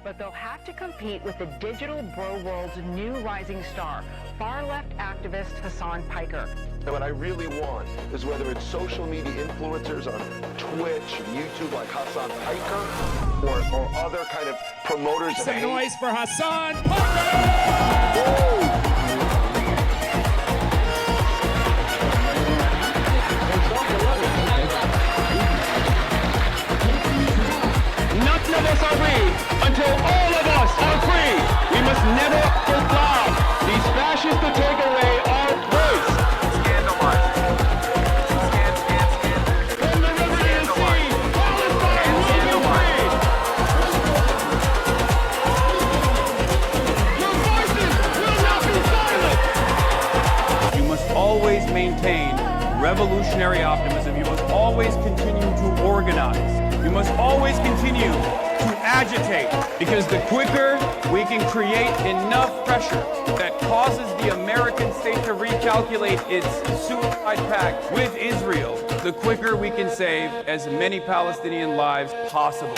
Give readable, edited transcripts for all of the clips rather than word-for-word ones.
But they'll have to compete with the digital bro world's new rising star, far-left activist Hasan Piker. What I really want is whether it's social media influencers on Twitch, YouTube like Hasan Piker, or other kind of promoters. Some noise for Hasan Piker! Woo! None of us are free until all of us are free. We must never allow these fascists to take away our voice. Scandalizing. From the river to the sea, Palestine will be free. Your voices will not be silent. You must always maintain revolutionary optimism. You must always continue to organize. You must always continue to agitate, because the quicker we can create enough pressure that causes the American state to recalculate its suicide pact with Israel, the quicker we can save as many Palestinian lives possible.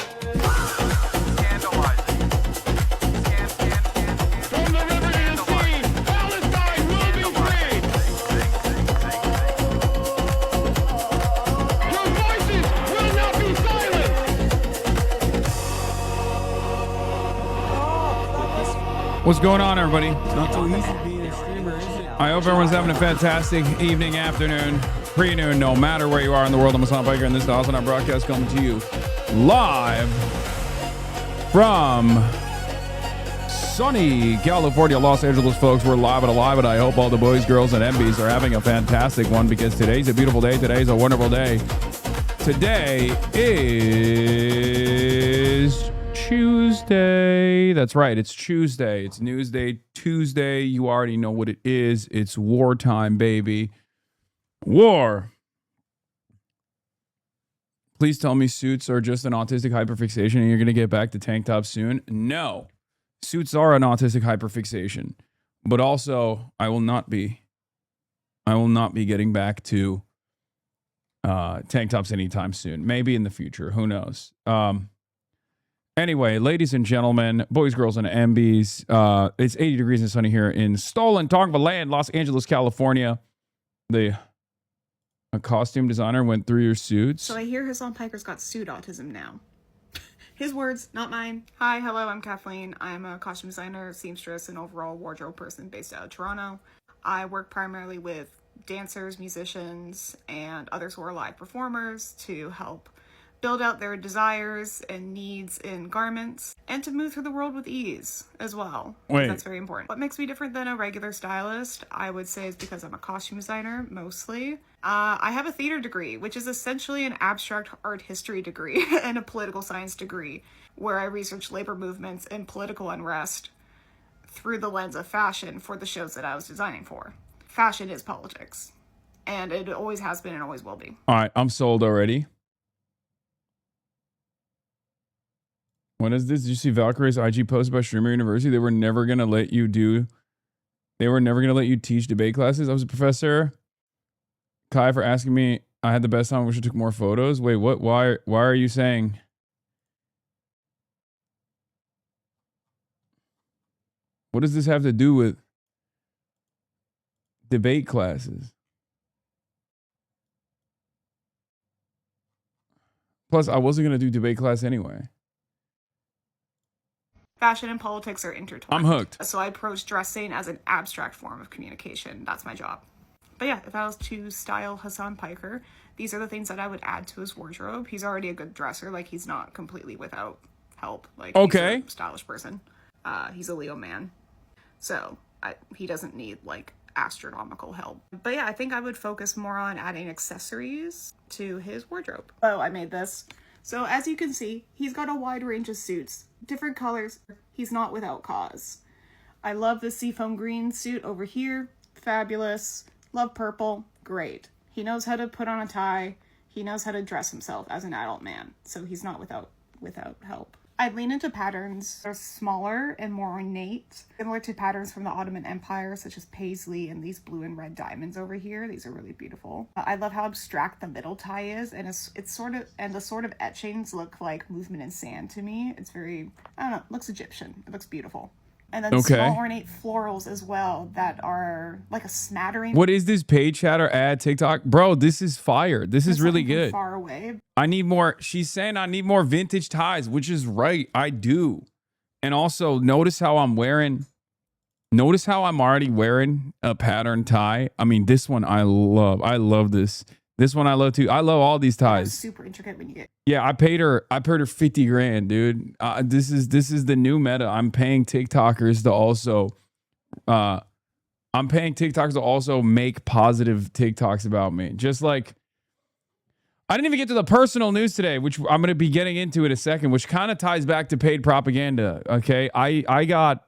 What's going on, everybody? It's not so easy being a streamer, is it? I hope everyone's having a fantastic evening, afternoon, pre-noon, no matter where you are in the world. I'm Hasan Piker, and this is the HasanAbi broadcast coming to you live from sunny California, Los Angeles, folks. We're live and alive, and I hope all the boys, girls, and MBs are having a fantastic one, because today's a beautiful day. Today's a wonderful day. Today is Tuesday. That's right. It's Tuesday. It's Newsday Tuesday. You already know what it is. It's wartime, baby. War. Please tell me suits are just an autistic hyperfixation and you're going to get back to tank tops soon. No. Suits are an autistic hyperfixation. But also, I will not be getting back to tank tops anytime soon. Maybe in the future. Who knows? Anyway, ladies and gentlemen, boys, girls, and MBs, it's 80 degrees and sunny here in stolen Tongva Land, Los Angeles, California. A costume designer went through your suits. So I hear Hasan Piker's got suit autism now. His words, not mine. Hi, hello, I'm Kathleen. I'm a costume designer, seamstress, and overall wardrobe person based out of Toronto. I work primarily with dancers, musicians, and others who are live performers to help build out their desires and needs in garments, and to move through the world with ease as well. Wait. That's very important. What makes me different than a regular stylist, I would say, is because I'm a costume designer, mostly. I have a theater degree, which is essentially an abstract art history degree and a political science degree, where I research labor movements and political unrest through the lens of fashion for the shows that I was designing for. Fashion is politics, and it always has been and always will be. All right, I'm sold already. What is this? Did you see Valkyrie's IG post about Streamer University? They were never going to let you teach debate classes. I was a professor. Kai for asking me, I had the best time. I wish I took more photos. Wait, what? Why are you saying? What does this have to do with debate classes? Plus, I wasn't going to do debate class anyway. Fashion and politics are intertwined. I'm hooked. So I approach dressing as an abstract form of communication. That's my job. But yeah, if I was to style Hasan Piker, these are the things that I would add to his wardrobe. He's already a good dresser. Like, he's not completely without help. Like, okay. He's a stylish person. He's a Leo man. So he doesn't need, like, astronomical help. But yeah, I think I would focus more on adding accessories to his wardrobe. Oh, I made this. So as you can see, he's got a wide range of suits, different colors. He's not without cause. I love the seafoam green suit over here. Fabulous. Love purple. Great. He knows how to put on a tie. He knows how to dress himself as an adult man. So he's not without help. I'd lean into patterns that are smaller and more ornate, similar to patterns from the Ottoman Empire, such as paisley and these blue and red diamonds over here. These are really beautiful. I love how abstract the middle tie is, and it's sort of, and the sort of etchings look like movement in sand to me. It's very, I don't know, it looks Egyptian. It looks beautiful. And then small ornate florals as well that are like a smattering. What is this paid chat or ad TikTok? Bro, this is fire. This is really good. Far away. I need more. She's saying I need more vintage ties, which is right. I do. And also notice how I'm wearing. Notice how I'm already wearing a pattern tie. I mean, this one I love. I love this. This one I love too. I love all these ties. Super intricate when you get. Yeah, I paid her 50 grand, dude. This is the new meta. I'm paying TikTokers to also make positive TikToks about me. Just like I didn't even get to the personal news today, which I'm going to be getting into in a second, which kind of ties back to paid propaganda. Okay, I got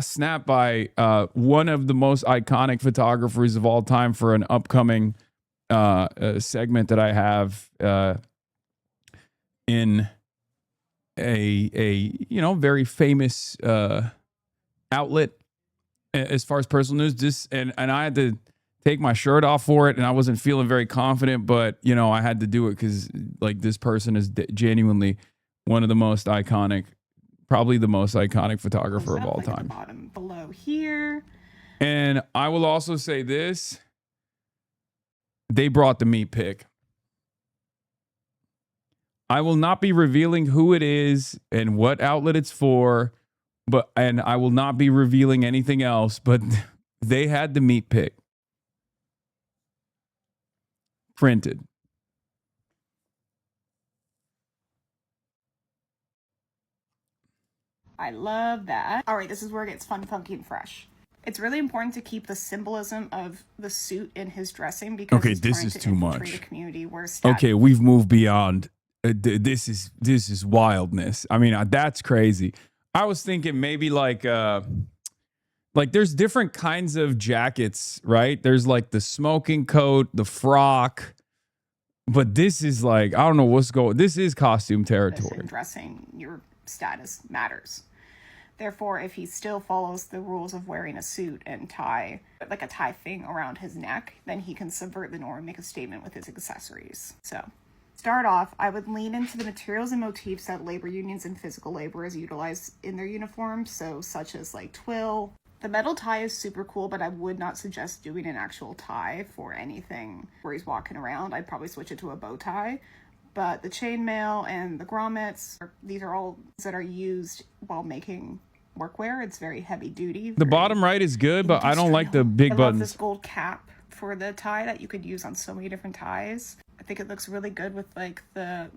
snapped by one of the most iconic photographers of all time for an upcoming segment that I have in a very famous outlet as far as personal news. And I had to take my shirt off for it, and I wasn't feeling very confident, but I had to do it because like this person is genuinely one of the most iconic, probably the most iconic photographer of all time. Bottom below here. And I will also say this. They brought the meat pick. I will not be revealing who it is and what outlet it's for, and I will not be revealing anything else, but they had the meat pick printed. I love that. All right, this is where it gets fun, funky, and fresh. It's really important to keep the symbolism of the suit in his dressing because this is too much. A community where okay, we've moved beyond. This is wildness. I mean, that's crazy. I was thinking maybe like there's different kinds of jackets, right? There's like the smoking coat, the frock, but this is like I don't know what's going. This is costume territory. Dressing, your status matters. Therefore, if he still follows the rules of wearing a suit and tie, like a tie thing around his neck, then he can subvert the norm and make a statement with his accessories. So, start off, I would lean into the materials and motifs that labor unions and physical laborers utilize in their uniforms, so such as like twill. The metal tie is super cool, but I would not suggest doing an actual tie for anything where he's walking around. I'd probably switch it to a bow tie. But the chainmail and the grommets, these are all that are used while making workwear. It's very heavy duty. The bottom right is good, but I don't like the big buttons. I love this gold cap for the tie that you could use on so many different ties. I think it looks really good with like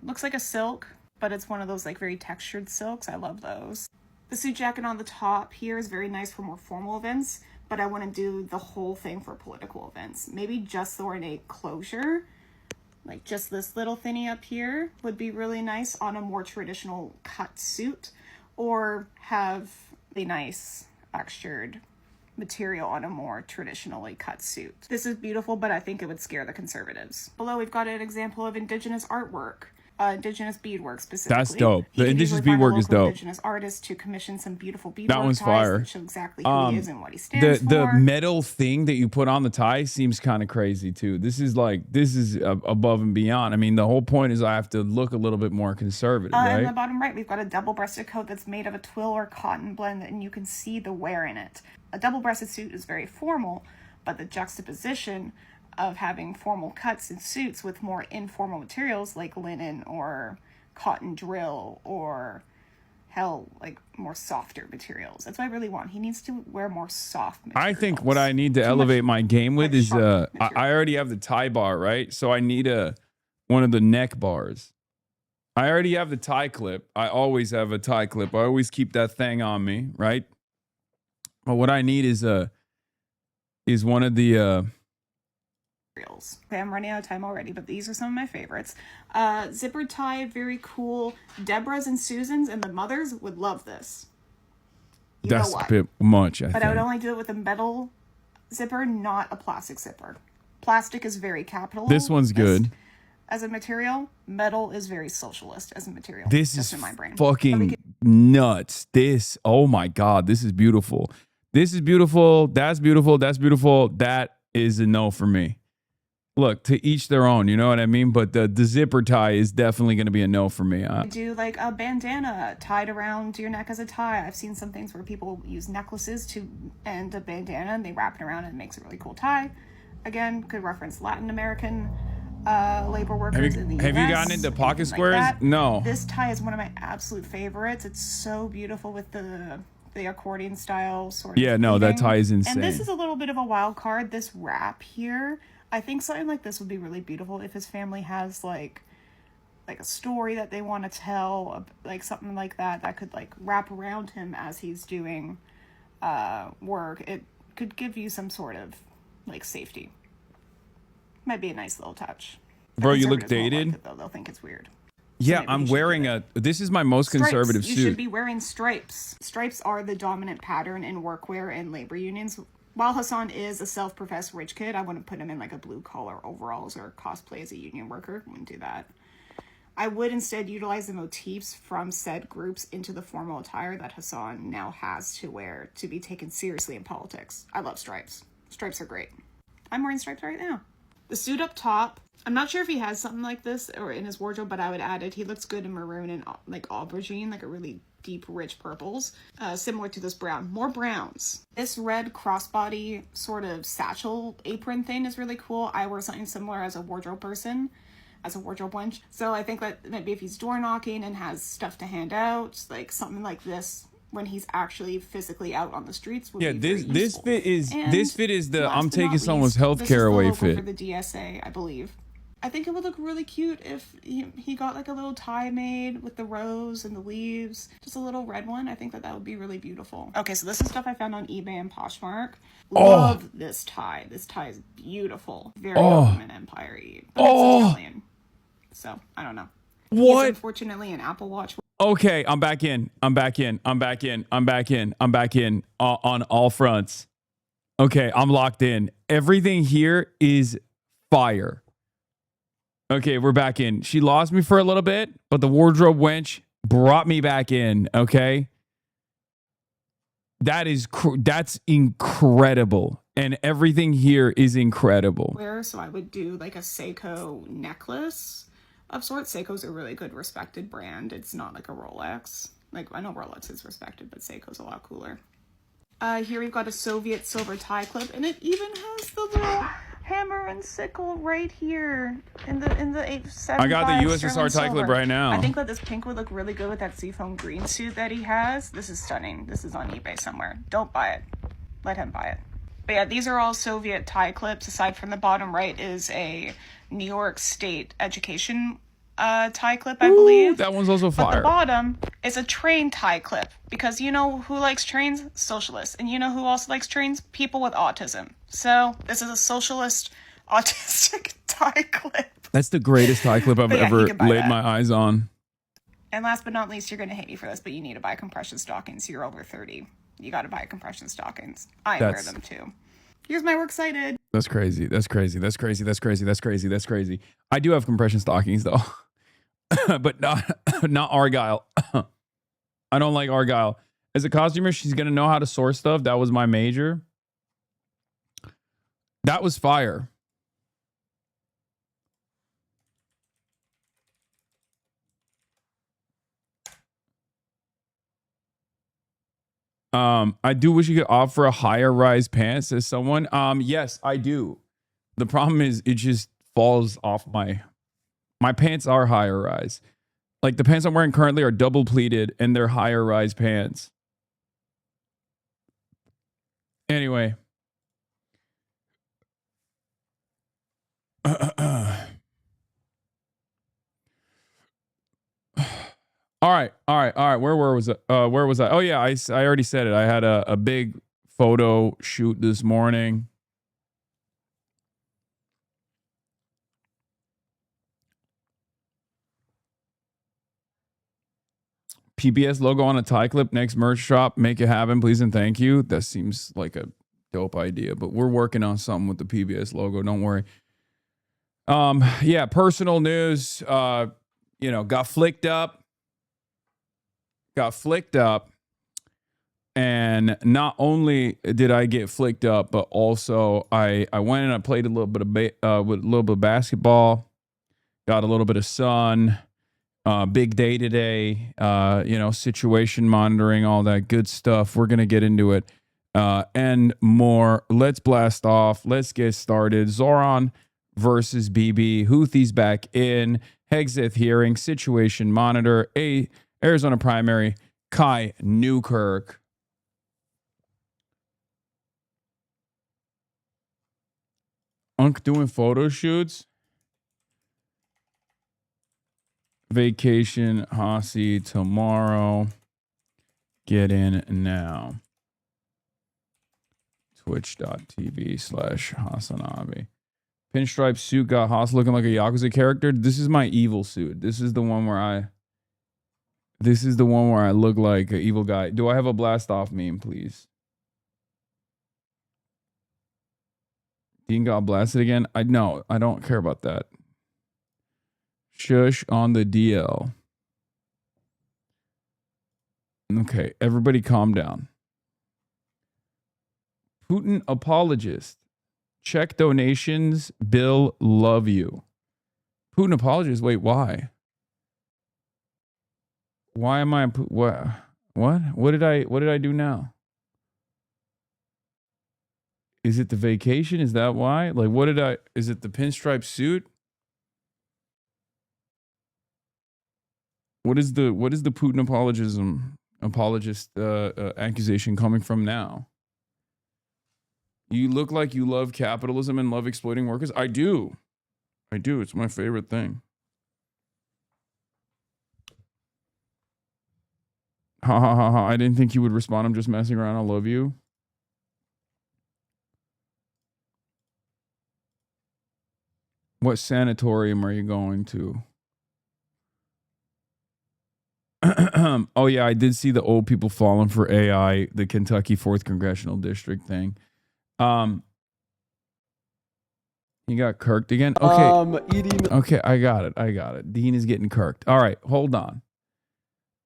looks like a silk, but it's one of those like very textured silks. I love those. The suit jacket on the top here is very nice for more formal events, but I wouldn't do the whole thing for political events. Maybe just the ornate closure. Like just this little thinny up here would be really nice on a more traditional cut suit, or have a nice textured material on a more traditionally cut suit. This is beautiful, but I think it would scare the conservatives. Below, we've got an example of indigenous artwork. Indigenous beadwork specifically. That's dope. The indigenous beadwork is dope. Indigenous artists to commission some beautiful beadwork. That one's fire. That show exactly who he is and what he stands for. The metal thing that you put on the tie seems kind of crazy too. This is above and beyond. I mean, the whole point is I have to look a little bit more conservative, right? In the bottom right, we've got a double-breasted coat that's made of a twill or cotton blend, and you can see the wear in it. A double-breasted suit is very formal, but the juxtaposition of having formal cuts in suits with more informal materials like linen or cotton drill or like more softer materials. That's what I really want. He needs to wear more soft materials. I think what I need to elevate my game with is I already have the tie bar, right? So I need one of the neck bars. I already have the tie clip. I always have a tie clip. I always keep that thing on me, right? But what I need is one of the Okay, I'm running out of time already, but these are some of my favorites. Zipper tie, very cool. Deborah's and Susan's and the mothers would love this. That's a bit much, I think. I would only do it with a metal zipper, not a plastic zipper. Plastic is very capitalist. This one's good. As a material, metal is very socialist as a material. This is in my brain. Fucking nuts. This, oh my God, this is beautiful. This is beautiful. That's beautiful. That's beautiful. That is a no for me. Look, to each their own, you know what I mean? But the zipper tie is definitely going to be a no for me. Do like a bandana tied around your neck as a tie. I've seen some things where people use necklaces to end a bandana and they wrap it around and it makes a really cool tie. Again, could reference Latin American labor workers in the US. Have you gotten into pocket squares? Like No. This tie is one of my absolute favorites. It's so beautiful with the accordion style sort of Yeah, no, that weaving. tie is insane. And this is a little bit of a wild card. This wrap here, I think something like this would be really beautiful if his family has like a story that they want to tell, like something like that could like wrap around him as he's doing work. It could give you some sort of like safety. Might be a nice little touch. Bro, you look Conservatives won't dated. like it, though. They'll think it's weird. Yeah, Maybe I'm you should wearing do it. this is my most conservative You suit. should be wearing stripes. Stripes are the dominant pattern in workwear and labor unions. While Hasan is a self-professed rich kid, I wouldn't put him in like a blue-collar overalls or cosplay as a union worker. Wouldn't do that. I would instead utilize the motifs from said groups into the formal attire that Hasan now has to wear to be taken seriously in politics. I love stripes. Stripes are great. I'm wearing stripes right now. The suit up top, I'm not sure if he has something like this or in his wardrobe, but I would add it. He looks good in maroon and like aubergine, like a really deep, rich purples, similar to this brown. More browns. This red crossbody sort of satchel apron thing is really cool. I wear something similar as a wardrobe person, as a wardrobe wench. So I think that maybe if he's door knocking and has stuff to hand out, like something like this when he's actually physically out on the streets would be very this useful. fit is the Last I'm but taking not someone's least, this is healthcare the away logo fit. for the DSA, I believe. I think it would look really cute if he got like a little tie made with the rose and the leaves. Just a little red one. I think that would be really beautiful. Okay, so this is stuff I found on eBay and Poshmark. Love this tie. This tie is beautiful. Very Ottoman Empire-y. But it's Italian. So, I don't know. What? He's unfortunately an Apple Watch. Okay, I'm back in on all fronts. Okay, I'm locked in. Everything here is fire. Okay, we're back in. She lost me for a little bit, but the wardrobe wench brought me back in, okay? That's incredible. And everything here is incredible. So I would do like a Seiko necklace of sorts. Seiko's a really good respected brand. It's not like a Rolex. Like, I know Rolex is respected, but Seiko's a lot cooler. Here we've got a Soviet silver tie clip, and it even has the little hammer and sickle right here in the 875. I got the USSR sterling tie clip silver. right now. I think that this pink would look really good with that seafoam green suit that he has. This is stunning. This is on eBay somewhere. Don't buy it. Let him buy it. But yeah, these are all Soviet tie clips. Aside from the bottom right is a New York State education tie clip, I believe. That one's also But fire. the bottom is a train tie clip, because you know who likes trains? Socialists. And you know who also likes trains? People with autism. So this is a socialist autistic tie clip. That's the greatest tie clip I've But yeah, ever you can buy laid that. my eyes on. And last but not least, you're going to hate me for this, but you need to buy compression stockings. You're over 30. You got to buy compression stockings. I wear them too. Here's my works cited. That's crazy. That's crazy. That's crazy. That's crazy. That's crazy. That's crazy. I do have compression stockings though, but not Argyle. I don't like Argyle. As a costumer, she's gonna know how to source stuff. That was my major. That was fire. I do wish you could offer a higher rise pants as someone. Yes, I do. The problem is it just falls off my pants are higher rise. Like the pants I'm wearing currently are double pleated and they're higher rise pants. Anyway. All right. Where was it? Where was I? Oh yeah, I already said it. I had a big photo shoot this morning. PBS logo on a tie clip, next merch shop. Make it happen, please and thank you. That seems like a dope idea, but we're working on something with the PBS logo. Don't worry. Yeah, personal news. Got flicked up. got flicked up. And not only did I get flicked up, but also I went and I played a little bit of with a little bit of basketball, got a little bit of sun. Big day today. Situation monitoring, all that good stuff. We're gonna get into it and more. Let's blast off. Let's get started. Zoran versus BB. Houthis back in. Hexeth hearing. Situation monitor. Arizona primary. Kai Newkirk. Unk doing photo shoots. Vacation Hasi tomorrow. Get in now. Twitch.tv/HasanAbi. Pinstripe suit got Haas looking like a Yakuza character. This is my evil suit. This is the one where I look like an evil guy. Do I have a blast off meme, please? Dean got blasted again. I don't care about that. Shush on the DL. Okay, everybody calm down. Putin apologist. Check donations. Bill, love you. Putin apologist. Wait, why? Why am I what? What did I do now? Is it the vacation? Is that why? Like, is it the pinstripe suit? What is the Putin apologist accusation coming from now? You look like you love capitalism and love exploiting workers. I do. It's my favorite thing. Ha ha ha ha. I didn't think you would respond. I'm just messing around. I love you. What sanatorium are you going to? Oh, yeah, I did see the old people falling for AI, the Kentucky 4th Congressional District thing. He got kirked again? Okay. Okay, I got it. Dean is getting kirked. All right, hold on.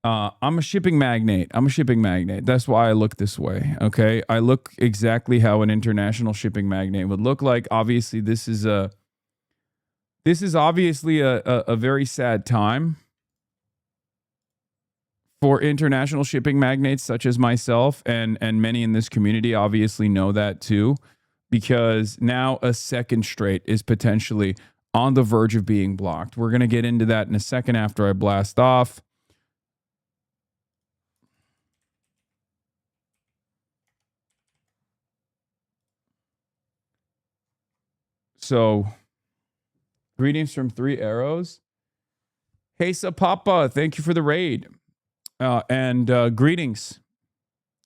I'm a shipping magnate. That's why I look this way, okay? I look exactly how an international shipping magnate would look like. Obviously, this is obviously a very sad time for international shipping magnates such as myself, and many in this community obviously know that too, because now a second straight is potentially on the verge of being blocked. We're going to get into that in a second after I blast off. So, greetings from 3 Arrows. Hey, Papa, thank you for the raid. And greetings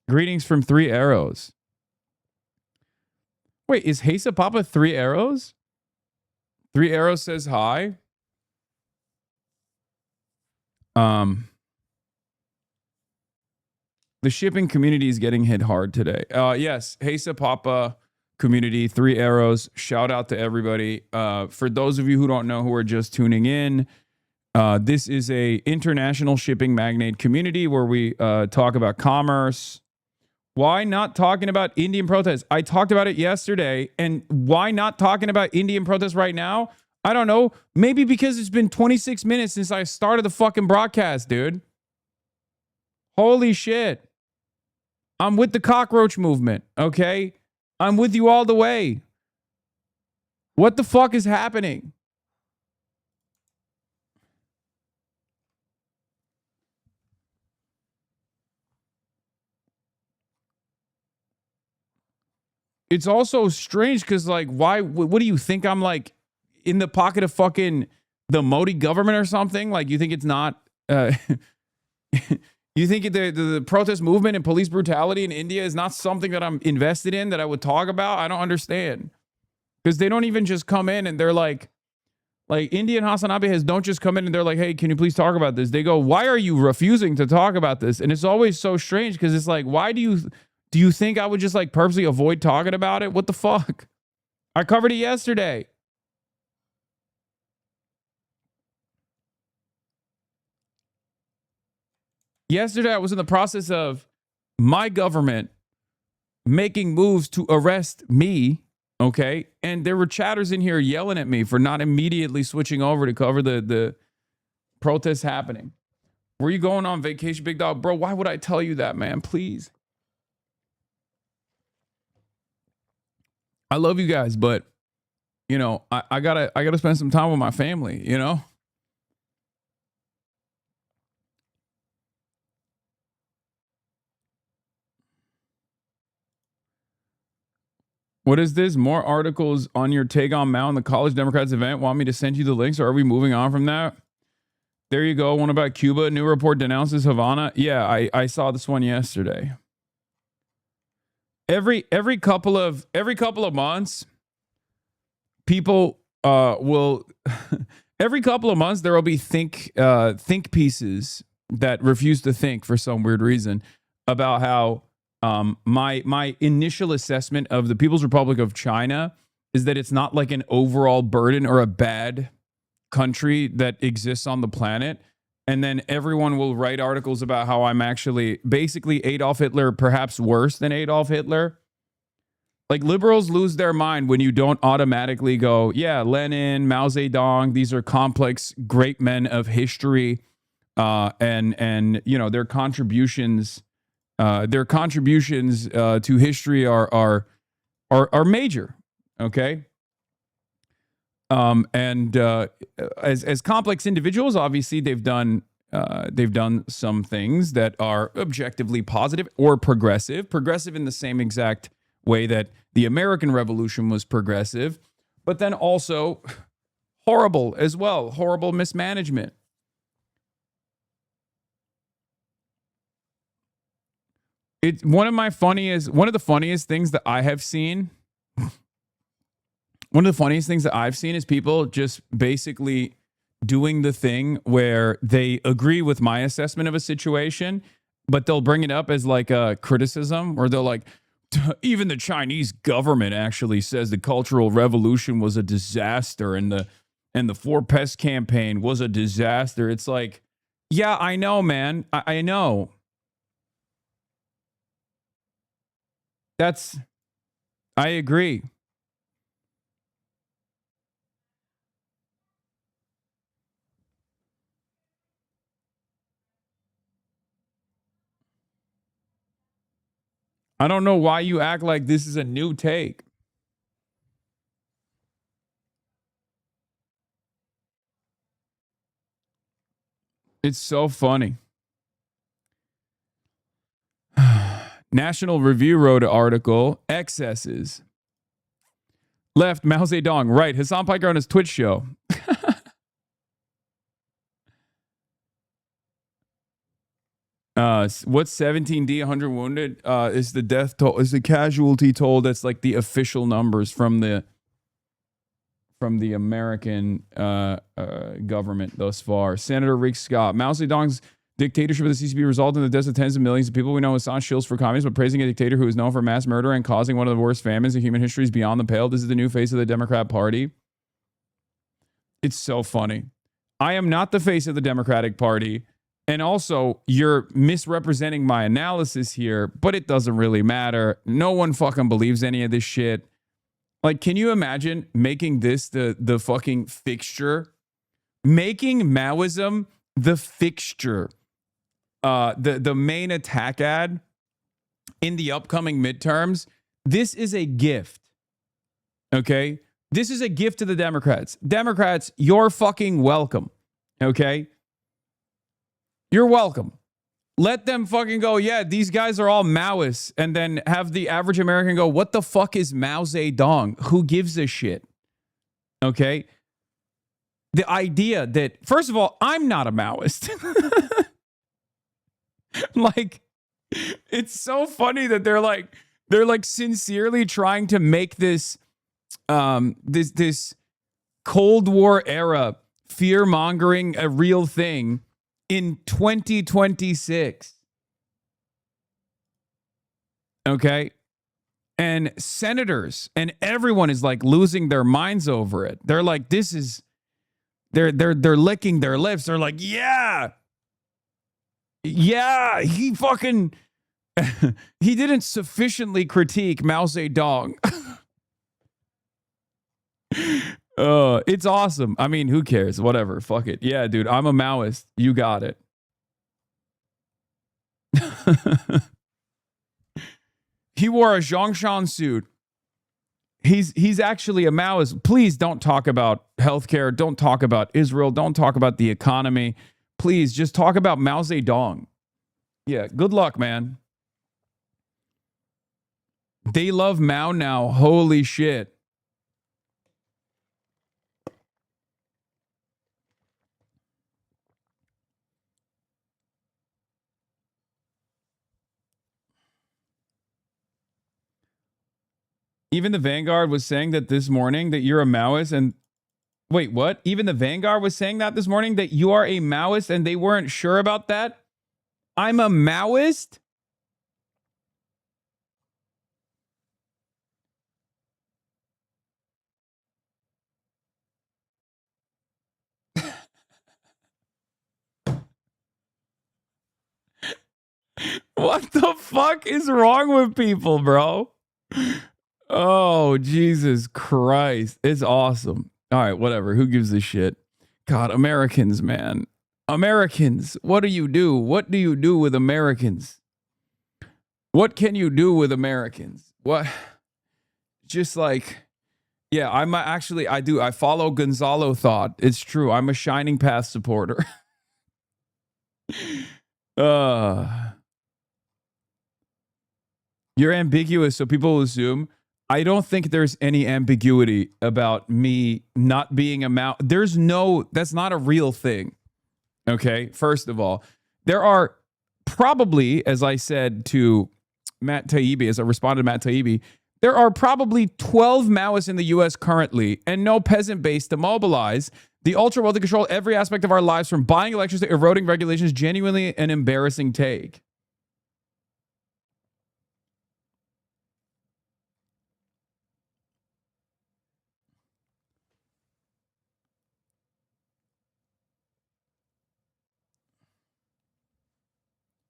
from 3 Arrows. Wait, is Hesa Papa 3 Arrows? 3 Arrows says hi. The shipping community is getting hit hard today. Yes, Hesa Papa community, 3 Arrows. Shout out to everybody. For those of you who don't know, who are just tuning in, this is a international shipping magnate community where we talk about commerce. Why not talking about Indian protests? I talked about it yesterday, and why not talking about Indian protests right now? I don't know. Maybe because it's been 26 minutes since I started the fucking broadcast, dude. Holy shit. I'm with the cockroach movement, okay? I'm with you all the way. What the fuck is happening? It's also strange because, like, why? What do you think? I'm like in the pocket of fucking the Modi government or something? Like, you think it's not? You think the protest movement and police brutality in India is not something that I'm invested in, that I would talk about? I don't understand, because they don't even just come in and they're like India and HasanAbi don't just come in and they're like, hey, can you please talk about this? They go, why are you refusing to talk about this? And it's always so strange because it's like, why do you think I would just like purposely avoid talking about it? What the fuck? I covered it yesterday. Yesterday, I was in the process of my government making moves to arrest me, okay? And there were chatters in here yelling at me for not immediately switching over to cover the protests happening. Were you going on vacation, big dog? Bro, why would I tell you that, man? Please. I love you guys, but, you know, I gotta spend some time with my family, you know? What is this? More articles on your take on Mao and the College Democrats event. Want me to send you the links, or are we moving on from that? There you go. One about Cuba. New report denounces Havana. Yeah, I saw this one yesterday. Every couple of months, people will every couple of months there will be think pieces that refuse to think for some weird reason about how my initial assessment of the People's Republic of China is that it's not like an overall burden or a bad country that exists on the planet. And then everyone will write articles about how I'm actually basically Adolf Hitler, perhaps worse than Adolf Hitler. Like, liberals lose their mind when you don't automatically go, yeah, Lenin, Mao Zedong, these are complex, great men of history, and you know, their contributions to history are major. Okay. As complex individuals, obviously they've done some things that are objectively positive or progressive in the same exact way that the American Revolution was progressive, but then also horrible as well, horrible mismanagement. It's one of the funniest things that I have seen. One of the funniest things that I've seen is people just basically doing the thing where they agree with my assessment of a situation, but they'll bring it up as like a criticism, or they'll like, even the Chinese government actually says the Cultural Revolution was a disaster and the Four Pest campaign was a disaster. It's like, yeah, I know, man. I know. I agree. I don't know why you act like this is a new take. It's so funny. National Review wrote an article, Excesses. Left, Mao Zedong. Right, Hasan Piker on his Twitch show. What's 17D, 100 wounded? Is the death toll, is the casualty toll that's like the official numbers from the American government thus far. Senator Rick Scott. Mao Zedong's dictatorship of the CCP resulted in the deaths of tens of millions of people. We know Hasan shills for communists, but praising a dictator who is known for mass murder and causing one of the worst famines in human history is beyond the pale. This is the new face of the Democrat Party. It's so funny. I am not the face of the Democratic Party. And also, you're misrepresenting my analysis here, but it doesn't really matter. No one fucking believes any of this shit. Like, can you imagine making this the fucking fixture? Making Maoism the fixture. The main attack ad in the upcoming midterms. This is a gift. Okay? This is a gift to the Democrats. Democrats, you're fucking welcome. Okay? You're welcome. Let them fucking go, yeah, these guys are all Maoists, and then have the average American go, what the fuck is Mao Zedong? Who gives a shit? Okay? The idea that, first of all, I'm not a Maoist. Like, it's so funny that they're like sincerely trying to make this this Cold War era fear-mongering a real thing in 2026. Okay? And senators and everyone is like losing their minds over it. They're like, this is, they're licking their lips. They're like, yeah, Yeah, he fucking he didn't sufficiently critique Mao Zedong. It's awesome. I mean, who cares? Whatever. Fuck it. Yeah, dude, I'm a Maoist. You got it. He wore a Zhongshan suit. He's actually a Maoist. Please don't talk about healthcare. Don't talk about Israel. Don't talk about the economy. Please just talk about Mao Zedong. Yeah, good luck, man. They love Mao now. Holy shit. Even the Vanguard was saying that this morning that you're a Maoist and wait, what? Even the Vanguard was saying that this morning that you are a Maoist and they weren't sure about that? I'm a Maoist? What the fuck is wrong with people, bro? Oh, Jesus Christ. It's awesome. All right, whatever. Who gives a shit? God, Americans, man. Americans, what do you do? What do you do with Americans? What can you do with Americans? What? Just like, yeah, I follow Gonzalo Thought. It's true. I'm a Shining Path supporter. You're ambiguous, so people will assume. I don't think there's any ambiguity about me not being a Mao. That's not a real thing. Okay, first of all, there are probably, as I said to Matt Taibbi, as I responded to Matt Taibbi, there are probably 12 Maoists in the U.S. currently and no peasant base to mobilize. The ultra-wealthy control every aspect of our lives, from buying elections to eroding regulations. Genuinely an embarrassing take.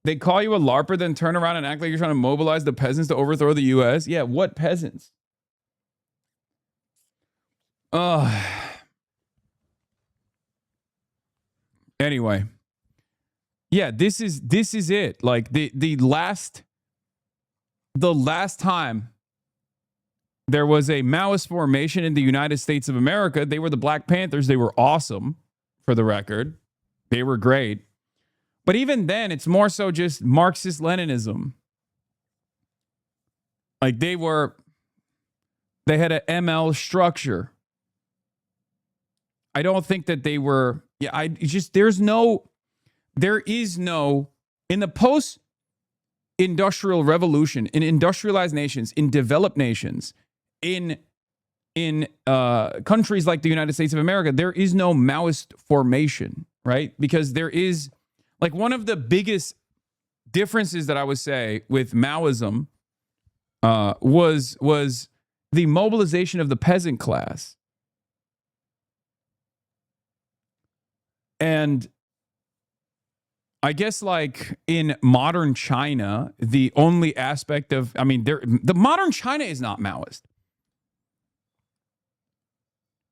They call you a LARPer, then turn around and act like you're trying to mobilize the peasants to overthrow the U.S.? Yeah, what peasants? Anyway. Yeah, this is it. Like the last time there was a Maoist formation in the United States of America, they were the Black Panthers. They were awesome, for the record. They were great. But even then, it's more so just Marxist-Leninism. Like they had an ML structure. I don't think that they were, there is no, in the post-industrial revolution, in industrialized nations, in developed nations, in countries like the United States of America, there is no Maoist formation, right? Because there is, like, one of the biggest differences that I would say with Maoism was the mobilization of the peasant class. And I guess, like, in modern China, the only aspect of, the modern China is not Maoist,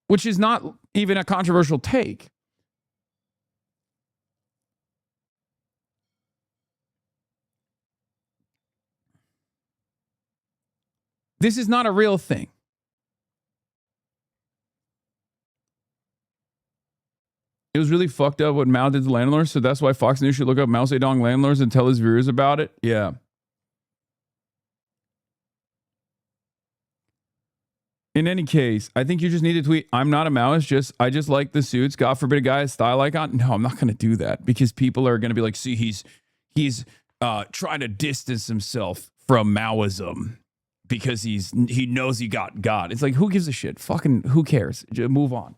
which is not even a controversial take. This is not a real thing. It was really fucked up what Mao did to landlords, so that's why Fox News should look up Mao Zedong landlords and tell his viewers about it. Yeah. In any case, I think you just need to tweet, I'm not a Maoist, I just like the suits. God forbid a guy has style icon. No, I'm not going to do that, because people are going to be like, see, he's trying to distance himself from Maoism because he knows he got God. It's like, who gives a shit? Fucking who cares? Just move on.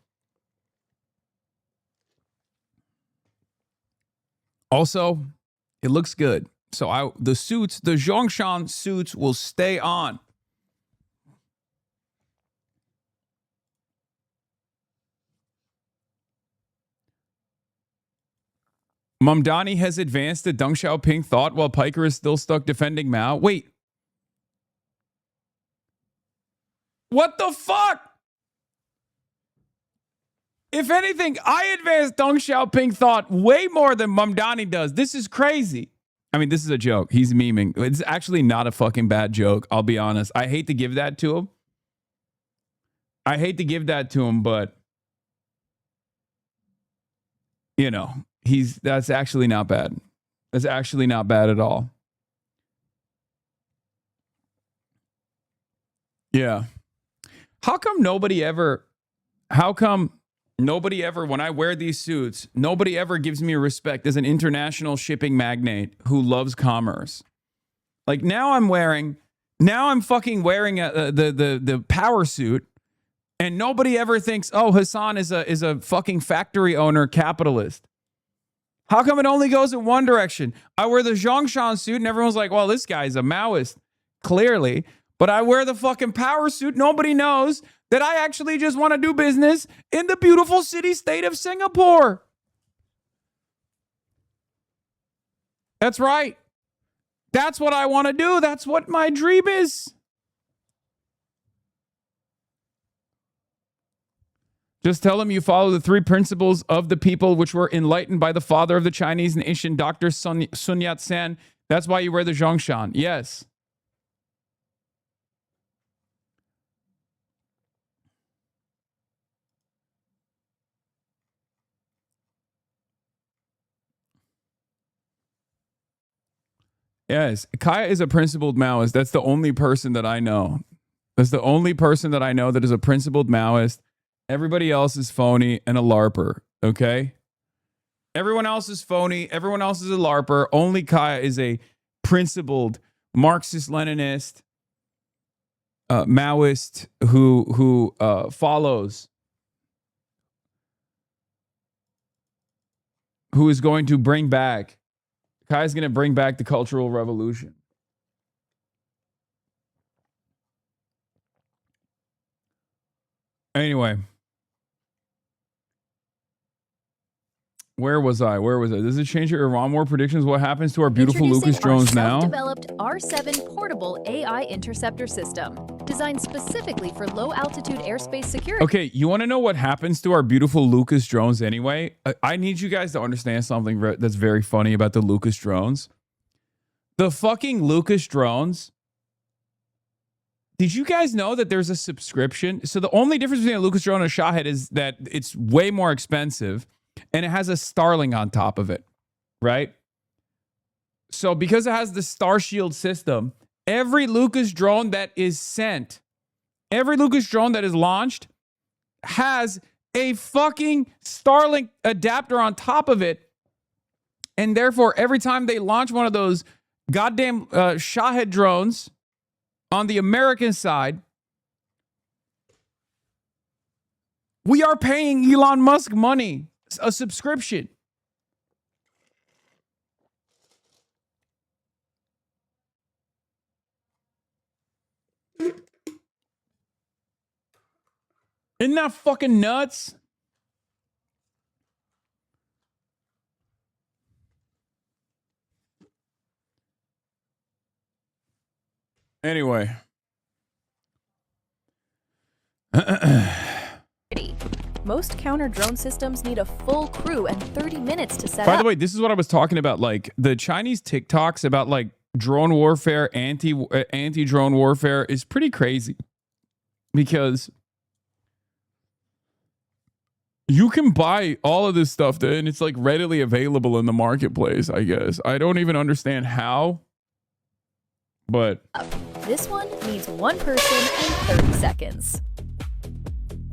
Also, it looks good. So the Zhongshan suits will stay on. Mamdani has advanced the Deng Xiaoping thought while Piker is still stuck defending Mao. Wait. What the fuck? If anything, I advanced Deng Xiaoping thought way more than Mamdani does. This is crazy. I mean, this is a joke. He's memeing. It's actually not a fucking bad joke. I'll be honest. I hate to give that to him. But you know, that's actually not bad. That's actually not bad at all. Yeah. How come nobody ever, when I wear these suits, nobody ever gives me respect as an international shipping magnate who loves commerce? Like now I'm fucking wearing the power suit, and nobody ever thinks, oh, Hasan is a fucking factory owner capitalist. How come it only goes in one direction? I wear the Zhongshan suit and everyone's like, well, this guy's a Maoist, clearly. But I wear the fucking power suit. Nobody knows that I actually just want to do business in the beautiful city-state of Singapore. That's right. That's what I want to do. That's what my dream is. Just tell them you follow the 3 principles of the people which were enlightened by the father of the Chinese nation, Dr. Sun Yat-sen. That's why you wear the Zhongshan. Yes. Yes. Kaya is a principled Maoist. That's the only person that I know. That's the only person that I know that is a principled Maoist. Everybody else is phony and a LARPer, okay? Everyone else is phony. Everyone else is a LARPer. Only Kaya is a principled Marxist-Leninist Maoist who follows, who is going to bring back, Kaya's going to bring back the Cultural Revolution. Anyway. Where was I? Does it change your Iran war predictions? What happens to our beautiful Lucas drones now? Self-developed R7 portable AI interceptor system, designed specifically for low-altitude airspace security. Okay, you want to know what happens to our beautiful Lucas drones anyway? I need you guys to understand something that's very funny about the Lucas drones. The fucking Lucas drones. Did you guys know that there's a subscription? So the only difference between a Lucas drone and a Shahed is that it's way more expensive. And it has a Starlink on top of it, right? So because it has the Star Shield system, every Lucas drone that is sent, every Lucas drone that is launched has a fucking Starlink adapter on top of it. And therefore, every time they launch one of those goddamn Shahed drones on the American side, we are paying Elon Musk money. A subscription. Isn't that fucking nuts? Anyway. Most counter-drone systems need a full crew and 30 minutes to set up. By the way, this is what I was talking about. Like the Chinese TikToks about like drone warfare, anti-drone warfare is pretty crazy because you can buy all of this stuff and it's like readily available in the marketplace, I guess. I don't even understand how, but this one needs one person in 30 seconds.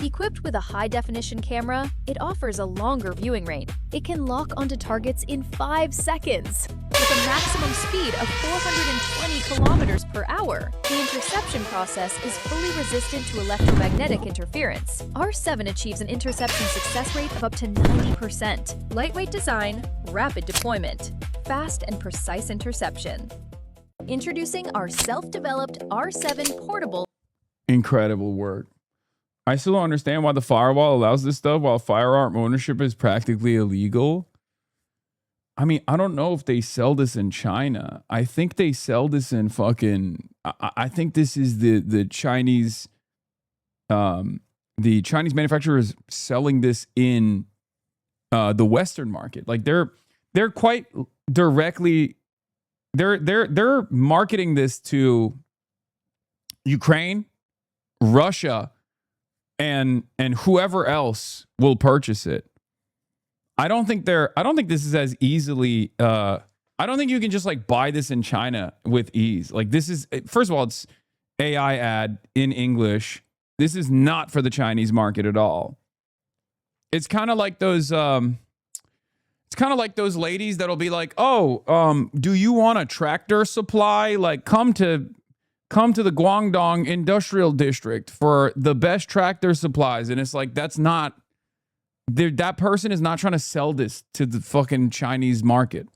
Equipped with a high-definition camera, it offers a longer viewing range. It can lock onto targets in 5 seconds. With a maximum speed of 420 kilometers per hour, the interception process is fully resistant to electromagnetic interference. R7 achieves an interception success rate of up to 90%. Lightweight design, rapid deployment, fast and precise interception. Introducing our self-developed R7 portable. Incredible work. I still don't understand why the firewall allows this stuff while firearm ownership is practically illegal. I mean, I don't know if they sell this in China. I think they sell this in fucking. I think this is the Chinese, the Chinese manufacturers selling this in the Western market. Like they're quite directly. They're marketing this to Ukraine, Russia, and whoever else will purchase it. I don't think this is as easily I don't think you can just like buy this in China with ease. Like this is, first of all, it's AI ad in English. This is not for the Chinese market at all. It's kind of like those ladies that'll be like, "Oh, do you want a tractor supply? Like come to the Guangdong Industrial District for the best tractor supplies." And it's like, that's not, that person is not trying to sell this to the fucking Chinese market.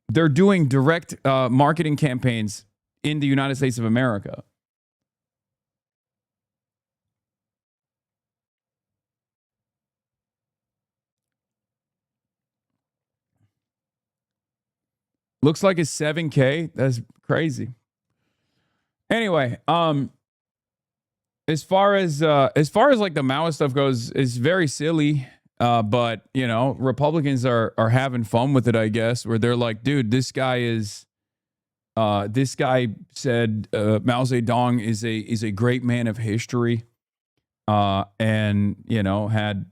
They're doing direct marketing campaigns in the United States of America. Looks like it's 7K. That's crazy. Anyway, as far as like the Maoist stuff goes, it's very silly. But you know, Republicans are having fun with it, I guess, where they're like, dude, this guy said Mao Zedong is a great man of history. And you know, had,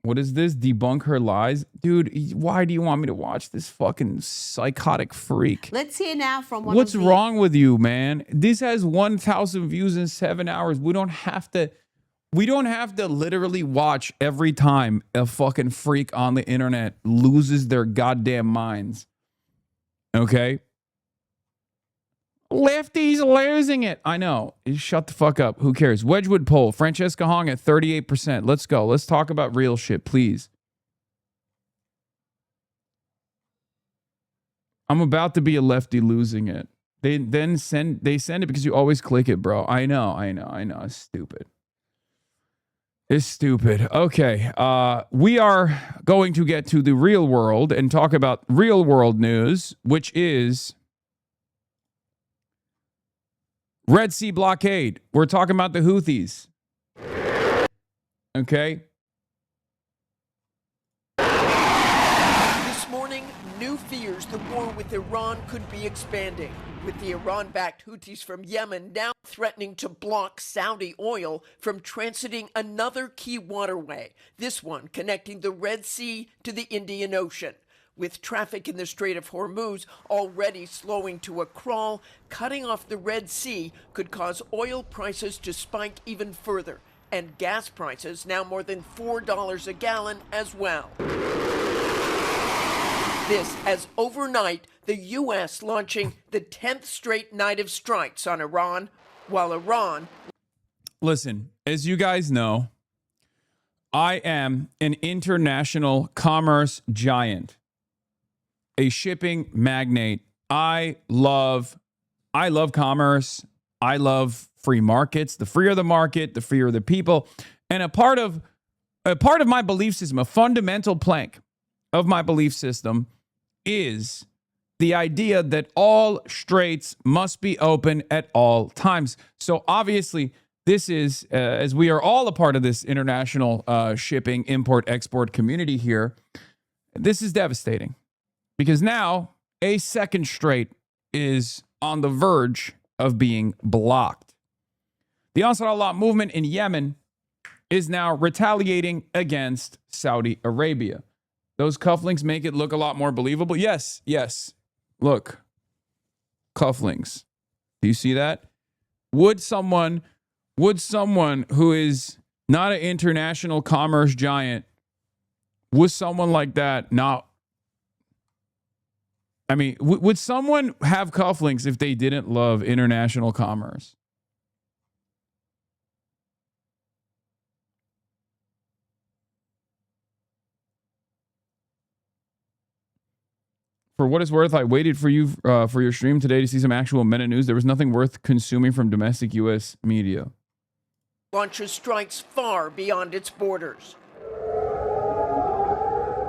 what is this? Debunk her lies? Dude, why do you want me to watch this fucking psychotic freak? Let's hear now from one What's of the... wrong with you, man? This has 1,000 views in 7 hours. We don't have to literally watch every time a fucking freak on the internet loses their goddamn minds. Okay? Lefties losing it. I know. Shut the fuck up. Who cares? Wedgwood poll. Francesca Hong at 38%. Let's go. Let's talk about real shit, please. I'm about to be a lefty losing it. They send it because you always click it, bro. I know. It's stupid. It's stupid. Okay. We are going to get to the real world and talk about real world news, which is Red Sea blockade. We're talking about the Houthis. Okay. This morning, new fears the war with Iran could be expanding, with the Iran-backed Houthis from Yemen now threatening to block Saudi oil from transiting another key waterway, this one connecting the Red Sea to the Indian Ocean. With traffic in the Strait of Hormuz already slowing to a crawl, cutting off the Red Sea could cause oil prices to spike even further, and gas prices now more than $4 a gallon as well. This as overnight, the U.S. launching the 10th straight night of strikes on Iran, while Iran... Listen, as you guys know, I am an international commerce giant. A shipping magnate. I love commerce. I love free markets. The freer the market, the freer the people. And a part of my belief system, a fundamental plank of my belief system, is the idea that all straits must be open at all times. So obviously, this is, as we are all a part of this international shipping, import, export community here, this is devastating. Because now a second strait is on the verge of being blocked. The Ansar Allah movement in Yemen is now retaliating against Saudi Arabia. Those cufflinks make it look a lot more believable. Yes. Look, cufflinks. Do you see that? Would someone who is not an international commerce giant, would someone like that not... I mean, would someone have cufflinks if they didn't love international commerce? For what it's worth, I waited for you for your stream today to see some actual meta news. There was nothing worth consuming from domestic U.S. media. launches strikes far beyond its borders.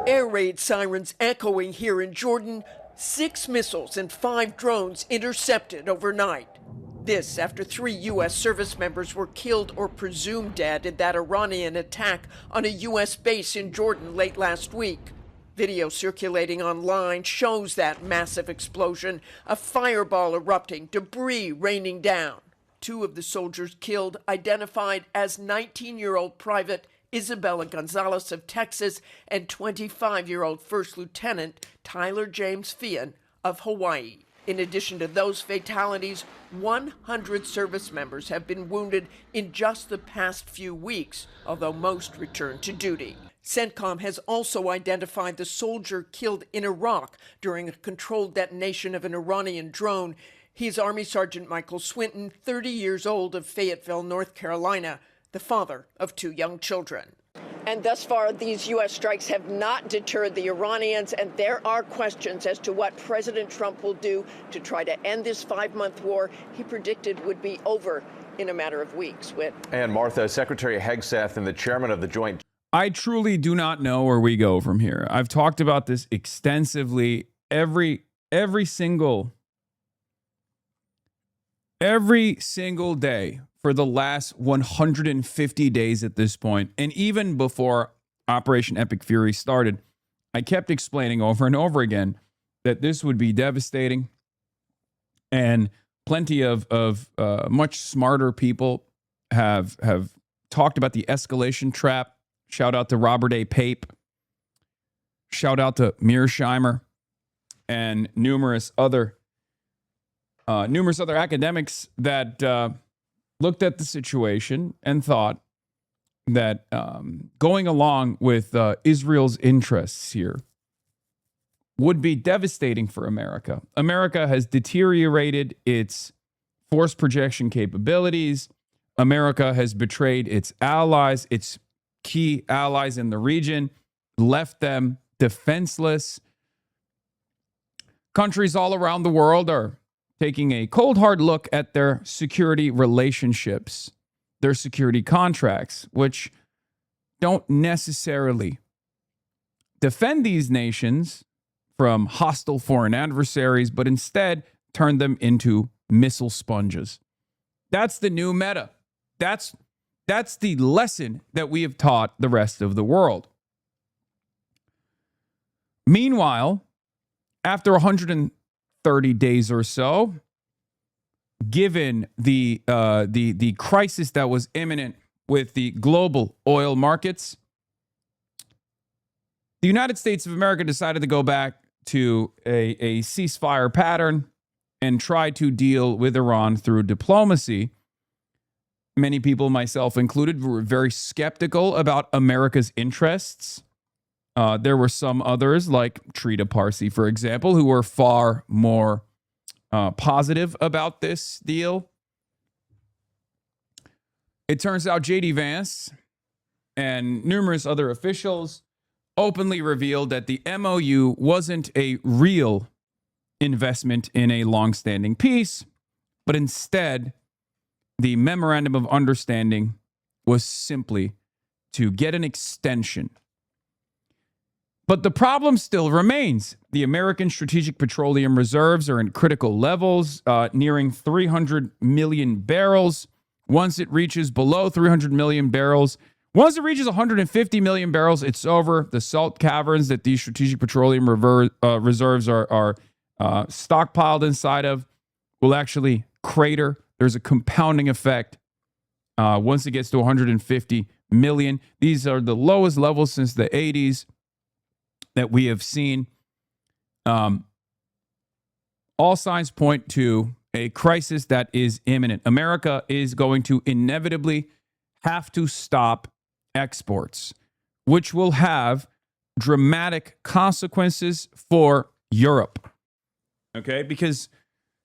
Air raid sirens echoing here in Jordan. 6 missiles and 5 drones intercepted overnight. This after 3 U.S. service members were killed or presumed dead in that Iranian attack on a U.S. base in Jordan late last week. Video circulating online shows that massive explosion, a fireball erupting, debris raining down. 2 of the soldiers killed identified as 19-year-old Private Isabella Gonzalez of Texas and 25-year-old First Lieutenant Tyler James Fian of Hawaii. In addition to those fatalities, 100 service members have been wounded in just the past few weeks, although most returned to duty. CENTCOM has also identified the soldier killed in Iraq during a controlled detonation of an Iranian drone. He's Army Sergeant Michael Swinton, 30 years old, of Fayetteville, North Carolina, the father of 2 young children. And thus far, these U.S. strikes have not deterred the Iranians, and there are questions as to what President Trump will do to try to end this 5-month war he predicted would be over in a matter of weeks. Whit. And Martha, Secretary Hegseth and the chairman of the Joint... I truly do not know where we go from here. I've talked about this extensively every single day for the last 150 days at this point. And even before Operation Epic Fury started, I kept explaining over and over again that this would be devastating. And plenty of much smarter people have talked about the escalation trap. Shout out to Robert A. Pape. Shout out to Mearsheimer and numerous other academics that looked at the situation and thought that going along with Israel's interests here would be devastating for America. America has deteriorated its force projection capabilities. America has betrayed its allies, its key allies in the region, left them defenseless. Countries all around the world are taking a cold, hard look at their security relationships, their security contracts, which don't necessarily defend these nations from hostile foreign adversaries, but instead turn them into missile sponges. That's the new meta. That's the lesson that we have taught the rest of the world. Meanwhile, after 130 days or so, given the crisis that was imminent with the global oil markets, the United States of America decided to go back to a ceasefire pattern and try to deal with Iran through diplomacy. Many people, myself included, were very skeptical about America's interests. There were some others, like Trita Parsi, for example, who were far more positive about this deal. It turns out J.D. Vance and numerous other officials openly revealed that the MOU wasn't a real investment in a long-standing peace, but instead, the memorandum of understanding was simply to get an extension. But the problem still remains. The American Strategic Petroleum Reserves are in critical levels, nearing 300 million barrels. Once it reaches below 300 million barrels, once it reaches 150 million barrels, it's over. The salt caverns that these strategic petroleum reserves are stockpiled inside of will actually crater. There's a compounding effect once it gets to 150 million. These are the lowest levels since the 80s that we have seen. All signs point to a crisis that is imminent. America is going to inevitably have to stop exports, which will have dramatic consequences for Europe. Okay, because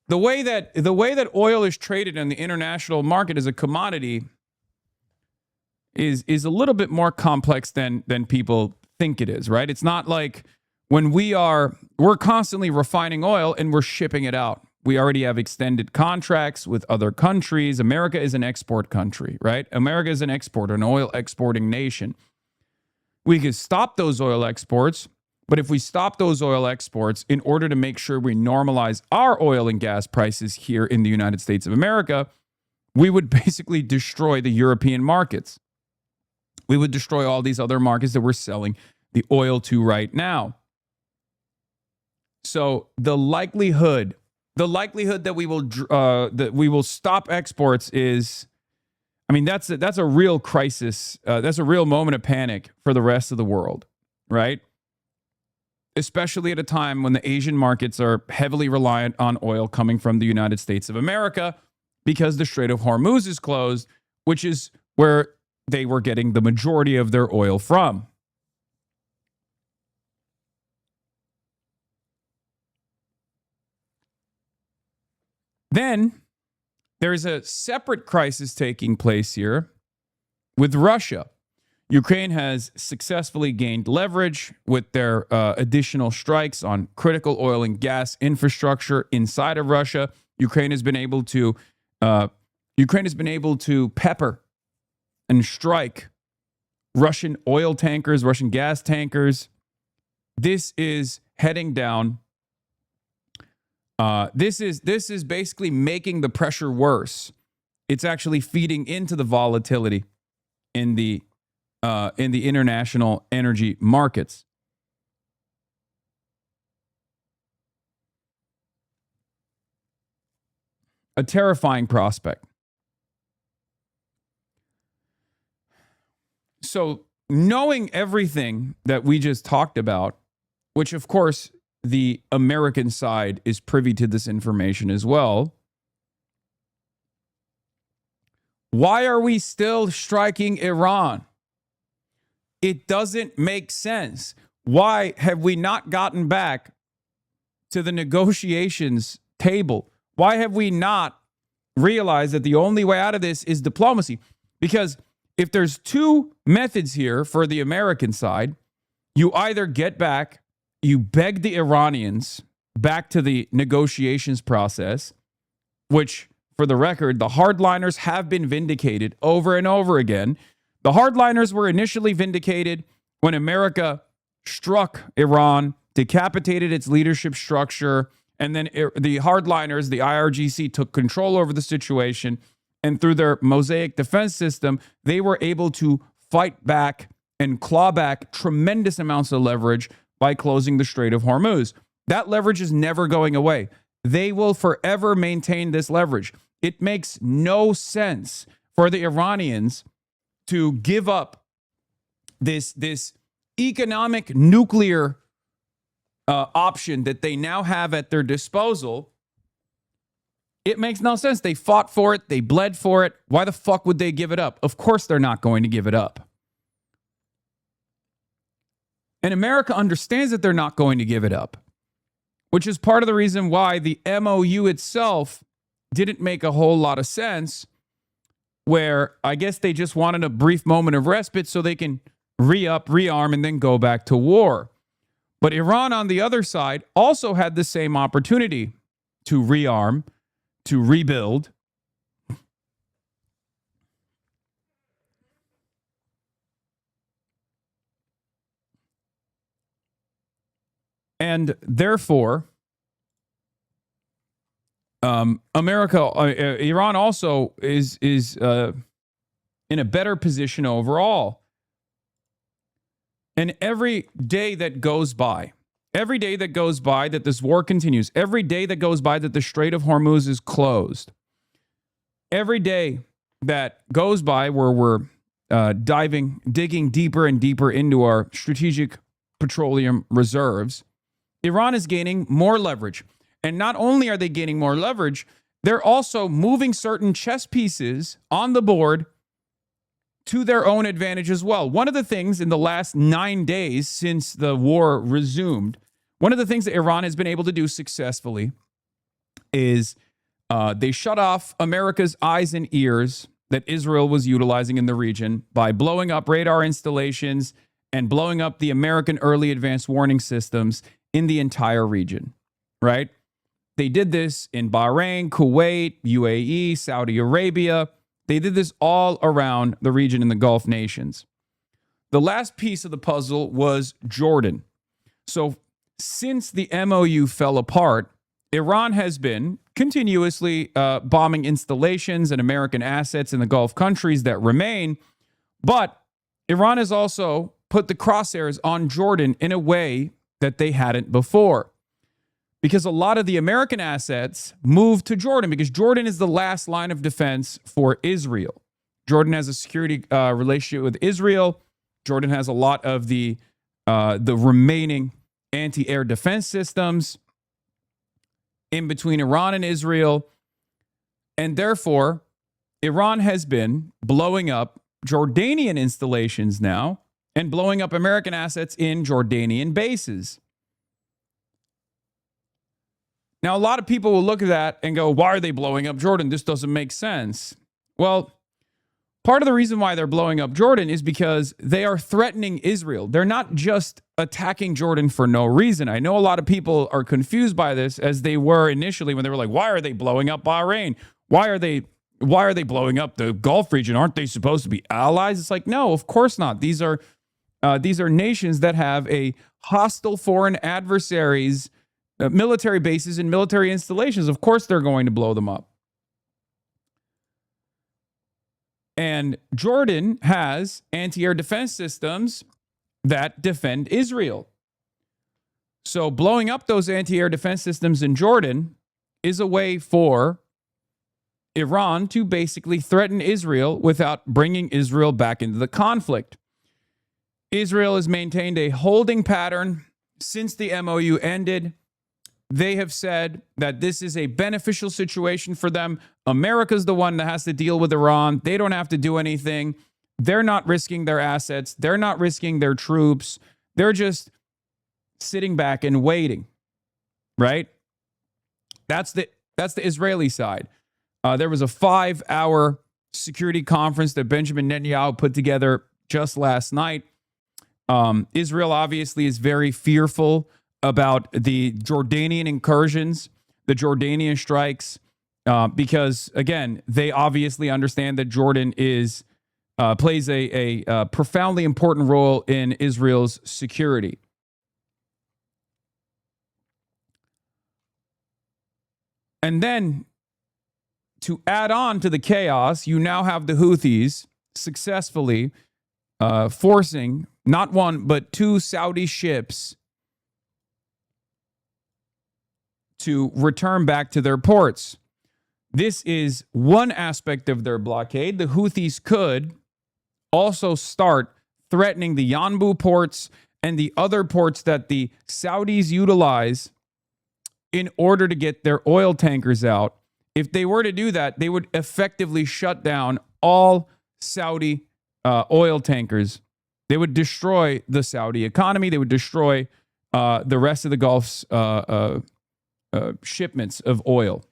the way that oil is traded in the international market as a commodity is a little bit more complex than people think it is, right? It's not like when we're constantly refining oil and we're shipping it out. We already have extended contracts with other countries. America is an export country, right? America is an exporter, an oil exporting nation. We could stop those oil exports. But if we stop those oil exports in order to make sure we normalize our oil and gas prices here in the United States of America, we would basically destroy the European markets. We would destroy all these other markets that we're selling the oil to right now. So the likelihood that we will stop exports is, I mean, that's a real crisis. That's a real moment of panic for the rest of the world, right? Especially at a time when the Asian markets are heavily reliant on oil coming from the United States of America because the Strait of Hormuz is closed, which is where they were getting the majority of their oil from. Then there's a separate crisis taking place here with Russia. Ukraine has successfully gained leverage with their additional strikes on critical oil and gas infrastructure inside of Russia. Ukraine has been able to pepper and strike Russian oil tankers, Russian gas tankers. This is heading down. This is basically making the pressure worse. It's actually feeding into the volatility in the international energy markets. A terrifying prospect. So, knowing everything that we just talked about, which of course the American side is privy to this information as well, why are we still striking Iran? It doesn't make sense. Why have we not gotten back to the negotiations table? Why have we not realized that the only way out of this is diplomacy? Because if there's two methods here for the American side, you either get back, you beg the Iranians back to the negotiations process, which, for the record, the hardliners have been vindicated over and over again. The hardliners were initially vindicated when America struck Iran, decapitated its leadership structure, and then the hardliners, the IRGC, took control over the situation, and through their Mosaic defense system, they were able to fight back and claw back tremendous amounts of leverage by closing the Strait of Hormuz. That leverage is never going away. They will forever maintain this leverage. It makes no sense for the Iranians to give up this economic nuclear option that they now have at their disposal. It makes no sense. They fought for it. They bled for it. Why the fuck would they give it up? Of course they're not going to give it up. And America understands that they're not going to give it up, which is part of the reason why the MOU itself didn't make a whole lot of sense, where I guess they just wanted a brief moment of respite so they can re-up, rearm, and then go back to war. But Iran, on the other side, also had the same opportunity to rearm, to rebuild. And therefore, Iran also is in a better position overall. And every day that goes by that this war continues, every day that goes by that the Strait of Hormuz is closed, every day that goes by where we're digging deeper and deeper into our strategic petroleum reserves, Iran is gaining more leverage. And not only are they gaining more leverage, they're also moving certain chess pieces on the board to their own advantage as well. One of the things in the last 9 days since the war resumed, one of the things that Iran has been able to do successfully is they shut off America's eyes and ears that Israel was utilizing in the region by blowing up radar installations and blowing up the American early advanced warning systems in the entire region, right? They did this in Bahrain, Kuwait, UAE, Saudi Arabia. They did this all around the region in the Gulf nations. the last piece of the puzzle was Jordan. So since the MOU fell apart, Iran has been continuously bombing installations and American assets in the Gulf countries that remain. But Iran has also put the crosshairs on Jordan in a way that they hadn't before. Because a lot of the American assets moved to Jordan because Jordan is the last line of defense for Israel. Jordan has a security relationship with Israel. Jordan has a lot of the remaining anti-air defense systems in between Iran and Israel. And therefore, Iran has been blowing up Jordanian installations now and blowing up American assets in Jordanian bases. Now, a lot of people will look at that and go, why are they blowing up Jordan? This doesn't make sense. Well, part of the reason why they're blowing up Jordan is because they are threatening Israel. They're not just attacking Jordan for no reason. I know a lot of people are confused by this, as they were initially when they were like, why are they blowing up Bahrain? Why are they blowing up the Gulf region? Aren't they supposed to be allies? It's like, no, of course not. These are nations that have a hostile foreign adversaries, military bases and military installations. Of course they're going to blow them up. And Jordan has anti-air defense systems that defend Israel. So blowing up those anti-air defense systems in Jordan is a way for Iran to basically threaten Israel without bringing Israel back into the conflict. Israel has maintained a holding pattern since the MOU ended. They have said that this is a beneficial situation for them. America's the one that has to deal with Iran. They don't have to do anything. They're not risking their assets. They're not risking their troops. They're just sitting back and waiting, right? That's the Israeli side. There was a 5-hour security conference that Benjamin Netanyahu put together just last night. Israel obviously is very fearful about the Jordanian incursions, the Jordanian strikes, because, again, they obviously understand that Jordan plays a profoundly important role in Israel's security. And then, to add on to the chaos, you now have the Houthis successfully forcing not one, but 2 Saudi ships to return back to their ports. This is one aspect of their blockade. The Houthis could also start threatening the Yanbu ports and the other ports that the Saudis utilize in order to get their oil tankers out. If they were to do that, they would effectively shut down all Saudi oil tankers. They would destroy the Saudi economy. They would destroy the rest of the Gulf's shipments of oil.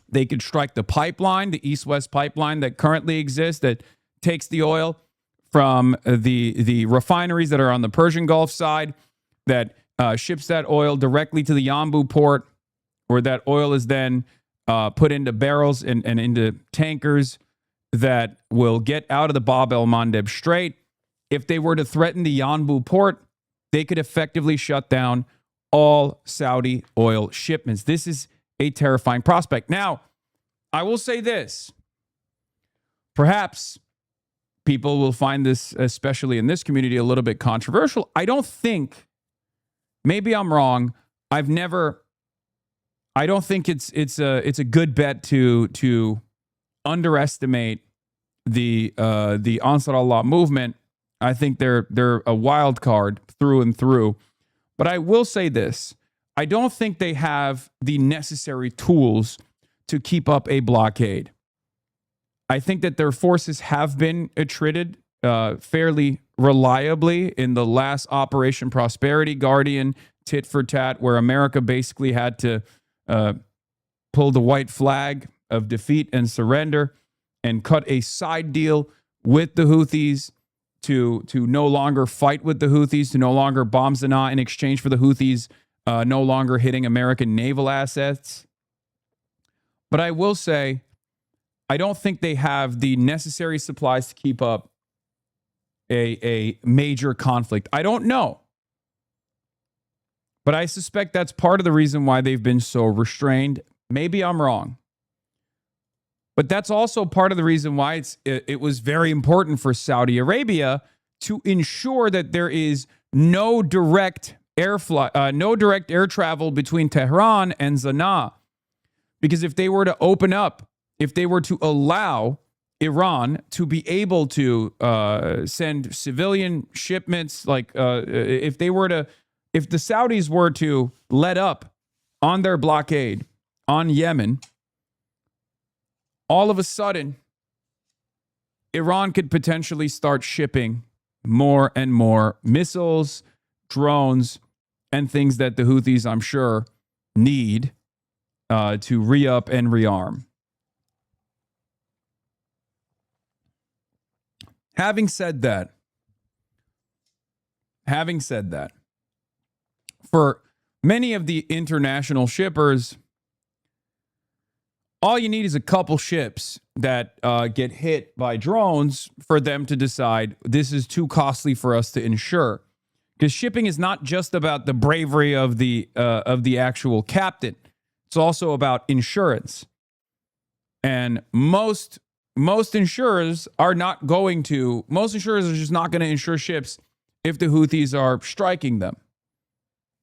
They could strike the pipeline, the east-west pipeline that currently exists that takes the oil from the refineries that are on the Persian Gulf side, that ships that oil directly to the Yanbu port, where that oil is then put into barrels and into tankers that will get out of the Bab el-Mandeb Strait. If they were to threaten the Yanbu port, they could effectively shut down all Saudi oil shipments. This is a terrifying prospect. Now, I will say this. Perhaps people will find this, especially in this community, a little bit controversial. I don't think, maybe I'm wrong. I don't think it's a good bet to underestimate the Ansar Allah movement. I think they're a wild card through and through. But I will say this. I don't think they have the necessary tools to keep up a blockade. I think that their forces have been attrited fairly reliably in the last Operation Prosperity Guardian tit for tat, where America basically had to pull the white flag of defeat and surrender and cut a side deal with the Houthis to no longer fight with the Houthis, to no longer bomb Sanaa in exchange for the Houthis no longer hitting American naval assets. But I will say, I don't think they have the necessary supplies to keep up a major conflict. I don't know. But I suspect that's part of the reason why they've been so restrained. Maybe I'm wrong. But that's also part of the reason why it was very important for Saudi Arabia to ensure that there is no direct air travel between Tehran and Sanaa. Because if they were to open up, if they were to allow Iran to be able to send civilian shipments, like if the Saudis were to let up on their blockade on Yemen, all of a sudden, Iran could potentially start shipping more and more missiles, drones, and things that the Houthis, I'm sure, need to re-up and rearm. Having said that, for many of the international shippers, all you need is a couple ships that get hit by drones for them to decide this is too costly for us to insure. Because shipping is not just about the bravery of the actual captain. It's also about insurance. And most insurers are just not going to insure ships if the Houthis are striking them.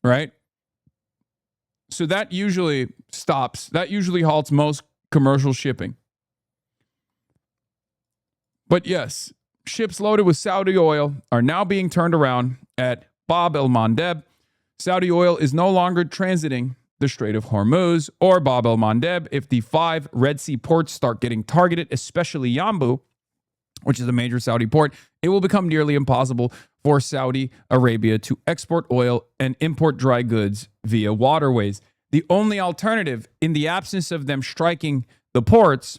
Right? So that usually halts most commercial shipping. But yes, ships loaded with Saudi oil are now being turned around at Bab el-Mandeb. Saudi oil is no longer transiting the Strait of Hormuz or Bab el-Mandeb. If the 5 Red Sea ports start getting targeted, especially Yanbu, which is a major Saudi port, it will become nearly impossible for Saudi Arabia to export oil and import dry goods via waterways. The only alternative, in the absence of them striking the ports,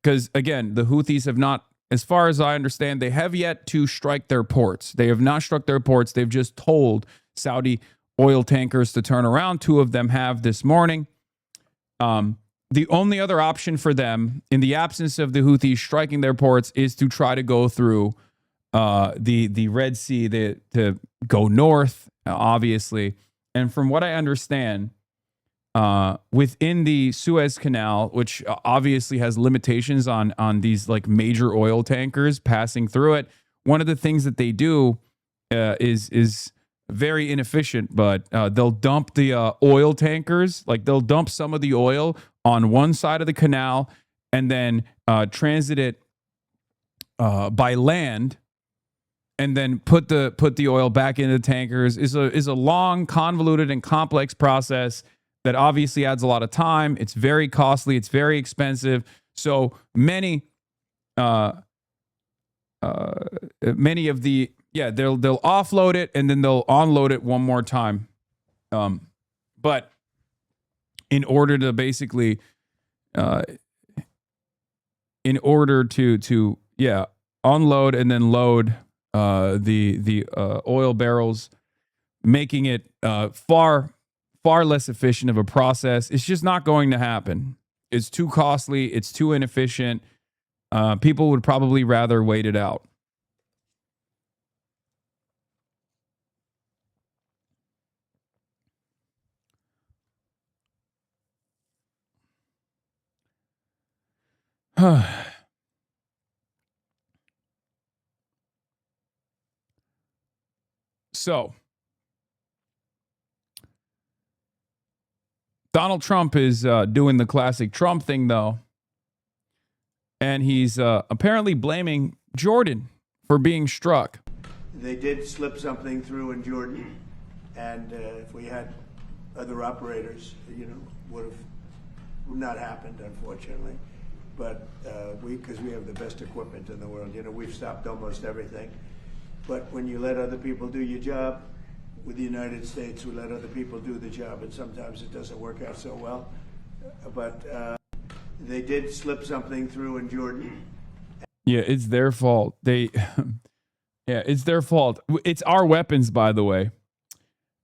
because again, the Houthis have not, as far as I understand, they have yet to strike their ports. They have not struck their ports. They've just told Saudi oil tankers to turn around. 2 of them have this morning. The only other option for them, in the absence of the Houthis striking their ports, is to try to go through the Red Sea, to go north, obviously. And from what I understand, within the Suez Canal, which obviously has limitations on these like major oil tankers passing through it, one of the things that they do is very inefficient, but they'll dump the oil tankers, like they'll dump some of the oil on one side of the canal and then transit it by land, and then put the oil back into the tankers. Is a long, convoluted, and complex process that obviously adds a lot of time. It's very costly. It's very expensive. So many of the they'll offload it and then they'll onload it one more time. But in order to basically, unload and then load the oil barrels, making it far less efficient of a process. It's just not going to happen. It's too costly. It's too inefficient. People would probably rather wait it out. So, Donald Trump is doing the classic Trump thing, though. And he's apparently blaming Jordan for being struck. They did slip something through in Jordan. And if we had other operators, would not happened, unfortunately. But because we have the best equipment in the world, we've stopped almost everything. But when you let other people do your job, with the United States, we let other people do the job, and sometimes it doesn't work out so well. But they did slip something through in Jordan. Yeah, it's their fault. It's their fault. It's our weapons, by the way.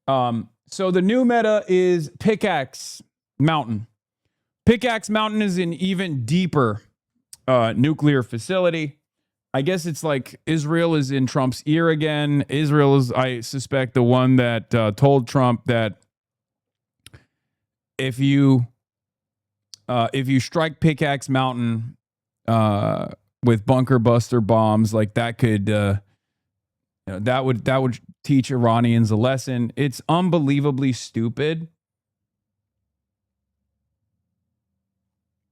So the new meta is Pickaxe Mountain. Pickaxe Mountain is an even deeper nuclear facility. I guess it's like Israel is in Trump's ear again. Israel is, I suspect, the one that told Trump that if you strike Pickaxe Mountain with bunker buster bombs, like that could that would teach Iranians a lesson. It's unbelievably stupid.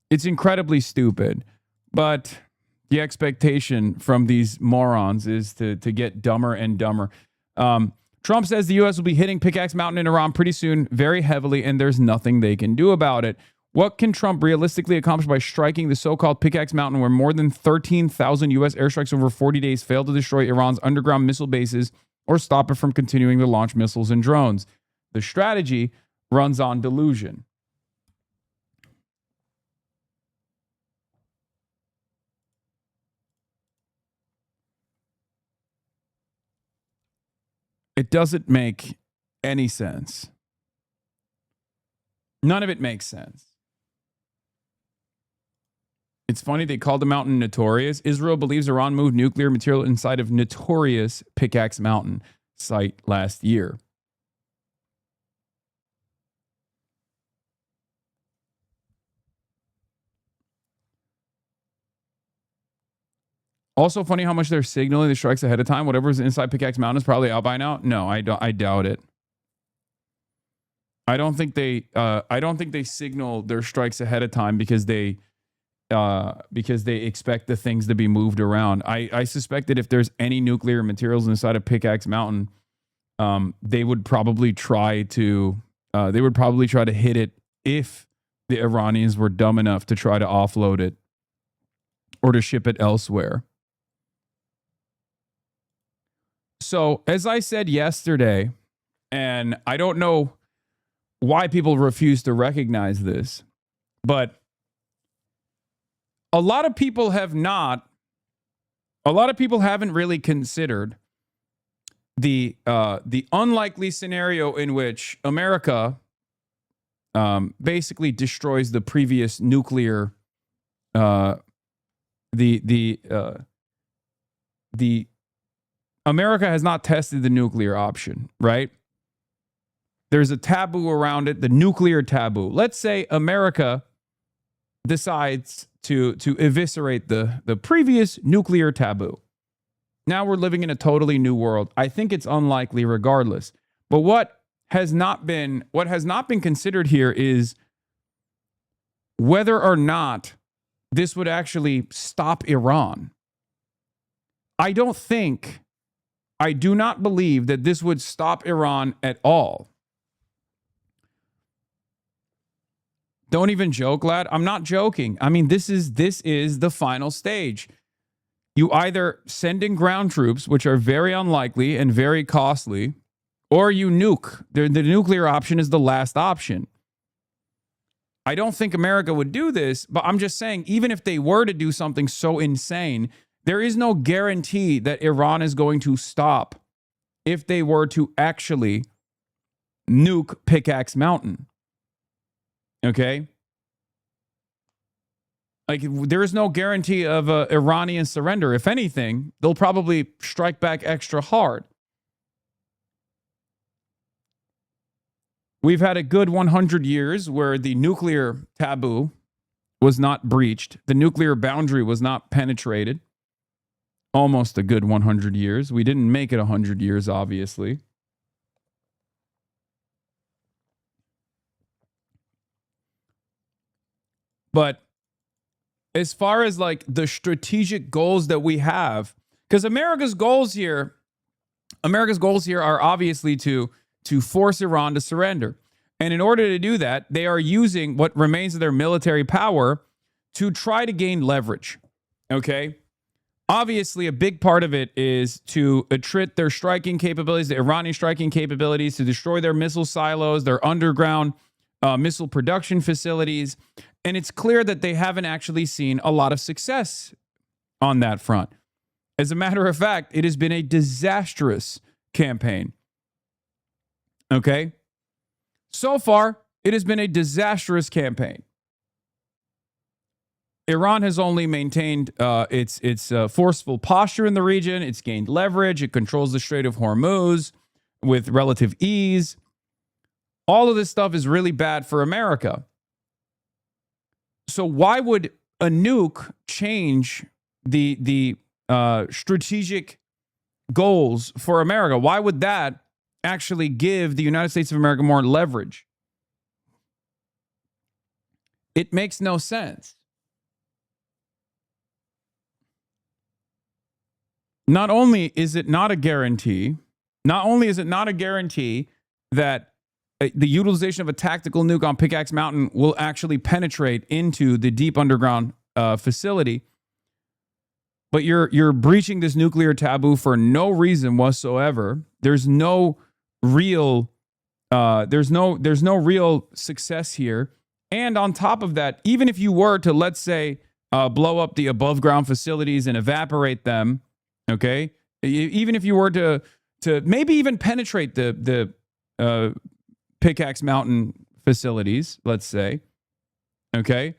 It's incredibly stupid, but the expectation from these morons is to get dumber and dumber. Trump says the U.S. will be hitting Pickaxe Mountain in Iran pretty soon, very heavily, and there's nothing they can do about it. What can Trump realistically accomplish by striking the so-called Pickaxe Mountain, where more than 13,000 U.S. airstrikes over 40 days failed to destroy Iran's underground missile bases or stop it from continuing to launch missiles and drones? The strategy runs on delusion. It doesn't make any sense. None of it makes sense. It's funny they called the mountain notorious. Israel believes Iran moved nuclear material inside of notorious Pickaxe Mountain site last year. Also funny how much they're signaling the strikes ahead of time. Whatever's inside Pickaxe Mountain is probably out by now. No, I doubt it. I don't think they signal their strikes ahead of time because they expect the things to be moved around. I suspect that if there's any nuclear materials inside of Pickaxe Mountain, they would probably try to hit it if the Iranians were dumb enough to try to offload it or to ship it elsewhere. So, as I said yesterday, and I don't know why people refuse to recognize this, but a lot of people haven't really considered the unlikely scenario in which America basically destroys the previous nuclear America has not tested the nuclear option, right? There's a taboo around it, the nuclear taboo. Let's say America decides to eviscerate the previous nuclear taboo. Now we're living in a totally new world. I think it's unlikely regardless. But what has not been considered here is whether or not this would actually stop Iran. I do not believe that this would stop Iran at all. Don't even joke, lad. I'm not joking. I mean, this is the final stage. You either send in ground troops, which are very unlikely and very costly, or you nuke. The nuclear option is the last option. I don't think America would do this, but I'm just saying, even if they were to do something so insane, there is no guarantee that Iran is going to stop if they were to actually nuke Pickaxe Mountain. Okay? Like, there is no guarantee of Iranian surrender. If anything, they'll probably strike back extra hard. We've had a good 100 years where the nuclear taboo was not breached. The nuclear boundary was not penetrated. Almost a good 100 years. We didn't make it 100 years, obviously. But as far as like the strategic goals that we have, because America's goals here are obviously to force Iran to surrender. And in order to do that, they are using what remains of their military power to try to gain leverage. Okay? Obviously, a big part of it is to attrit their striking capabilities, the Iranian striking capabilities, to destroy their missile silos, their underground missile production facilities. And it's clear that they haven't actually seen a lot of success on that front. As a matter of fact, it has been a disastrous campaign. Okay? So far, it has been a disastrous campaign. Iran has only maintained its forceful posture in the region. It's gained leverage. It controls the Strait of Hormuz with relative ease. All of this stuff is really bad for America. So why would a nuke change the strategic goals for America? Why would that actually give the United States of America more leverage? It makes no sense. Not only is it not a guarantee that the utilization of a tactical nuke on Pickaxe Mountain will actually penetrate into the deep underground facility, but you're breaching this nuclear taboo for no reason whatsoever. There's no real success here. And on top of that, even if you were to, let's say, blow up the above ground facilities and evaporate them, okay, even if you were to maybe even penetrate the Pickaxe Mountain facilities, let's say, okay,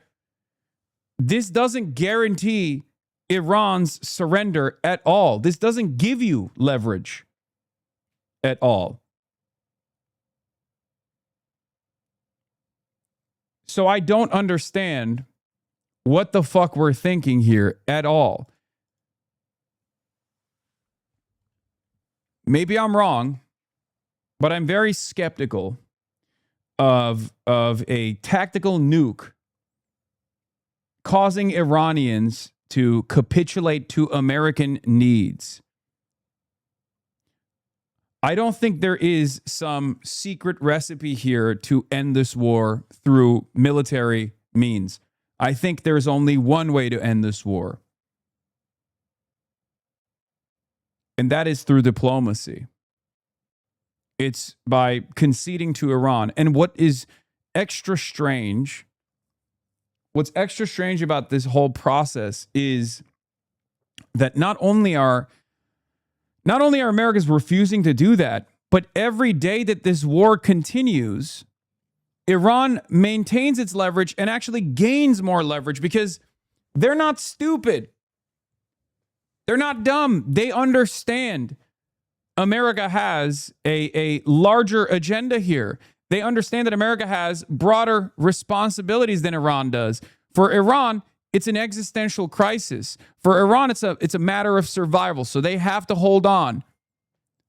this doesn't guarantee Iran's surrender at all. This doesn't give you leverage at all. So I don't understand what the fuck we're thinking here at all. Maybe I'm wrong, but I'm very skeptical of a tactical nuke causing Iranians to capitulate to American needs. I don't think there is some secret recipe here to end this war through military means. I think there's only one way to end this war, and that is through diplomacy. It's by conceding to Iran. And what's extra strange about this whole process is that not only are Americans refusing to do that, but every day that this war continues, Iran maintains its leverage and actually gains more leverage because they're not stupid. They're not dumb. They understand America has a larger agenda here. They understand that America has broader responsibilities than Iran does. For Iran, it's an existential crisis. For Iran, it's a matter of survival. So they have to hold on.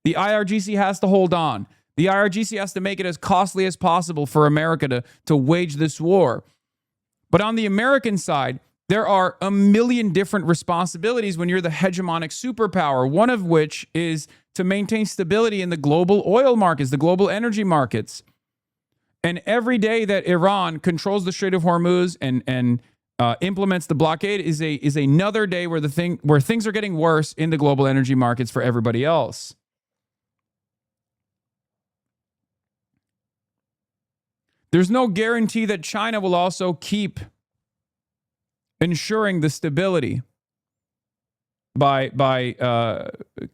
The IRGC has to hold on. The IRGC has to make it as costly as possible for America to wage this war. But on the American side, there are a million different responsibilities when you're the hegemonic superpower, one of which is to maintain stability in the global oil markets, the global energy markets. And every day that Iran controls the Strait of Hormuz and implements the blockade is another day where things are getting worse in the global energy markets for everybody else. There's no guarantee that China will also keep ensuring the stability by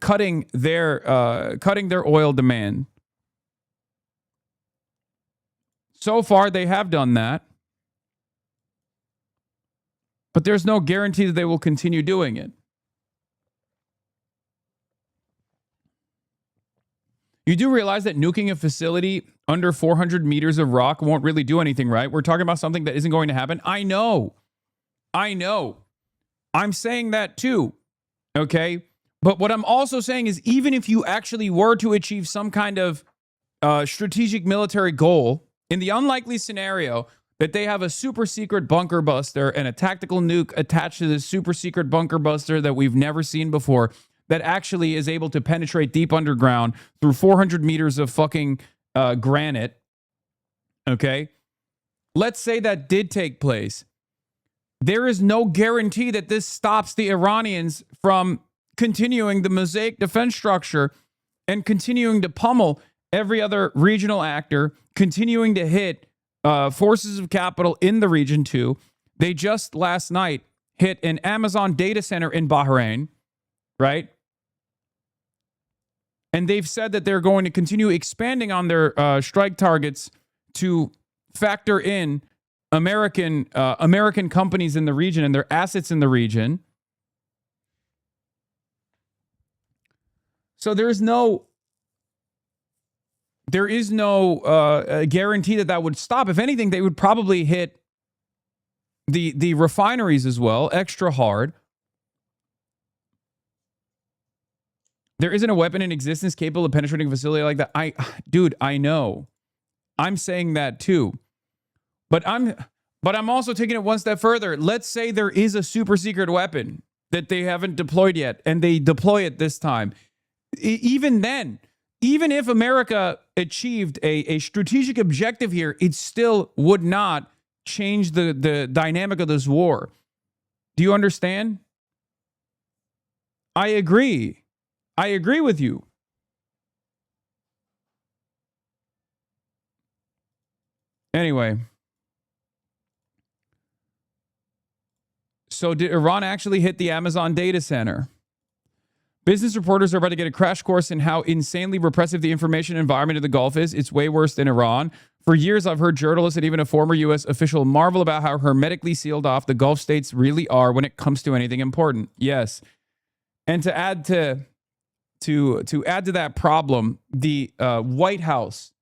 cutting their oil demand. So far, they have done that, but there's no guarantee that they will continue doing it. You do realize that nuking a facility under 400 meters of rock won't really do anything, right? We're talking about something that isn't going to happen. I know. I'm saying that too, okay? But what I'm also saying is even if you actually were to achieve some kind of strategic military goal, in the unlikely scenario that they have a super secret bunker buster and a tactical nuke attached to this super secret bunker buster that we've never seen before that actually is able to penetrate deep underground through 400 meters of fucking granite, okay? Let's say that did take place. There is no guarantee that this stops the Iranians from continuing the mosaic defense structure and continuing to pummel every other regional actor, continuing to hit forces of capital in the region too. They just last night hit an Amazon data center in Bahrain, right? And they've said that they're going to continue expanding on their strike targets to factor in American companies in the region and their assets in the region. So there is no guarantee that would stop. If anything, they would probably hit the refineries as well, extra hard. There isn't a weapon in existence capable of penetrating a facility like that. I know. I'm saying that too. But I'm also taking it one step further. Let's say there is a super secret weapon that they haven't deployed yet, and they deploy it this time. Even then, even if America achieved a strategic objective here, it still would not change the dynamic of this war. Do you understand? I agree. I agree with you. Anyway. So did Iran actually hit the Amazon data center? Business reporters are about to get a crash course in how insanely repressive the information environment in the Gulf is. It's way worse than Iran. For years, I've heard journalists and even a former U.S. official marvel about how hermetically sealed off the Gulf states really are when it comes to anything important. Yes. And to add to that problem, the White House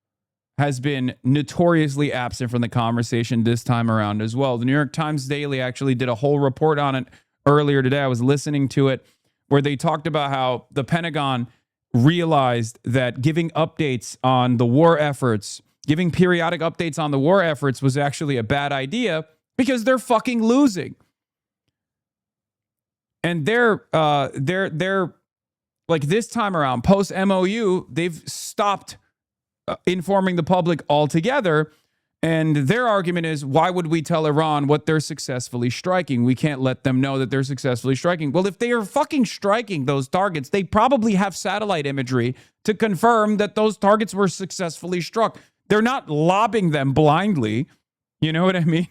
has been notoriously absent from the conversation this time around as well. The New York Times Daily actually did a whole report on it earlier today. I was listening to it, where they talked about how the Pentagon realized that giving updates on the war efforts, giving periodic updates on the war efforts was actually a bad idea because they're fucking losing. And they're like, this time around, post MOU, they've stopped informing the public altogether. And their argument is, why would we tell Iran what they're successfully striking? We can't let them know that they're successfully striking. Well, if they are fucking striking those targets, they probably have satellite imagery to confirm that those targets were successfully struck. They're not lobbing them blindly. You know what I mean?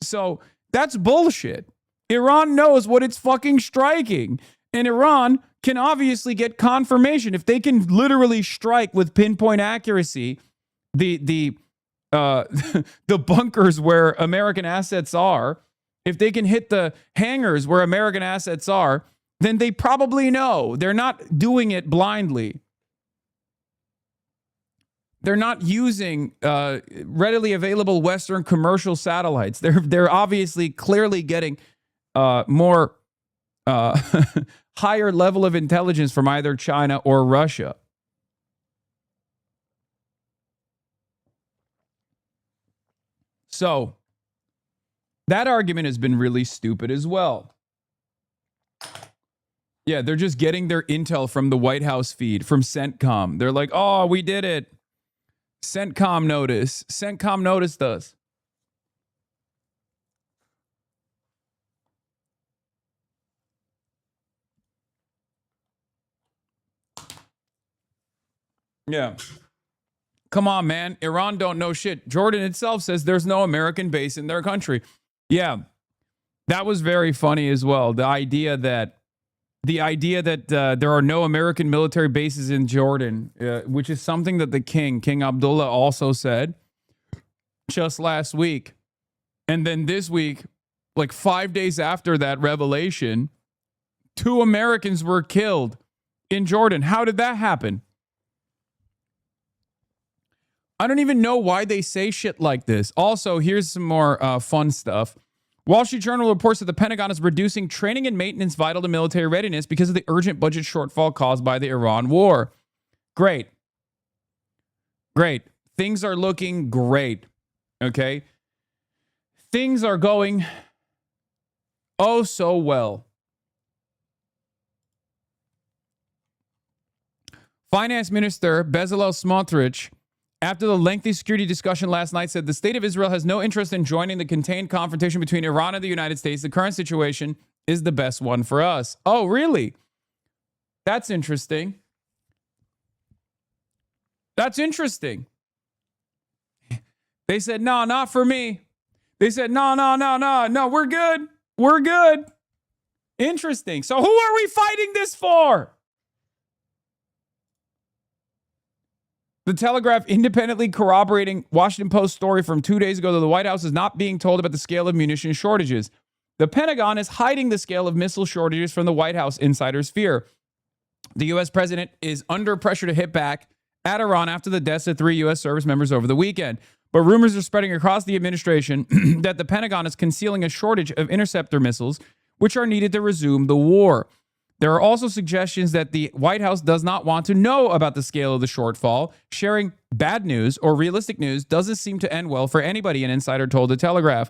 So that's bullshit. Iran knows what it's fucking striking. And Iran can obviously get confirmation. If they can literally strike with pinpoint accuracy the bunkers where American assets are, if they can hit the hangars where American assets are, then they probably know. They're not doing it blindly. They're not using readily available Western commercial satellites. They're obviously clearly getting more higher level of intelligence from either China or Russia. So that argument has been really stupid as well. Yeah, they're just getting their intel from the White House feed, from CENTCOM. They're like, oh, we did it. CENTCOM notice. CENTCOM noticed us. Yeah. Come on, man. Iran don't know shit. Jordan itself says there's no American base in their country. Yeah. That was very funny as well. The idea that there are no American military bases in Jordan, which is something that the King Abdullah, also said just last week. And then this week, like 5 days after that revelation, 2 Americans were killed in Jordan. How did that happen? I don't even know why they say shit like this. Also, here's some more fun stuff. Wall Street Journal reports that the Pentagon is reducing training and maintenance vital to military readiness because of the urgent budget shortfall caused by the Iran war. Great. Great. Things are looking great. Okay? Things are going oh so well. Finance Minister Bezalel Smotrich, after the lengthy security discussion last night, said the state of Israel has no interest in joining the contained confrontation between Iran and the United States. The current situation is the best one for us. Oh, really? That's interesting. That's interesting. They said, no, not for me. They said, no, we're good. We're good. Interesting. So who are we fighting this for? The Telegraph independently corroborating Washington Post story from 2 days ago that the White House is not being told about the scale of munition shortages. The Pentagon is hiding the scale of missile shortages from the White House, insiders fear. The U.S. president is under pressure to hit back at Iran after the deaths of 3 U.S. service members over the weekend. But rumors are spreading across the administration that the Pentagon is concealing a shortage of interceptor missiles, which are needed to resume the war. There are also suggestions that the White House does not want to know about the scale of the shortfall. Sharing bad news or realistic news doesn't seem to end well for anybody, an insider told the Telegraph.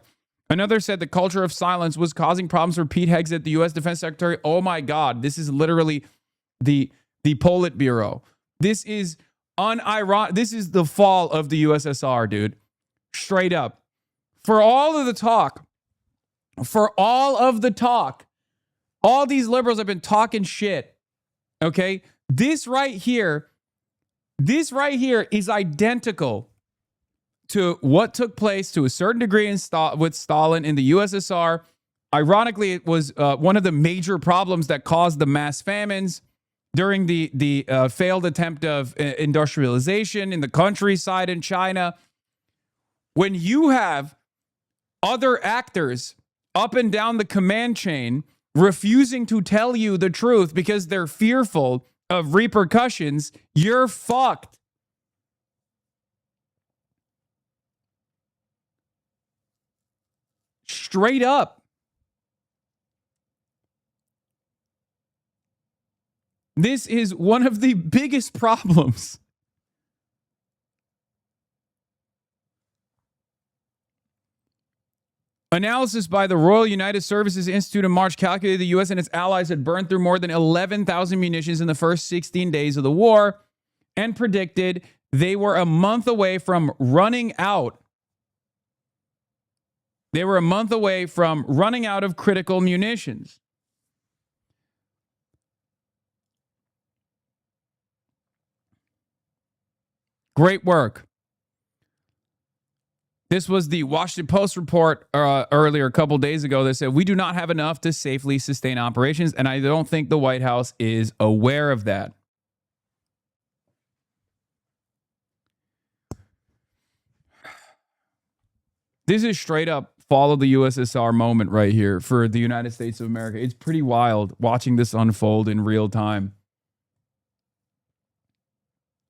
Another said the culture of silence was causing problems for Pete Hegseth, the U.S. Defense Secretary. Oh my God, this is literally the Politburo. This is unironic. This is the fall of the USSR, dude. Straight up. For all of the talk, all these liberals have been talking shit. Okay? This right here is identical to what took place to a certain degree with Stalin in the USSR. Ironically, it was one of the major problems that caused the mass famines during the failed attempt of industrialization in the countryside in China. When you have other actors up and down the command chain refusing to tell you the truth because they're fearful of repercussions, you're fucked. Straight up. This is one of the biggest problems. Analysis by the Royal United Services Institute in March calculated the U.S. and its allies had burned through more than 11,000 munitions in the first 16 days of the war and predicted they were a month away from running out. They were a month away from running out of critical munitions. Great work. This was the Washington Post report earlier a couple days ago that said we do not have enough to safely sustain operations, and I don't think the White House is aware of that. This is straight up fall of the USSR moment right here for the United States of America. It's pretty wild watching this unfold in real time.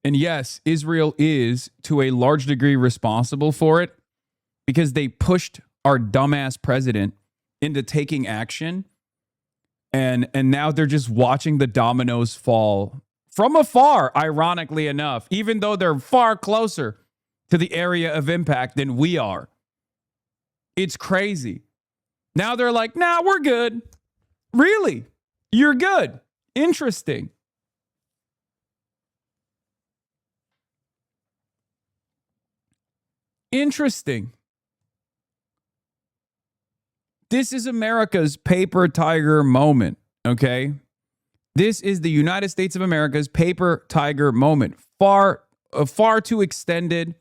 And yes, Israel is to a large degree responsible for it because they pushed our dumbass president into taking action. And now they're just watching the dominoes fall from afar, ironically enough, even though they're far closer to the area of impact than we are. It's crazy. Now they're like, nah, we're good. Really? You're good. Interesting. Interesting. This is America's paper tiger moment, okay? This is the United States of America's paper tiger moment. Far too extended.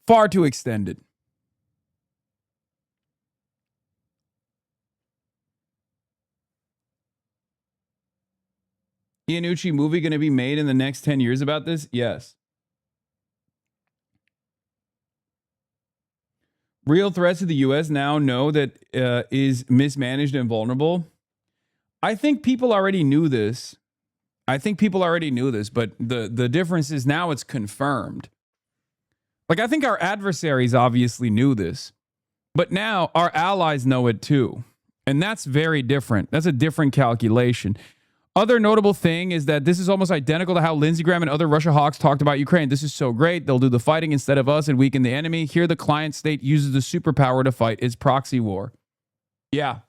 Far too extended. Iannucci movie going to be made in the next 10 years about this? Yes. Real threats to the U.S. now know that is mismanaged and vulnerable. I think people already knew this. But the difference is now it's confirmed. Like, I think our adversaries obviously knew this, but now our allies know it too. And that's very different. That's a different calculation. Other notable thing is that this is almost identical to how Lindsey Graham and other Russia hawks talked about Ukraine. This is so great. They'll do the fighting instead of us and weaken the enemy. Here, the client state uses the superpower to fight its proxy war. Yeah.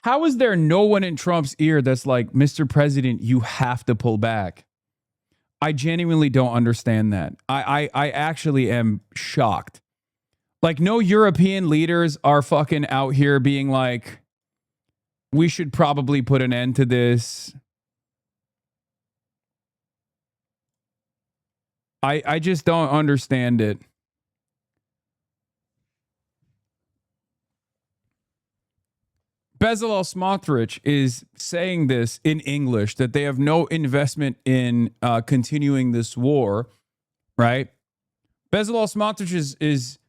How is there no one in Trump's ear that's like, Mr. President, you have to pull back? I genuinely don't understand that. I actually am shocked. Like, no European leaders are fucking out here being like, we should probably put an end to this. I just don't understand it. Bezalel Smotrich is saying this in English, that they have no investment in continuing this war, right? Bezalel Smotrich is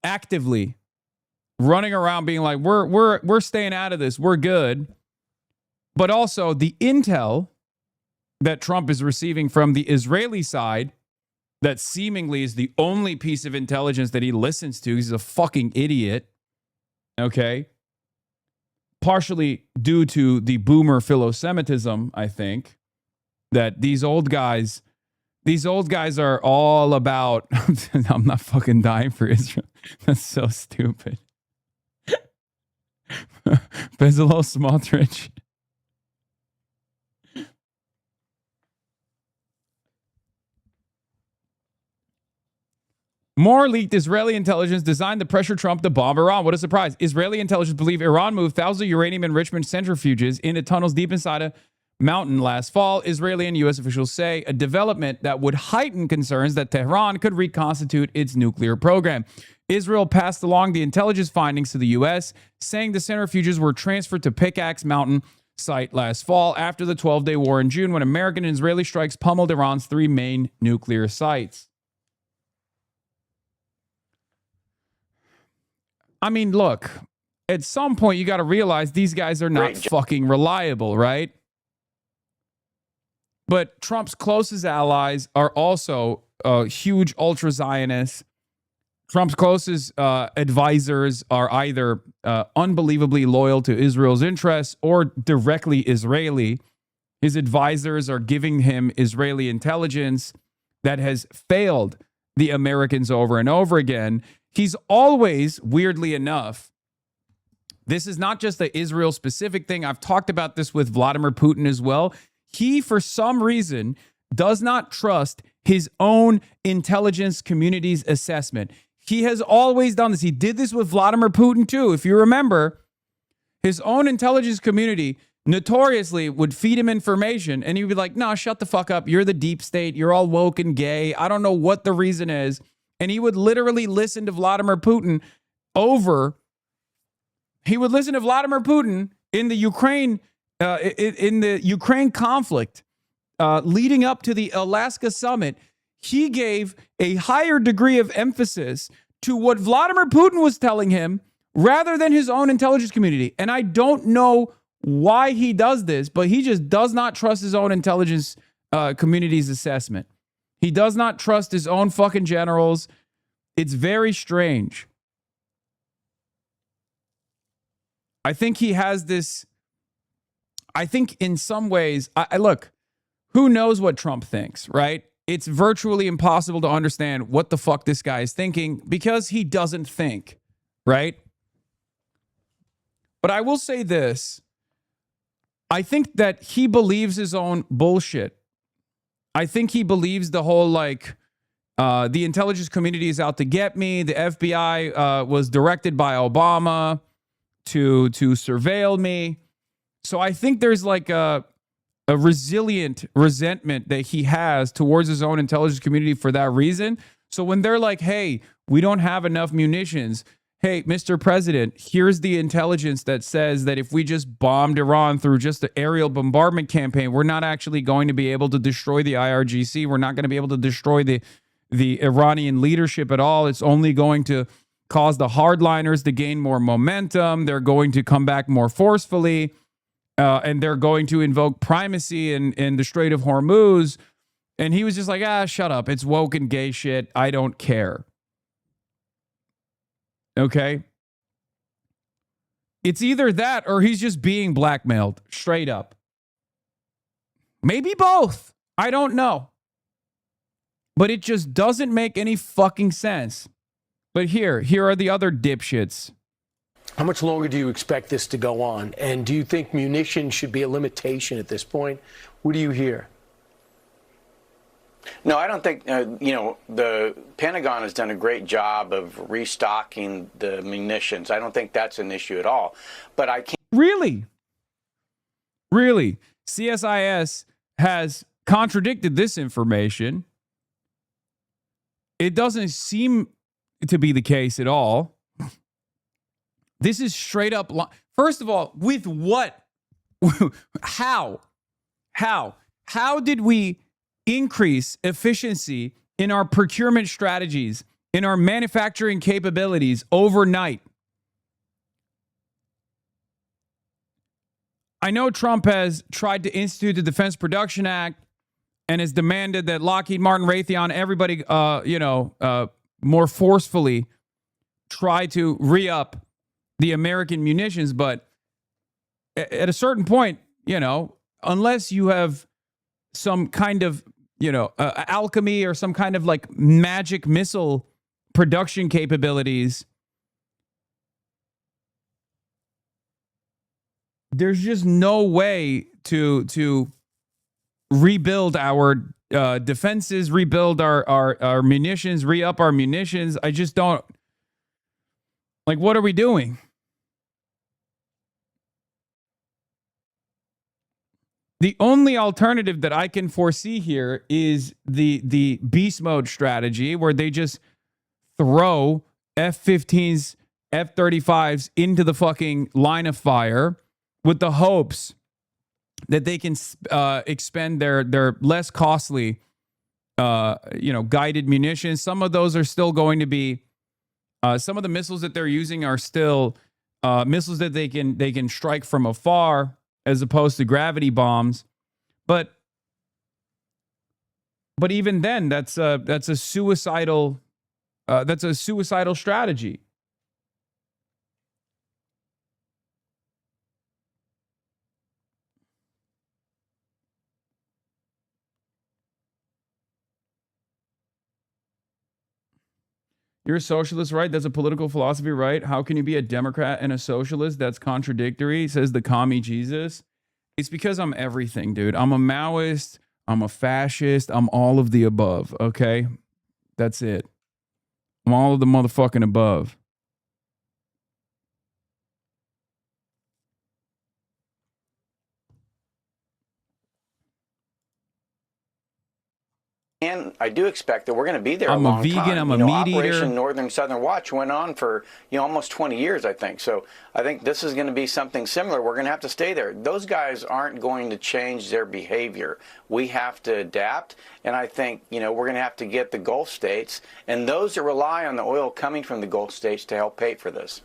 actively running around being like, we're staying out of this, we're good. But also the intel that Trump is receiving from the Israeli side, that seemingly is the only piece of intelligence that he listens to. He's a fucking idiot. Okay. Partially due to the boomer philosemitism, I think, that these old guys are all about, I'm not fucking dying for Israel. That's so stupid. Bezalel Smotrich. More leaked Israeli intelligence designed to pressure Trump to bomb Iran. What a surprise. Israeli intelligence believe Iran moved thousands of uranium enrichment centrifuges into tunnels deep inside a mountain last fall. Israeli and U.S. officials say a development that would heighten concerns that Tehran could reconstitute its nuclear program. Israel passed along the intelligence findings to the U.S., saying the centrifuges were transferred to Pickaxe Mountain site last fall after the 12-day war in June, when American and Israeli strikes pummeled Iran's 3 main nuclear sites. I mean, look, at some point you got to realize these guys are not fucking reliable, right? But Trump's closest allies are also huge ultra-Zionists. Trump's closest advisors are either unbelievably loyal to Israel's interests or directly Israeli. His advisors are giving him Israeli intelligence that has failed the Americans over and over again. He's always, weirdly enough, this is not just the Israel-specific thing. I've talked about this with Vladimir Putin as well. He, for some reason, does not trust his own intelligence community's assessment. He has always done this. He did this with Vladimir Putin, too. If you remember, his own intelligence community notoriously would feed him information, and he'd be like, no, shut the fuck up. You're the deep state. You're all woke and gay. I don't know what the reason is. And he would literally listen to Vladimir Putin in the Ukraine conflict leading up to the Alaska summit. He gave a higher degree of emphasis to what Vladimir Putin was telling him rather than his own intelligence community. And I don't know why he does this, but he just does not trust his own intelligence community's assessment. He does not trust his own fucking generals. It's very strange. I think he has this. I think in some ways, I look, who knows what Trump thinks, right? It's virtually impossible to understand what the fuck this guy is thinking because he doesn't think, right? But I will say this. I think that he believes his own bullshit. I think he believes the whole, like, the intelligence community is out to get me. The FBI was directed by Obama to surveil me. So I think there's like a resilient resentment that he has towards his own intelligence community for that reason. So when they're like, hey, we don't have enough munitions. Hey, Mr. President, here's the intelligence that says that if we just bombed Iran through just the aerial bombardment campaign, we're not actually going to be able to destroy the IRGC. We're not going to be able to destroy the Iranian leadership at all. It's only going to cause the hardliners to gain more momentum. They're going to come back more forcefully, and they're going to invoke primacy in the Strait of Hormuz. And he was just like, shut up. It's woke and gay shit. I don't care. Okay? It's either that or he's just being blackmailed straight up. Maybe both. I don't know. But it just doesn't make any fucking sense. But here are the other dipshits. How much longer do you expect this to go on? And do you think munitions should be a limitation at this point? What do you hear? No, I don't think, the Pentagon has done a great job of restocking the munitions. I don't think that's an issue at all. But I can't. Really? CSIS has contradicted this information. It doesn't seem to be the case at all. This is straight up. First of all, with what? How did we increase efficiency in our procurement strategies, in our manufacturing capabilities overnight? I know Trump has tried to institute the Defense Production Act and has demanded that Lockheed Martin, Raytheon, everybody, more forcefully try to re-up the American munitions. But at a certain point, unless you have some kind of, alchemy or some kind of like magic missile production capabilities, there's just no way to rebuild our defenses, rebuild our munitions, re-up our munitions. I just don't. Like, what are we doing? The only alternative that I can foresee here is the beast mode strategy, where they just throw F-15s, F-35s into the fucking line of fire with the hopes that they can expend their less costly, guided munitions. Some of those are still going to be, some of the missiles that they're using are still missiles that they can strike from afar, as opposed to gravity bombs. But even then, that's a suicidal strategy. You're a socialist, right? That's a political philosophy, right? How can you be a Democrat and a socialist? That's contradictory, says the commie Jesus. It's because I'm everything, dude. I'm a Maoist. I'm a fascist. I'm all of the above, okay? That's it. I'm all of the motherfucking above. And I do expect that we're going to be there I'm a long vegan, time. I'm a meat eater. Operation Northern Southern Watch went on for almost 20 years, I think. So I think this is going to be something similar. We're going to have to stay there. Those guys aren't going to change their behavior. We have to adapt. And I think, we're going to have to get the Gulf states and those that rely on the oil coming from the Gulf states to help pay for this.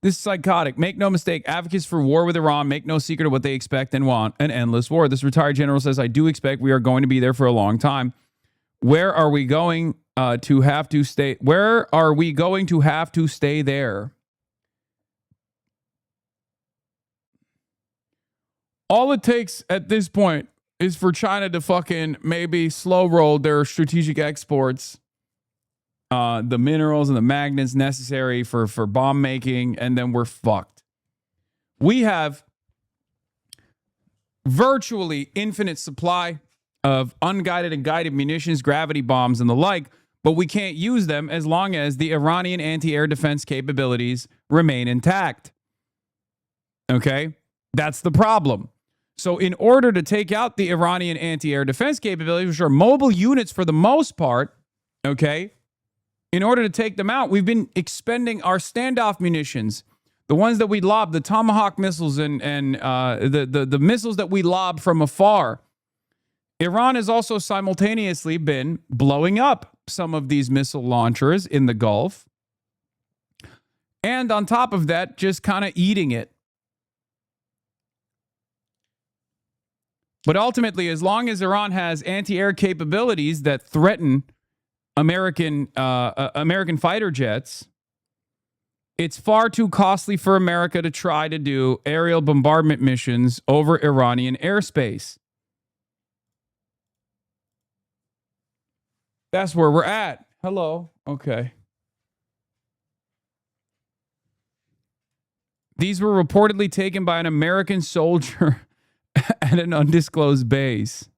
This is psychotic. Make no mistake, advocates for war with Iran make no secret of what they expect and want, an endless war. This retired general says, I do expect we are going to be there for a long time. Where are we going to have to stay? Where are we going to have to stay there? All it takes at this point is for China to fucking maybe slow roll their strategic exports, the minerals and the magnets necessary for bomb making, and then we're fucked. We have virtually infinite supply of unguided and guided munitions, gravity bombs, and the like, but we can't use them as long as the Iranian anti-air defense capabilities remain intact. Okay? That's the problem. So in order to take out the Iranian anti-air defense capabilities, which are mobile units for the most part, okay, in order to take them out, we've been expending our standoff munitions, the ones that we lob, the Tomahawk missiles and the missiles that we lob from afar. Iran has also simultaneously been blowing up some of these missile launchers in the Gulf. And on top of that, just kind of eating it. But ultimately, as long as Iran has anti-air capabilities that threaten American fighter jets, it's far too costly for America to try to do aerial bombardment missions over Iranian airspace. That's where we're at. Hello. Okay. These were reportedly taken by an American soldier at an undisclosed base.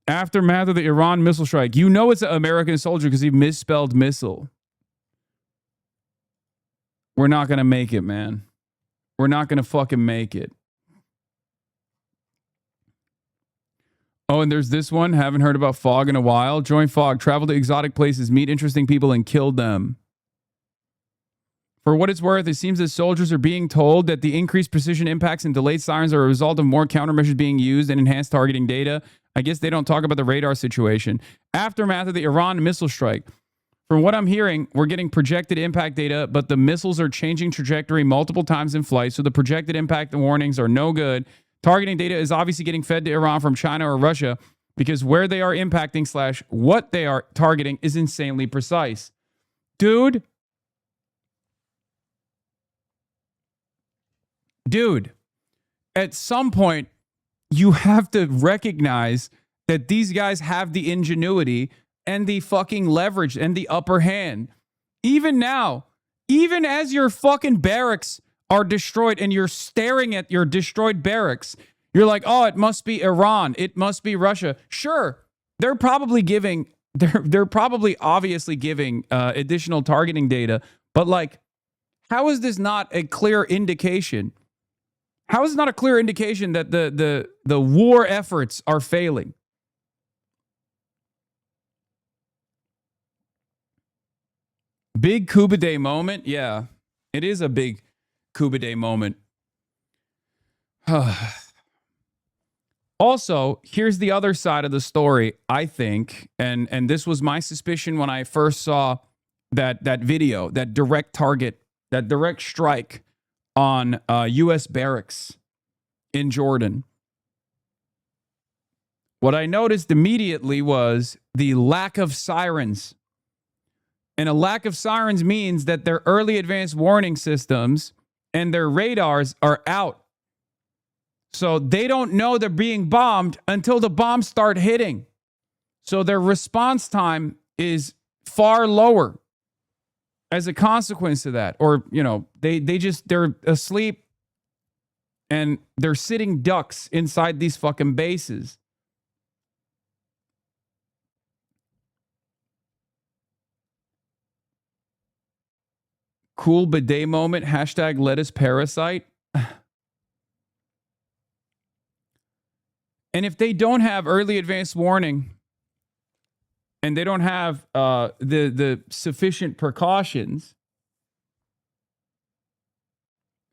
Aftermath of the Iran missile strike. You know it's an American soldier because he misspelled missile. We're not going to make it, man. We're not going to fucking make it. Oh, and there's this one. Haven't heard about Fog in a while. Join Fog. Travel to exotic places. Meet interesting people and kill them. For what it's worth, it seems that soldiers are being told that the increased precision impacts and delayed sirens are a result of more countermeasures being used and enhanced targeting data. I guess they don't talk about the radar situation. Aftermath of the Iran missile strike. From what I'm hearing, we're getting projected impact data, but the missiles are changing trajectory multiple times in flight, so the projected impact warnings are no good. Targeting data is obviously getting fed to Iran from China or Russia because where they are impacting / what they are targeting is insanely precise. Dude, at some point, you have to recognize that these guys have the ingenuity and the fucking leverage and the upper hand. Even now, even as your fucking barracks are destroyed and you're staring at your destroyed barracks, you're like, oh, it must be Iran. It must be Russia. Sure, they're probably obviously giving additional targeting data, but like, how is this not a clear indication? How is it not a clear indication that the war efforts are failing? Big Cuba Day moment? Yeah, it is a big Cuba Day moment. Also, here's the other side of the story, I think, and this was my suspicion when I first saw that video, that direct target, that direct strike on U.S. barracks in Jordan. What I noticed immediately was the lack of sirens. And a lack of sirens means that their early advanced warning systems and their radars are out. So they don't know they're being bombed until the bombs start hitting. So their response time is far lower as a consequence of that. Or, you know, they're asleep and they're sitting ducks inside these fucking bases. Cool bidet moment. Hashtag lettuce parasite. And if they don't have early advanced warning and they don't have the sufficient precautions,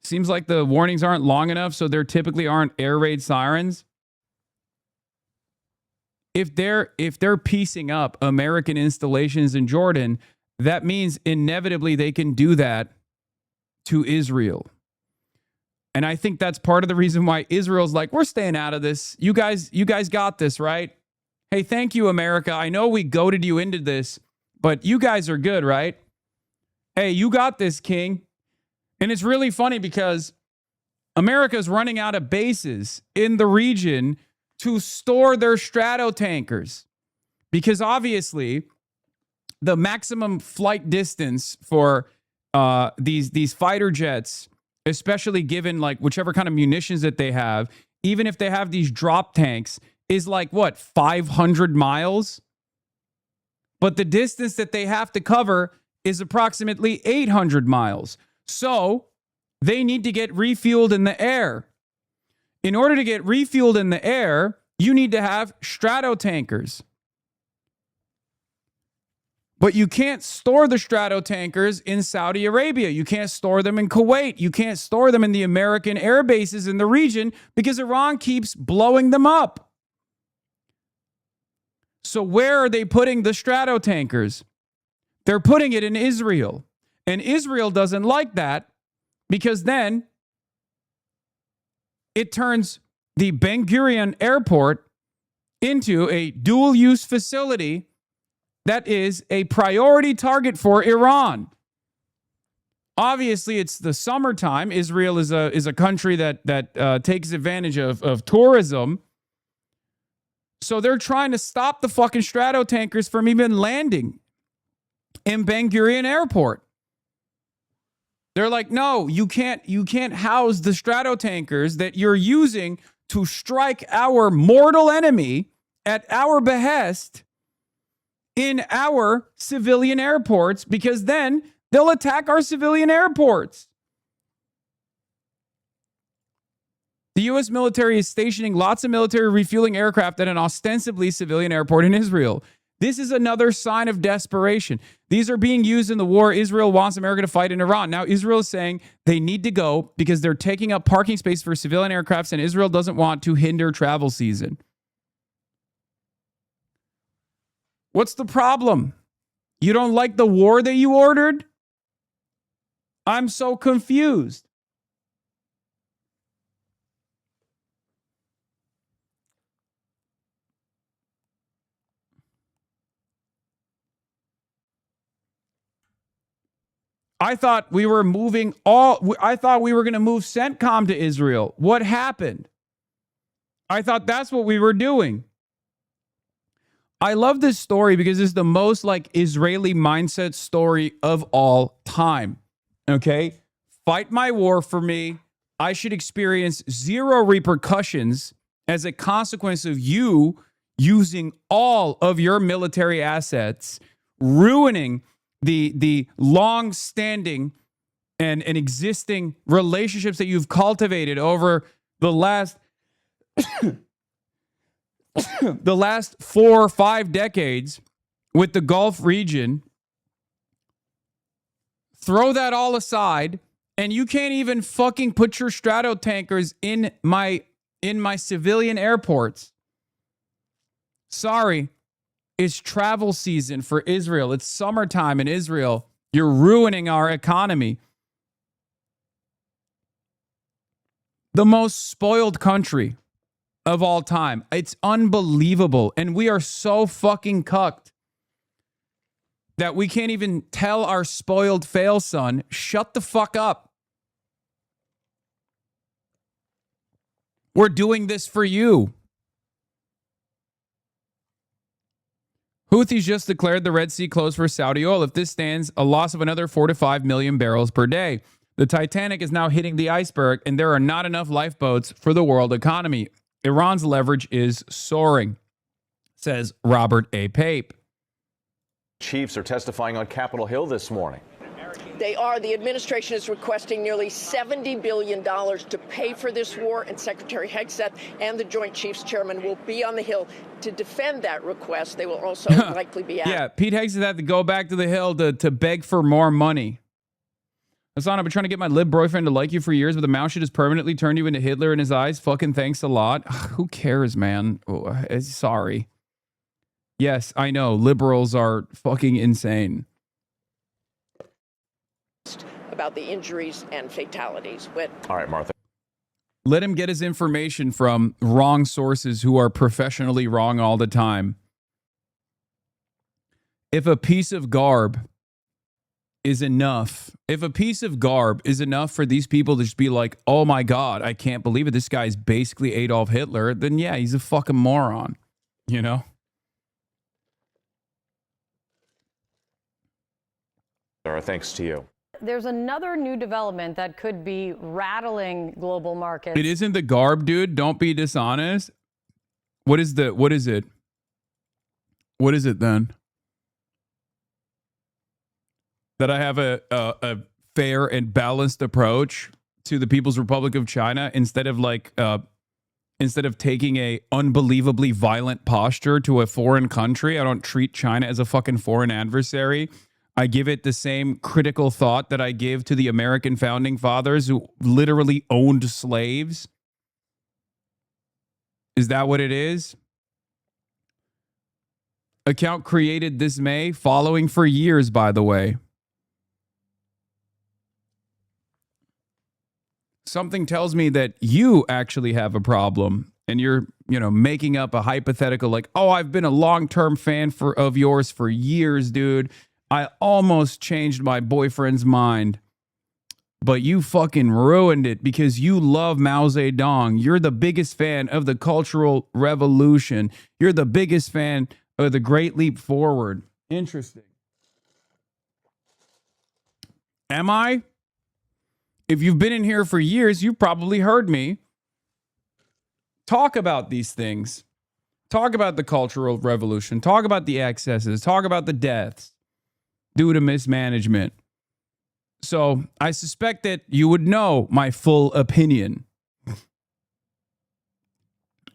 seems like the warnings aren't long enough, so there typically aren't air raid sirens. If they're piecing up American installations in Jordan, that means inevitably they can do that to Israel. And I think that's part of the reason why Israel's like, we're staying out of this. You guys got this, right? Hey, thank you, America. I know we goaded you into this, but you guys are good, right? Hey, you got this, King. And it's really funny because America's running out of bases in the region to store their Stratotankers. Because obviously, the maximum flight distance for these fighter jets, especially given like whichever kind of munitions that they have, even if they have these drop tanks, is like what, 500 miles? But the distance that they have to cover is approximately 800 miles. So they need to get refueled in the air. In order to get refueled in the air, you need to have Stratotankers. But you can't store the Stratotankers in Saudi Arabia. You can't store them in Kuwait. You can't store them in the American air bases in the region because Iran keeps blowing them up. So where are they putting the Stratotankers? They're putting it in Israel. And Israel doesn't like that because then it turns the Ben Gurion airport into a dual-use facility that is a priority target for Iran. Obviously, it's the summertime. Israel is a country that takes advantage of tourism. So they're trying to stop the fucking Stratotankers from even landing in Ben Gurion Airport. They're like, no, you can't house the Stratotankers that you're using to strike our mortal enemy at our behest in our civilian airports, because then they'll attack our civilian airports. The U.S. military is stationing lots of military refueling aircraft at an ostensibly civilian airport in Israel. This is another sign of desperation. These are being used in the war Israel wants America to fight in Iran. Now, Israel is saying they need to go because they're taking up parking space for civilian aircrafts, and Israel doesn't want to hinder travel season. What's the problem? You don't like the war that you ordered? I'm so confused. I thought we were going to move CENTCOM to Israel. What happened? I thought that's what we were doing. I love this story because it's the most like Israeli mindset story of all time. Okay? Fight my war for me. I should experience zero repercussions as a consequence of you using all of your military assets, ruining the long-standing and existing relationships that you've cultivated over the last the last 4 or 5 decades with the Gulf region. Throw that all aside, and you can't even fucking put your Stratotankers in my civilian airports. Sorry. It's travel season for Israel. It's summertime in Israel. You're ruining our economy. The most spoiled country of all time. It's unbelievable. And we are so fucking cucked that we can't even tell our spoiled fail son, shut the fuck up. We're doing this for you. Houthis just declared the Red Sea closed for Saudi oil. If this stands, a loss of another 4 to 5 million barrels per day. The Titanic is now hitting the iceberg, and there are not enough lifeboats for the world economy. Iran's leverage is soaring, says Robert A. Pape. Chiefs are testifying on Capitol Hill this morning. They are. The administration is requesting nearly $70 billion to pay for this war, and Secretary Hegseth and the Joint Chiefs Chairman will be on the Hill to defend that request. They will also likely be at. Yeah, Pete Hegseth had to go back to the Hill to beg for more money. Hasan, I've been trying to get my lib boyfriend to like you for years, but the mouse shit has permanently turned you into Hitler in his eyes. Fucking thanks a lot. Who cares, man? Oh, sorry. Yes, I know. Liberals are fucking insane. About the injuries and fatalities. All right, Martha. Let him get his information from wrong sources who are professionally wrong all the time. If a piece of garb is enough, for these people to just be like, oh my God, I can't believe it, this guy's basically Adolf Hitler, then yeah, he's a fucking moron, you know? Sarah, thanks to you. There's another new development that could be rattling global markets. It isn't the garb, dude. Don't be dishonest. What is it? What is it then? That I have a fair and balanced approach to the People's Republic of China instead of taking a unbelievably violent posture to a foreign country. I don't treat China as a fucking foreign adversary. I give it the same critical thought that I give to the American founding fathers who literally owned slaves. Is that what it is? Account created this May, following for years, by the way. Something tells me that you actually have a problem and you're, making up a hypothetical like, oh, I've been a long-term fan of yours for years, dude. I almost changed my boyfriend's mind, but you fucking ruined it because you love Mao Zedong. You're the biggest fan of the Cultural Revolution. You're the biggest fan of the Great Leap Forward. Interesting. Am I? If you've been in here for years, you've probably heard me talk about these things. Talk about the Cultural Revolution. Talk about the excesses. Talk about the deaths due to mismanagement. So I suspect that you would know my full opinion.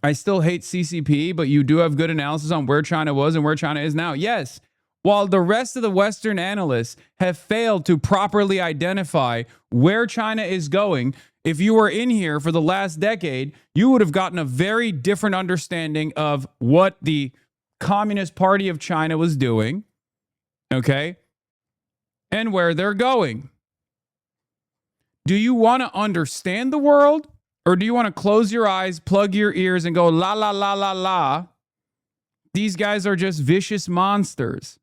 I still hate CCP, but you do have good analysis on where China was and where China is now. Yes, while the rest of the Western analysts have failed to properly identify where China is going, if you were in here for the last decade, you would have gotten a very different understanding of what the Communist Party of China was doing, okay, and where they're going. Do you want to understand the world? Or do you want to close your eyes, plug your ears, and go, la, la, la, la, la? These guys are just vicious monsters.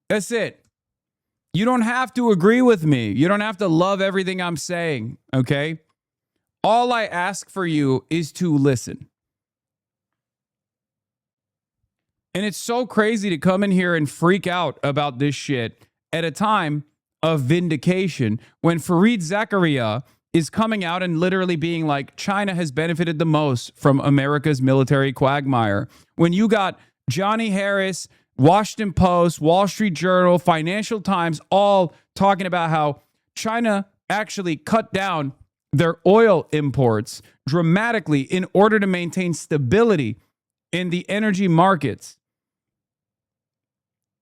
That's it. You don't have to agree with me. You don't have to love everything I'm saying, okay? All I ask for you is to listen. And it's so crazy to come in here and freak out about this shit at a time of vindication when Fareed Zakaria is coming out and literally being like, China has benefited the most from America's military quagmire. When you got Johnny Harris, Washington Post, Wall Street Journal, Financial Times, all talking about how China actually cut down their oil imports dramatically in order to maintain stability in the energy markets.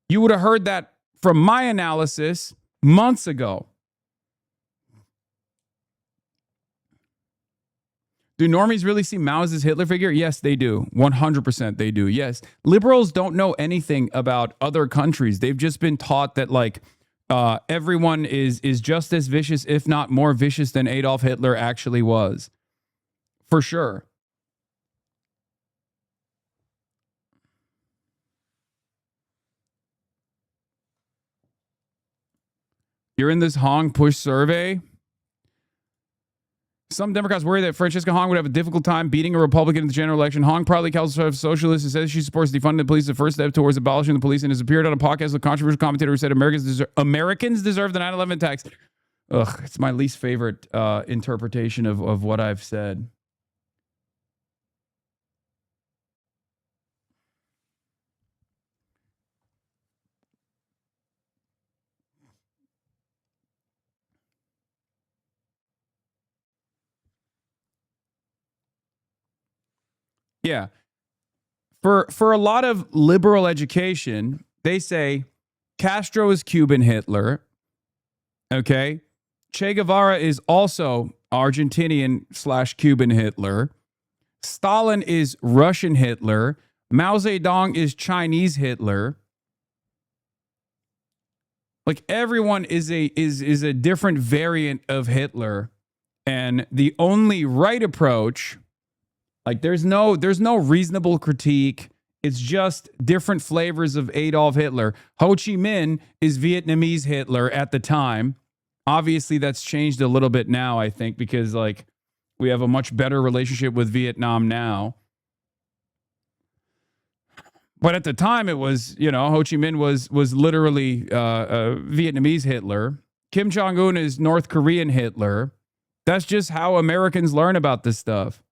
You would have heard that from my analysis months ago. Do normies really see Mao as his Hitler figure? Yes, they do. 100% they do. Yes. Liberals don't know anything about other countries. They've just been taught that like everyone is just as vicious, if not more vicious than Adolf Hitler actually was. For sure. You're in this Hong push survey. Some Democrats worry that Francesca Hong would have a difficult time beating a Republican in the general election. Hong proudly calls herself a socialist and says she supports defunding the police, the first step towards abolishing the police, and has appeared on a podcast with a controversial commentator who said Americans deserve the 9/11 tax. Ugh, it's my least favorite interpretation of what I've said. Yeah. For a lot of liberal education, they say Castro is Cuban Hitler. Okay. Che Guevara is also Argentinian/Cuban Hitler. Stalin is Russian Hitler. Mao Zedong is Chinese Hitler. Like everyone is a different variant of Hitler. And the only right approach, like there's no reasonable critique. It's just different flavors of Adolf Hitler. Ho Chi Minh is Vietnamese Hitler at the time. Obviously, that's changed a little bit now, I think, because like we have a much better relationship with Vietnam now. But at the time, it was, you know, Ho Chi Minh was literally Vietnamese Hitler. Kim Jong-un is North Korean Hitler. That's just how Americans learn about this stuff.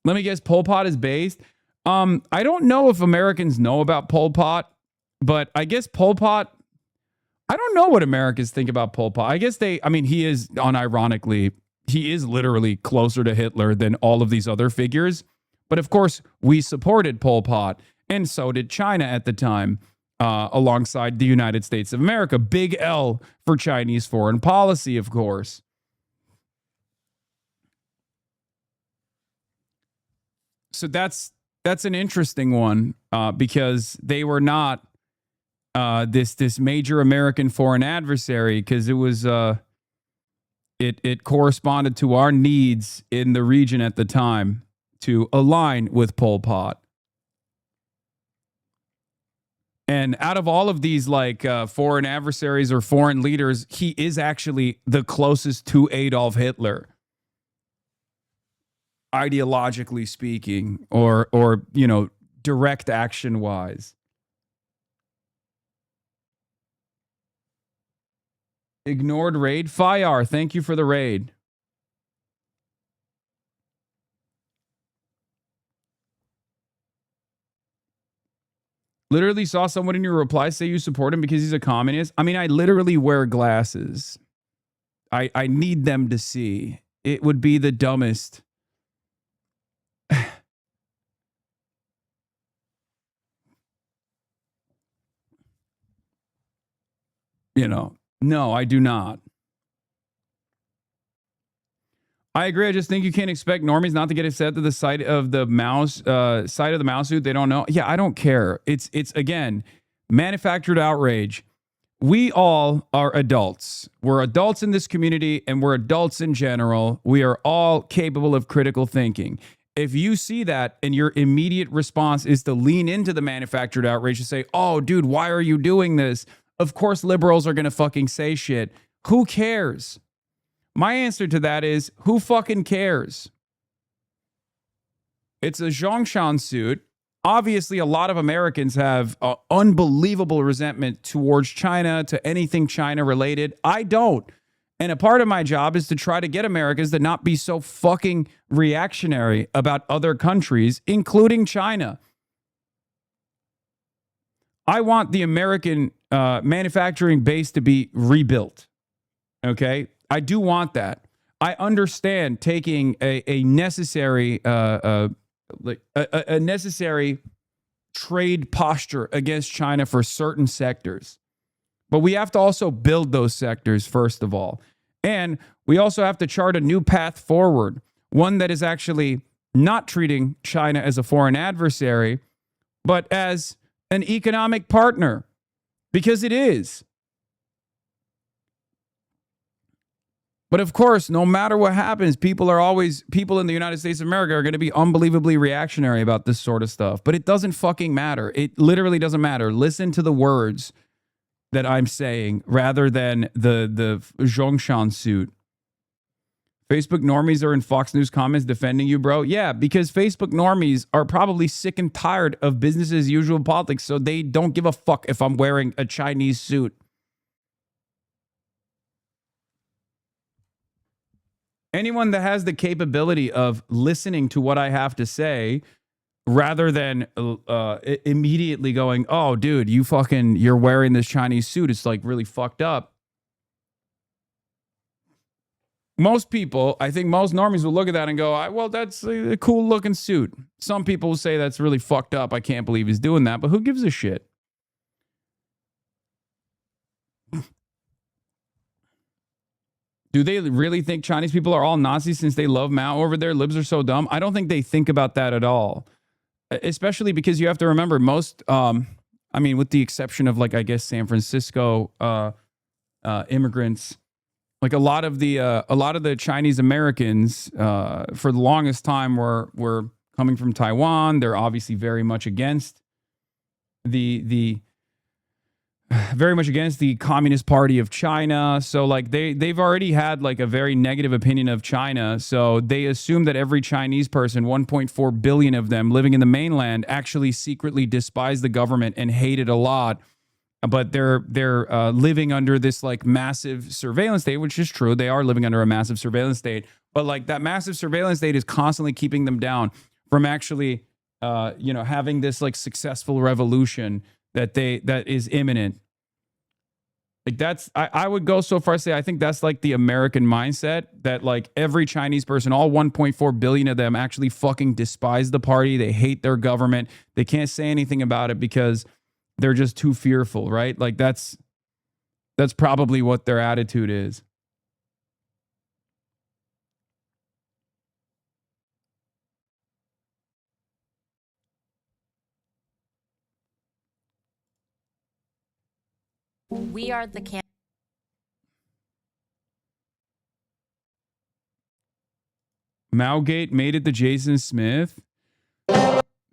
Let me guess, Pol Pot is based. I don't know if Americans know about Pol Pot, but I guess Pol Pot, I don't know what Americans think about Pol Pot. I guess he is, unironically, he is literally closer to Hitler than all of these other figures. But of course, we supported Pol Pot, and so did China at the time, alongside the United States of America. Big L for Chinese foreign policy, of course. So that's an interesting one because they were not this major American foreign adversary, because it was it corresponded to our needs in the region at the time to align with Pol Pot. And out of all of these like foreign adversaries or foreign leaders, he is actually the closest to Adolf Hitler, ideologically speaking, or you know, direct action wise. Ignored raid. Fayar, thank you for the raid. Literally saw someone in your reply say you support him because he's a communist. I mean, I literally wear glasses. I need them to see. It would be the dumbest. No, I do not. I agree. I just think you can't expect normies not to get upset to the sight of the mouse suit. They don't know. Yeah, I don't care. It's again, manufactured outrage. We all are adults. We're adults in this community and we're adults in general. We are all capable of critical thinking. If you see that and your immediate response is to lean into the manufactured outrage and say, oh, dude, why are you doing this? Of course, liberals are going to fucking say shit. Who cares? My answer to that is, who fucking cares? It's a Zhongshan suit. Obviously, a lot of Americans have unbelievable resentment towards China, to anything China related. I don't. And a part of my job is to try to get Americans to not be so fucking reactionary about other countries, including China. I want the American manufacturing base to be rebuilt. Okay? I do want that. I understand taking a necessary a necessary trade posture against China for certain sectors. But we have to also build those sectors, first of all. And we also have to chart a new path forward, one that is actually not treating China as a foreign adversary, but as an economic partner, because it is. But of course, no matter what happens, people in the United States of America are going to be unbelievably reactionary about this sort of stuff. But it doesn't fucking matter. It literally doesn't matter. Listen to the words that I'm saying rather than the Zhongshan suit. Facebook normies are in Fox News comments defending you, bro. Yeah, because Facebook normies are probably sick and tired of business as usual politics, so they don't give a fuck if I'm wearing a Chinese suit. Anyone that has the capability of listening to what I have to say rather than immediately going, oh, dude, you're wearing this Chinese suit. It's like really fucked up. Most people, I think most normies will look at that and go, well, that's a cool looking suit. Some people will say that's really fucked up. I can't believe he's doing that. But who gives a shit? Do they really think Chinese people are all Nazis since they love Mao over there? Libs are so dumb. I don't think they think about that at all. Especially because you have to remember most, with the exception of I guess San Francisco immigrants, like a lot of the Chinese Americans for the longest time were coming from Taiwan. They're obviously very much against the Communist Party of China. So they've already had a very negative opinion of China. So they assume that every Chinese person, 1.4 billion of them living in the mainland, actually secretly despise the government and hate it a lot. But they're living under this massive surveillance state, which is true. They are living under a massive surveillance state. But that massive surveillance state is constantly keeping them down from actually, having this successful revolution that is imminent. I would go so far as to say I think that's the American mindset that every Chinese person, all 1.4 billion of them, actually fucking despise the party. They hate their government. They can't say anything about it because they're just too fearful, right? That's probably what their attitude is. We are the Maogate made it to Jason Smith.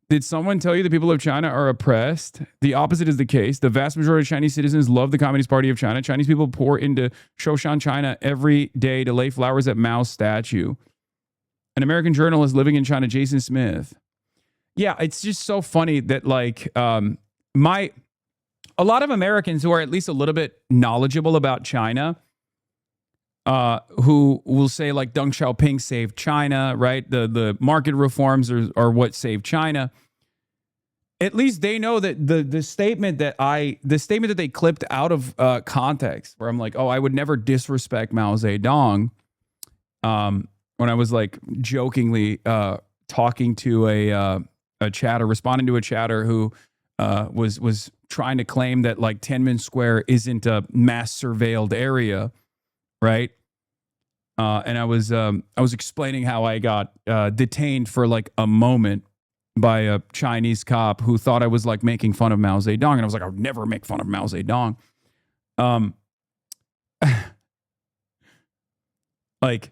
Did someone tell you the people of China are oppressed? The opposite is the case. The vast majority of Chinese citizens love the Communist Party of China. Chinese people pour into Shoshan, China every day to lay flowers at Mao's statue. An American journalist living in China, Jason Smith. Yeah, it's just so funny that a lot of Americans who are at least a little bit knowledgeable about China, who will say Deng Xiaoping saved China, right? The market reforms are what saved China. at least they know that the statement that they clipped out of context, where I'm like, oh, I would never disrespect Mao Zedong, when I was like jokingly talking to a chatter, responding to a chatter who was trying to claim that like Tiananmen Square isn't a mass surveilled area, right? And I was explaining how I got detained for like a moment by a Chinese cop who thought I was like making fun of Mao Zedong, and I was like, I would never make fun of Mao Zedong. Like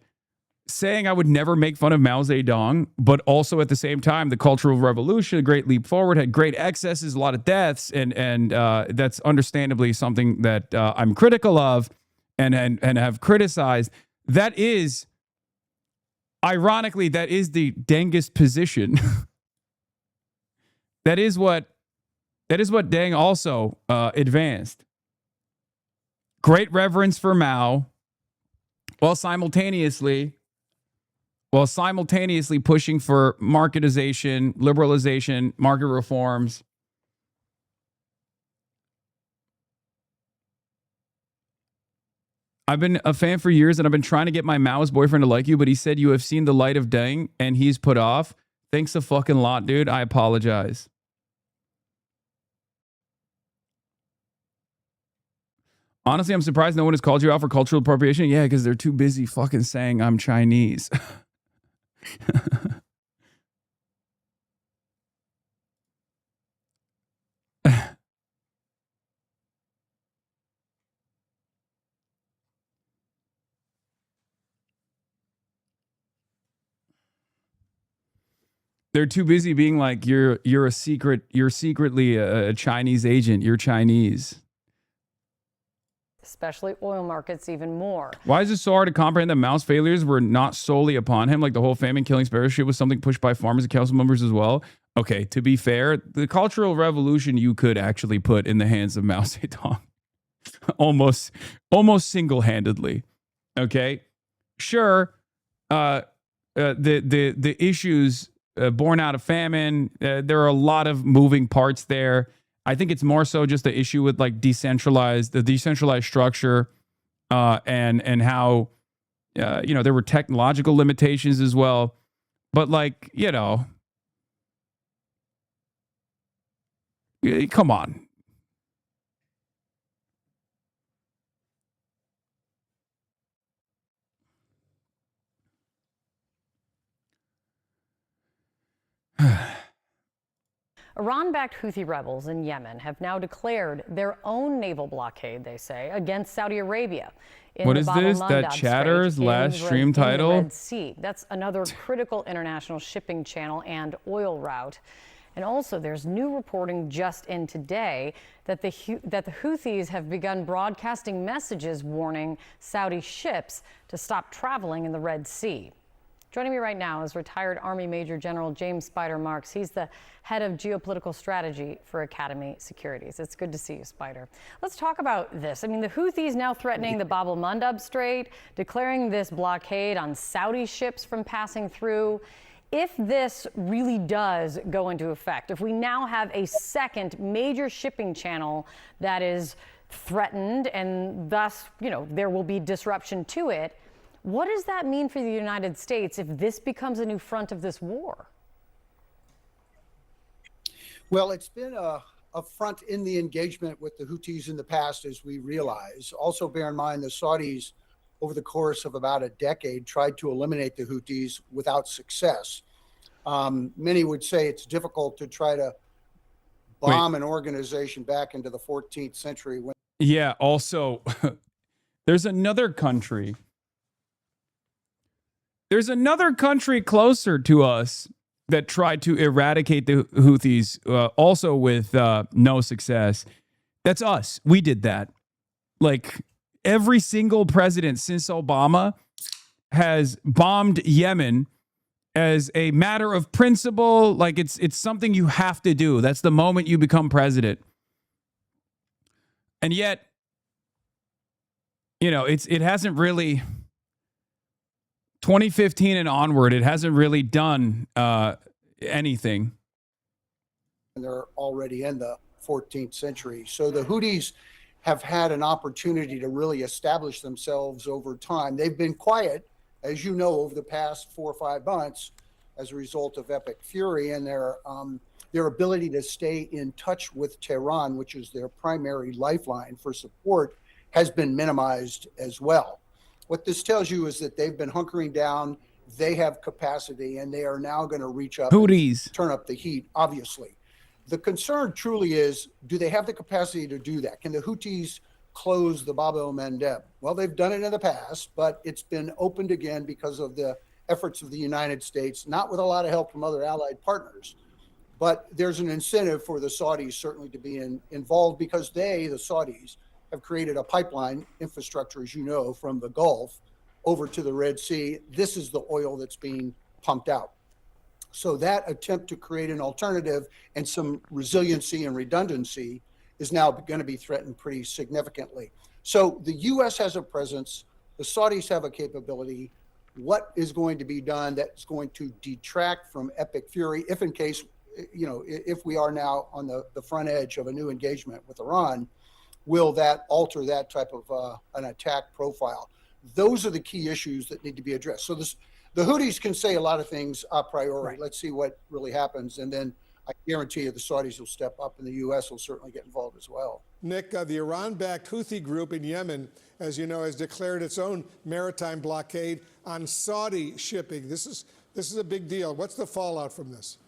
saying I would never make fun of Mao Zedong, but also at the same time, the Cultural Revolution, a great leap forward, had great excesses, a lot of deaths, and that's understandably something that I'm critical of and have criticized. That is, ironically, that is the dangest position. That is what Deng also advanced. Great reverence for Mao, while simultaneously pushing for marketization, liberalization, market reforms. I've been a fan for years, and I've been trying to get my Maoist boyfriend to like you, but he said you have seen the light of Deng, and he's put off. Thanks a fucking lot, dude. I apologize. Honestly, I'm surprised no one has called you out for cultural appropriation. Yeah, because they're too busy fucking saying I'm Chinese. They're too busy being like, you're secretly a Chinese agent. You're Chinese. Especially oil markets even more. Why is it so hard to comprehend that Mao's failures were not solely upon him? Like the whole famine killing sparrows shit was something pushed by farmers and council members as well. Okay, to be fair, the Cultural Revolution you could actually put in the hands of Mao Zedong. almost single-handedly. Okay? Sure, the issues born out of famine, there are a lot of moving parts there. I think it's more so just the issue with like the decentralized structure, and how, there were technological limitations as well. But like, come on. Iran-backed Houthi rebels in Yemen have now declared their own naval blockade, they say, against Saudi Arabia. What is this? That Chatter's last stream title? In the Red Sea. That's another critical international shipping channel and oil route. And also, there's new reporting just in today that the Houthis have begun broadcasting messages warning Saudi ships to stop traveling in the Red Sea. Joining me right now is retired Army Major General James Spider Marks. He's the head of geopolitical strategy for Academy Securities. It's good to see you, Spider. Let's talk about this. I mean, the Houthis now threatening the Bab el-Mandab Strait, declaring this blockade on Saudi ships from passing through. If this really does go into effect, if we now have a second major shipping channel that is threatened and thus, there will be disruption to it, what does that mean for the United States if this becomes a new front of this war? Well, it's been a front in the engagement with the Houthis in the past, as we realize. Also, bear in mind the Saudis, over the course of about a decade, tried to eliminate the Houthis without success. Many would say it's difficult to try to bomb an organization back into the 14th century. Yeah, also, there's another country. There's another country closer to us that tried to eradicate the Houthis, also with no success. That's us. We did that. Like, every single president since Obama has bombed Yemen as a matter of principle. Like, it's something you have to do. That's the moment you become president. And yet, it hasn't really... 2015 and onward, it hasn't really done anything. and they're already in the 14th century. So the Houthis have had an opportunity to really establish themselves over time. They've been quiet, as you know, over the past 4 or 5 months as a result of epic fury, and their ability to stay in touch with Tehran, which is their primary lifeline for support, has been minimized as well. What this tells you is that they've been hunkering down, they have capacity, and they are now going to reach up Houthis. and turn up the heat, obviously. The concern truly is, do they have the capacity to do that? Can the Houthis close the Bab el-Mandeb? Well, they've done it in the past, but it's been opened again because of the efforts of the United States, not with a lot of help from other allied partners. But there's an incentive for the Saudis certainly to be involved, because they, the Saudis, have created a pipeline infrastructure, as you know, from the Gulf over to the Red Sea. This is the oil that's being pumped out. So that attempt to create an alternative and some resiliency and redundancy is now going to be threatened pretty significantly. So the U.S. has a presence. The Saudis have a capability. What is going to be done that's going to detract from epic fury, if in case, if we are now on the front edge of a new engagement with Iran, will that alter that type of an attack profile? Those are the key issues that need to be addressed. So the Houthis can say a lot of things a priori. Right. Let's see what really happens. And then I guarantee you the Saudis will step up, and the U.S. will certainly get involved as well. Nick, the Iran-backed Houthi group in Yemen, as you know, has declared its own maritime blockade on Saudi shipping. This is a big deal. What's the fallout from this?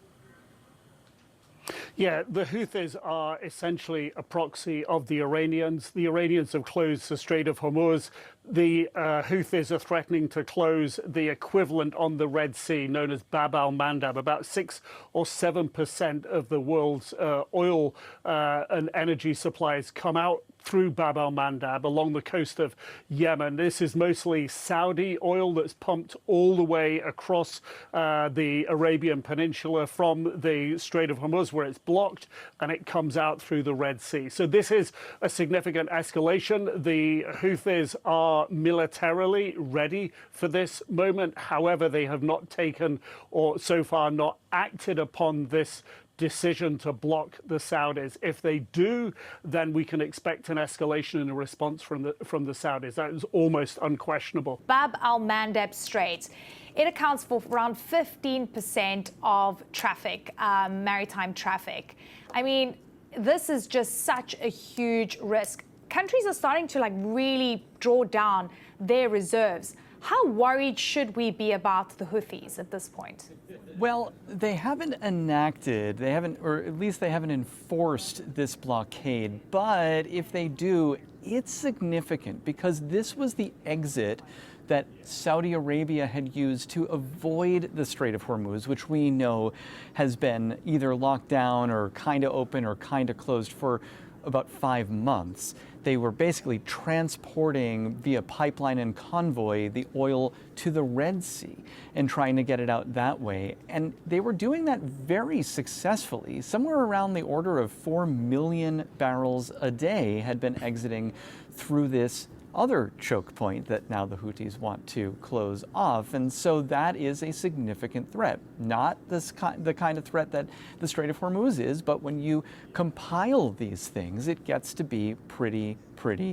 Yeah, the Houthis are essentially a proxy of the Iranians. The Iranians have closed the Strait of Hormuz. The Houthis are threatening to close the equivalent on the Red Sea, known as Bab al-Mandab. About 6 or 7% of the world's oil and energy supplies come out through Bab al-Mandab along the coast of Yemen. This is mostly Saudi oil that's pumped all the way across the Arabian Peninsula from the Strait of Hormuz, where it's blocked, and it comes out through the Red Sea. So this is a significant escalation. The Houthis are militarily ready for this moment. However, they have not taken, or so far not acted upon, this decision to block the Saudis. If they do, then we can expect an escalation in a response from the Saudis. That is almost unquestionable. Bab al-Mandeb Strait, it accounts for around 15% of traffic, maritime traffic. I mean, this is just such a huge risk. Countries are starting to really draw down their reserves. How worried should we be about the Houthis at this point? Well, they haven't enacted, or at least they haven't enforced this blockade. But if they do, it's significant, because this was the exit that Saudi Arabia had used to avoid the Strait of Hormuz, which we know has been either locked down or kind of open or kind of closed for about 5 months. They were basically transporting via pipeline and convoy the oil to the Red Sea and trying to get it out that way. And they were doing that very successfully. Somewhere around the order of 4 million barrels a day had been exiting through this other choke point that now the Houthis want to close off. And so that is a significant threat. Not the kind of threat that the Strait of Hormuz is, but when you compile these things, it gets to be pretty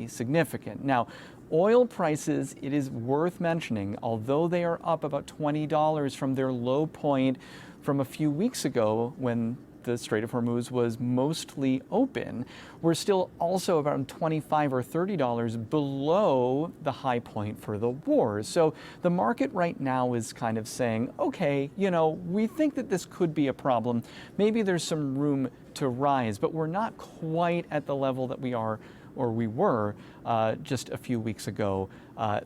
significant. Now, oil prices, it is worth mentioning, although they are up about $20 from their low point from a few weeks ago when the Strait of Hormuz was mostly open, we're still also around $25 or $30 below the high point for the war. So the market right now is kind of saying, okay, we think that this could be a problem. Maybe there's some room to rise, but we're not quite at the level that we are, or we were just a few weeks ago.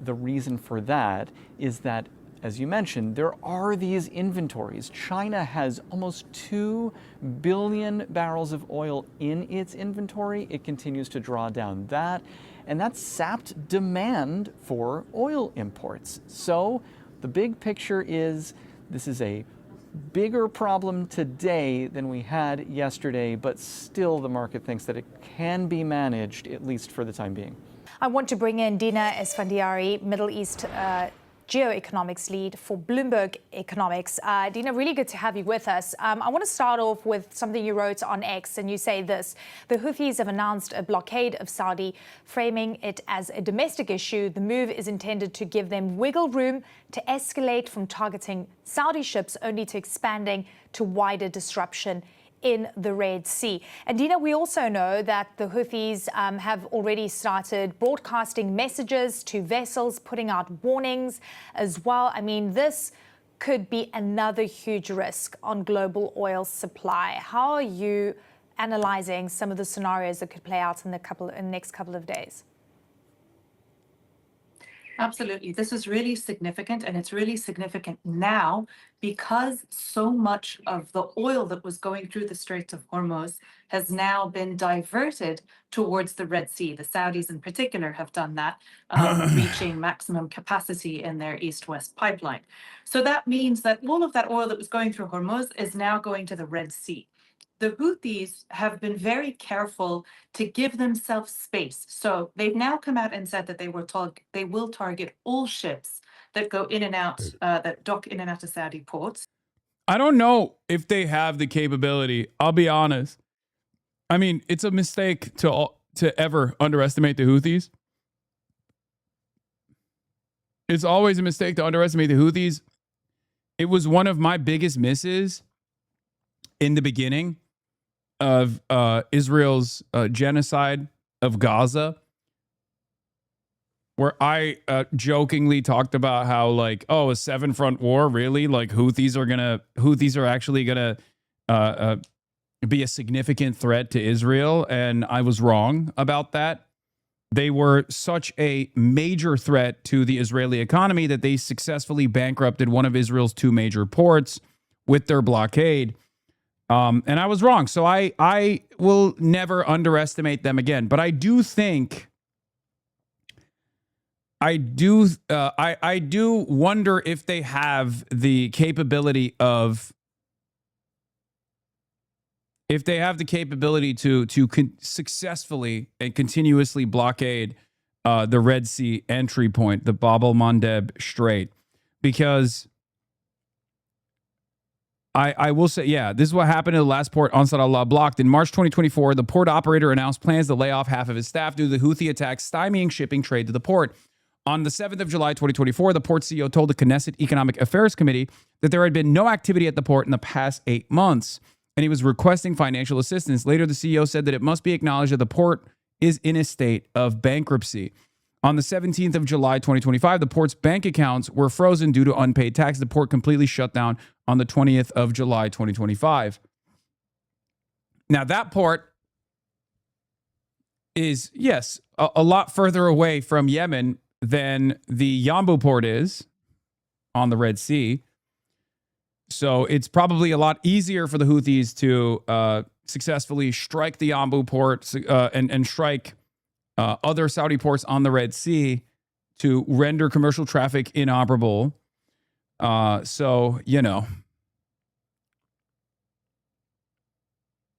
The reason for that is that, as you mentioned, there are these inventories. China has almost 2 billion barrels of oil in its inventory. It continues to draw down that, and that's sapped demand for oil imports. So the big picture is this is a bigger problem today than we had yesterday, but still the market thinks that it can be managed, at least for the time being. I want to bring in Dina Esfandiari, Middle East geoeconomics lead for Bloomberg Economics. Dina, really good to have you with us. I want to start off with something you wrote on X, and you say this: the Houthis have announced a blockade of Saudi, framing it as a domestic issue. The move is intended to give them wiggle room to escalate from targeting Saudi ships only to expanding to wider disruption in the Red Sea. And Dina, we also know that the Houthis have already started broadcasting messages to vessels, putting out warnings as well. I mean, this could be another huge risk on global oil supply. How are you analyzing some of the scenarios that could play out in the next couple of days? Absolutely. This is really significant, and it's really significant now because so much of the oil that was going through the Straits of Hormuz has now been diverted towards the Red Sea. The Saudis in particular have done that, reaching maximum capacity in their east-west pipeline. So that means that all of that oil that was going through Hormuz is now going to the Red Sea. The Houthis have been very careful to give themselves space. So they've now come out and said that they will target all ships that go in and out, that dock in and out of Saudi ports. I don't know if they have the capability. I'll be honest. I mean, it's a mistake to ever underestimate the Houthis. It's always a mistake to underestimate the Houthis. It was one of my biggest misses in the beginning of Israel's genocide of Gaza, where I jokingly talked about how, like, oh, a 7-front war, really? Like, Houthis are actually gonna be a significant threat to Israel, and I was wrong about that. They were such a major threat to the Israeli economy that they successfully bankrupted one of Israel's 2 major ports with their blockade. And I was wrong. So I will never underestimate them again. But I do think, I do wonder if they have the capability to successfully and continuously blockade the Red Sea entry point, the Bab el-Mandeb Strait, because I will say, yeah, this is what happened at the last port Ansar Allah blocked. In March 2024, the port operator announced plans to lay off half of his staff due to the Houthi attacks stymieing shipping trade to the port. On the 7th of July 2024, the port CEO told the Knesset Economic Affairs Committee that there had been no activity at the port in the past 8 months, and he was requesting financial assistance. Later, the CEO said that it must be acknowledged that the port is in a state of bankruptcy. On the 17th of July 2025, the port's bank accounts were frozen due to unpaid tax. The port completely shut down on the 20th of July 2025. Now, that port is, yes, a lot further away from Yemen than the Yanbu port is on the Red Sea. So it's probably a lot easier for the Houthis to successfully strike the Yanbu port and strike other Saudi ports on the Red Sea to render commercial traffic inoperable. So, you know.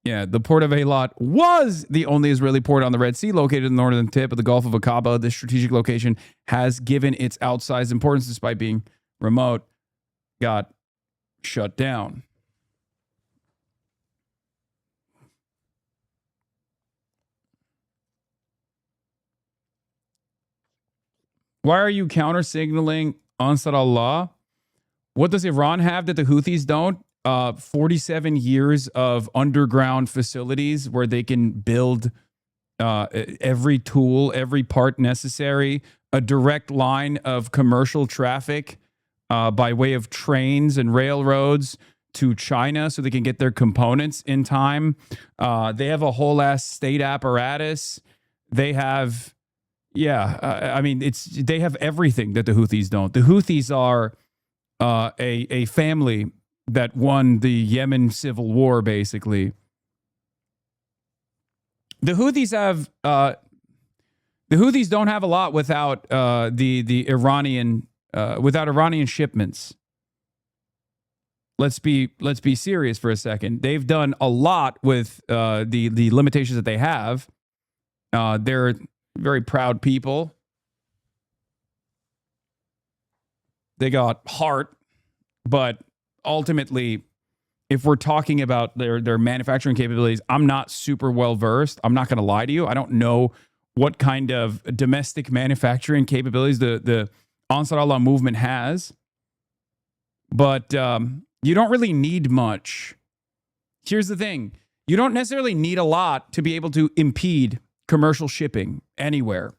Yeah, the port of Eilat was the only Israeli port on the Red Sea located in the northern tip of the Gulf of Aqaba. This strategic location has given its outsized importance despite being remote, got shut down. Why are you counter-signaling Ansar Allah? What does Iran have that the Houthis don't? 47 years of underground facilities where they can build every tool, every part necessary, a direct line of commercial traffic by way of trains and railroads to China so they can get their components in time. They have a whole ass state apparatus. They have, I mean, they have everything that the Houthis don't. The Houthis are a family that won the Yemen civil war, basically. The Houthis have the Houthis don't have a lot without the Iranian without Iranian shipments. Let's be serious for a second. They've done a lot with the limitations that they have. They're very proud people. They got heart, but ultimately, if we're talking about their manufacturing capabilities, I'm not super well versed. I'm not going to lie to you. I don't know what kind of domestic manufacturing capabilities the Ansar Allah movement has, but you don't really need much. Here's the thing. You don't necessarily need a lot to be able to impede commercial shipping anywhere.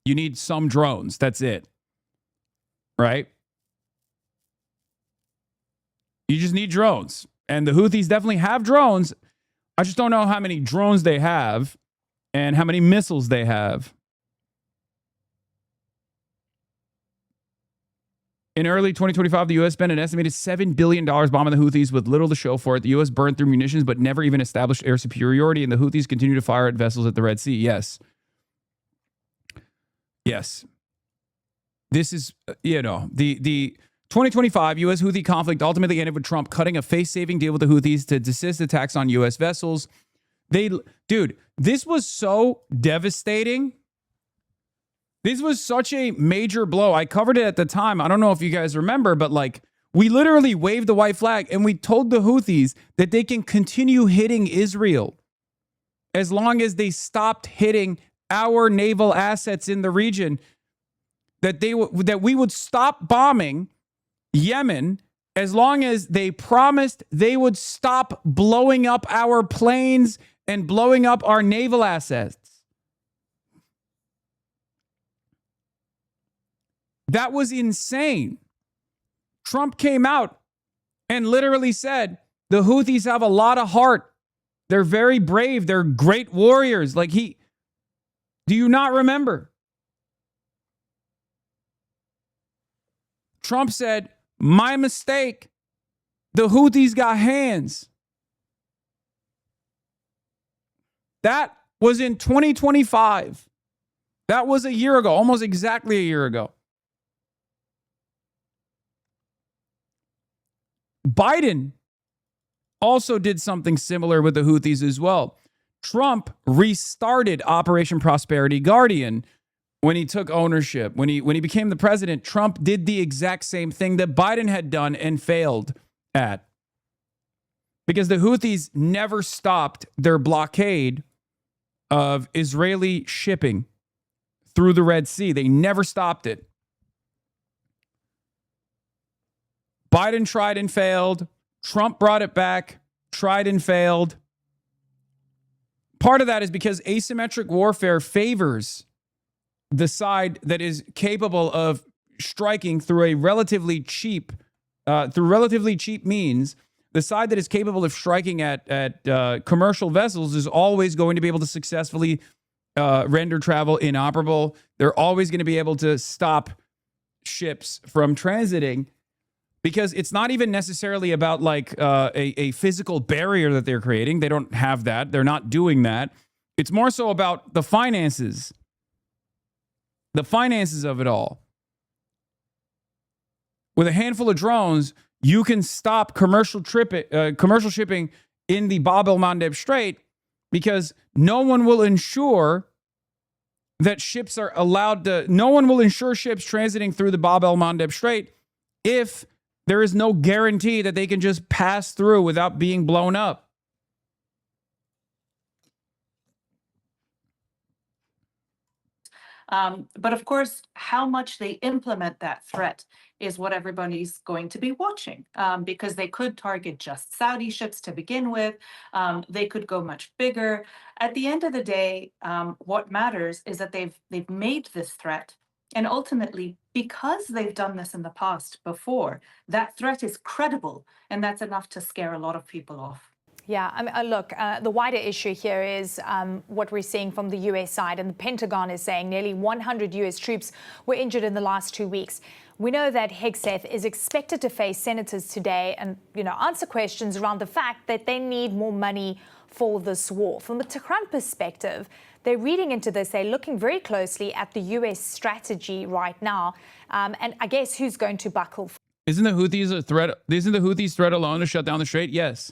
You need some drones. That's it. Right? You just need drones. And the Houthis definitely have drones. I just don't know how many drones they have and how many missiles they have. In early 2025, the U.S. spent an estimated $7 billion bombing the Houthis with little to show for it. The U.S. burned through munitions, but never even established air superiority, and the Houthis continue to fire at vessels at the Red Sea. Yes. Yes. This is, the 2025 U.S. Houthi conflict ultimately ended with Trump cutting a face-saving deal with the Houthis to desist attacks on U.S. vessels. Dude, this was so devastating. This was such a major blow. I covered it at the time. I don't know if you guys remember, but we literally waved the white flag and we told the Houthis that they can continue hitting Israel as long as they stopped hitting our naval assets in the region, that we would stop bombing Yemen as long as they promised they would stop blowing up our planes and blowing up our naval assets. That was insane. Trump came out and literally said, the Houthis have a lot of heart. They're very brave. They're great warriors. Do you not remember? Trump said, my mistake. The Houthis got hands. That was in 2025. That was a year ago, almost exactly a year ago. Biden also did something similar with the Houthis as well. Trump restarted Operation Prosperity Guardian when he took ownership. When he became the president, Trump did the exact same thing that Biden had done and failed at. Because the Houthis never stopped their blockade of Israeli shipping through the Red Sea. They never stopped it. Biden tried and failed. Trump brought it back, tried and failed. Part of that is because asymmetric warfare favors the side that is capable of striking through relatively cheap means. The side that is capable of striking at commercial vessels is always going to be able to successfully render travel inoperable. They're always going to be able to stop ships from transiting, because it's not even necessarily about a physical barrier that they're creating. They don't have that. They're not doing that. It's more so about the finances. The finances of it all. With a handful of drones, you can stop commercial shipping in the Bab el-Mandeb Strait, because no one will ensure that ships are allowed to. No one will ensure ships transiting through the Bab el-Mandeb Strait if there is no guarantee that they can just pass through without being blown up. But of course, how much they implement that threat is what everybody's going to be watching, because they could target just Saudi ships to begin with. They could go much bigger. At the end of the day, what matters is that they've made this threat. And ultimately, because they've done this in the past before, that threat is credible, and that's enough to scare a lot of people off. Yeah, I mean, look, the wider issue here is what we're seeing from the U.S. side, and the Pentagon is saying nearly 100 U.S. troops were injured in the last 2 weeks. We know that Hegseth is expected to face senators today and, answer questions around the fact that they need more money for this war. From a Tehran perspective, they're reading into this. They're looking very closely at the U.S. strategy right now, and I guess who's going to buckle. Isn't the Houthis a threat? Isn't the Houthis threat alone to shut down the strait? Yes,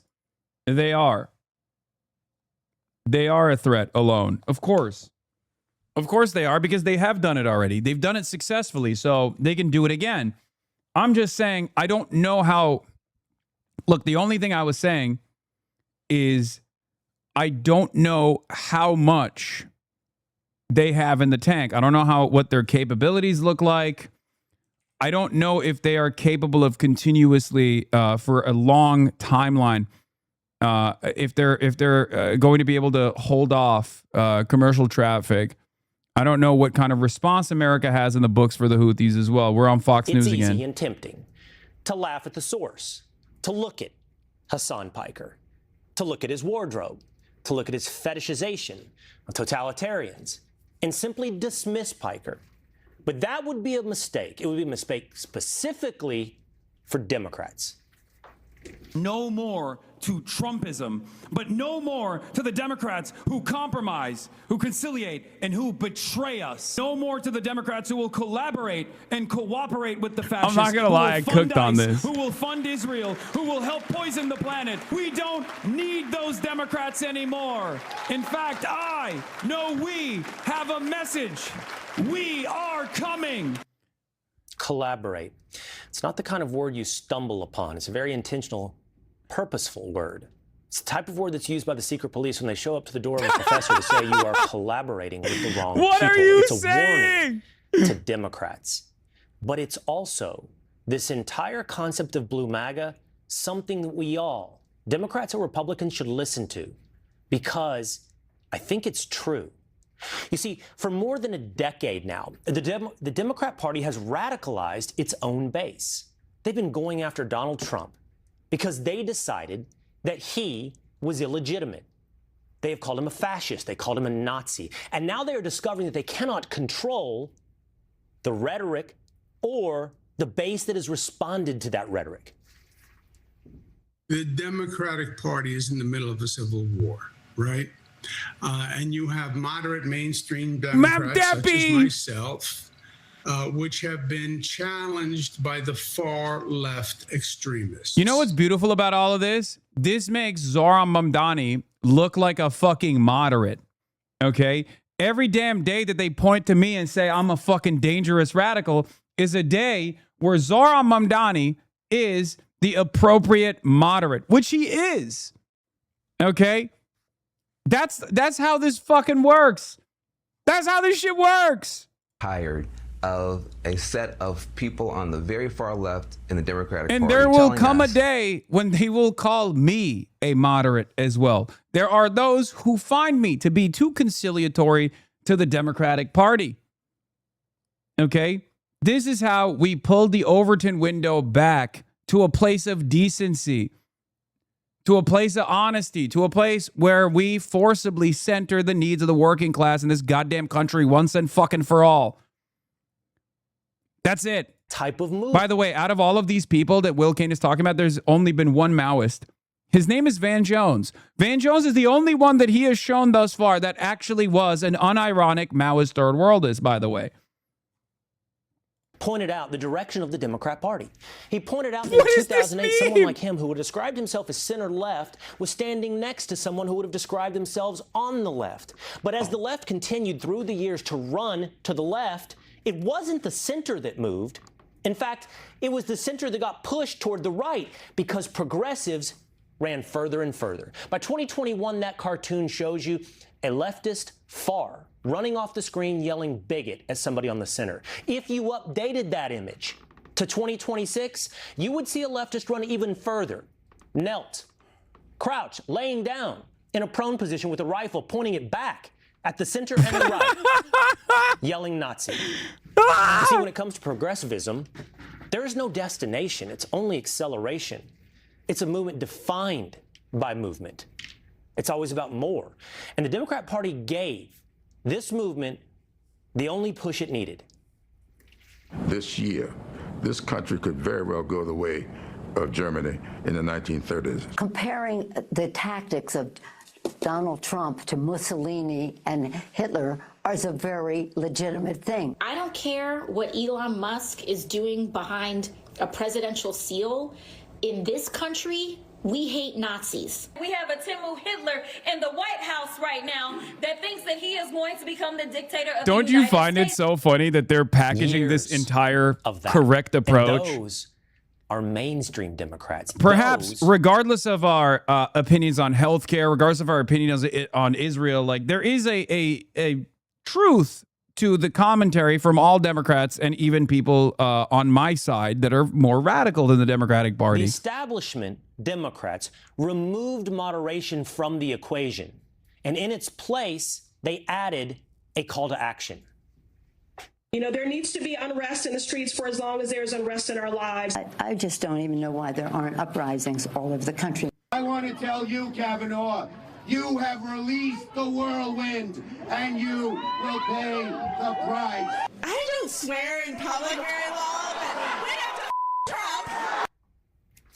they are. They are a threat alone. Of course they are, because they have done it already. They've done it successfully, so they can do it again. I'm just saying, I don't know how. Look, the only thing I was saying is I don't know how much they have in the tank. I don't know what their capabilities look like. I don't know if they are capable of continuously, for a long timeline, if they're going to be able to hold off commercial traffic. I don't know what kind of response America has in the books for the Houthis as well. We're on Fox News again. It's easy and tempting to laugh at the source, to look at Hasan Piker, to look at his wardrobe, to look at his fetishization of totalitarians, and simply dismiss Piker. But that would be a mistake. It would be a mistake specifically for Democrats. No more to Trumpism, but no more to the Democrats who compromise, who conciliate, and who betray us. No more to the Democrats who will collaborate and cooperate with the fascists. I'm not going to lie, I cooked on this. Who will fund Israel, who will help poison the planet. We don't need those Democrats anymore. In fact, we have a message. We are coming. Collaborate. It's not the kind of word you stumble upon. It's a very intentional, purposeful word. It's the type of word that's used by the secret police when they show up to the door of a professor to say you are collaborating with the wrong what people. Are you it's a saying? Warning to Democrats. But it's also this entire concept of blue MAGA, something that we all, Democrats or Republicans, should listen to, because I think it's true. You see, for more than a decade now, the Democrat Party has radicalized its own base. They've been going after Donald Trump because they decided that he was illegitimate. They have called him a fascist. They called him a Nazi. And now they are discovering that they cannot control the rhetoric or the base that has responded to that rhetoric. The Democratic Party is in the middle of a civil war, right? And you have moderate mainstream Democrats, such as myself, which have been challenged by the far left extremists. You know what's beautiful about all of this? This makes Zohran Mamdani look like a fucking moderate. Okay? Every damn day that they point to me and say I'm a fucking dangerous radical is a day where Zohran Mamdani is the appropriate moderate, which he is. Okay? That's how this fucking works. That's how this shit works. Tired of a set of people on the very far left in the Democratic Party. And there will come a day when they will call me a moderate as well. There are those who find me to be too conciliatory to the Democratic Party. Okay? This is how we pulled the Overton window back to a place of decency, to a place of honesty, to a place where we forcibly center the needs of the working class in this goddamn country once and fucking for all. That's it. Type of move. By the way, out of all of these people that Will Kane is talking about, there's only been one Maoist. His name is Van Jones. Van Jones is the only one that he has shown thus far that actually was an unironic Maoist third worldist, by the way. Pointed out the direction of the Democrat Party. He pointed out that in 2008, someone like him who would have described himself as center-left was standing next to someone who would have described themselves on the left. But as the left continued through the years to run to the left, it wasn't the center that moved. In fact, it was the center that got pushed toward the right because progressives ran further and further. By 2021, that cartoon shows you a leftist far running off the screen yelling bigot at somebody on the center. If you updated that image to 2026, you would see a leftist run even further. Knelt, crouched, laying down in a prone position with a rifle pointing it back at the center and the right, yelling Nazi. You see, when it comes to progressivism, there is no destination. It's only acceleration. It's a movement defined by movement. It's always about more. And the Democrat Party gave this movement the only push it needed. This year, this country could very well go the way of Germany in the 1930s. Comparing the tactics of Donald Trump to Mussolini and Hitler is a very legitimate thing. I don't care what Elon Musk is doing behind a presidential seal. In this country, We hate Nazis. We have a Timu Hitler in the White House right now that thinks that he is going to become the dictator of Don't the you United find it States. so funny that they're packaging this entire correct approach? And those are mainstream Democrats. Perhaps, Those- regardless of our opinions on healthcare, regardless of our opinions on Israel, like there is a truth to the commentary from all Democrats and even people on my side that are more radical than the Democratic The Party. establishment Democrats removed moderation from the equation, and in its place, they added a call to action. You know, there needs to be unrest in the streets for as long as there's unrest in our lives. I just don't even know why there aren't uprisings all over the country. I want to tell you, Kavanaugh, you have released the whirlwind, and you will pay the price. I don't swear in public very long, but we have to Trump.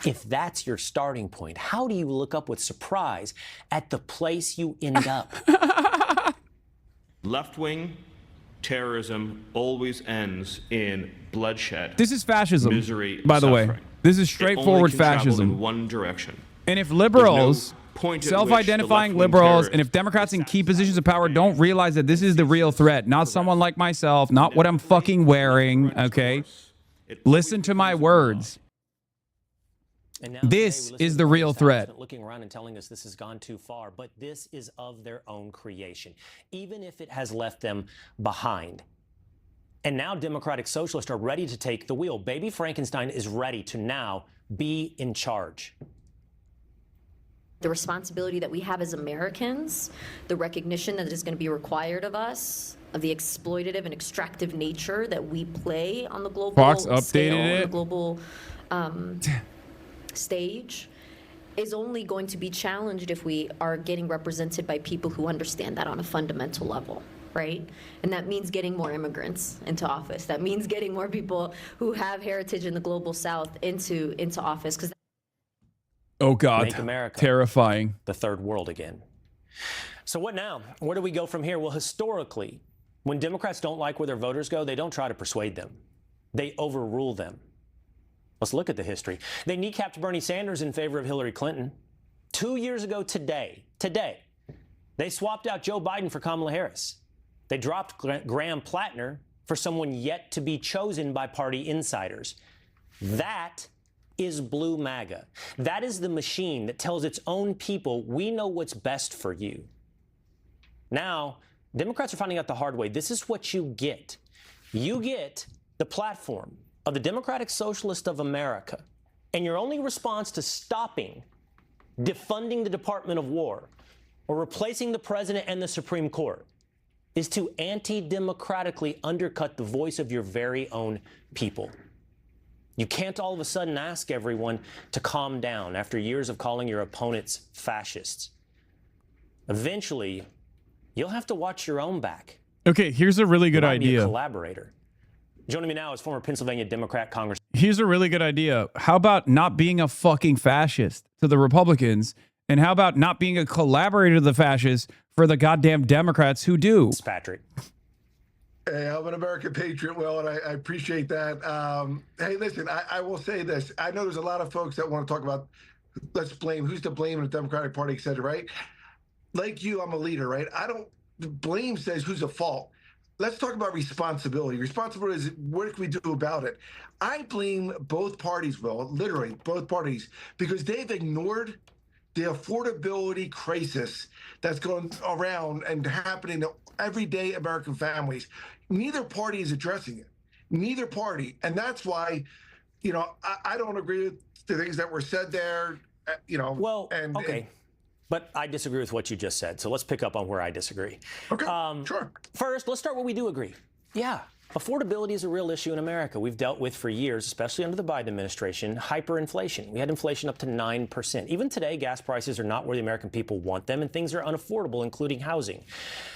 If that's your starting point, how do you look up with surprise at the place you end up? Left-wing terrorism always ends in bloodshed. This is fascism, misery, by the way. suffering. This is It straightforward only can travel fascism. in one direction. And if liberals, There's no point at which self-identifying the left-wing liberals, and terrorists if Democrats in key positions of power don't realize that this is the real threat, not someone like myself, not what I'm fucking wearing, okay? Listen to my words. And now This today, we is listen the to real threat. establishment looking around and telling us this has gone too far, but this is of their own creation, even if it has left them behind. And now Democratic Socialists are ready to take the wheel. Baby Frankenstein is ready to now be in charge. The responsibility that we have as Americans, the recognition that is going to be required of us, of the exploitative and extractive nature that we play on the global Fox scale, updated on the it. global stage, is only going to be challenged if we are getting represented by people who understand that on a fundamental level, right? And that means getting more immigrants into office. That means getting more people who have heritage in the global South into office. Because Oh, God. Make America Terrifying. the third world again. So what now? Where do we go from here? Well, historically, when Democrats don't like where their voters go, they don't try to persuade them. They overrule them. Let's look at the history. They kneecapped Bernie Sanders in favor of Hillary Clinton. 2 years ago today, they swapped out Joe Biden for Kamala Harris. They dropped Graham Plattner for someone yet to be chosen by party insiders. That is blue MAGA. That is the machine that tells its own people, we know what's best for you. Now, Democrats are finding out the hard way. This is what you get. You get the platform of the Democratic Socialist of America, and your only response to stopping defunding the Department of War or replacing the president and the Supreme Court is to anti-democratically undercut the voice of your very own people. You can't all of a sudden ask everyone to calm down after years of calling your opponents fascists. Eventually, you'll have to watch your own back. Okay, here's a really good You might be a idea. collaborator. Joining me now is former Pennsylvania Democrat Congressman. Here's a really good idea. How about not being a fucking fascist to the Republicans? And how about not being a collaborator to the fascists for the goddamn Democrats who do? Patrick. Hey, I'm an American patriot, Will, and I appreciate that. Hey, listen, I will say this. I know there's a lot of folks that want to talk about, let's blame, who's to blame in the Democratic Party, et cetera, right? Like you, I'm a leader, right? Blame says who's at fault. Let's talk about responsibility. Responsibility is what can we do about it? I blame both parties, Will, literally both parties, because they've ignored the affordability crisis that's going around and happening to everyday American families. Neither party is addressing it. Neither party. And that's why, I don't agree with the things that were said there, Well, okay. But I disagree with what you just said. So let's pick up on where I disagree. Okay, sure. First, let's start where we do agree. Yeah, affordability is a real issue in America. We've dealt with for years, especially under the Biden administration, hyperinflation. We had inflation up to 9%. Even today, gas prices are not where the American people want them, and things are unaffordable, including housing.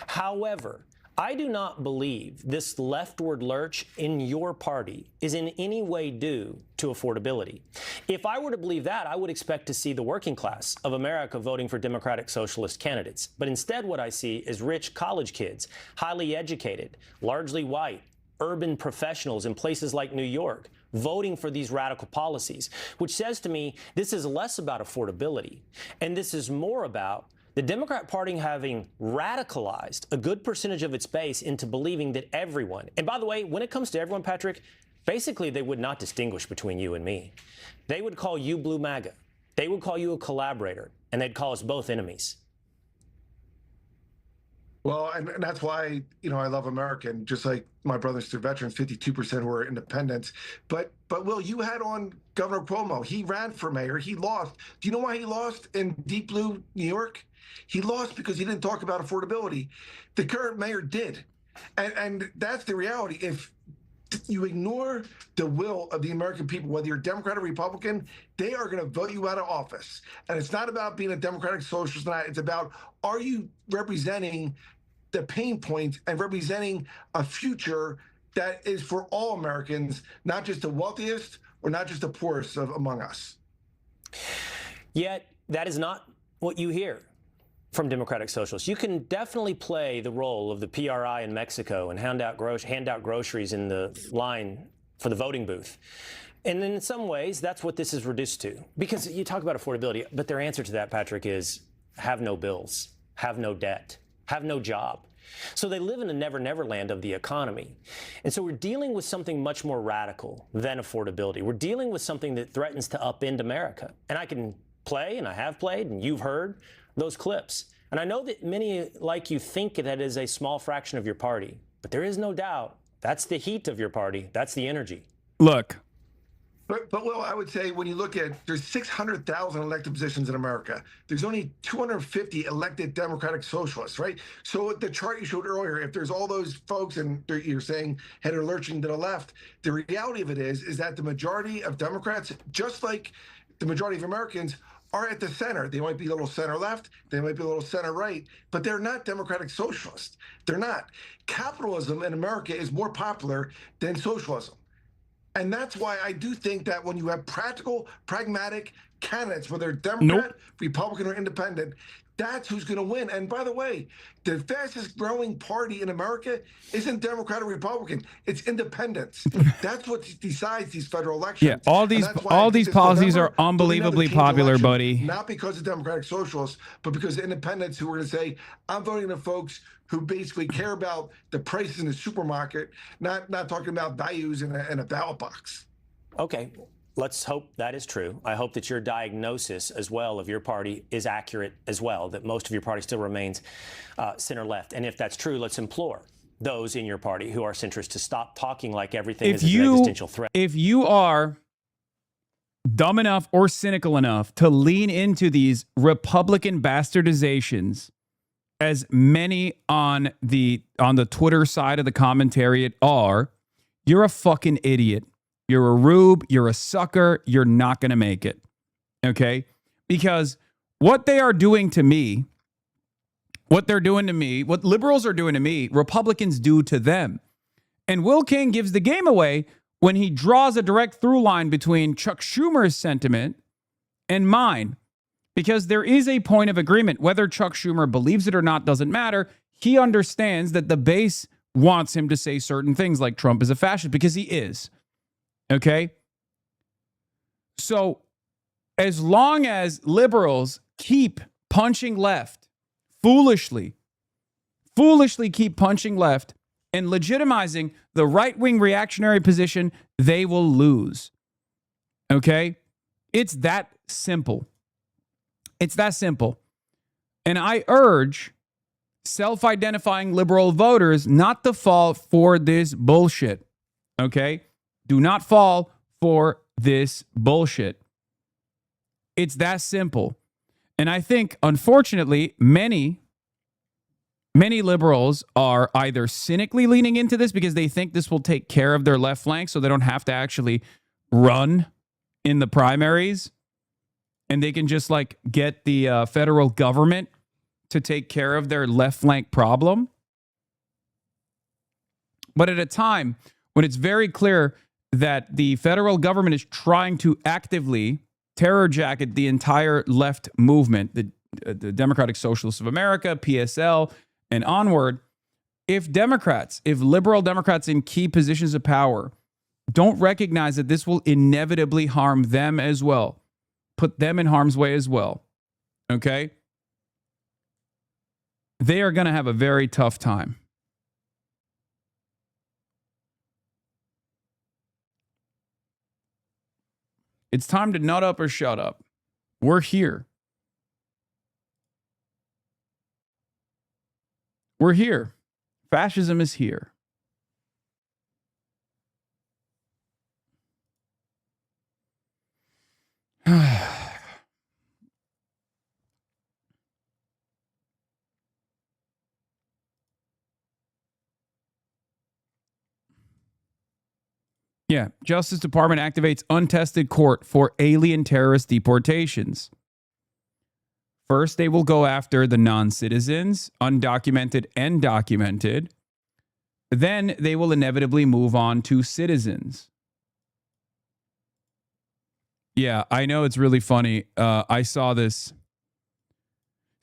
However, I do not believe this leftward lurch in your party is in any way due to affordability. If I were to believe that, I would expect to see the working class of America voting for Democratic Socialist candidates. But instead, what I see is rich college kids, highly educated, largely white, urban professionals in places like New York voting for these radical policies, which says to me this is less about affordability and this is more about the Democrat Party having radicalized a good percentage of its base into believing that everyone, and by the way, when it comes to everyone, Patrick, basically they would not distinguish between you and me. They would call you Blue MAGA. They would call you a collaborator, and they'd call us both enemies. Well, and that's why, I love America. And just like my brothers, they're veterans, 52% who are independents. But Will, you had on Governor Cuomo. He ran for mayor. He lost. Do you know why he lost in deep blue New York? He lost because he didn't talk about affordability. The current mayor did. And that's the reality. If you ignore the will of the American people, whether you're Democrat or Republican, they are going to vote you out of office. And it's not about being a Democratic socialist. It's about, are you representing the pain points and representing a future that is for all Americans, not just the wealthiest or not just the poorest among us. Yet that is not what you hear from Democratic socialists. You can definitely play the role of the PRI in Mexico and hand out groceries in the line for the voting booth. And in some ways, that's what this is reduced to. Because you talk about affordability, but their answer to that, Patrick, is have no bills, have no debt, have no job. So they live in a never-never land of the economy. And so we're dealing with something much more radical than affordability. We're dealing with something that threatens to upend America. And I can play, and I have played, and you've heard those clips. And I know that many like you think that is a small fraction of your party, but there is no doubt that's the heat of your party. That's the energy. Look. But Will, I would say when you look at, there's 600,000 elected positions in America. There's only 250 elected Democratic socialists, right? So the chart you showed earlier, if there's all those folks and you're saying header lurching to the left, the reality of it is that the majority of Democrats, just like the majority of Americans, are at the center. They might be a little center left, they might be a little center right, but they're not Democratic socialists. They're not. Capitalism in America is more popular than socialism. And that's why I do think that when you have practical, pragmatic candidates, whether Democrat, Republican, or Independent, that's who's going to win. And by the way, the fastest growing party in America isn't Democrat or Republican. It's independents. That's what decides these federal elections. Yeah, all these policies are unbelievably popular, election, buddy. Not because of Democratic socialists, but because of independents who are going to say, I'm voting the folks who basically care about the prices in the supermarket, not talking about values in a ballot box. Okay. Let's hope that is true. I hope that your diagnosis as well of your party is accurate as well, that most of your party still remains center-left. And if that's true, let's implore those in your party who are centrist to stop talking like everything is an existential threat. If you are dumb enough or cynical enough to lean into these Republican bastardizations, as many on the Twitter side of the commentariat are, you're a fucking idiot. You're a rube, you're a sucker, you're not going to make it, okay? Because what they are doing to me, what liberals are doing to me, Republicans do to them. And Will King gives the game away when he draws a direct through line between Chuck Schumer's sentiment and mine. Because there is a point of agreement. Whether Chuck Schumer believes it or not doesn't matter. He understands that the base wants him to say certain things like Trump is a fascist, because he is. Okay? So, as long as liberals keep punching left, foolishly keep punching left and legitimizing the right-wing reactionary position, they will lose. Okay? It's that simple. It's that simple. And I urge self-identifying liberal voters not to fall for this bullshit. Okay? Do not fall for this bullshit. It's that simple. And I think, unfortunately, many liberals are either cynically leaning into this because they think this will take care of their left flank so they don't have to actually run in the primaries. And they can just get the federal government to take care of their left flank problem. But at a time when it's very clear that the federal government is trying to actively terror jacket the entire left movement, the Democratic Socialists of America, PSL, and onward, if liberal Democrats in key positions of power don't recognize that this will inevitably harm them as well, put them in harm's way as well, okay, they are going to have a very tough time. It's time to nut up or shut up. We're here. We're here. Fascism is here. Yeah, Justice Department activates untested court for alien terrorist deportations. First, they will go after the non-citizens, undocumented and documented. Then they will inevitably move on to citizens. Yeah, I know it's really funny. I saw this.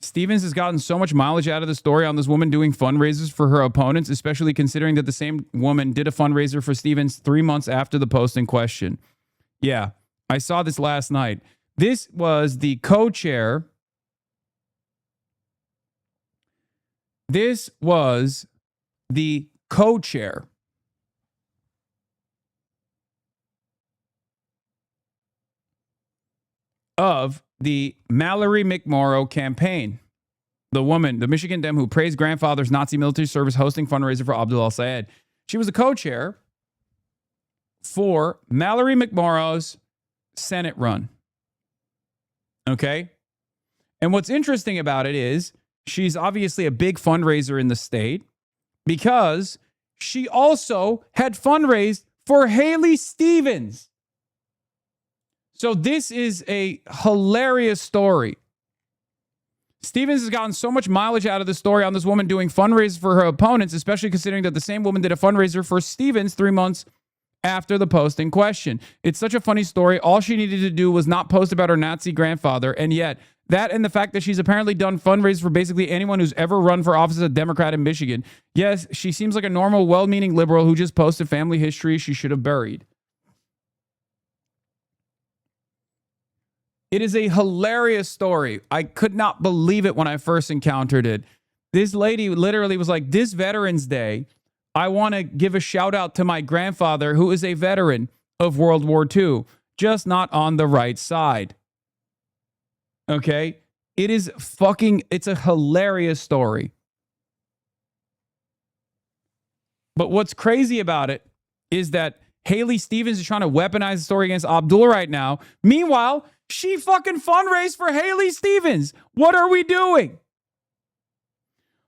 Stevens has gotten so much mileage out of the story on this woman doing fundraisers for her opponents, especially considering that the same woman did a fundraiser for Stevens 3 months after the post in question. Yeah, I saw this last night. This was the co-chair. This was the co-chair of the Mallory McMorrow campaign. The woman, the Michigan Dem who praised grandfather's Nazi military service hosting fundraiser for Abdul al-Sayed. She was the co-chair for Mallory McMorrow's Senate run. Okay? And what's interesting about it is she's obviously a big fundraiser in the state because she also had fundraised for Haley Stevens. So this is a hilarious story. Stevens has gotten so much mileage out of the story on this woman doing fundraisers for her opponents, especially considering that the same woman did a fundraiser for Stevens 3 months after the post in question. It's such a funny story. All she needed to do was not post about her Nazi grandfather, and yet that and the fact that she's apparently done fundraisers for basically anyone who's ever run for office as a Democrat in Michigan. Yes, she seems like a normal, well-meaning liberal who just posted family history she should have buried. It is a hilarious story. I could not believe it when I first encountered it. This lady literally was like, this Veterans Day, I want to give a shout out to my grandfather who is a veteran of World War II, just not on the right side. Okay? It's a hilarious story. But what's crazy about it is that Haley Stevens is trying to weaponize the story against Abdul right now. Meanwhile, she fucking fundraised for Haley Stevens. What are we doing?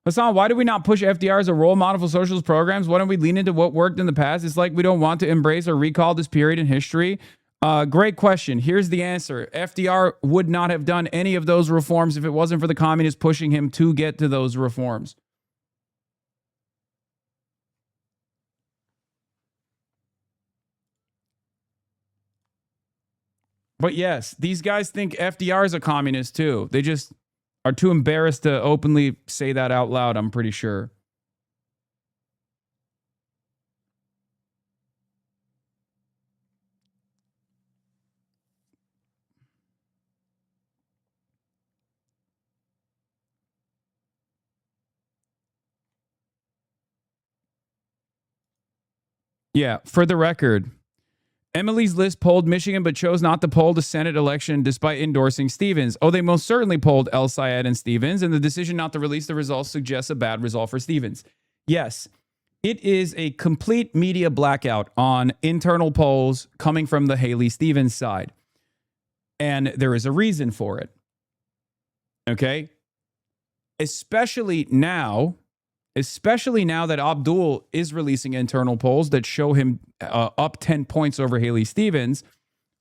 Hasan, why do we not push FDR as a role model for socialist programs? Why don't we lean into what worked in the past? It's like we don't want to embrace or recall this period in history. Great question. Here's the answer. FDR would not have done any of those reforms if it wasn't for the communists pushing him to get to those reforms. But yes, these guys think FDR is a communist too. They just are too embarrassed to openly say that out loud, I'm pretty sure. Yeah, for the record, Emily's List polled Michigan but chose not to poll the Senate election despite endorsing Stevens. Oh, they most certainly polled El-Sayed and Stevens, and the decision not to release the results suggests a bad result for Stevens. Yes, it is a complete media blackout on internal polls coming from the Haley Stevens side. And there is a reason for it. Okay? Especially now that Abdul is releasing internal polls that show him up 10 points over Haley Stevens.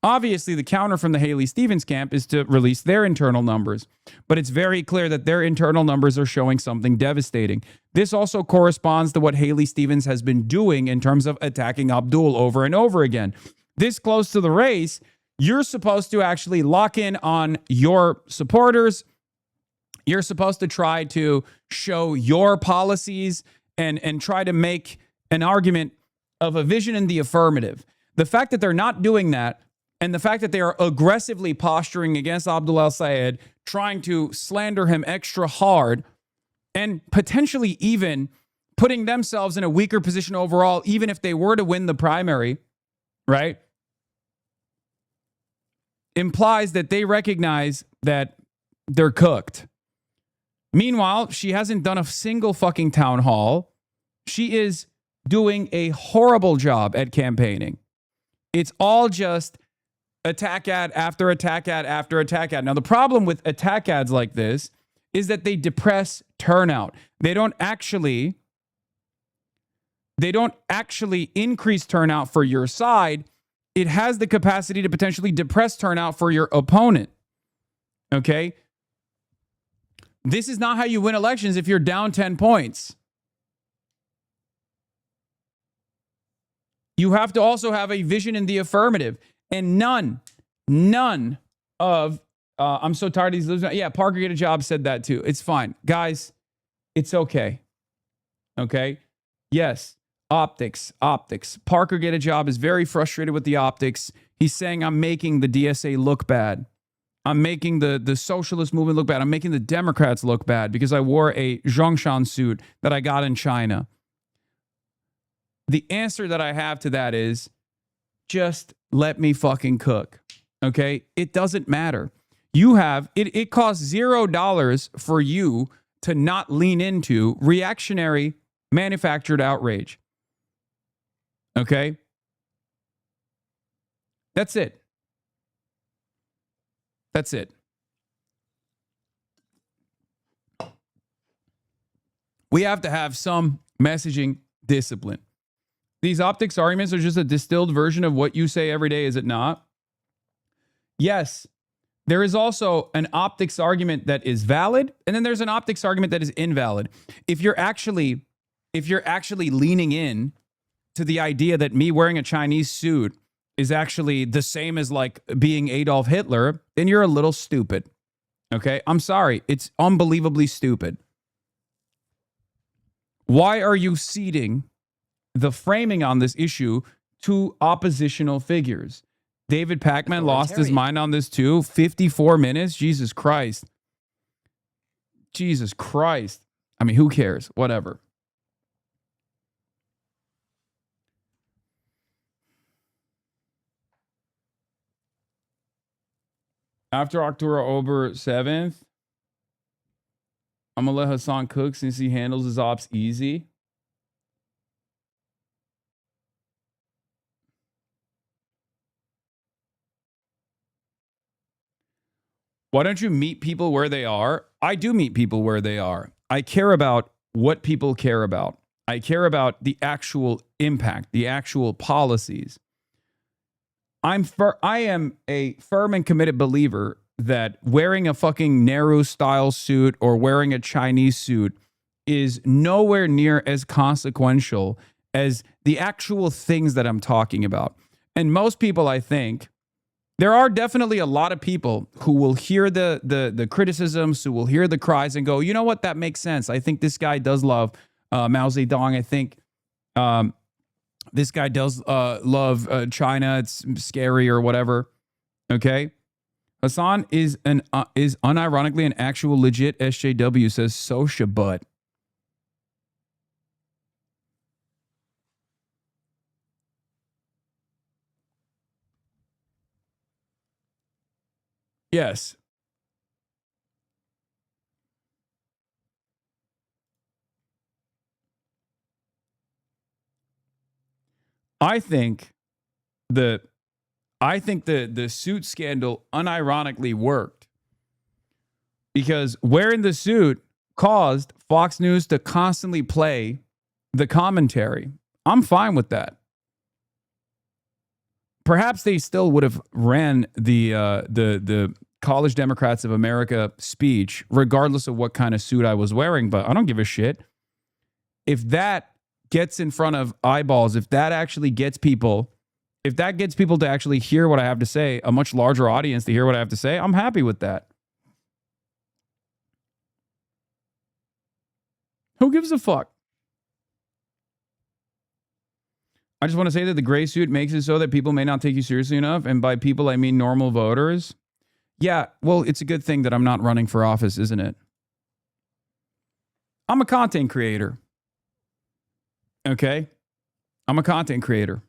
Obviously, the counter from the Haley Stevens camp is to release their internal numbers. But it's very clear that their internal numbers are showing something devastating. This also corresponds to what Haley Stevens has been doing in terms of attacking Abdul over and over again. This close to the race, you're supposed to actually lock in on your supporters. You're supposed to try to show your policies and try to make an argument of a vision in the affirmative. The fact that they're not doing that, and the fact that they are aggressively posturing against Abdul al-Sayed, trying to slander him extra hard, and potentially even putting themselves in a weaker position overall, even if they were to win the primary, right? Implies that they recognize that they're cooked. Meanwhile, she hasn't done a single fucking town hall. She is doing a horrible job at campaigning. It's all just attack ad after attack ad after attack ad. Now, the problem with attack ads like this is that they depress turnout. They don't actually increase turnout for your side. It has the capacity to potentially depress turnout for your opponent. Okay? This is not how you win elections if you're down 10 points. You have to also have a vision in the affirmative. And none of, I'm so tired of these losers. Yeah, Parker Get a Job said that too. It's fine. Guys, it's okay. Okay? Yes, optics. Parker Get a Job is very frustrated with the optics. He's saying I'm making the DSA look bad. I'm making the socialist movement look bad. I'm making the Democrats look bad because I wore a Zhongshan suit that I got in China. The answer that I have to that is just let me fucking cook. Okay? It doesn't matter. You have, it costs $0 for you to not lean into reactionary manufactured outrage. Okay? That's it. That's it. We have to have some messaging discipline. These optics arguments are just a distilled version of what you say every day, is it not? Yes. There is also an optics argument that is valid, and then there's an optics argument that is invalid. If you're actually leaning in to the idea that me wearing a Chinese suit is actually the same as like being Adolf Hitler, then you're a little stupid. Okay? I'm sorry. It's unbelievably stupid. Why are you ceding the framing on this issue to oppositional figures? David Pacman lost his mind on this too. 54 minutes? Jesus Christ. Jesus Christ. I mean, who cares? Whatever. After October 7th, I'm going to let Hasan cook since he handles his ops easy. Why don't you meet people where they are? I do meet people where they are. I care about what people care about. I care about the actual impact, the actual policies. I am a firm and committed believer that wearing a fucking Nehru-style suit or wearing a Chinese suit is nowhere near as consequential as the actual things that I'm talking about. And most people, I think, there are definitely a lot of people who will hear the criticisms, who will hear the cries and go, you know what, that makes sense. I think this guy does love Mao Zedong. I think this guy does love China. It's scary or whatever. Okay. Hasan is unironically an actual legit SJW, says Sosha Butt. Yes. I think the suit scandal unironically worked because wearing the suit caused Fox News to constantly play the commentary. I'm fine with that. Perhaps they still would have ran the College Democrats of America speech, regardless of what kind of suit I was wearing, but I don't give a shit. If that gets in front of eyeballs, if that gets people to actually hear what I have to say, a much larger audience to hear what I have to say, I'm happy with that. Who gives a fuck? I just want to say that the gray suit makes it so that people may not take you seriously enough. And by people, I mean normal voters. Yeah, well, it's a good thing that I'm not running for office, isn't it? I'm a content creator. Okay? I'm a content creator.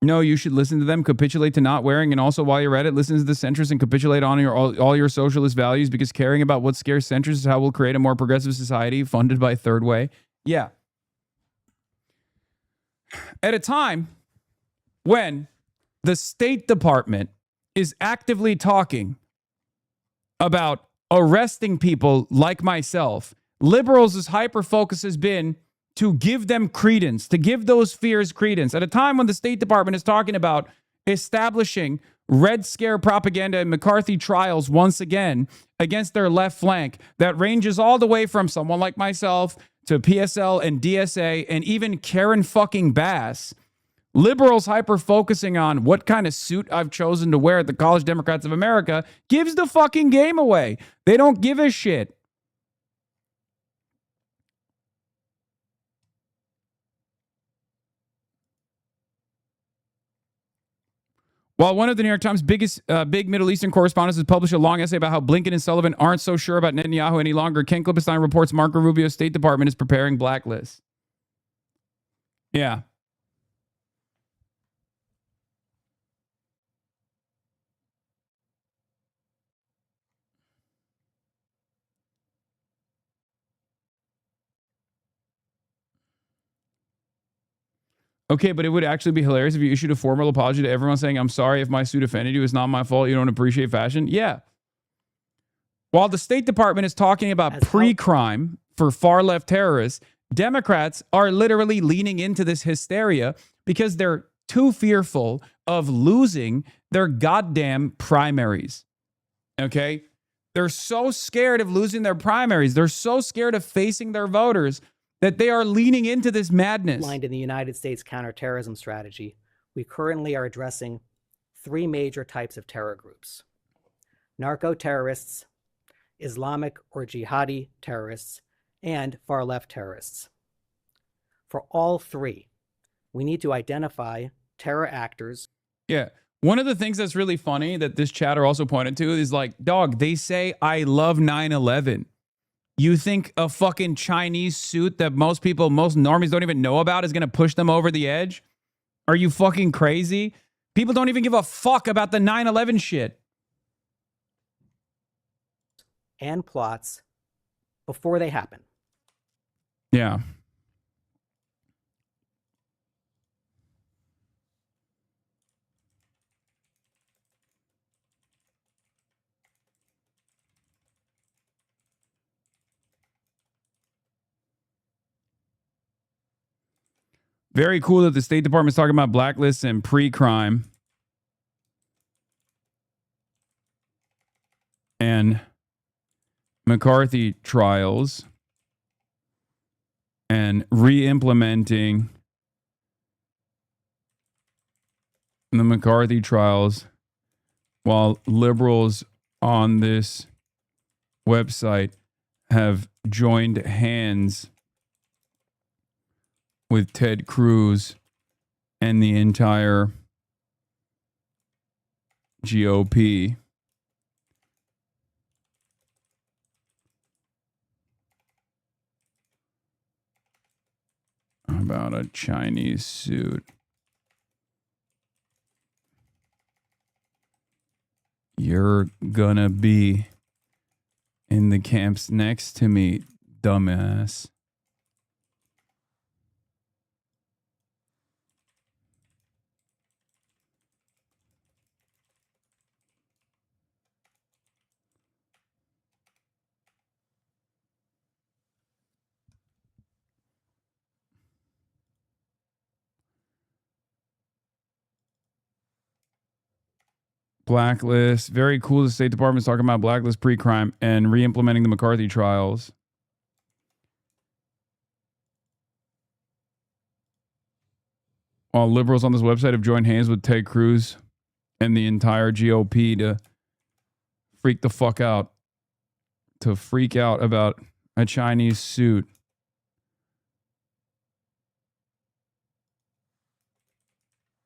No, you should listen to them, capitulate to not wearing, and also while you're at it, listen to the centrists and capitulate on all your socialist values, because caring about what scares centrists is how we'll create a more progressive society funded by Third Way. Yeah. At a time when the State Department is actively talking about arresting people like myself, liberals' hyper-focus has been to give them credence, to give those fears credence. At a time when the State Department is talking about establishing Red Scare propaganda and McCarthy trials once again against their left flank that ranges all the way from someone like myself to PSL and DSA and even Karen fucking Bass, liberals hyper-focusing on what kind of suit I've chosen to wear at the College Democrats of America gives the fucking game away. They don't give a shit. While one of the New York Times' biggest big Middle Eastern correspondents has published a long essay about how Blinken and Sullivan aren't so sure about Netanyahu any longer, Ken Klippenstein reports Marco Rubio's State Department is preparing blacklists. Yeah. Okay, but it would actually be hilarious if you issued a formal apology to everyone saying, I'm sorry if my suit offended you. It's not my fault. You don't appreciate fashion. Yeah. While the State Department is talking about pre-crime for far-left terrorists, Democrats are literally leaning into this hysteria because they're too fearful of losing their goddamn primaries. Okay? They're so scared of losing their primaries. They're so scared of facing their voters that they are leaning into this madness. Outlined in the United States counterterrorism strategy, we currently are addressing 3 major types of terror groups: narco-terrorists, Islamic or jihadi terrorists, and far-left terrorists. For all 3, we need to identify terror actors. Yeah. One of the things that's really funny that this chatter also pointed to is like, dog, they say, I love 9/11. You think a fucking Chinese suit that most normies don't even know about is going to push them over the edge? Are you fucking crazy? People don't even give a fuck about the 9/11 shit. And plots before they happen. Yeah. Very cool that the State Department's talking about blacklists and pre-crime. And McCarthy trials. And re-implementing the McCarthy trials while liberals on this website have joined hands with Ted Cruz and the entire GOP. About a Chinese suit. You're gonna be in the camps next to me, dumbass. Blacklist. Very cool. The State Department's talking about blacklist pre-crime and re-implementing the McCarthy trials. While liberals on this website have joined hands with Ted Cruz and the entire GOP to freak the fuck out. To freak out about a Chinese suit.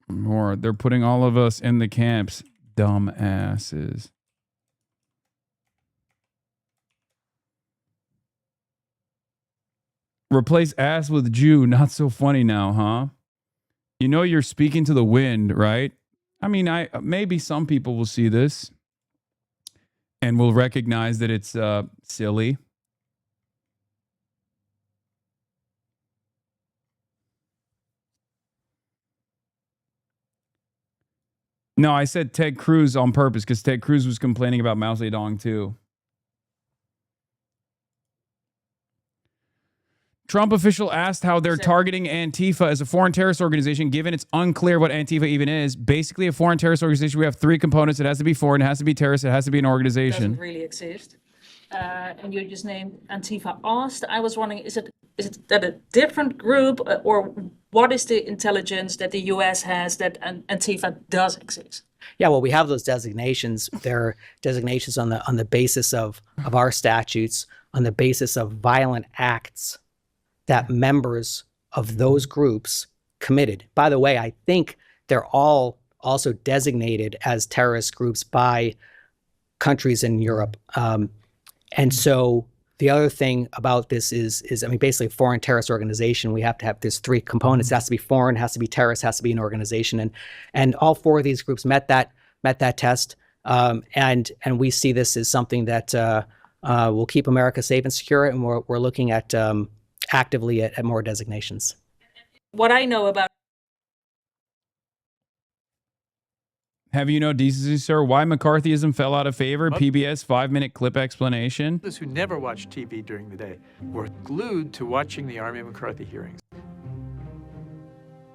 More. They're putting all of us in the camps. Dumbasses. Replace ass with Jew. Not so funny now, huh? You know you're speaking to the wind, right? I mean, maybe some people will see this and will recognize that it's silly. No, I said Ted Cruz on purpose because Ted Cruz was complaining about Mao Zedong too. Trump official asked how they're targeting Antifa as a foreign terrorist organization, given it's unclear what Antifa even is. Basically, a foreign terrorist organization, we have three components. It has to be foreign, it has to be terrorist, it has to be an organization. Doesn't really exist. And you just named Antifa asked. I was wondering, is it that a different group, or what is the intelligence that the U.S. has that Antifa does exist? Yeah, well, we have those designations. They're designations on the basis of our statutes, on the basis of violent acts that members of those groups committed. By the way, I think they're all also designated as terrorist groups by countries in Europe. And so the other thing about this is I mean, basically a foreign terrorist organization, we have to have, there's three components. It has to be foreign, has to be terrorist, has to be an organization. And all four of these groups met that test. And we see this as something that will keep America safe and secure. And we're looking at actively at more designations. What I know about. Have you no decency, sir? Why McCarthyism fell out of favor? PBS 5-minute clip explanation. Those who never watch TV during the day were glued to watching the Army McCarthy hearings.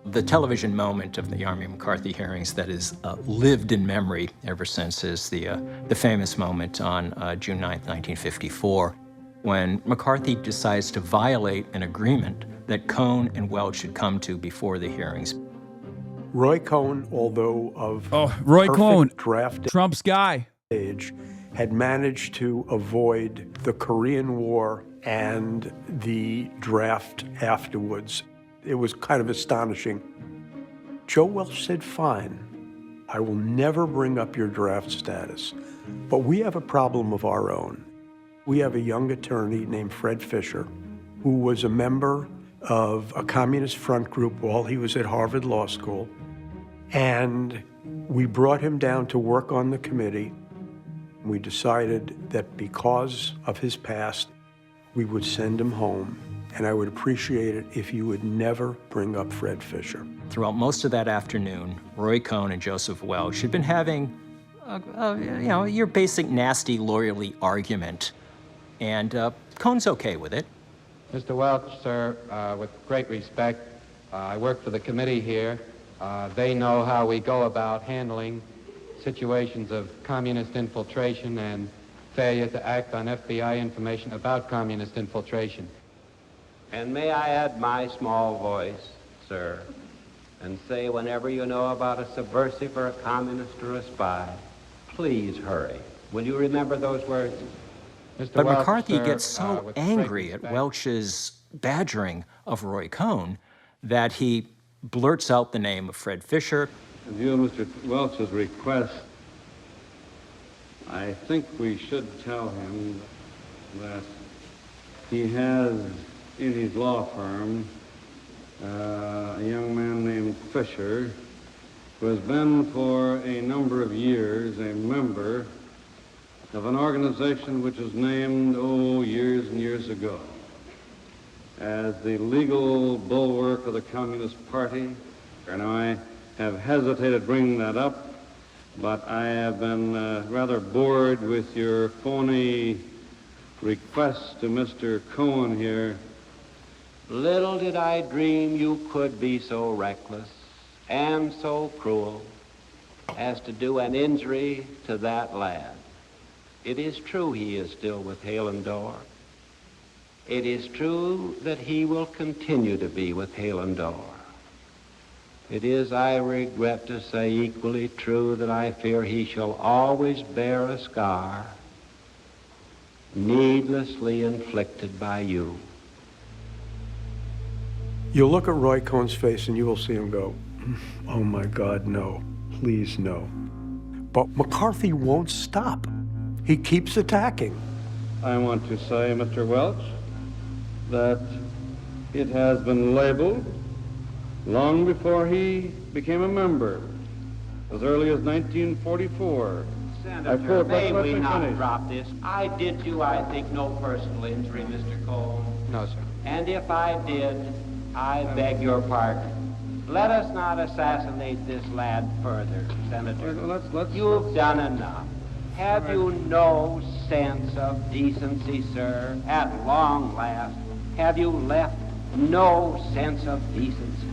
The television moment of the Army McCarthy hearings that is lived in memory ever since is the famous moment on June 9th, 1954, when McCarthy decides to violate an agreement that Cohn and Welch had come to before the hearings. Roy Cohn, although of Roy Cohn, draft Trump's guy, age, had managed to avoid the Korean War and the draft afterwards. It was kind of astonishing. Joe Welch said, fine, I will never bring up your draft status, but we have a problem of our own. We have a young attorney named Fred Fisher, who was a member of a communist front group while he was at Harvard Law School. And we brought him down to work on the committee. We decided that because of his past, we would send him home. And I would appreciate it if you would never bring up Fred Fisher. Throughout most of that afternoon, Roy Cohn and Joseph Welch had been having, your basic nasty lawyerly argument. And Cohn's okay with it. Mr. Welch, sir, with great respect, I work for the committee here. They know how we go about handling situations of communist infiltration and failure to act on FBI information about communist infiltration. And may I add my small voice, sir, and say whenever you know about a subversive or a communist or a spy, please hurry. Will you remember those words? But McCarthy gets so angry at Welch's badgering of Roy Cohn that he blurts out the name of Fred Fisher. In view of Mr. Welch's request, I think we should tell him that he has in his law firm a young man named Fisher, who has been for a number of years a member of an organization which was named, years and years ago, as the legal bulwark of the Communist Party. And I have hesitated bringing that up, but I have been rather bored with your phony request to Mr. Cohen here. Little did I dream you could be so reckless and so cruel as to do an injury to that lad. It is true he is still with Hale and Dorr. It is true that he will continue to be with Hale and Dorr. It is, I regret to say, equally true that I fear he shall always bear a scar needlessly inflicted by you. You'll look at Roy Cohn's face and you will see him go, oh my God, no, please no. But McCarthy won't stop. He keeps attacking. I want to say, Mr. Welch, that it has been labeled long before he became a member, as early as 1944. Senator, may we not drop this? I did you, I think, no personal injury, Mr. Cohn. No, sir. And if I did, I beg your pardon. Let us not assassinate this lad further, Senator. You've done enough. Have you no sense of decency, sir? At long last, have you left no sense of decency?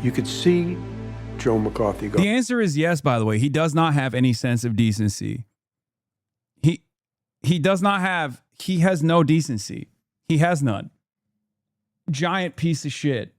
You could see Joe McCarthy go. The answer is yes, by the way. He does not have any sense of decency. He does not have, he has no decency. He has none. Giant piece of shit.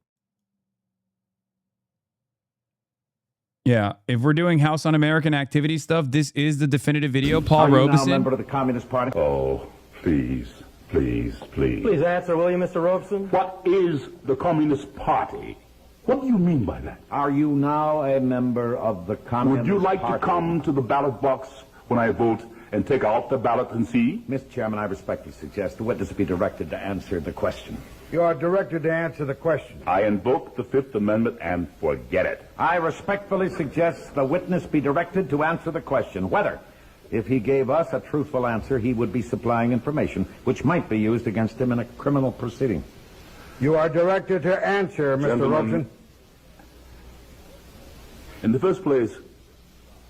Yeah, if we're doing House Un-American Activity stuff, this is the definitive video. Paul Robeson. Are you now a member of the Communist Party? Oh, please, please, please. Please answer, will you, Mr. Robeson? What is the Communist Party? What do you mean by that? Are you now a member of the Communist Party? Would you like to come to the ballot box when I vote and take out the ballot and see? Mr. Chairman, I respectfully suggest the witness be directed to answer the question. You are directed to answer the question. I invoke the Fifth Amendment and forget it. I respectfully suggest the witness be directed to answer the question whether, if he gave us a truthful answer, he would be supplying information which might be used against him in a criminal proceeding. You are directed to answer, Mr. Robeson. In the first place,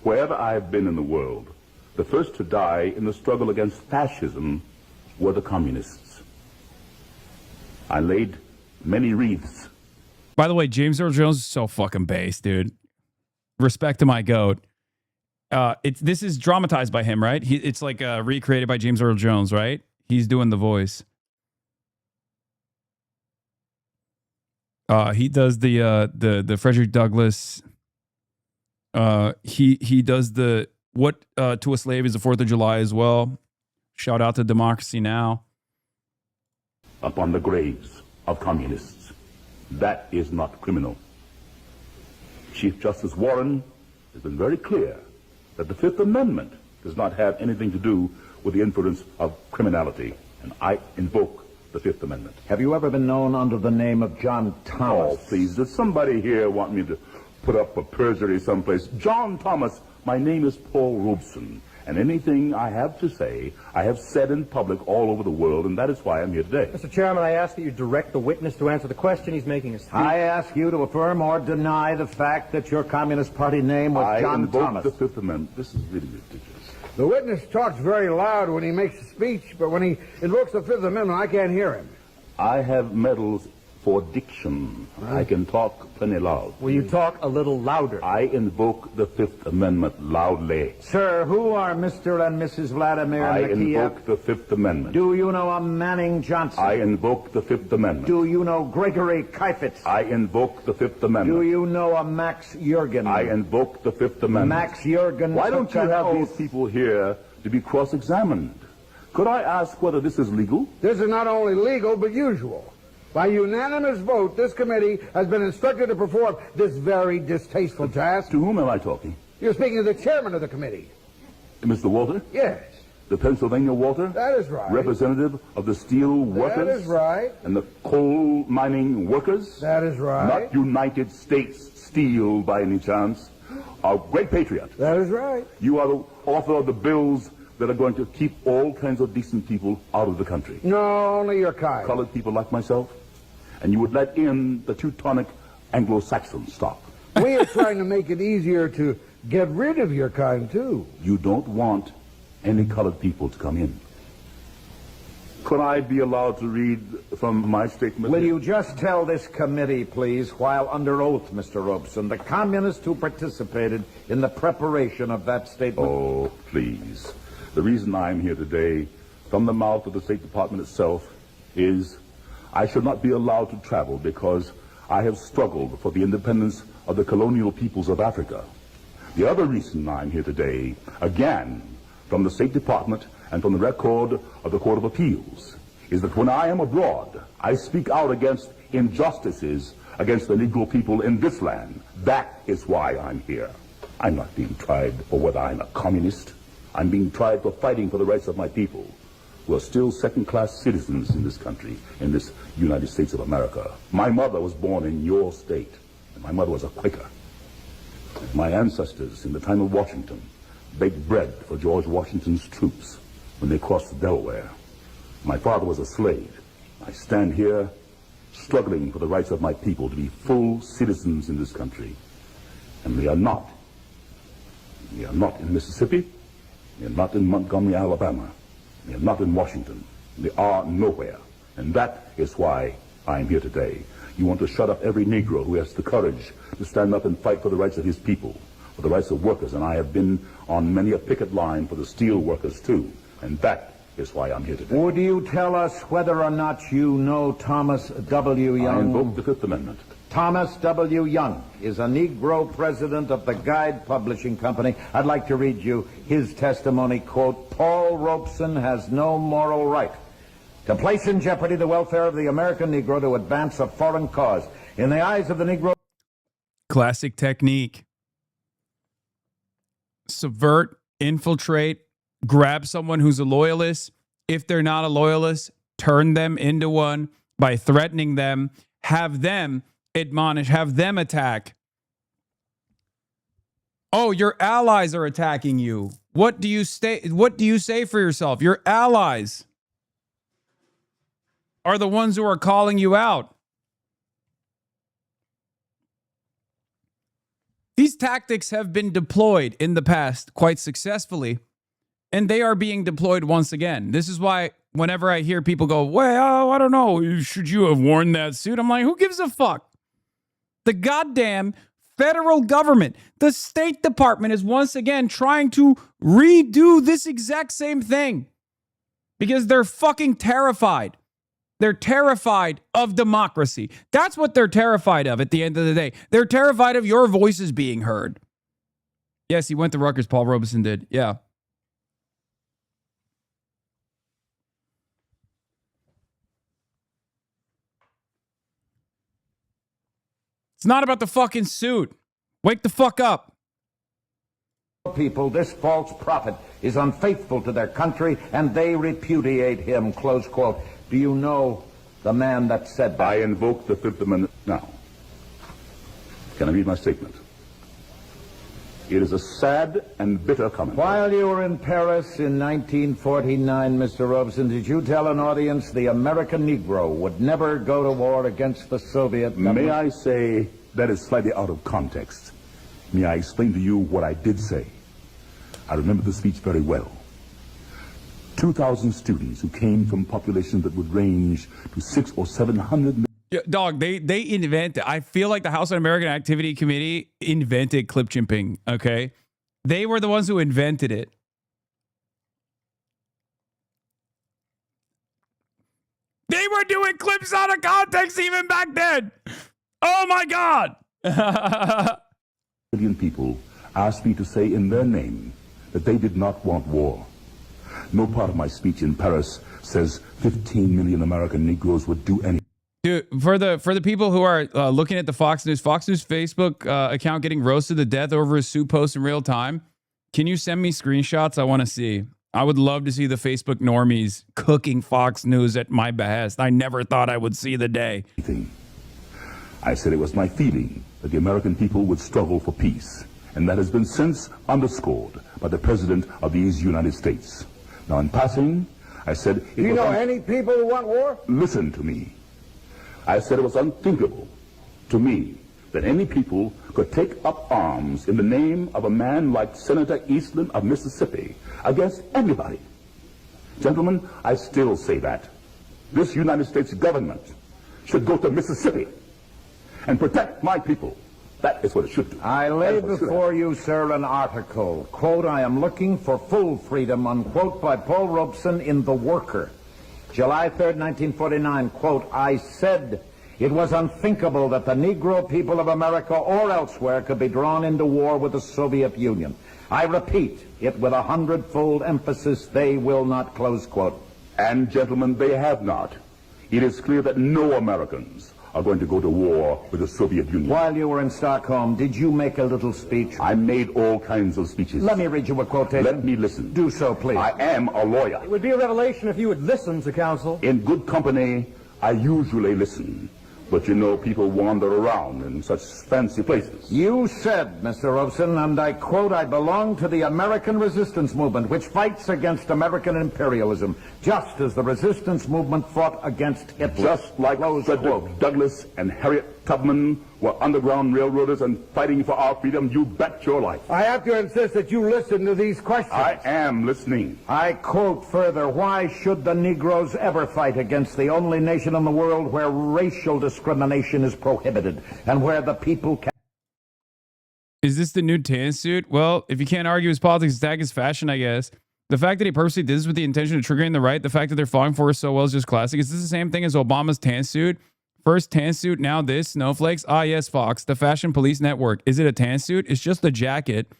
wherever I have been in the world, the first to die in the struggle against fascism were the communists. I laid many wreaths. By the way, James Earl Jones is so fucking based, dude. Respect to my goat. This is dramatized by him, right? It's like recreated by James Earl Jones, right? He's doing the voice. He does the Frederick Douglass. He does the what to a slave is the 4th of July as well. Shout out to Democracy Now! Upon the graves of communists. That is not criminal. Chief Justice Warren has been very clear that the Fifth Amendment does not have anything to do with the inference of criminality, and I invoke the Fifth Amendment. Have you ever been known under the name of John Thomas? Oh, please, does somebody here want me to put up a perjury someplace? John Thomas, my name is Paul Robeson, and anything I have to say, I have said in public all over the world, and that is why I'm here today. Mr. Chairman, I ask that you direct the witness to answer the question. He's making a speech. I ask you to affirm or deny the fact that your Communist Party name was John Thomas. I invoke the Fifth Amendment. This is really ridiculous. The witness talks very loud when he makes a speech, but when he invokes the Fifth Amendment, I can't hear him. I have medals for diction. I can talk plenty loud. Will you talk a little louder? I invoke the Fifth Amendment loudly. Sir, who are Mr. and Mrs. Vladimir I Nikiev? invoke the Fifth Amendment. Do you know a Manning Johnson? I invoke the Fifth Amendment. Do you know Gregory Kifetz? I invoke the Fifth Amendment. Do you know a Max Jurgen? I invoke the Fifth Amendment. Max Jurgen. Why don't you have these people here to be cross-examined? Could I ask whether this is legal? This is not only legal, but usual. By unanimous vote, this committee has been instructed to perform this very distasteful task. To whom am I talking? You're speaking to the chairman of the committee. Mr. Walter? Yes. The Pennsylvania Walter? That is right. Representative of the steel workers? That is right. And the coal mining workers? That is right. Not United States Steel by any chance. A great patriot. That is right. You are the author of the bills that are going to keep all kinds of decent people out of the country. No, only your kind. Colored people like myself. And you would let in the Teutonic Anglo-Saxon stock. We are trying to make it easier to get rid of your kind, too. You don't want any colored people to come in. Could I be allowed to read from my statement? Will you just tell this committee, please, while under oath, Mr. Robeson, the communists who participated in the preparation of that statement? Oh, please. The reason I'm here today, from the mouth of the State Department itself, is I should not be allowed to travel because I have struggled for the independence of the colonial peoples of Africa. The other reason I'm here today, again, from the State Department and from the record of the Court of Appeals, is that when I am abroad, I speak out against injustices against the Negro people in this land. That is why I'm here. I'm not being tried for whether I'm a communist. I'm being tried for fighting for the rights of my people, who are still second-class citizens in this country, in this United States of America. My mother was born in your state, and my mother was a Quaker. My ancestors, in the time of Washington, baked bread for George Washington's troops when they crossed the Delaware. My father was a slave. I stand here struggling for the rights of my people to be full citizens in this country. And we are not. We are not in Mississippi. We are not in Montgomery, Alabama. We are not in Washington. We are nowhere. And that is why I'm here today. You want to shut up every Negro who has the courage to stand up and fight for the rights of his people, for the rights of workers. And I have been on many a picket line for the steel workers, too. And that is why I'm here today. Would you tell us whether or not you know Thomas W. Young? I invoke the Fifth Amendment. Thomas W. Young is a Negro president of the Guide Publishing Company. I'd like to read you his testimony, quote, Paul Robeson has no moral right to place in jeopardy the welfare of the American Negro to advance a foreign cause. In the eyes of the Negro... Classic technique. Subvert, infiltrate, grab someone who's a loyalist. If they're not a loyalist, turn them into one by threatening them, have them admonish, have them attack. Oh, your allies are attacking you. What do you say for yourself? Your allies are the ones who are calling you out. These tactics have been deployed in the past quite successfully, and they are being deployed once again. This is why whenever I hear people go, well, I don't know, should you have worn that suit? I'm like, who gives a fuck? The goddamn federal government, the State Department is once again trying to redo this exact same thing because they're fucking terrified. They're terrified of democracy. That's what they're terrified of at the end of the day. They're terrified of your voices being heard. Yes, he went to Rutgers, Paul Robeson did. Yeah. It's not about the fucking suit. Wake the fuck up. People, this false prophet is unfaithful to their country, and they repudiate him, close quote. Do you know the man that said that? I invoke the Fifth Amendment now. Can I read my statement? It is a sad and bitter comment. While you were in Paris in 1949, Mr. Robeson, did you tell an audience the American Negro would never go to war against the Soviet government? May I say that is slightly out of context? May I explain to you what I did say? I remember the speech very well. 2,000 students who came from populations that would range to 600 or 700 Yeah, dog, they invented. I feel like the House Un-American Activity Committee invented clip chimping. Okay, they were the ones who invented it. They were doing clips out of context even back then. Oh my God! million people asked me to say in their name that they did not want war. No part of my speech in Paris says 15 million American Negroes would do anything. Dude, for the people who are looking at the Fox News Facebook account getting roasted to death over a suit post in real time, can you send me screenshots? I want to see. I would love to see the Facebook normies cooking Fox News at my behest. I never thought I would see the day. I said it was my feeling that the American people would struggle for peace, and that has been since underscored by the President of these United States. Now, in passing, I said... Do you know any people who want war? Listen to me. I said it was unthinkable to me that any people could take up arms in the name of a man like Senator Eastland of Mississippi against anybody. Gentlemen, I still say that. This United States government should go to Mississippi and protect my people. That is what it should do. I lay before you, sir, an article, quote, I am looking for full freedom, unquote, by Paul Robeson in The Worker. July 3rd, 1949, quote, I said It was unthinkable that the Negro people of America or elsewhere could be drawn into war with the Soviet Union. I repeat it with 100-fold emphasis, they will not, close quote. And, gentlemen, they have not. It is clear that no Americans are going to go to war with the Soviet Union. While you were in Stockholm, did you make a little speech? I made all kinds of speeches. Let me read you a quotation. Let me listen. Do so, please. I am a lawyer. It would be a revelation if you would listen to counsel. In good company, I usually listen. But you know, people wander around in such fancy places. You said, Mr. Robeson, and I quote, I belong to the American resistance movement, which fights against American imperialism, just as the resistance movement fought against Hitler. Just like Frederick Douglass and Harriet Tubman were underground railroaders and fighting for our freedom, you bet your life. I have to insist that you listen to these questions. I am listening. I quote further, why should the Negroes ever fight against the only nation in the world where racial discrimination is prohibited and where the people can... Is this the new tan suit? Well, if you can't argue his politics, attack his fashion, I guess. The fact that he purposely did this with the intention of triggering the right, the fact that they're falling for us so well is just classic. Is this the same thing as Obama's tan suit? First tan suit, now this, snowflakes. Ah, yes, Fox, the Fashion Police Network. Is it a tan suit? It's just a jacket.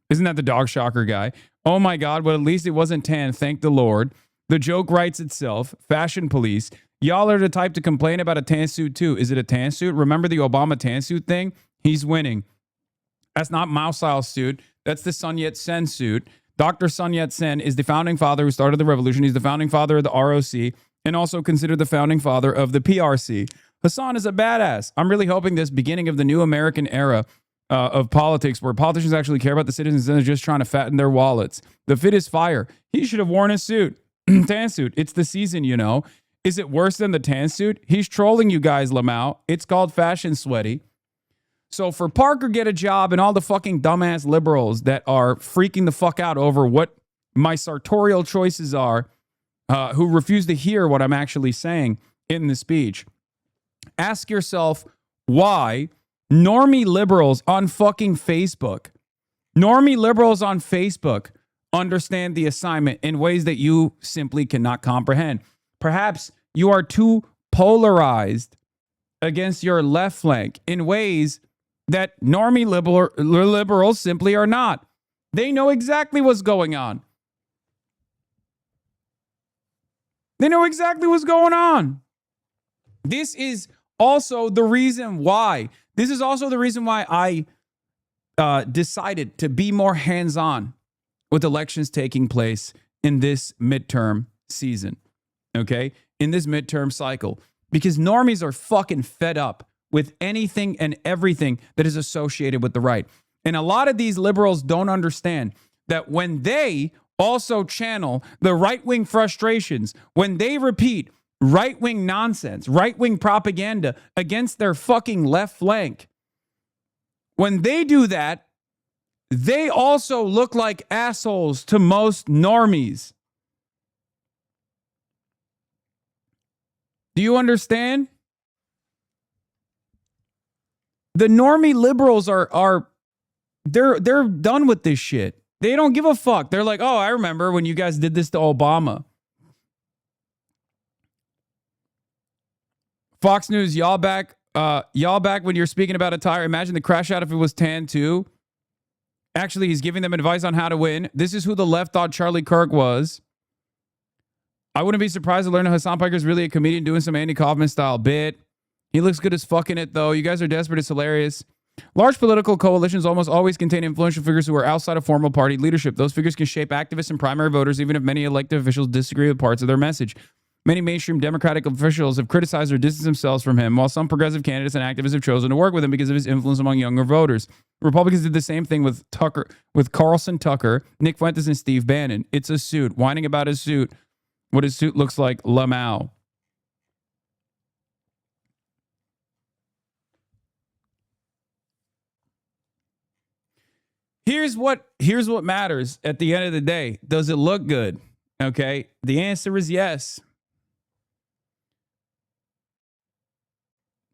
Isn't that the dog shocker guy? Oh my God, well, at least it wasn't tan, thank the Lord. The joke writes itself. Fashion Police. Y'all are the type to complain about a tan suit too. Is it a tan suit? Remember the Obama tan suit thing? He's winning. That's not Mao style suit. That's the Sun Yat-sen suit. Dr. Sun Yat-sen is the founding father who started the revolution. He's the founding father of the ROC and also considered the founding father of the PRC. Hasan is a badass. I'm really hoping this beginning of the new American era of politics where politicians actually care about the citizens and they're just trying to fatten their wallets. The fit is fire. He should have worn a suit. Tan suit. It's the season, you know. Is it worse than the tan suit? He's trolling you guys, Lamau. It's called fashion sweaty. So for Parker get a job and all the fucking dumbass liberals that are freaking the fuck out over what my sartorial choices are, who refuse to hear what I'm actually saying in the speech, ask yourself why normie liberals on fucking Facebook, understand the assignment in ways that you simply cannot comprehend. Perhaps you are too polarized against your left flank in ways that normie liberals simply are not. They know exactly what's going on. They know exactly what's going on. This is also the reason why. This is also the reason why I decided to be more hands-on with elections taking place in this midterm season. Okay? In this midterm cycle. Because normies are fucking fed up with anything and everything that is associated with the right. And a lot of these liberals don't understand that when they also channel the right-wing frustrations, when they repeat right-wing nonsense, right-wing propaganda against their fucking left flank, when they do that, they also look like assholes to most normies. Do you understand? The normie liberals they're done with this shit. They don't give a fuck. They're like, oh, I remember when you guys did this to Obama. Fox News, y'all back when you're speaking about a tire. Imagine the crash out if it was tan too. Actually, he's giving them advice on how to win. This is who the left thought Charlie Kirk was. I wouldn't be surprised to learn that Hasan Piker is really a comedian doing some Andy Kaufman style bit. He looks good as fucking it, though. You guys are desperate. It's hilarious. Large political coalitions almost always contain influential figures who are outside of formal party leadership. Those figures can shape activists and primary voters, even if many elected officials disagree with parts of their message. Many mainstream Democratic officials have criticized or distanced themselves from him, while some progressive candidates and activists have chosen to work with him because of his influence among younger voters. Republicans did the same thing with Carlson Tucker, Nick Fuentes, and Steve Bannon. It's a suit. Whining about his suit. What his suit looks like. Lamau. Here's what matters at the end of the day. Does it look good? Okay. The answer is yes.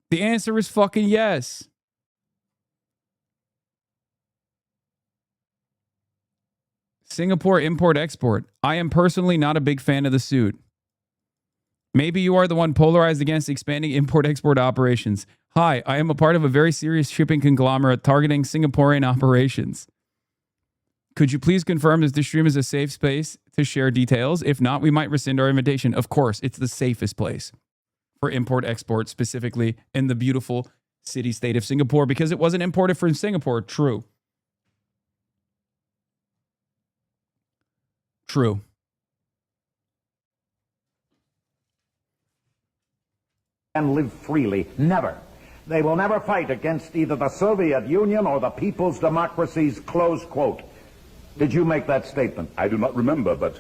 The answer is fucking yes. Singapore import-export. I am personally not a big fan of the suit. Maybe you are the one polarized against expanding import-export operations. Hi, I am a part of a very serious shipping conglomerate targeting Singaporean operations. Could you please confirm that this stream is a safe space to share details? If not, we might rescind our invitation. Of course, it's the safest place for import-export, specifically in the beautiful city-state of Singapore, because it wasn't imported from Singapore. True. True. And live freely. Never. They will never fight against either the Soviet Union or the people's democracies, close quote. Did you make that statement? I do not remember, but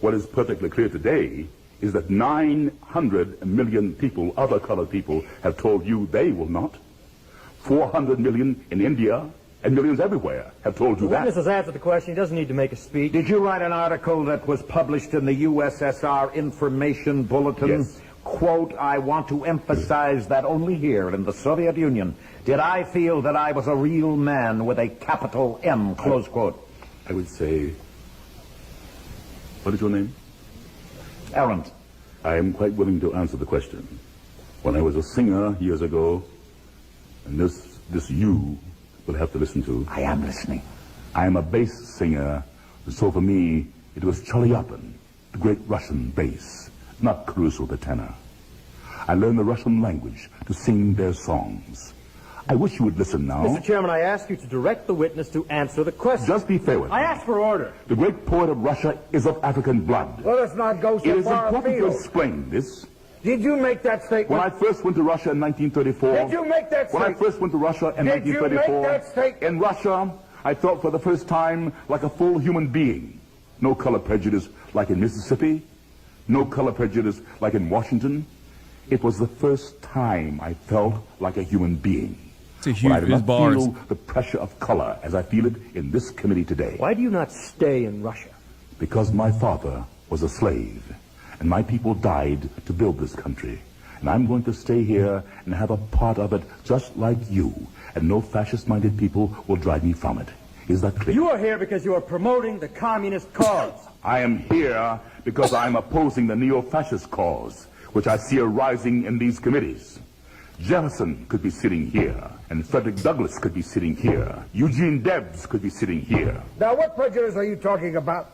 what is perfectly clear today is that 900 million people, other colored people, have told you they will not. 400 million in India and millions everywhere have told you The witness that. has answered the question. He doesn't need to make a speech. Did you write an article that was published in the USSR Information Bulletin? Yes. Quote, I want to emphasize that only here in the Soviet Union did I feel that I was a real man with a capital M, close quote. I would say, what is your name? Errant. I am quite willing to answer the question. When I was a singer years ago, and this you will have to listen to. I am listening. I am a bass singer, so for me, it was Chelyabin, the great Russian bass, not Caruso the tenor. I learned the Russian language to sing their songs. I wish you would listen now. Mr. Chairman, I ask you to direct the witness to answer the question. Just be fair with me. I ask for order. The great poet of Russia is of African blood. Let us not go It so is far important to afield. explain this. Did you make that statement? When I first went to Russia in 1934... Did you make that When I statement? first went to Russia in Did you 1934... make that statement? In Russia, I felt for the first time like a full human being. No color prejudice like in Mississippi. No color prejudice like in Washington. It was the first time I felt like a human being. It's a When huge I did not bars. feel the pressure of color as I feel it in this committee today. Why do you not stay in Russia? Because my father was a slave, and my people died to build this country. And I'm going to stay here and have a part of it just like you, and no fascist-minded people will drive me from it. Is that clear? You are here because you are promoting the communist cause. I am here because I'm opposing the neo-fascist cause, which I see arising in these committees. Jefferson could be sitting here, and Frederick Douglass could be sitting here. Eugene Debs could be sitting here. Now, what prejudice are you talking about?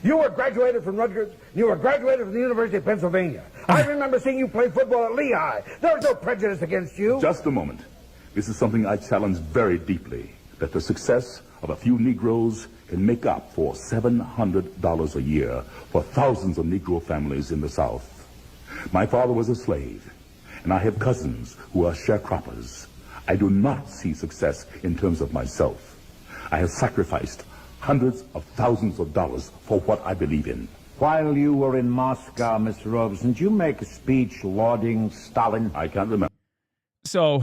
You were graduated from Rutgers. You were graduated from the University of Pennsylvania. I remember seeing you play football at Lehigh. There was no prejudice against you. Just a moment. This is something I challenge very deeply, that the success of a few Negroes can make up for $700 a year for thousands of Negro families in the South. My father was a slave, and I have cousins who are sharecroppers. I do not see success in terms of myself. I have sacrificed hundreds of thousands of dollars for what I believe in. While you were in Moscow, Mr. Robeson, did you make a speech lauding Stalin? I can't remember. So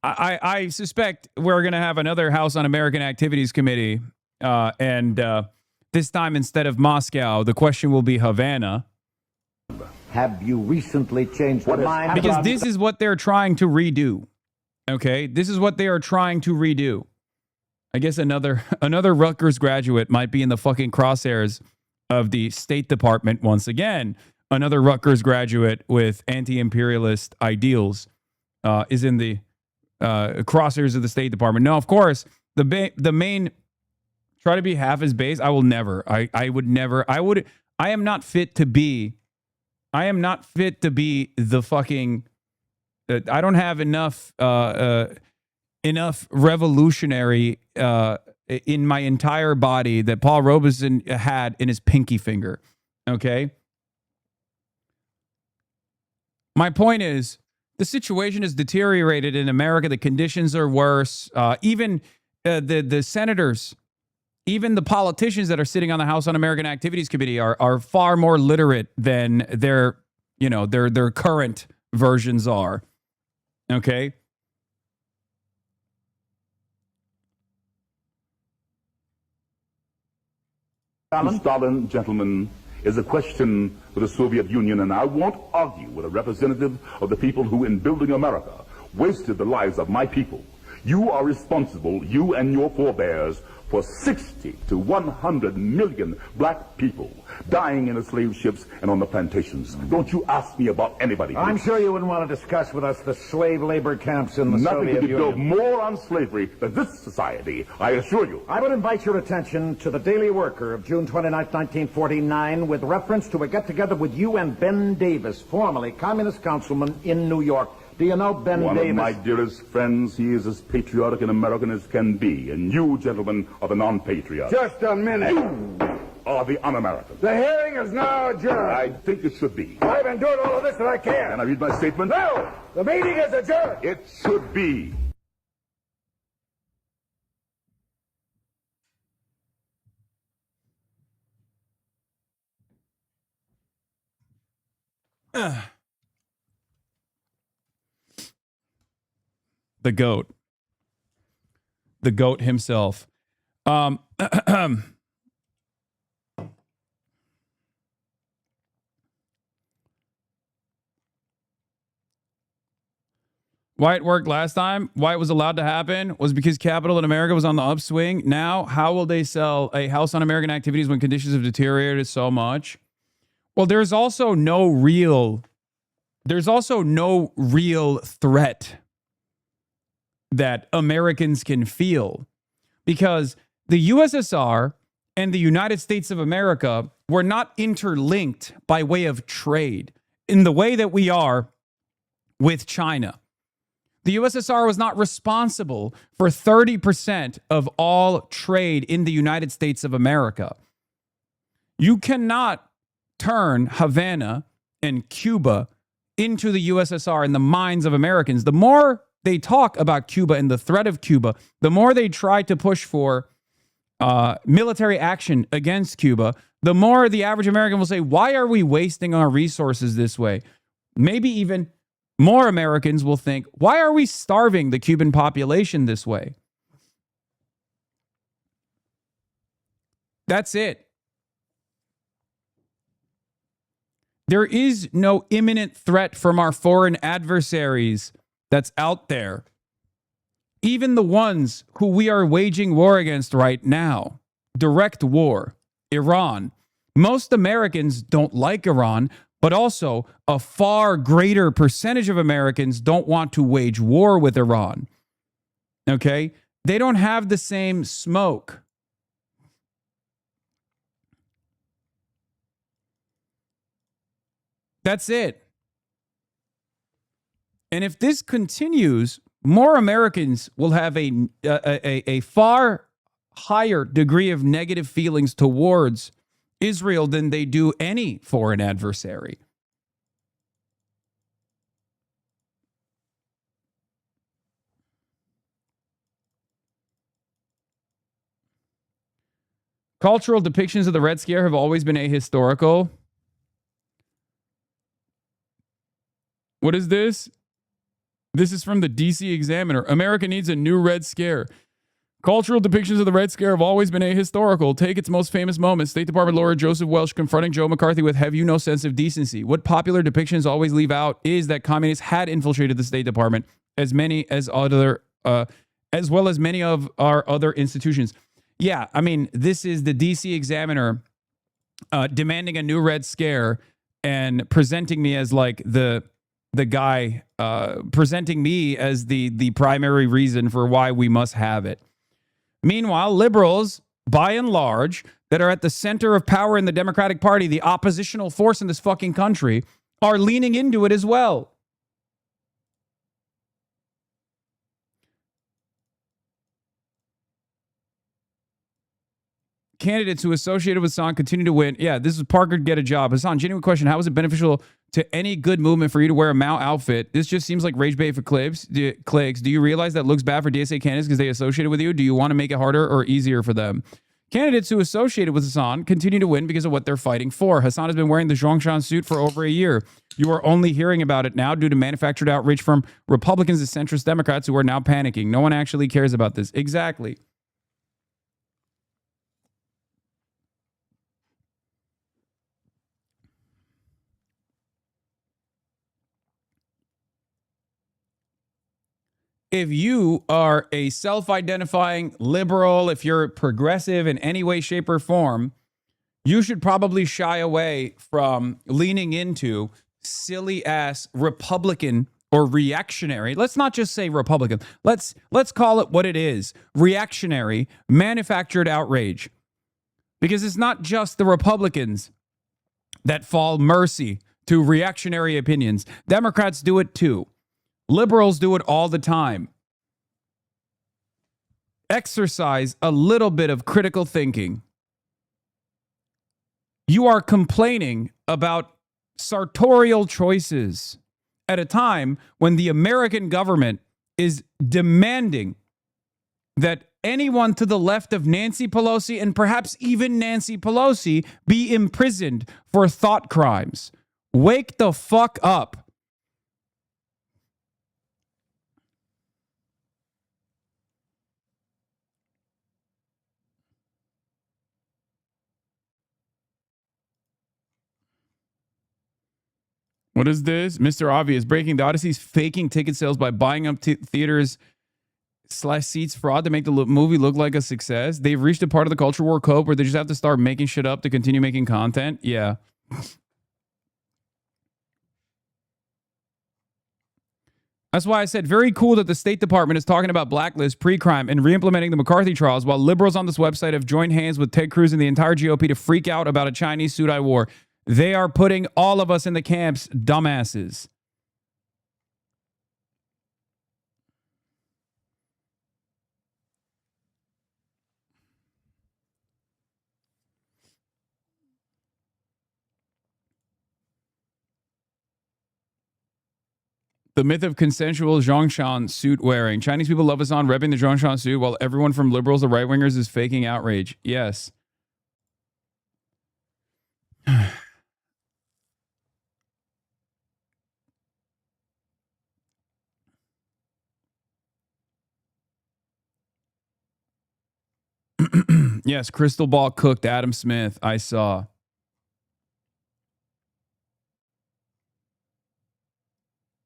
I suspect we're going to have another House on American Activities Committee. And this time, instead of Moscow, the question will be Havana. Have you recently changed your mind? Because this is what they're trying to redo. Okay? This is what they are trying to redo. I guess another Rutgers graduate might be in the fucking crosshairs of the State Department once again. Another Rutgers graduate with anti-imperialist ideals is in the crosshairs of the State Department. No, of course, the main try to be half as base. I will never. I would never. I am not fit to be. I am not fit to be the fucking. I don't have enough revolutionary in my entire body that Paul Robeson had in his pinky finger. Okay. My point is, the situation has deteriorated in America. The conditions are worse. Even the senators, even the politicians that are sitting on the House on American Activities Committee are far more literate than their current versions are. Okay. Stalin, gentlemen, is a question for the Soviet Union, and I won't argue with a representative of the people who, in building America, wasted the lives of my people. You are responsible, you and your forebears, for 60 to 100 million black people dying in the slave ships and on the plantations. Don't you ask me about anybody. I'm sure you wouldn't want to discuss with us the slave labor camps in the Nothing Soviet could build Union. more on slavery than this society, I assure you. I would invite your attention to the Daily Worker of June 29, 1949, with reference to a get-together with you and Ben Davis, formerly communist councilman in New York. Do you know Ben One Davis? of my dearest friends. He is as patriotic an American as can be, and you, gentlemen, are the non-patriots. Just a minute. You are the un-American. The hearing is now adjourned. I think it should be. I've been doing all of this that I can. Can I read my statement? No! The meeting is adjourned. It should be. The GOAT. The GOAT himself. Why it worked last time, why it was allowed to happen, was because capital in America was on the upswing. Now, how will they sell a house on American activities when conditions have deteriorated so much? Well, there's also no real threat that Americans can feel, because the USSR and the United States of America were not interlinked by way of trade in the way that we are with China. The USSR was not responsible for 30% of all trade in the United States of America. You cannot turn Havana and Cuba into the USSR in the minds of Americans. The more they talk about Cuba and the threat of Cuba, the more they try to push for military action against Cuba, the more the average American will say, why are we wasting our resources this way? Maybe even more Americans will think, why are we starving the Cuban population this way? That's it. There is no imminent threat from our foreign adversaries that's out there. Even the ones who we are waging war against right now, direct war, Iran. Most Americans don't like Iran, but also a far greater percentage of Americans don't want to wage war with Iran. Okay? They don't have the same smoke. That's it. And if this continues, more Americans will have a far higher degree of negative feelings towards Israel than they do any foreign adversary. Cultural depictions of the Red Scare have always been ahistorical. What is this? This is from the DC Examiner. America needs a new Red Scare. Cultural depictions of the Red Scare have always been ahistorical. Take its most famous moments. State Department lawyer Joseph Welch confronting Joe McCarthy with, have you no sense of decency? What popular depictions always leave out is that communists had infiltrated the State Department, as well as many of our other institutions. Yeah, I mean, this is the DC Examiner demanding a new Red Scare and presenting me as like the guy, presenting me as the primary reason for why we must have it. Meanwhile, liberals, by and large, that are at the center of power in the Democratic Party, the oppositional force in this fucking country, are leaning into it as well. Candidates who associated with Hasan continue to win. Yeah, this is Parker get a job. Hasan, genuine question. How is it beneficial to any good movement for you to wear a Mao outfit? This just seems like rage bait for clicks. Do you realize that looks bad for DSA candidates because they associated with you? Do you want to make it harder or easier for them? Candidates who associated with Hasan continue to win because of what they're fighting for. Hasan has been wearing the Zhongshan suit for over a year. You are only hearing about it now due to manufactured outrage from Republicans and centrist Democrats who are now panicking. No one actually cares about this. Exactly. if you are a self-identifying liberal, if you're progressive in any way, shape, or form, you should probably shy away from leaning into silly ass Republican or reactionary. Let's not just say Republican. Let's call it what it is. Reactionary, manufactured outrage. Because it's not just the Republicans that fall mercy to reactionary opinions. Democrats do it too. Liberals do it all the time. Exercise a little bit of critical thinking. You are complaining about sartorial choices at a time when the American government is demanding that anyone to the left of Nancy Pelosi, and perhaps even Nancy Pelosi, be imprisoned for thought crimes. Wake the fuck up. What is this? Mr. Obvious breaking the Odyssey's faking ticket sales by buying up theaters / seats fraud to make the movie look like a success. They've reached a part of the culture war code where they just have to start making shit up to continue making content. Yeah. That's why I said very cool that the State Department is talking about blacklist, pre-crime, and re-implementing the McCarthy trials, while liberals on this website have joined hands with Ted Cruz and the entire GOP to freak out about a Chinese Sudai war. They are putting all of us in the camps, dumbasses. The myth of consensual Zhongshan suit wearing. Chinese people love Hasan repping the Zhongshan suit while everyone from liberals to right-wingers is faking outrage. Yes. Yes, Crystal Ball cooked Adam Smith. I saw.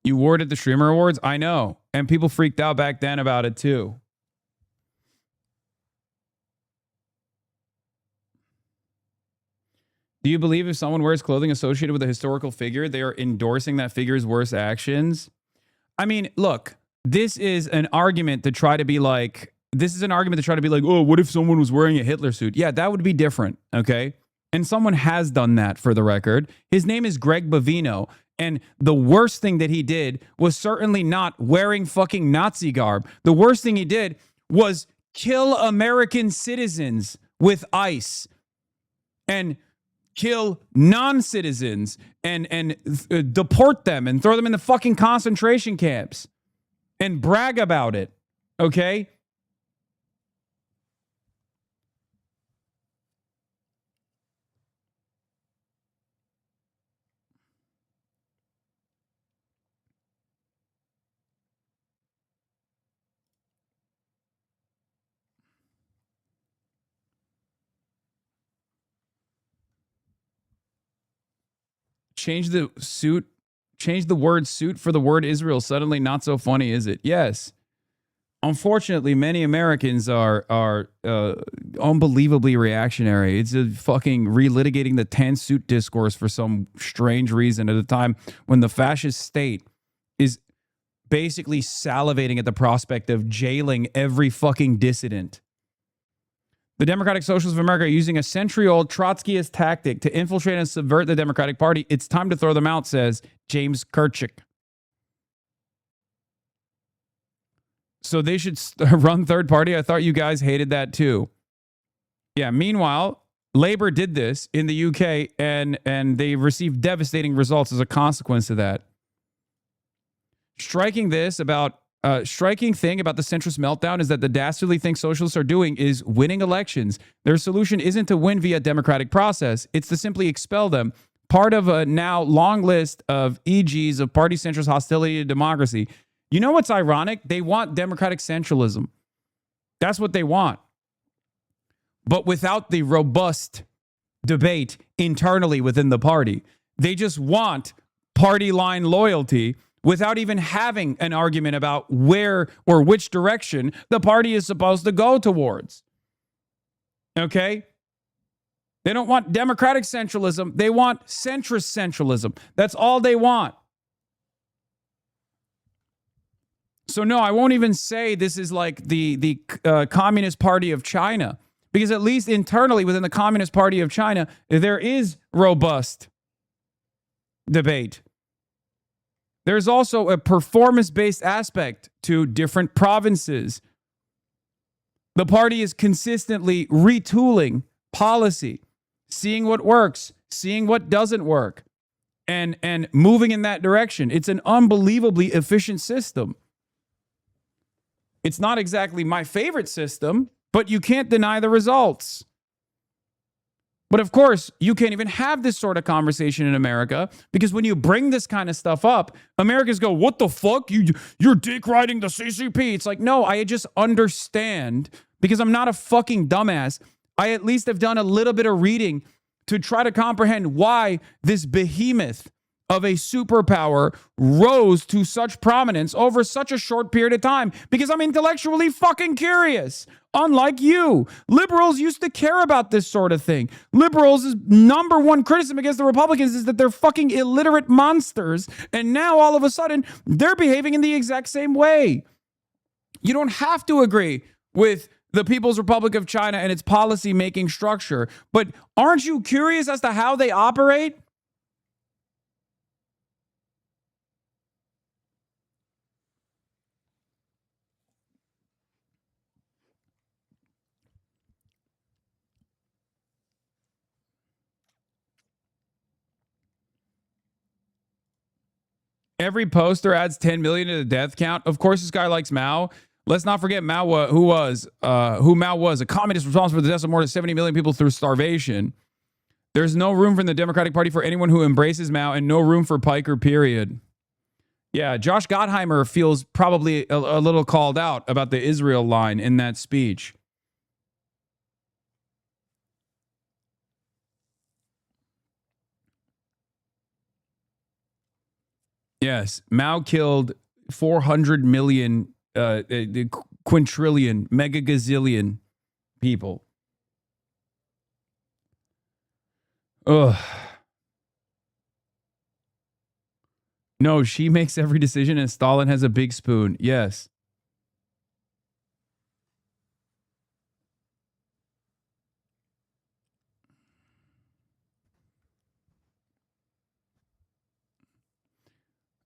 You wore it at the Streamer Awards? I know. And people freaked out back then about it too. Do you believe if someone wears clothing associated with a historical figure, they are endorsing that figure's worst actions? I mean, look, this is an argument to try to be like, oh, what if someone was wearing a Hitler suit? Yeah, that would be different, okay? And someone has done that, for the record. His name is Greg Bovino. And the worst thing that he did was certainly not wearing fucking Nazi garb. The worst thing he did was kill American citizens with ICE and kill non-citizens and deport them and throw them in the fucking concentration camps and brag about it. Okay? Change the word suit for the word Israel. Suddenly not so funny, is it? Yes. Unfortunately, many Americans are unbelievably reactionary. It's a fucking relitigating the 10 suit discourse for some strange reason at a time when the fascist state is basically salivating at the prospect of jailing every fucking dissident. The Democratic Socialists of America are using a century-old Trotskyist tactic to infiltrate and subvert the Democratic Party. It's time to throw them out, says James Kirchick. So they should run third party? I thought you guys hated that too. Yeah, meanwhile, Labour did this in the UK and they received devastating results as a consequence of that. Striking thing about the centrist meltdown is that the dastardly thing socialists are doing is winning elections. Their solution isn't to win via democratic process. It's to simply expel them. Part of a now long list of EGs of party centrist hostility to democracy. You know what's ironic? They want democratic centralism. That's what they want. But without the robust debate internally within the party. They just want party line loyalty without even having an argument about where or which direction the party is supposed to go towards. Okay? They don't want democratic centralism. They want centrist centralism. That's all they want. So no, I won't even say this is like the Communist Party of China, because at least internally within the Communist Party of China, there is robust debate. There's also a performance-based aspect to different provinces. The party is consistently retooling policy, seeing what works, seeing what doesn't work, and moving in that direction. It's an unbelievably efficient system. It's not exactly my favorite system, but you can't deny the results. But of course, you can't even have this sort of conversation in America, because when you bring this kind of stuff up, Americans go, what the fuck? You're dick riding the CCP. It's like, no, I just understand, because I'm not a fucking dumbass. I at least have done a little bit of reading to try to comprehend why this behemoth of a superpower rose to such prominence over such a short period of time, because I'm intellectually fucking curious. Unlike you, liberals used to care about this sort of thing. Liberals' number one criticism against the Republicans is that they're fucking illiterate monsters, and now all of a sudden they're behaving in the exact same way. You don't have to agree with the People's Republic of China and its policy-making structure, but aren't you curious as to how they operate? Every poster adds 10 million to the death count. Of course, this guy likes Mao. Let's not forget Mao, who Mao was, a communist responsible for the deaths of more than 70 million people through starvation. There's no room for the Democratic Party for anyone who embraces Mao, and no room for Piker, period. Yeah, Josh Gottheimer feels probably a little called out about the Israel line in that speech. Yes, Mao killed 400 million, quintillion, mega gazillion people. Ugh. No, she makes every decision and Stalin has a big spoon. Yes.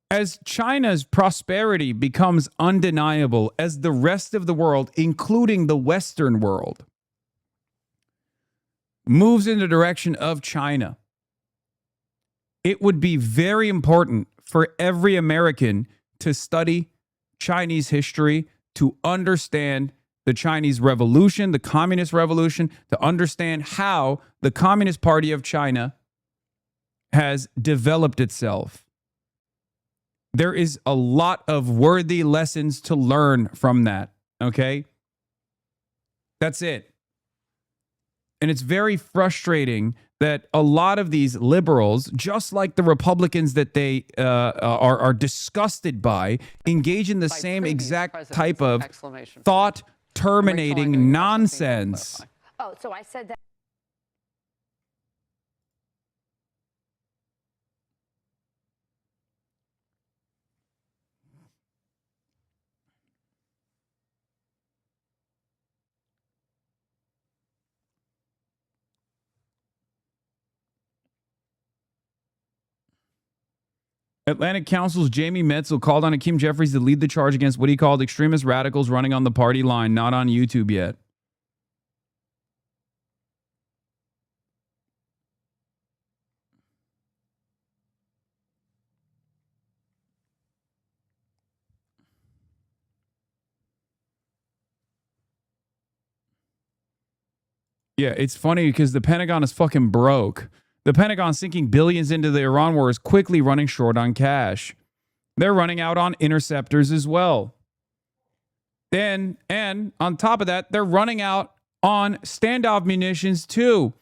As China's prosperity becomes undeniable, as the rest of the world, including the Western world, moves in the direction of China, it would be very important for every American to study Chinese history, to understand the Chinese Revolution, the Communist Revolution, to understand how the Communist Party of China has developed itself. There is a lot of worthy lessons to learn from that, okay? That's it. And it's very frustrating that a lot of these liberals, just like the Republicans that they are disgusted by, engage in the same exact type of thought-terminating nonsense. Oh, so I said that. Atlantic Council's Jamie Metzel called on Hakeem Jeffries to lead the charge against what he called extremist radicals running on the party line, not on YouTube yet. Yeah, it's funny because the Pentagon is fucking broke. The Pentagon sinking billions into the Iran war is quickly running short on cash. They're running out on interceptors as well. And on top of that, they're running out on standoff munitions too.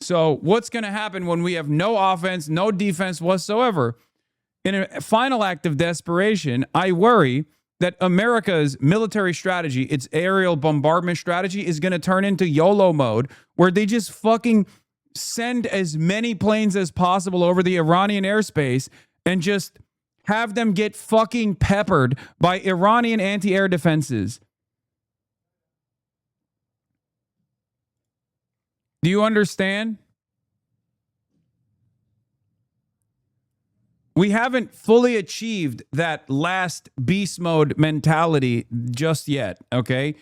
So what's going to happen when we have no offense, no defense whatsoever? In a final act of desperation, I worry that America's military strategy, its aerial bombardment strategy, is going to turn into YOLO mode, where they just fucking send as many planes as possible over the Iranian airspace and just have them get fucking peppered by Iranian anti-air defenses. Do you understand? We haven't fully achieved that last beast mode mentality just yet, okay?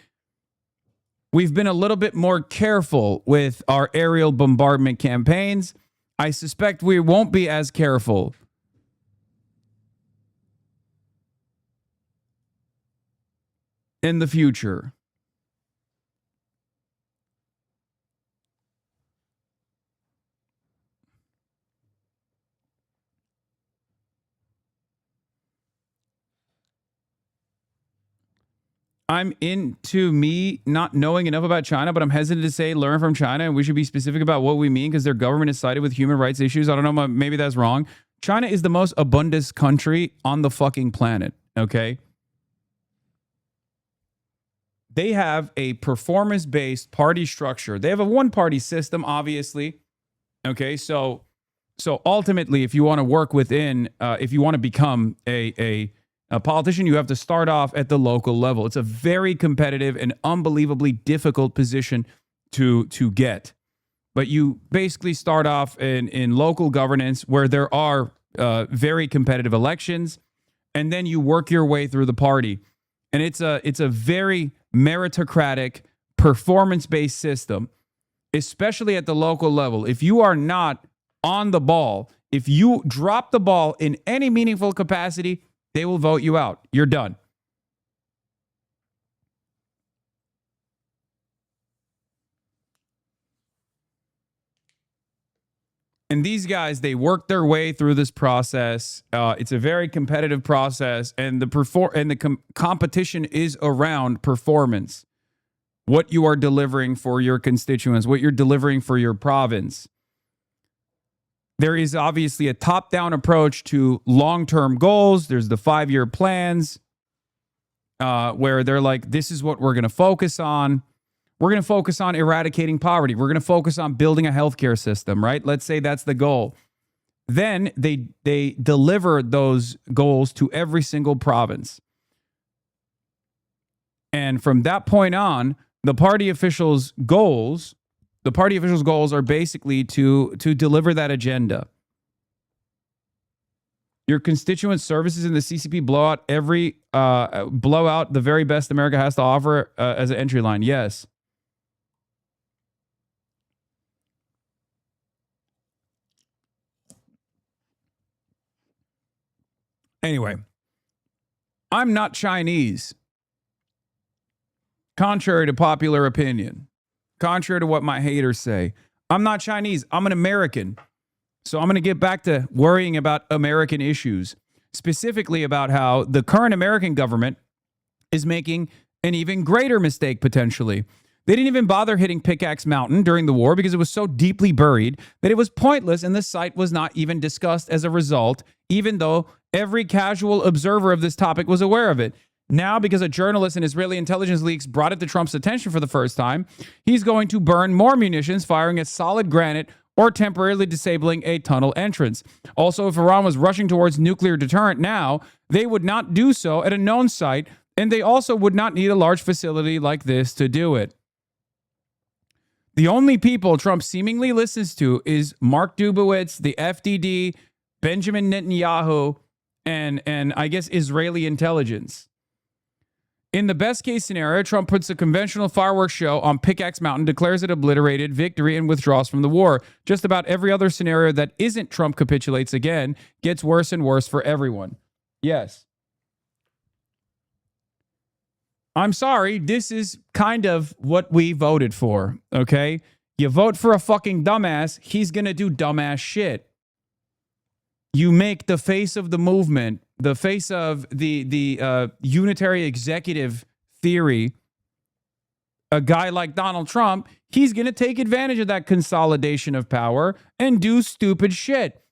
We've been a little bit more careful with our aerial bombardment campaigns. I suspect we won't be as careful in the future. I'm into me not knowing enough about China, but I'm hesitant to say learn from China, and we should be specific about what we mean because their government is sided with human rights issues. I don't know, maybe that's wrong. China is the most abundant country on the fucking planet, okay? They have a performance-based party structure. They have a one-party system, obviously, okay? So ultimately, if you want to work within, if you want to become a politician, you have to start off at the local level. It's a very competitive and unbelievably difficult position to get. But you basically start off in local governance where there are very competitive elections, and then you work your way through the party. And it's a very meritocratic, performance-based system, especially at the local level. If you are not on the ball, if you drop the ball in any meaningful capacity, they will vote you out. You're done. And these guys, they work their way through this process. It's a very competitive process, and the competition is around performance. What you are delivering for your constituents, what you're delivering for your province. There is obviously a top-down approach to long-term goals. There's the 5-year plans where they're like, this is what we're going to focus on. We're going to focus on eradicating poverty. We're going to focus on building a healthcare system, right? Let's say that's the goal. Then they deliver those goals to every single province. And from that point on, the party officials' goals are basically to deliver that agenda. Your constituent services in the CCP blow out the very best America has to offer as an entry line. Yes. Anyway, I'm not Chinese. Contrary to popular opinion. Contrary to what my haters say. I'm not Chinese. I'm an American. So I'm going to get back to worrying about American issues. Specifically about how the current American government is making an even greater mistake potentially. They didn't even bother hitting Pickaxe Mountain during the war because it was so deeply buried that it was pointless and the site was not even discussed as a result, even though every casual observer of this topic was aware of it. Now, because a journalist and Israeli intelligence leaks brought it to Trump's attention for the first time, he's going to burn more munitions, firing at solid granite or temporarily disabling a tunnel entrance. Also, if Iran was rushing towards nuclear deterrent now, they would not do so at a known site, and they also would not need a large facility like this to do it. The only people Trump seemingly listens to is Mark Dubowitz, the FDD, Benjamin Netanyahu, and I guess Israeli intelligence. In the best case scenario, Trump puts a conventional fireworks show on Pickaxe Mountain, declares it obliterated, victory, and withdraws from the war. Just about every other scenario that isn't Trump capitulates again gets worse and worse for everyone. Yes. I'm sorry, this is kind of what we voted for, okay? You vote for a fucking dumbass, he's gonna do dumbass shit. You make the face of the movement, the face of the unitary executive theory, a guy like Donald Trump, he's going to take advantage of that consolidation of power and do stupid shit.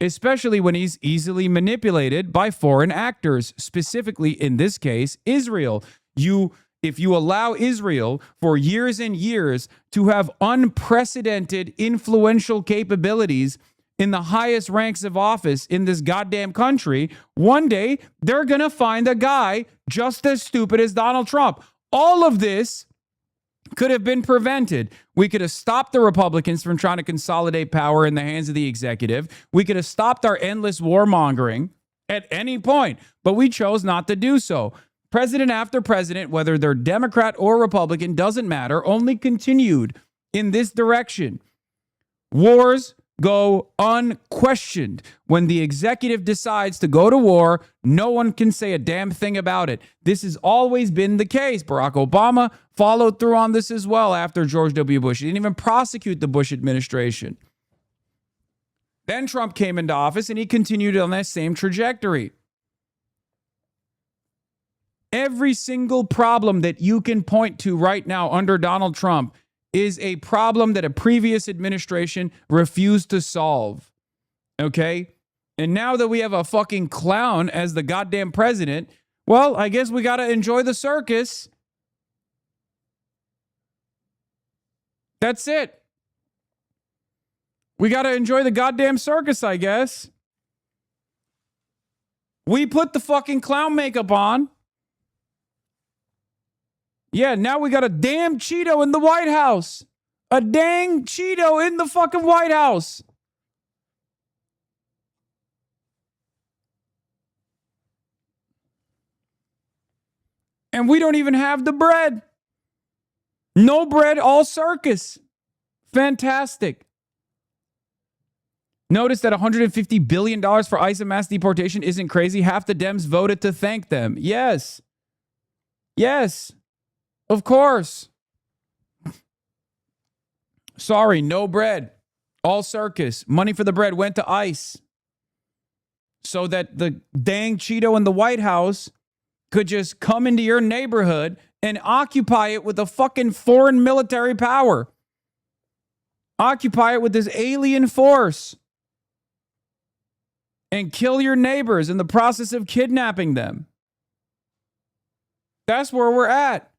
especially when he's easily manipulated by foreign actors, specifically in this case, Israel. If you allow Israel for years and years to have unprecedented influential capabilities in the highest ranks of office in this goddamn country, one day they're going to find a guy just as stupid as Donald Trump. All of this could have been prevented. We could have stopped the Republicans from trying to consolidate power in the hands of the executive. We could have stopped our endless warmongering at any point, but we chose not to do so. President after president, whether they're Democrat or Republican, doesn't matter, only continued in this direction. Wars go unquestioned. When the executive decides to go to war, no one can say a damn thing about it. This has always been the case. Barack Obama followed through on this as well after George W. Bush. He didn't even prosecute the Bush administration. Then Trump came into office and he continued on that same trajectory. Every single problem that you can point to right now under Donald Trump is a problem that a previous administration refused to solve. Okay? And now that we have a fucking clown as the goddamn president, well, I guess we got to enjoy the circus. That's it. We got to enjoy the goddamn circus, I guess. We put the fucking clown makeup on. Yeah, now we got a damn Cheeto in the White House. A dang Cheeto in the fucking White House. And we don't even have the bread. No bread, all circus. Fantastic. Notice that $150 billion for ICE and mass deportation isn't crazy. Half the Dems voted to thank them. Yes. Yes. Of course. Sorry, no bread. All circus. Money for the bread went to ICE. So that the dang Cheeto in the White House could just come into your neighborhood and occupy it with a fucking foreign military power. Occupy it with this alien force. And kill your neighbors in the process of kidnapping them. That's where we're at.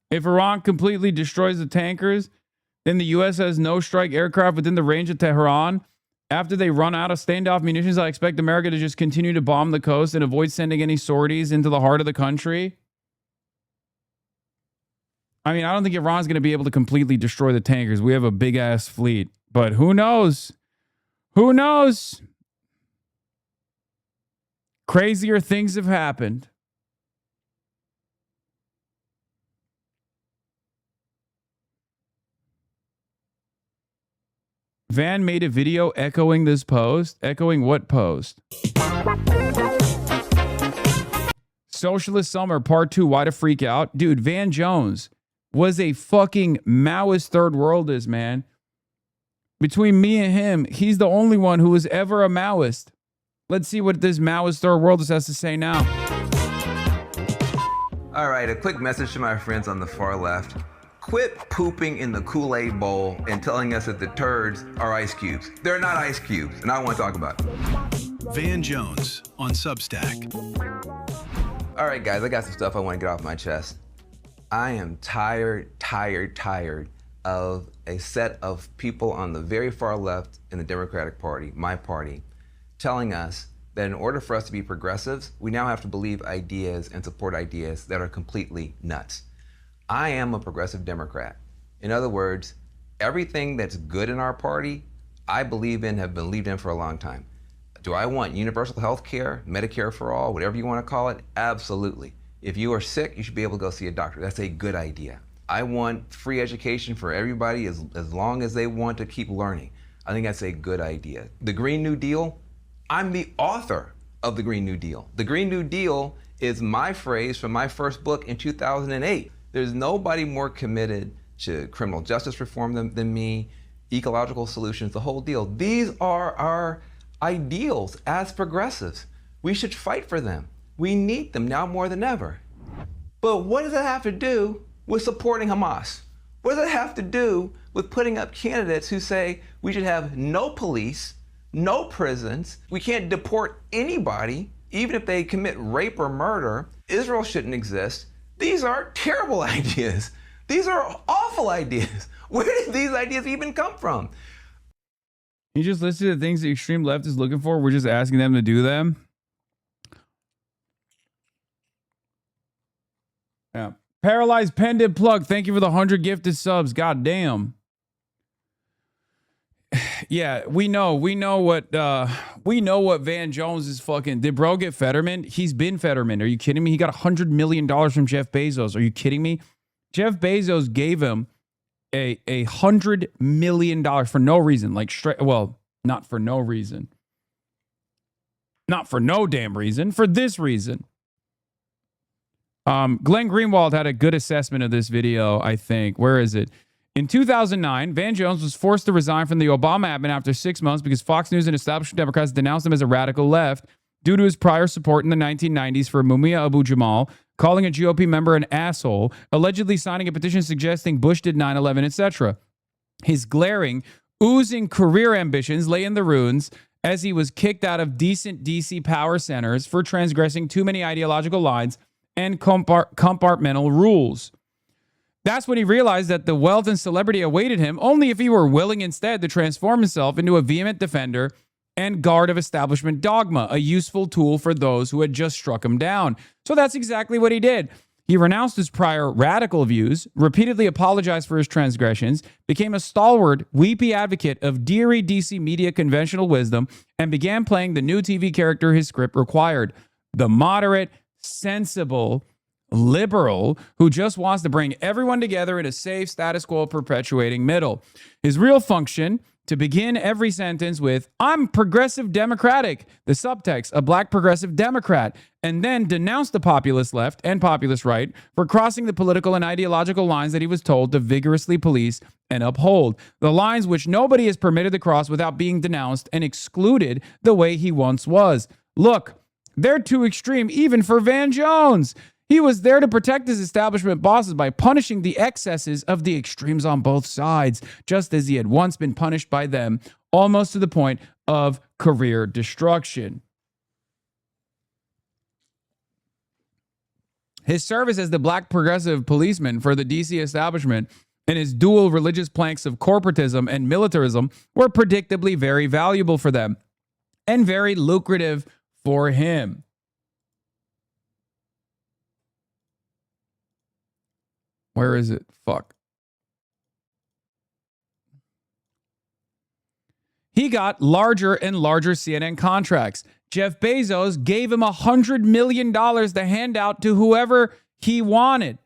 If Iran completely destroys the tankers, then the U.S. has no strike aircraft within the range of Tehran. After they run out of standoff munitions, I expect America to just continue to bomb the coast and avoid sending any sorties into the heart of the country. I mean, I don't think Iran's going to be able to completely destroy the tankers. We have a big-ass fleet. But who knows? Who knows? Crazier things have happened. Van made a video echoing this post. Echoing what post? Socialist Summer Part 2, Why to Freak Out? Dude, Van Jones was a fucking Maoist third worldist, man. Between me and him, he's the only one who was ever a Maoist. Let's see what this Maoist third worldist has to say now. All right, a quick message to my friends on the far left. Quit pooping in the Kool-Aid bowl and telling us that the turds are ice cubes. They're not ice cubes, and I want to talk about it. Van Jones on Substack. All right, guys, I got some stuff I want to get off my chest. I am tired of a set of people on the very far left in the Democratic Party, my party, telling us that in order for us to be progressives, we now have to believe ideas and support ideas that are completely nuts. I am a progressive Democrat. In other words, everything that's good in our party, I believe in, have believed in for a long time. Do I want universal health care, Medicare for all, whatever you want to call it? Absolutely. If you are sick, you should be able to go see a doctor. That's a good idea. I want free education for everybody as long as they want to keep learning. I think that's a good idea. The Green New Deal, I'm the author of the Green New Deal. The Green New Deal is my phrase from my first book in 2008. There's nobody more committed to criminal justice reform than me. ecological solutions, the whole deal. These are our ideals as progressives. We should fight for them. We need them now more than ever. But what does that have to do with supporting Hamas? What does that have to do with putting up candidates who say we should have no police, no prisons, we can't deport anybody, even if they commit rape or murder, Israel shouldn't exist? These are terrible ideas. These are awful ideas. Where did these ideas even come from? You just listed the things the extreme left is looking for. We're just asking them to do them. Yeah. Paralyzed Pendant Plug. Thank you for the 100 gifted subs. God damn. Yeah, we know what Van Jones is fucking. Did bro get Fetterman? He's been Fetterman. Are you kidding me? He got $100 million from Jeff Bezos. Are you kidding me? Jeff Bezos gave him a $100 million for no reason. Like well, not for no reason. Not for no damn reason. For this reason. Glenn Greenwald had a good assessment of this video, I think. Where is it? In 2009, Van Jones was forced to resign from the Obama admin after 6 months because Fox News and establishment Democrats denounced him as a radical left due to his prior support in the 1990s for Mumia Abu-Jamal, calling a GOP member an asshole, allegedly signing a petition suggesting Bush did 9/11, etc. His glaring, oozing career ambitions lay in the ruins as he was kicked out of decent DC power centers for transgressing too many ideological lines and compartmental rules. That's when he realized that the wealth and celebrity awaited him only if he were willing instead to transform himself into a vehement defender and guard of establishment dogma, a useful tool for those who had just struck him down. So that's exactly what he did. He renounced his prior radical views, repeatedly apologized for his transgressions, became a stalwart, weepy advocate of deary DC media conventional wisdom, and began playing the new TV character his script required. The moderate, sensible, liberal who just wants to bring everyone together in a safe status quo perpetuating middle. His real function, to begin every sentence with, I'm progressive democratic, the subtext, a black progressive Democrat, and then denounce the populist left and populist right for crossing the political and ideological lines that he was told to vigorously police and uphold. The lines which nobody is permitted to cross without being denounced and excluded the way he once was. Look, they're too extreme even for Van Jones. He was there to protect his establishment bosses by punishing the excesses of the extremes on both sides, just as he had once been punished by them, almost to the point of career destruction. His service as the black progressive policeman for the DC establishment and his dual religious planks of corporatism and militarism were predictably very valuable for them and very lucrative for him. Where is it? Fuck. He got larger and larger CNN contracts. Jeff Bezos gave him $100 million to hand out to whoever he wanted.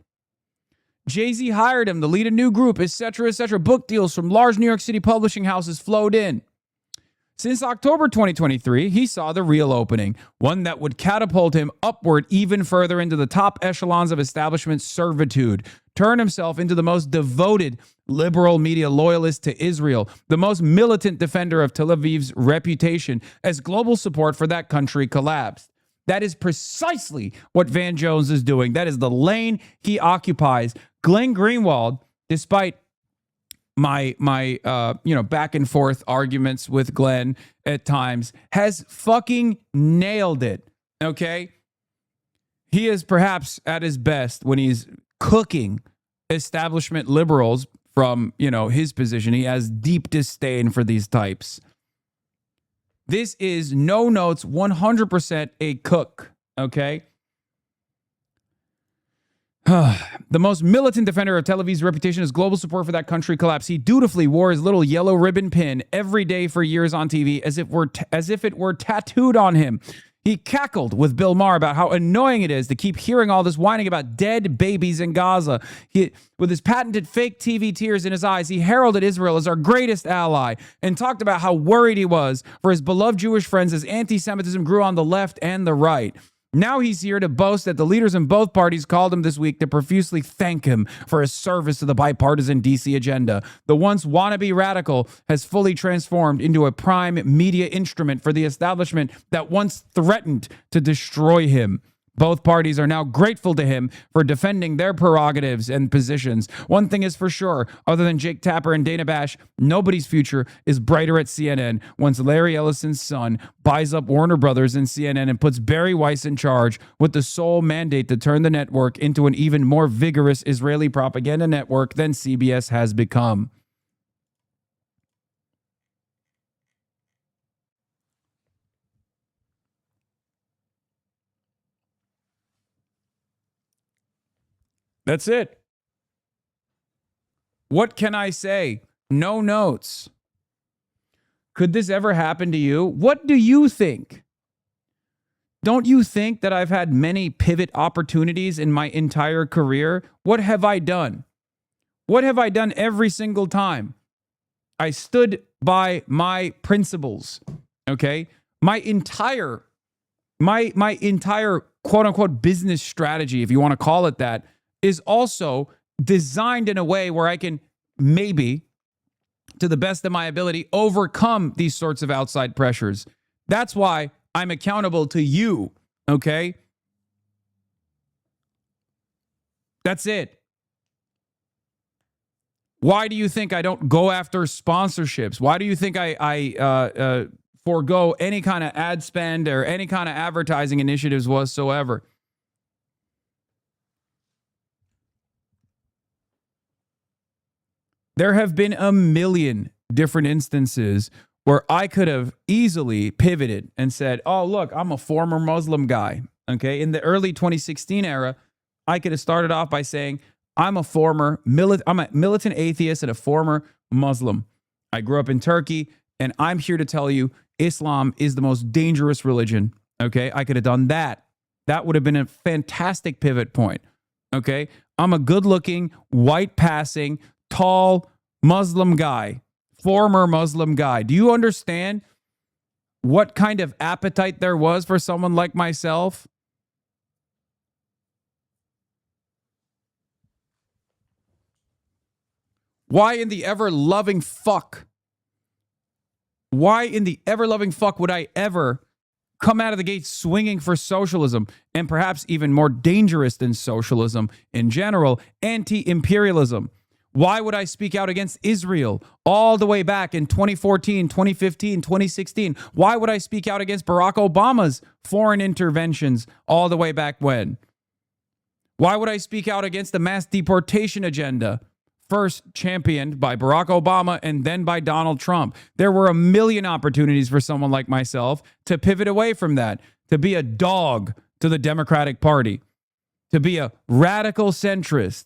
Jay-Z hired him to lead a new group, etc., etc. Book deals from large New York City publishing houses flowed in. Since October 2023, he saw the real opening, one that would catapult him upward even further into the top echelons of establishment servitude, turn himself into the most devoted liberal media loyalist to Israel, the most militant defender of Tel Aviv's reputation as global support for that country collapsed. That is precisely what Van Jones is doing. That is the lane he occupies. Glenn Greenwald, despite my back and forth arguments with Glenn at times, has fucking nailed it. Okay? He is perhaps at his best when he's cooking establishment liberals from, his position. He has deep disdain for these types. This is no notes 100% a cook. Okay? The most militant defender of Tel Aviv's reputation as global support for that country collapsed. He dutifully wore his little yellow ribbon pin every day for years on TV as if it were tattooed on him. He cackled with Bill Maher about how annoying it is to keep hearing all this whining about dead babies in Gaza. With his patented fake TV tears in his eyes, he heralded Israel as our greatest ally and talked about how worried he was for his beloved Jewish friends as anti-Semitism grew on the left and the right. Now he's here to boast that the leaders in both parties called him this week to profusely thank him for his service to the bipartisan DC agenda. The once wannabe radical has fully transformed into a prime media instrument for the establishment that once threatened to destroy him. Both parties are now grateful to him for defending their prerogatives and positions. One thing is for sure, other than Jake Tapper and Dana Bash, nobody's future is brighter at CNN once Larry Ellison's son buys up Warner Brothers and CNN and puts Barry Weiss in charge with the sole mandate to turn the network into an even more vigorous Israeli propaganda network than CBS has become. That's it. What can I say? No notes. Could this ever happen to you? What do you think? Don't you think that I've had many pivot opportunities in my entire career? What have I done? What have I done every single time? I stood by my principles. Okay? My entire quote unquote business strategy, if you want to call it that, is also designed in a way where I can maybe, to the best of my ability, overcome these sorts of outside pressures. That's why I'm accountable to you, okay? That's it. Why do you think I don't go after sponsorships? Why do you think I forego any kind of ad spend or any kind of advertising initiatives whatsoever? There have been a million different instances where I could have easily pivoted and said, oh, look, I'm a former Muslim guy. Okay. In the early 2016 era, I could have started off by saying, I'm a militant atheist and a former Muslim. I grew up in Turkey, and I'm here to tell you Islam is the most dangerous religion. Okay. I could have done that. That would have been a fantastic pivot point. Okay. I'm a good looking, white passing, tall Muslim guy, former Muslim guy. Do you understand what kind of appetite there was for someone like myself? Why in the ever-loving fuck? Why in the ever-loving fuck would I ever come out of the gate swinging for socialism, and perhaps even more dangerous than socialism in general, anti-imperialism? Why would I speak out against Israel all the way back in 2014, 2015, 2016? Why would I speak out against Barack Obama's foreign interventions all the way back when? Why would I speak out against the mass deportation agenda, first championed by Barack Obama and then by Donald Trump? There were a million opportunities for someone like myself to pivot away from that, to be a dog to the Democratic Party, to be a radical centrist.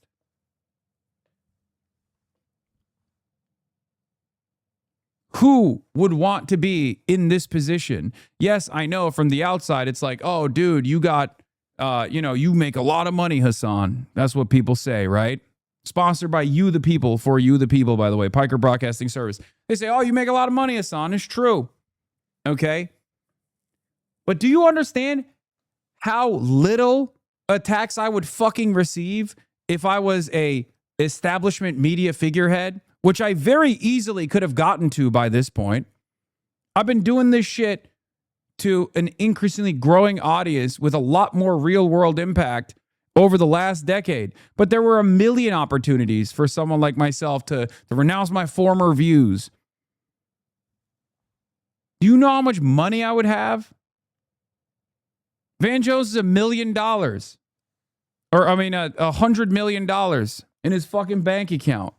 Who would want to be in this position? Yes, I know from the outside, it's like, oh, dude, you got, you make a lot of money, Hasan. That's what people say, right? Sponsored by you, the people, for you, the people, by the way, Piker Broadcasting Service. They say, oh, you make a lot of money, Hasan. It's true. Okay. But do you understand how little attacks I would fucking receive if I was a establishment media figurehead, which I very easily could have gotten to by this point? I've been doing this shit to an increasingly growing audience with a lot more real world impact over the last decade. But there were a million opportunities for someone like myself to renounce my former views. Do you know how much money I would have? Van Jones is $1 million. Or, $100 million in his fucking bank account.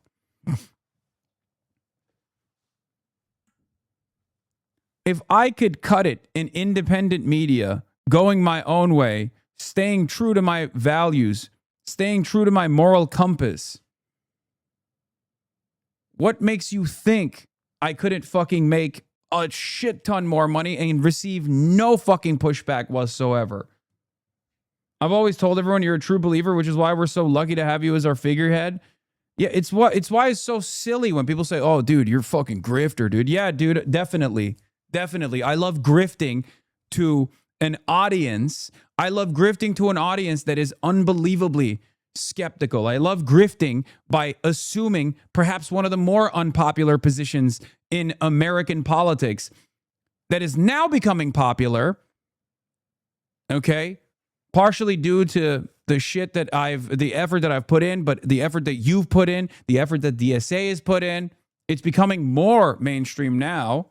If I could cut it in independent media, going my own way, staying true to my values, staying true to my moral compass, what makes you think I couldn't fucking make a shit ton more money and receive no fucking pushback whatsoever? I've always told everyone you're a true believer, which is why we're so lucky to have you as our figurehead. Yeah, it's why it's so silly when people say, oh, dude, you're fucking grifter, dude. Yeah, dude, definitely. Definitely. I love grifting to an audience. I love grifting to an audience that is unbelievably skeptical. I love grifting by assuming perhaps one of the more unpopular positions in American politics that is now becoming popular. Okay? Partially due to the effort that I've put in, but the effort that you've put in, the effort that DSA has put in, it's becoming more mainstream now.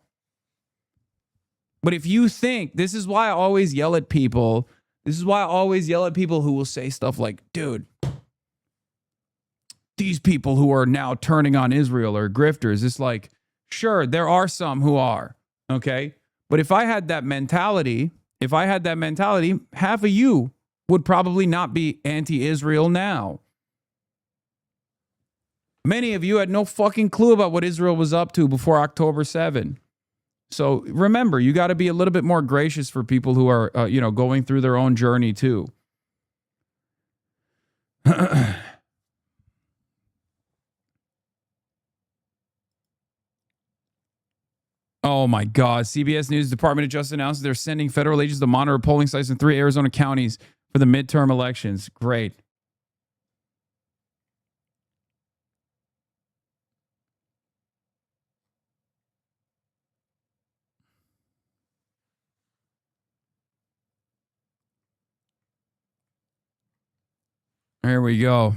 But if you think, this is why I always yell at people. This is why I always yell at people who will say stuff like, dude, these people who are now turning on Israel are grifters. It's like, sure, there are some who are, okay? But if I had that mentality, half of you would probably not be anti-Israel now. Many of you had no fucking clue about what Israel was up to before October 7. So remember, you got to be a little bit more gracious for people who are, going through their own journey too. Oh my God. CBS News Department of Justice announced they're sending federal agents to monitor polling sites in 3 Arizona counties for the midterm elections. Great. There we go.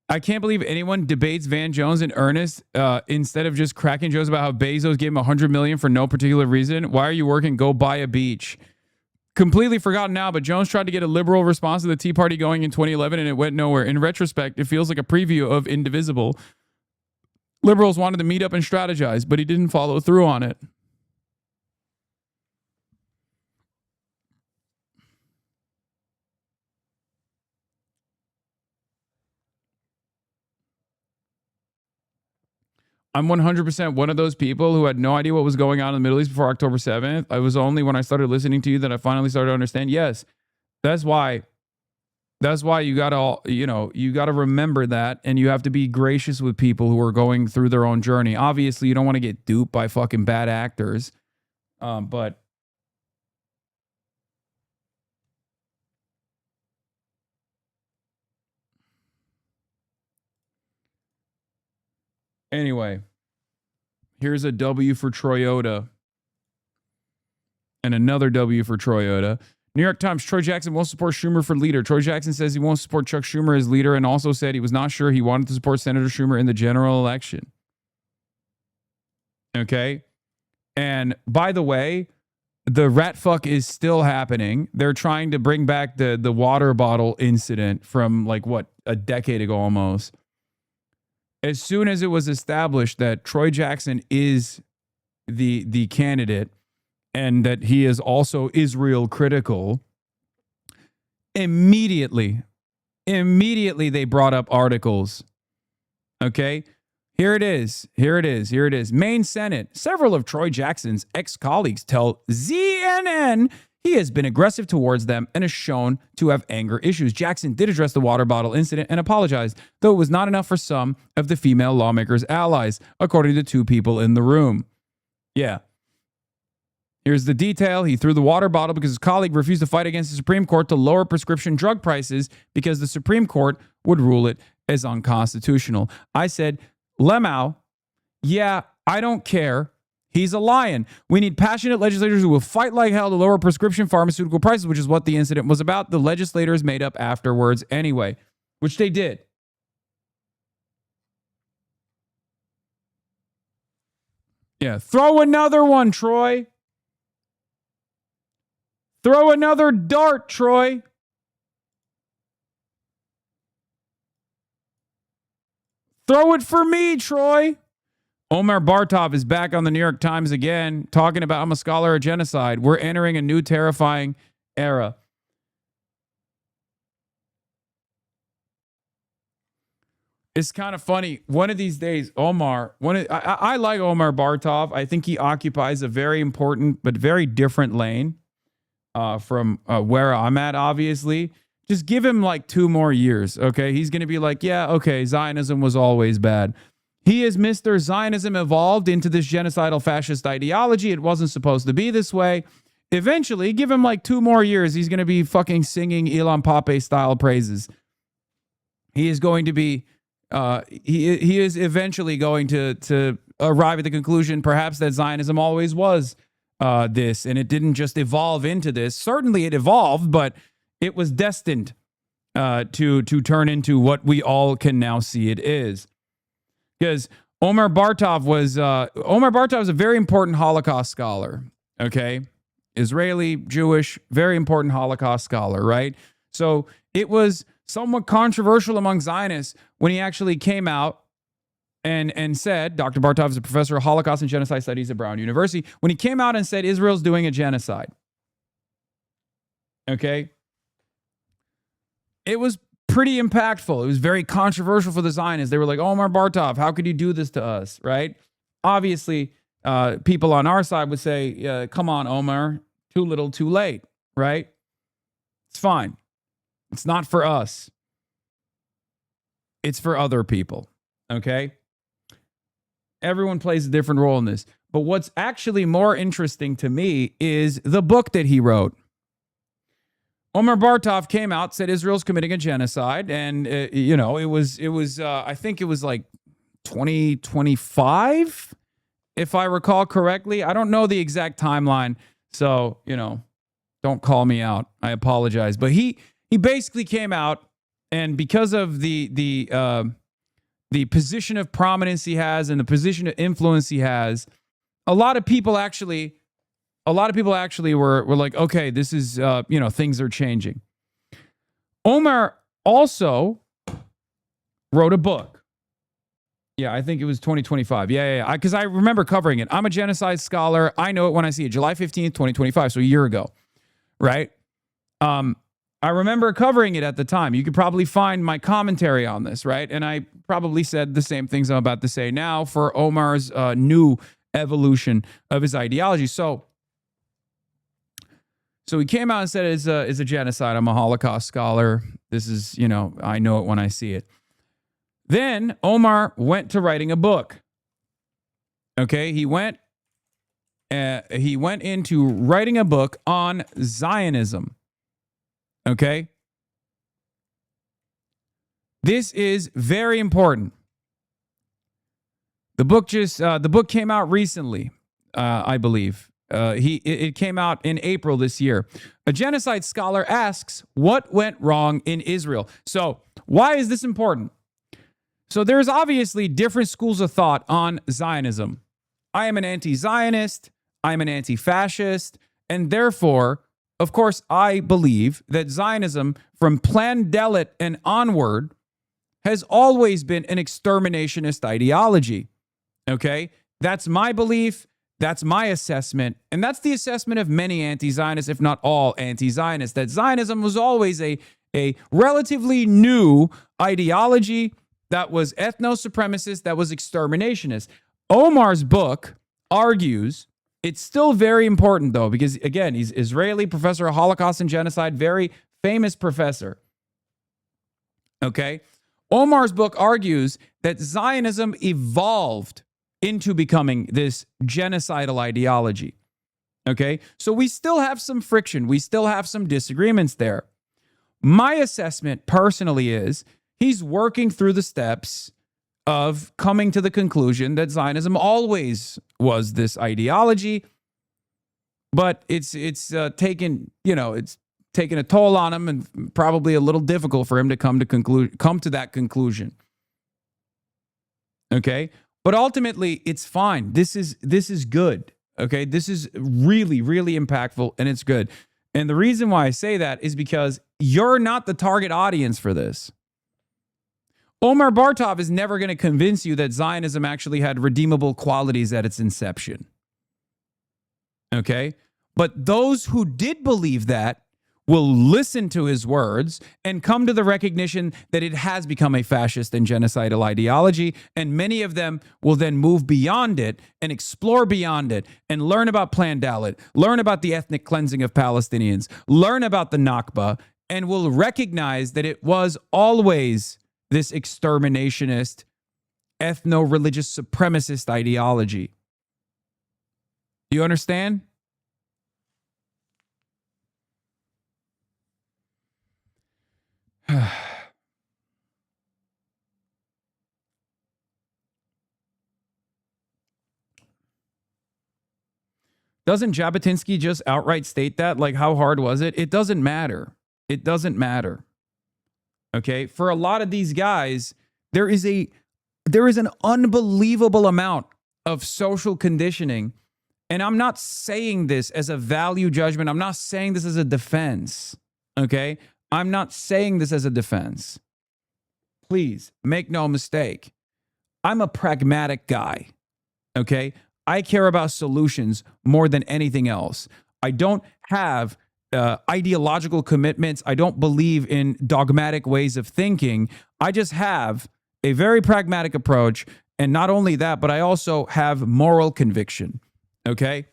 I can't believe anyone debates Van Jones in earnest instead of just cracking jokes about how Bezos gave him $100 million for no particular reason. Why are you working? Go buy a beach. Completely forgotten now, but Jones tried to get a liberal response to the Tea Party going in 2011 and it went nowhere. In retrospect, it feels like a preview of Indivisible. Liberals wanted to meet up and strategize, but he didn't follow through on it. I'm 100% one of those people who had no idea what was going on in the Middle East before October 7th. It was only when I started listening to you that I finally started to understand. Yes, that's why you gotta remember that, and you have to be gracious with people who are going through their own journey. Obviously, you don't want to get duped by fucking bad actors, but anyway, here's a W for Toyota and another W for Toyota. New York Times, Troy Jackson won't support Schumer for leader. Troy Jackson says he won't support Chuck Schumer as leader and also said he was not sure he wanted to support Senator Schumer in the general election. Okay? And by the way, the rat fuck is still happening. They're trying to bring back the water bottle incident from a decade ago almost. As soon as it was established that Troy Jackson is the candidate and that he is also Israel critical, immediately they brought up articles. Okay? Here it is. Maine Senate. Several of Troy Jackson's ex-colleagues tell CNN he has been aggressive towards them and is shown to have anger issues. Jackson did address the water bottle incident and apologized, though it was not enough for some of the female lawmakers' allies, according to 2 people in the room. Yeah. Here's the detail. He threw the water bottle because his colleague refused to fight against the Supreme Court to lower prescription drug prices because the Supreme Court would rule it as unconstitutional. I said, Lemau, yeah, I don't care. He's a lion. We need passionate legislators who will fight like hell to lower prescription pharmaceutical prices, which is what the incident was about. The legislators made up afterwards anyway, which they did. Yeah, throw another one, Troy. Throw another dart, Troy. Throw it for me, Troy. Omar Bartov is back on the New York Times again, talking about I'm a scholar of genocide. We're entering a new terrifying era. It's kind of funny. One of these days, Omar, I like Omar Bartov. I think he occupies a very important but very different lane from where I'm at, obviously. Just give him 2 more years, okay? He's going to be like, yeah, okay, Zionism was always bad. He is Mr. Zionism evolved into this genocidal fascist ideology. It wasn't supposed to be this way. Eventually, give him like 2 more years, he's going to be fucking singing Ilan Pape style praises. He is going to be, he is eventually going to arrive at the conclusion perhaps that Zionism always was this, and it didn't just evolve into this. Certainly it evolved, but it was destined to turn into what we all can now see it is. Because Omer Bartov was a very important Holocaust scholar, okay? Israeli, Jewish, very important Holocaust scholar, right? So it was somewhat controversial among Zionists when he actually came out and said, Dr. Bartov is a professor of Holocaust and Genocide Studies at Brown University, when he came out and said Israel's doing a genocide, okay? It was pretty impactful. It was very controversial for the Zionists. They were like, Omar Bartov, how could you do this to us, right? Obviously, people on our side would say, come on, Omar, too little, too late, right? It's fine. It's not for us. It's for other people, okay? Everyone plays a different role in this. But what's actually more interesting to me is the book that he wrote. Omar Bartov came out, said Israel's committing a genocide, and it was I think it was like 2025, if I recall correctly. I don't know the exact timeline, so don't call me out. I apologize, but he basically came out, and because of the position of prominence he has and the position of influence he has, a lot of people actually were like, okay, this is, things are changing. Omar also wrote a book. Yeah, I think it was 2025. Yeah. Because I remember covering it. I'm a genocide scholar. I know it when I see it. July 15th, 2025. So a year ago, right? I remember covering it at the time. You could probably find my commentary on this, right? And I probably said the same things I'm about to say now for Omar's new evolution of his ideology. So he came out and said it's a genocide. I'm a Holocaust scholar. This is, I know it when I see it. Then Omar went to writing a book. Okay, he went into writing a book on Zionism. Okay? This is very important. The book came out recently, I believe. It came out in April this year. A genocide scholar asks, what went wrong in Israel? So why is this important? So there's obviously different schools of thought on Zionism. I am an anti-Zionist. I'm an anti-fascist. And therefore, of course, I believe that Zionism from Plan Dalet and onward has always been an exterminationist ideology. Okay? That's my belief. That's my assessment, and that's the assessment of many anti-Zionists, if not all anti-Zionists, that Zionism was always a relatively new ideology that was ethno-supremacist, that was exterminationist. Omar's book argues, it's still very important though, because again, he's Israeli professor of Holocaust and genocide, very famous professor. Okay? Omar's book argues that Zionism evolved into becoming this genocidal ideology. Okay? So we still have some friction. We still have some disagreements there. My assessment personally is he's working through the steps of coming to the conclusion that Zionism always was this ideology, but it's taken a toll on him and probably a little difficult for him to come to that conclusion. Okay? But ultimately, it's fine. This is good. Okay? This is really, really impactful, and it's good. And the reason why I say that is because you're not the target audience for this. Omar Bartov is never going to convince you that Zionism actually had redeemable qualities at its inception. Okay? But those who did believe that will listen to his words and come to the recognition that it has become a fascist and genocidal ideology, and many of them will then move beyond it and explore beyond it and learn about Plan Dalet, learn about the ethnic cleansing of Palestinians, learn about the Nakba, and will recognize that it was always this exterminationist ethno-religious supremacist ideology. Do you understand? Doesn't Jabotinsky just outright state that? Like, how hard was it? It doesn't matter. It doesn't matter. Okay? For a lot of these guys, there is an unbelievable amount of social conditioning. And I'm not saying this as a value judgment. I'm not saying this as a defense. Okay? I'm not saying this as a defense. Please make no mistake. I'm a pragmatic guy. Okay? I care about solutions more than anything else. I don't have ideological commitments. I don't believe in dogmatic ways of thinking. I just have a very pragmatic approach. And not only that, but I also have moral conviction. Okay?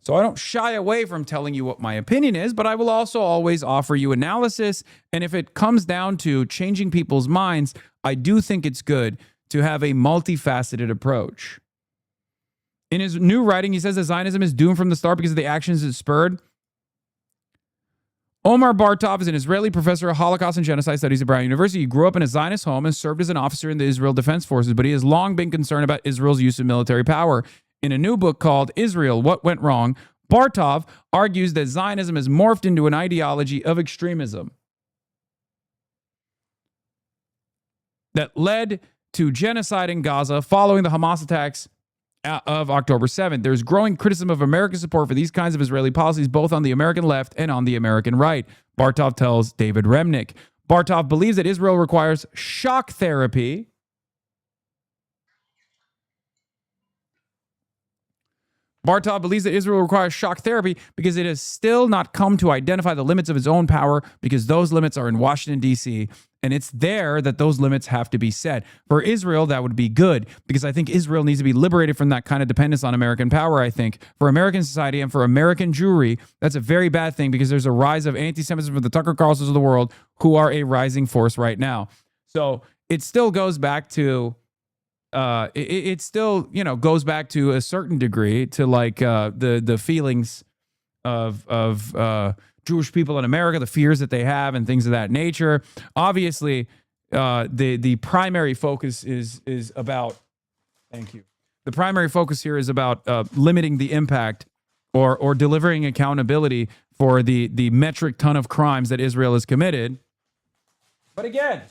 So I don't shy away from telling you what my opinion is, but I will also always offer you analysis. And if it comes down to changing people's minds, I do think it's good to have a multifaceted approach. In his new writing, he says that Zionism is doomed from the start because of the actions it spurred. Omar Bartov is an Israeli professor of Holocaust and Genocide Studies at Brown University. He grew up in a Zionist home and served as an officer in the Israel Defense Forces, but he has long been concerned about Israel's use of military power. In a new book called Israel, What Went Wrong, Bartov argues that Zionism has morphed into an ideology of extremism that led to genocide in Gaza following the Hamas attacks of October 7th. There's growing criticism of American support for these kinds of Israeli policies, both on the American left and on the American right, Bartov tells David Remnick. Bartov believes that Israel requires shock therapy Bartov believes that Israel requires shock therapy because it has still not come to identify the limits of its own power, because those limits are in Washington, D.C., and it's there that those limits have to be set. For Israel, that would be good, because I think Israel needs to be liberated from that kind of dependence on American power, I think. For American society and for American Jewry, that's a very bad thing, because there's a rise of anti-Semitism for the Tucker Carlsons of the world, who are a rising force right now. So it still goes back to... it still, goes back to a certain degree to like the feelings of Jewish people in America, the fears that they have and things of that nature. Obviously, the primary focus is about, thank you. The primary focus here is about limiting the impact or delivering accountability for the metric ton of crimes that Israel has committed. But again,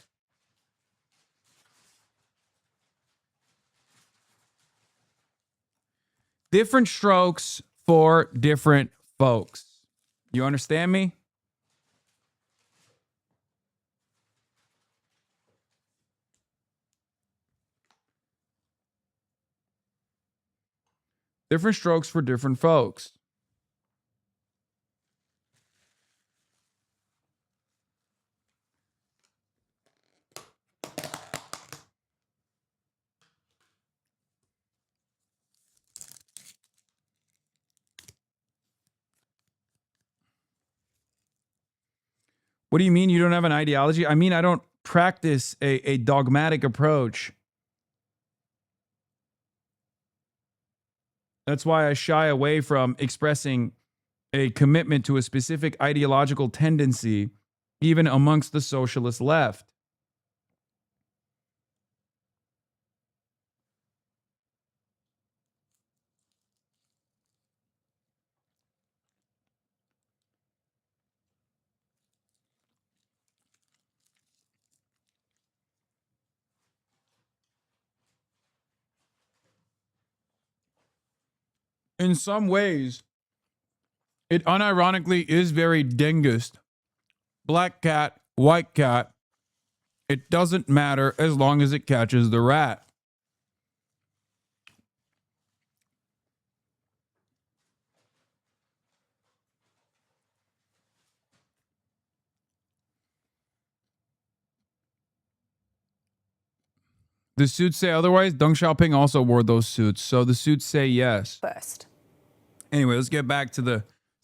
different strokes for different folks. You understand me? Different strokes for different folks. What do you mean you don't have an ideology? I mean, I don't practice a dogmatic approach. That's why I shy away from expressing a commitment to a specific ideological tendency, even amongst the socialist left. In some ways, it unironically is very dingist. Black cat, white cat, it doesn't matter as long as it catches the rat. The suits say otherwise. Deng Xiaoping also wore those suits, so the suits say yes. First. Anyway, let's get back to the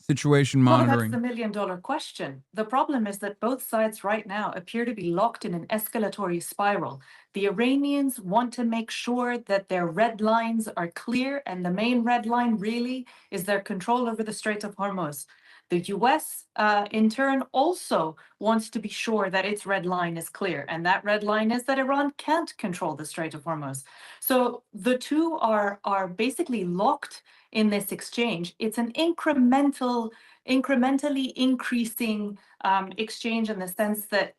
Situation Well, monitoring. that's the million-dollar question. The problem is that both sides right now appear to be locked in an escalatory spiral. The Iranians want to make sure that their red lines are clear, and the main red line really is their control over the Strait of Hormuz. The US, in turn, also wants to be sure that its red line is clear, and that red line is that Iran can't control the Strait of Hormuz. So the two are basically locked in this exchange. It's an incrementally increasing exchange in the sense that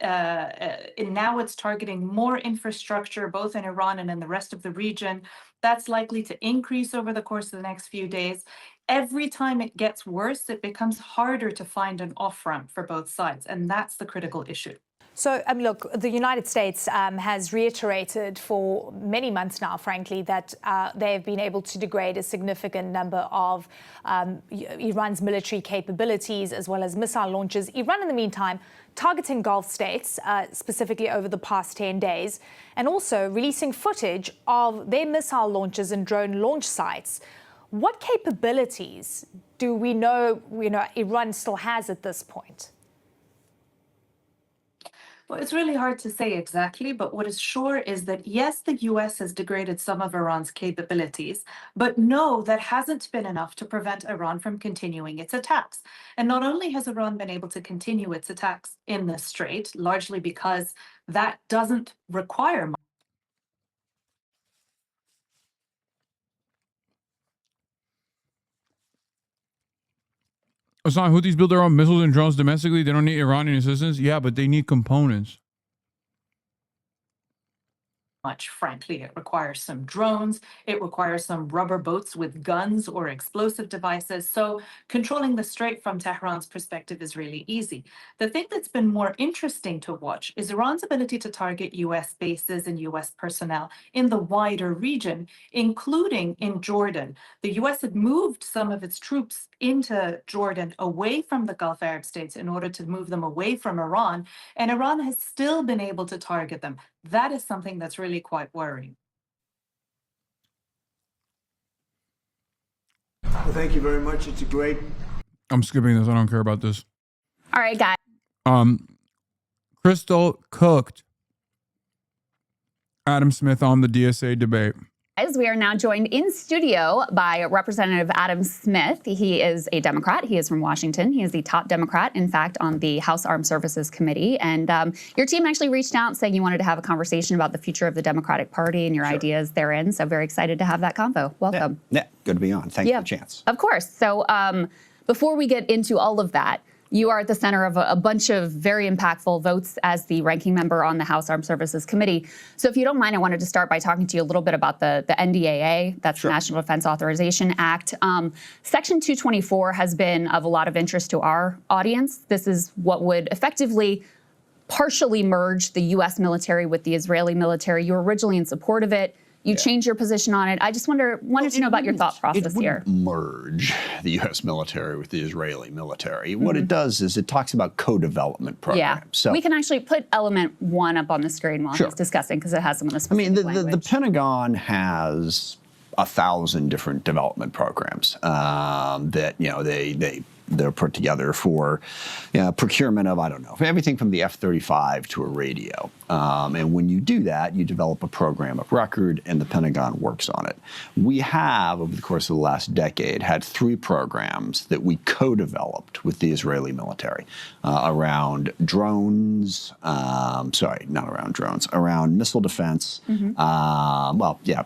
now it's targeting more infrastructure, both in Iran and in the rest of the region. That's likely to increase over the course of the next few days. Every time it gets worse, it becomes harder to find an off-ramp for both sides, and that's the critical issue. So, look, the United States has reiterated for many months now, frankly, that they have been able to degrade a significant number of Iran's military capabilities as well as missile launches. Iran, in the meantime, targeting Gulf states, specifically over the past 10 days, and also releasing footage of their missile launches and drone launch sites. What capabilities do we know Iran still has at this point? Well, it's really hard to say exactly, but what is sure is that, yes, the US has degraded some of Iran's capabilities, but no, that hasn't been enough to prevent Iran from continuing its attacks. And not only has Iran been able to continue its attacks in the Strait, largely because that doesn't require much. Hasan, Houthis build their own missiles and drones domestically. They don't need Iranian assistance. Yeah, but they need components. Much, frankly. It requires some drones, it requires some rubber boats with guns or explosive devices. So controlling the Strait from Tehran's perspective is really easy. The thing that's been more interesting to watch is Iran's ability to target US bases and US personnel in the wider region, including in Jordan. The US had moved some of its troops into Jordan away from the Gulf Arab states in order to move them away from Iran, and Iran has still been able to target them. That is something that's really quite worrying. Well, thank you very much. It's a great. I'm skipping this. I don't care about this. All right, guys. Crystal cooked Adam Smith on the DSA debate. We are now joined in studio by Representative Adam Smith. He is a Democrat. He is from Washington. He is the top Democrat, in fact, on the House Armed Services Committee. And your team actually reached out saying you wanted to have a conversation about the future of the Democratic Party and your ideas therein. So very excited to have that convo. Welcome. Yeah, good to be on. Thanks for the chance. Of course. So before we get into all of that, you are at the center of a bunch of very impactful votes as the ranking member on the House Armed Services Committee. So if you don't mind, I wanted to start by talking to you a little bit about the NDAA, that's the National Defense Authorization Act. Section 224 has been of a lot of interest to our audience. This is what would effectively partially merge the U.S. military with the Israeli military. You were originally in support of it. You changed your position on it. I just wanted to know about your thought process here. It wouldn't merge the U.S. military with the Israeli military. What it does is it talks about co-development programs. Yeah, so we can actually put element 1 up on the screen while he's discussing because it has some of the specific language. The Pentagon has 1,000 different development programs that they're put together for procurement of, I don't know, everything from the F-35 to a radio. And when you do that, you develop a program of record, and the Pentagon works on it. We have, over the course of the last decade, had 3 programs that we co-developed with the Israeli military around drones, around missile defense,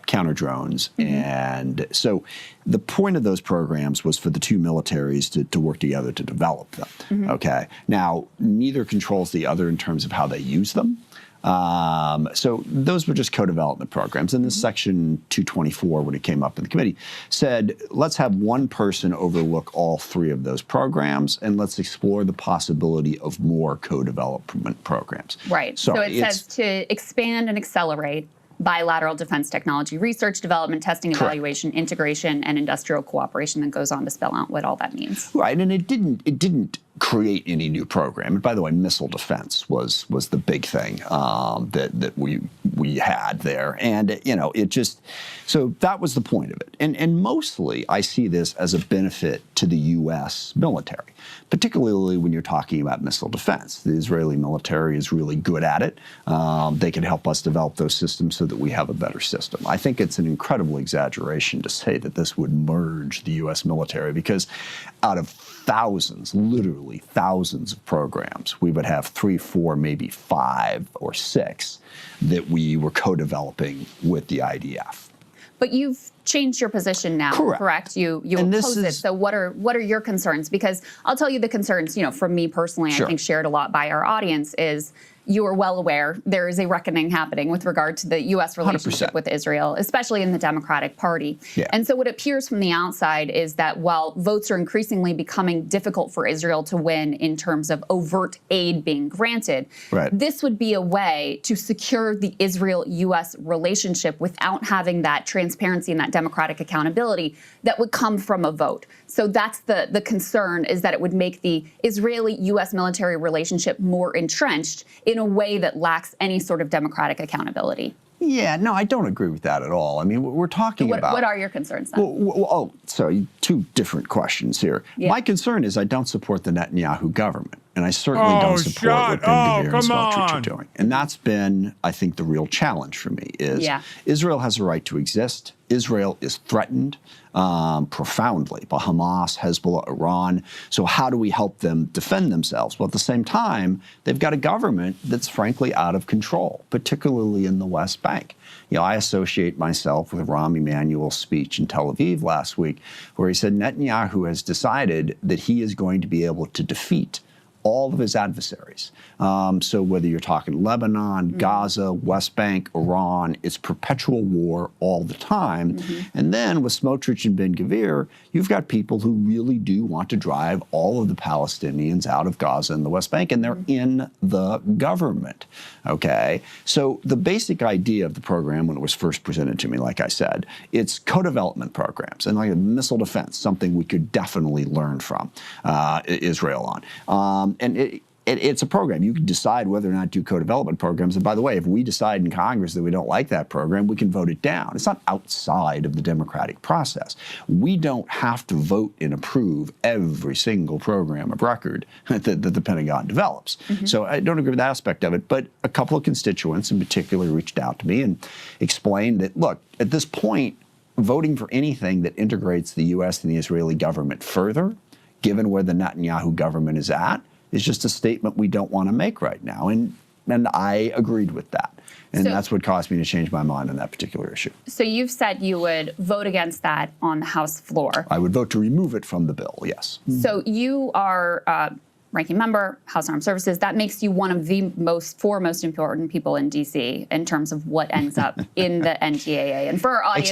counter drones. And so the point of those programs was for the two militaries to work together to develop them. Okay. Now, neither controls the other in terms of how they use them. So those were just co-development programs. And this Section 224, when it came up in the committee, said, let's have one person overlook all 3 of those programs, and let's explore the possibility of more co-development programs. Right. So it says to expand and accelerate bilateral defense technology research, development, testing, evaluation, integration, and industrial cooperation, that goes on to spell out what all that means. Right, and it didn't create any new program. And by the way, missile defense was the big thing that we had there. And, you know, it just, so that was the point of it. And mostly I see this as a benefit to the U.S. military, particularly when you're talking about missile defense. The Israeli military is really good at it. They can help us develop those systems so that we have a better system. I think it's an incredible exaggeration to say that this would merge the U.S. military, because out of thousands, literally thousands of programs, we would have 3, 4, maybe 5 or 6 that we were co-developing with the IDF. But you've changed your position now, correct? You oppose it. So what are your concerns? Because I'll tell you the concerns, you know, from me personally, I think shared a lot by our audience, is you are well aware there is a reckoning happening with regard to the U.S. relationship 100%. With Israel, especially in the Democratic Party. Yeah. And so what appears from the outside is that while votes are increasingly becoming difficult for Israel to win in terms of overt aid being granted, this would be a way to secure the Israel-U.S. relationship without having that transparency and that democratic accountability that would come from a vote. So that's the concern, is that it would make the Israeli-U.S. military relationship more entrenched in a way that lacks any sort of democratic accountability. Yeah, no, I don't agree with that at all. I mean, we're talking about... What are your concerns then? Sorry, 2 different questions here. Yeah. My concern is I don't support the Netanyahu government, and I certainly don't support what Ben-Gvir and Smotrich are doing. And that's been, I think, the real challenge for me, is Israel has a right to exist. Israel is threatened profoundly by Hamas, Hezbollah, Iran. So how do we help them defend themselves? Well, at the same time, they've got a government that's frankly out of control, particularly in the West Bank. You know, I associate myself with Rahm Emanuel's speech in Tel Aviv last week, where he said Netanyahu has decided that he is going to be able to defeat all of his adversaries. So whether you're talking Lebanon, Gaza, West Bank, Iran, it's perpetual war all the time. And then with Smotrich and Ben-Gvir, you've got people who really do want to drive all of the Palestinians out of Gaza and the West Bank, and they're in the government, okay? So the basic idea of the program when it was first presented to me, like I said, it's co-development programs, and like a missile defense, something we could definitely learn from Israel on. And it's a program. You can decide whether or not to do co-development programs. And by the way, if we decide in Congress that we don't like that program, we can vote it down. It's not outside of the democratic process. We don't have to vote and approve every single program of record that the Pentagon develops. So I don't agree with that aspect of it. But a couple of constituents in particular reached out to me and explained that, look, at this point, voting for anything that integrates the U.S. and the Israeli government further, given where the Netanyahu government is at, is just a statement we don't want to make right now. And I agreed with that. And that's what caused me to change my mind on that particular issue. So you've said you would vote against that on the House floor. I would vote to remove it from the bill, yes. So you are ranking member, House Armed Services. That makes you one of the four most important people in D.C. in terms of what ends up in the NTAA. And for our audience...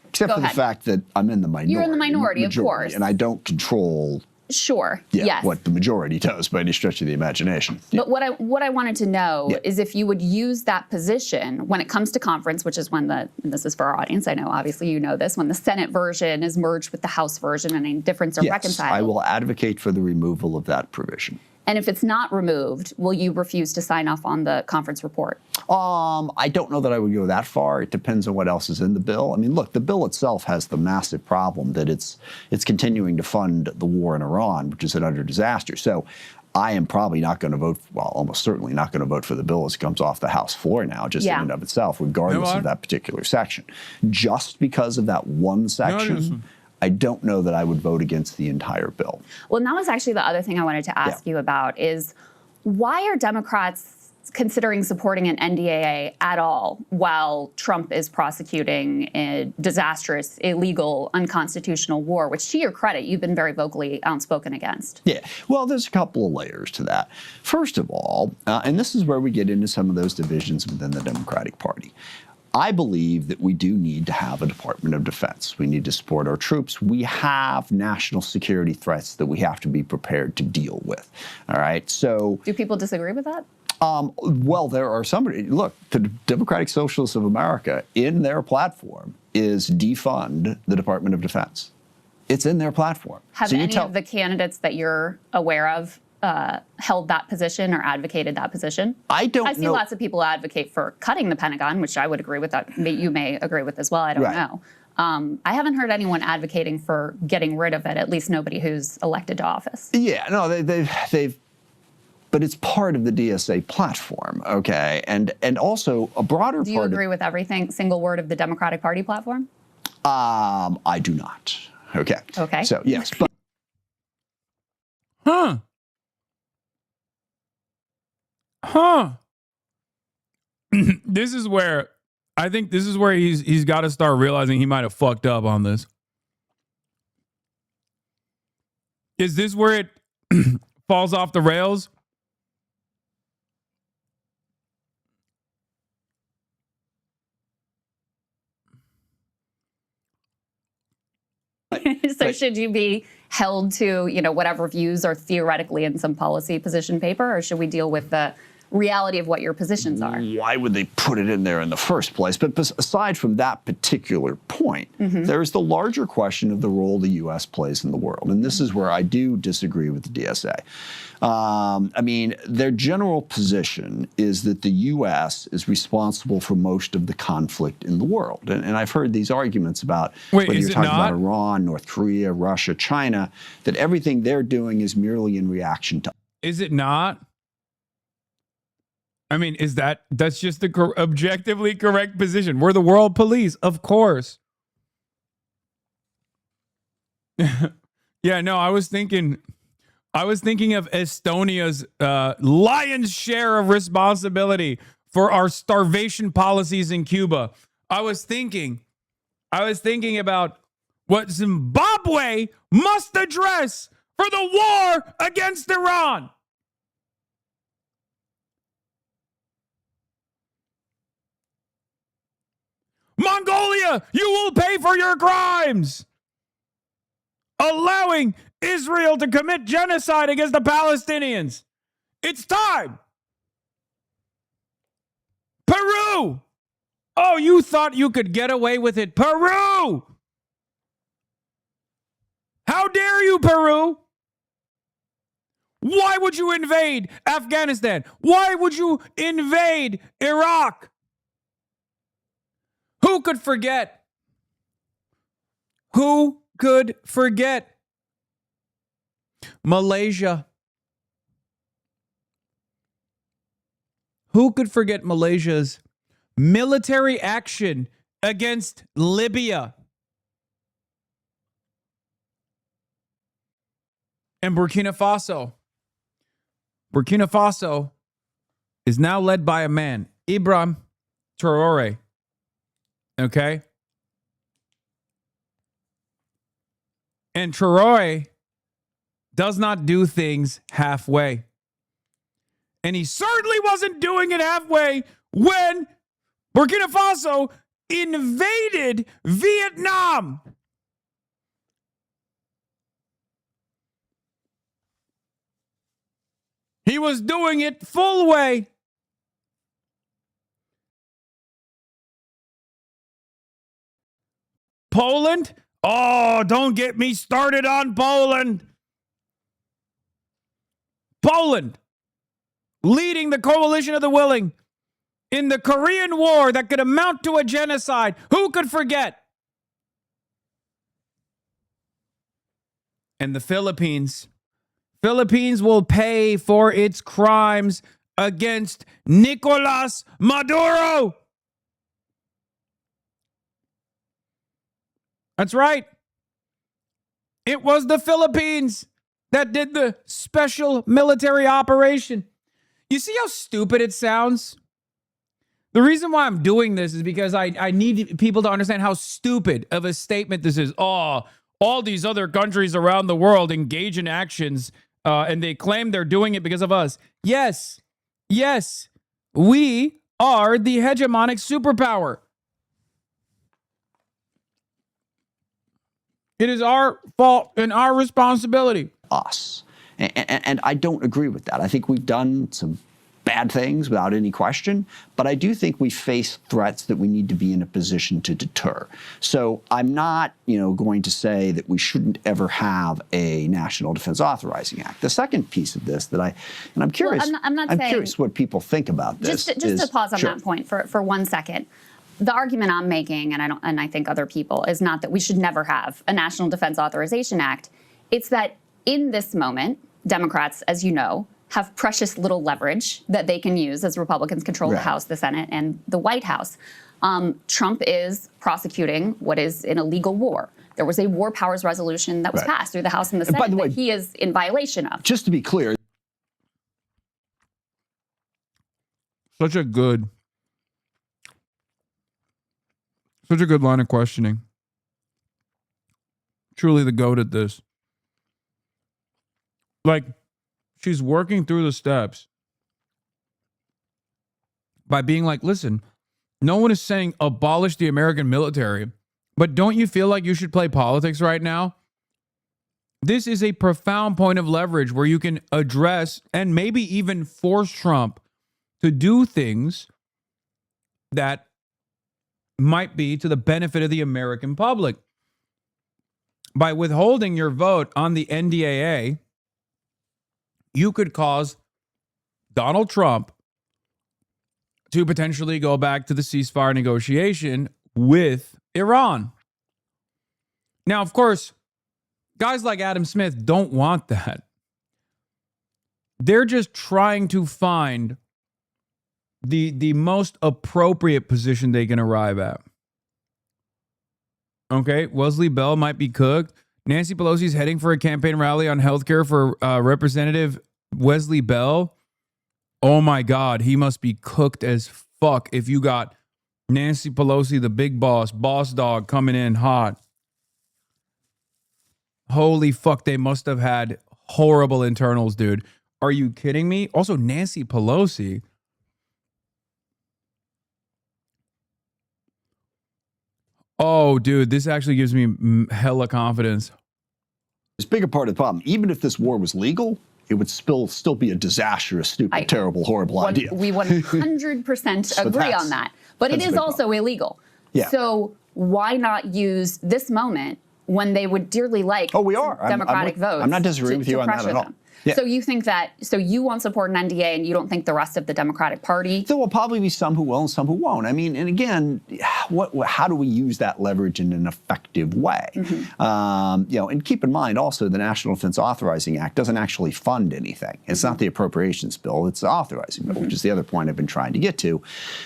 Except for the fact that I'm in the minority. You're in the minority, of course. And I don't control... what the majority does by any stretch of the imagination. But what I wanted to know is if you would use that position when it comes to conference, which is when and this is for our audience, I know obviously you know this, when the Senate version is merged with the House version and any difference are reconciled. I will advocate for the removal of that provision. And if it's not removed, will you refuse to sign off on the conference report? I don't know that I would go that far. It depends on what else is in the bill. I mean, look, the bill itself has the massive problem that it's continuing to fund the war in Iran, which is an utter disaster. So I am probably not going to vote, well, almost certainly not going to vote for the bill as it comes off the House floor now, just in and of itself, regardless of that particular section. Just because of that one section, I don't know that I would vote against the entire bill. Well, and that was actually the other thing I wanted to ask you about is why are Democrats considering supporting an NDAA at all while Trump is prosecuting a disastrous, illegal, unconstitutional war, which to your credit, you've been very vocally outspoken against? Yeah, well, there's a couple of layers to that. First of all, and this is where we get into some of those divisions within the Democratic Party, I believe that we do need to have a Department of Defense. We need to support our troops. We have national security threats that we have to be prepared to deal with. All right, so... Do people disagree with that? Well, there are some... Look, the Democratic Socialists of America, in their platform, is defund the Department of Defense. It's in their platform. Have So you any of the candidates that you're aware of held that position or advocated that position? I don't I see know. lots of people advocate for cutting the Pentagon, which I would agree with. That you may agree with as well. I don't Right. know. I haven't heard anyone advocating for getting rid of it. At least nobody who's elected to office. Yeah, no, they've, but it's part of the DSA platform, okay, and also a broader Do you part. agree with everything, single word of the Democratic Party platform? I do not. Okay. Okay. So yes, but. This is where I think he's got to start realizing he might have fucked up on this. Is this where it falls off the rails? So should you be held to, whatever views are theoretically in some policy position paper, or should we deal with the reality of what your positions are? Why would they put it in there in the first place? But aside from that particular point, there's the larger question of the role the U.S. plays in the world. And this is where I do disagree with the DSA. I mean, their general position is that the U.S. is responsible for most of the conflict in the world. And I've heard these arguments about whether you're talking about Iran, North Korea, Russia, China, that everything they're doing is merely in reaction to. Is it not? I mean, that's just the objectively correct position. We're the world police, of course. Yeah, no, I was thinking of Estonia's lion's share of responsibility for our starvation policies in Cuba. I was thinking about what Zimbabwe must address for the war against Iran. Mongolia, you will pay for your crimes. Allowing Israel to commit genocide against the Palestinians. It's time. Peru. Oh, you thought you could get away with it. Peru. How dare you, Peru? Why would you invade Afghanistan? Why would you invade Iraq? Who could forget? Who could forget? Malaysia. Who could forget Malaysia's military action against Libya? And Burkina Faso. Burkina Faso is now led by a man, Ibrahim Traore. Okay? And Traore does not do things halfway. And he certainly wasn't doing it halfway when Burkina Faso invaded Vietnam. He was doing it full way. Poland? Oh, don't get me started on Poland. Poland, leading the coalition of the willing in the Korean War that could amount to a genocide. Who could forget? And the Philippines. Philippines will pay for its crimes against Nicolas Maduro. That's right. It was the Philippines that did the special military operation. You see how stupid it sounds? The reason why I'm doing this is because I need people to understand how stupid of a statement this is. Oh, all these other countries around the world engage in actions and they claim they're doing it because of us. Yes, we are the hegemonic superpower. It is our fault and our responsibility. Us. And I don't agree with that. I think we've done some bad things without any question, but I do think we face threats that we need to be in a position to deter. So I'm not, going to say that we shouldn't ever have a National Defense Authorizing Act. The second piece of this I'm curious, well, I'm curious what people think about this. Just to pause on that point for 1 second. The argument I'm making, and I think other people, is not that we should never have a National Defense Authorization Act. It's that in this moment, Democrats, as you know, have precious little leverage that they can use as Republicans control the House, the Senate, and the White House. Trump is prosecuting what is an illegal war. There was a war powers resolution that was passed through the House and the Senate that he is in violation of. Just to be clear, such a good line of questioning. Truly the GOAT at this. Like, she's working through the steps by being like, listen, no one is saying abolish the American military, but don't you feel like you should play politics right now? This is a profound point of leverage where you can address and maybe even force Trump to do things that might be to the benefit of the American public. By withholding your vote on the NDAA, you could cause Donald Trump to potentially go back to the ceasefire negotiation with Iran. Now, of course, guys like Adam Smith don't want that. They're just trying to find the most appropriate position they can arrive at. Okay, Wesley Bell might be cooked. Nancy Pelosi's heading for a campaign rally on healthcare for Representative Wesley Bell. Oh my God, he must be cooked as fuck if you got Nancy Pelosi, the big boss dog, coming in hot. Holy fuck, they must have had horrible internals, dude. Are you kidding me? Also, Nancy Pelosi. Oh, dude, this actually gives me hella confidence. It's a bigger part of the problem. Even if this war was legal, it would still be a disastrous, stupid, terrible, horrible idea. We 100% agree on that. But it is also illegal. Yeah. So why not use this moment when they would dearly like Democratic votes? I'm not disagreeing with you on that at all. Yeah. So you think so you won't support an NDA and you don't think the rest of the Democratic Party? There will probably be some who will and some who won't. I mean, and again, how do we use that leverage in an effective way? And keep in mind also the National Defense Authorizing Act doesn't actually fund anything. It's not the appropriations bill, it's the authorizing bill, which is the other point I've been trying to get to.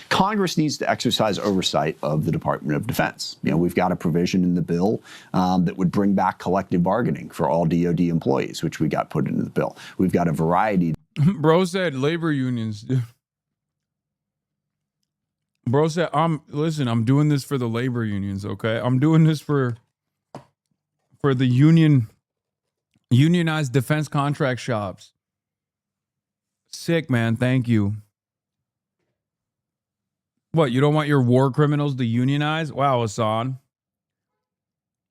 Congress needs to exercise oversight of the Department of Defense. We've got a provision in the bill that would bring back collective bargaining for all DoD employees, which we got put into the bill. We've got a variety. Bro said labor unions. Bro said, I'm doing this for the labor unions, okay? I'm doing this for the unionized defense contract shops. Sick, man. Thank you. What, you don't want your war criminals to unionize? Wow, Hasan.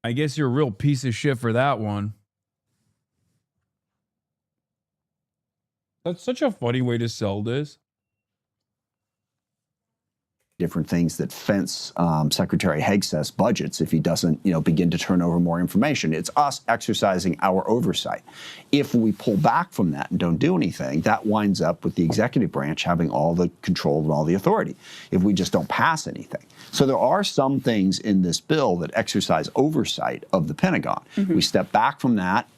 I guess you're a real piece of shit for that one. That's such a funny way to sell this. Different things that fence Secretary Hegseth's budgets if he doesn't, begin to turn over more information. It's us exercising our oversight. If we pull back from that and don't do anything, that winds up with the executive branch having all the control and all the authority if we just don't pass anything. So there are some things in this bill that exercise oversight of the Pentagon. We step back from that.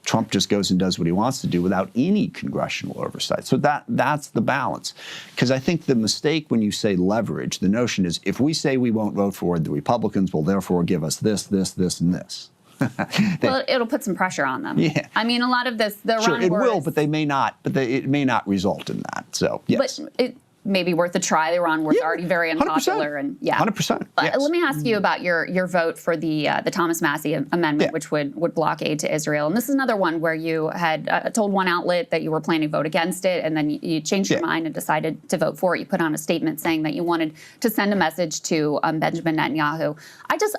Trump just goes and does what he wants to do without any congressional oversight. So that's the balance. Because I think the mistake when you say leverage, the notion is if we say we won't vote for it, the Republicans will therefore give us this, this, this, and this. Well, it'll put some pressure on them. Yeah. I mean, a lot of this, the sure, Iran it war will, is, but they may not. But it may not result in that. So yes. But it may be worth a try. The Iran war is already very unpopular, 100%. and yeah, 100%. But let me ask you about your vote for the Thomas Massie amendment, which would block aid to Israel. And this is another one where you had told one outlet that you were planning to vote against it, and then you changed your mind and decided to vote for it. You put on a statement saying that you wanted to send a message to Benjamin Netanyahu.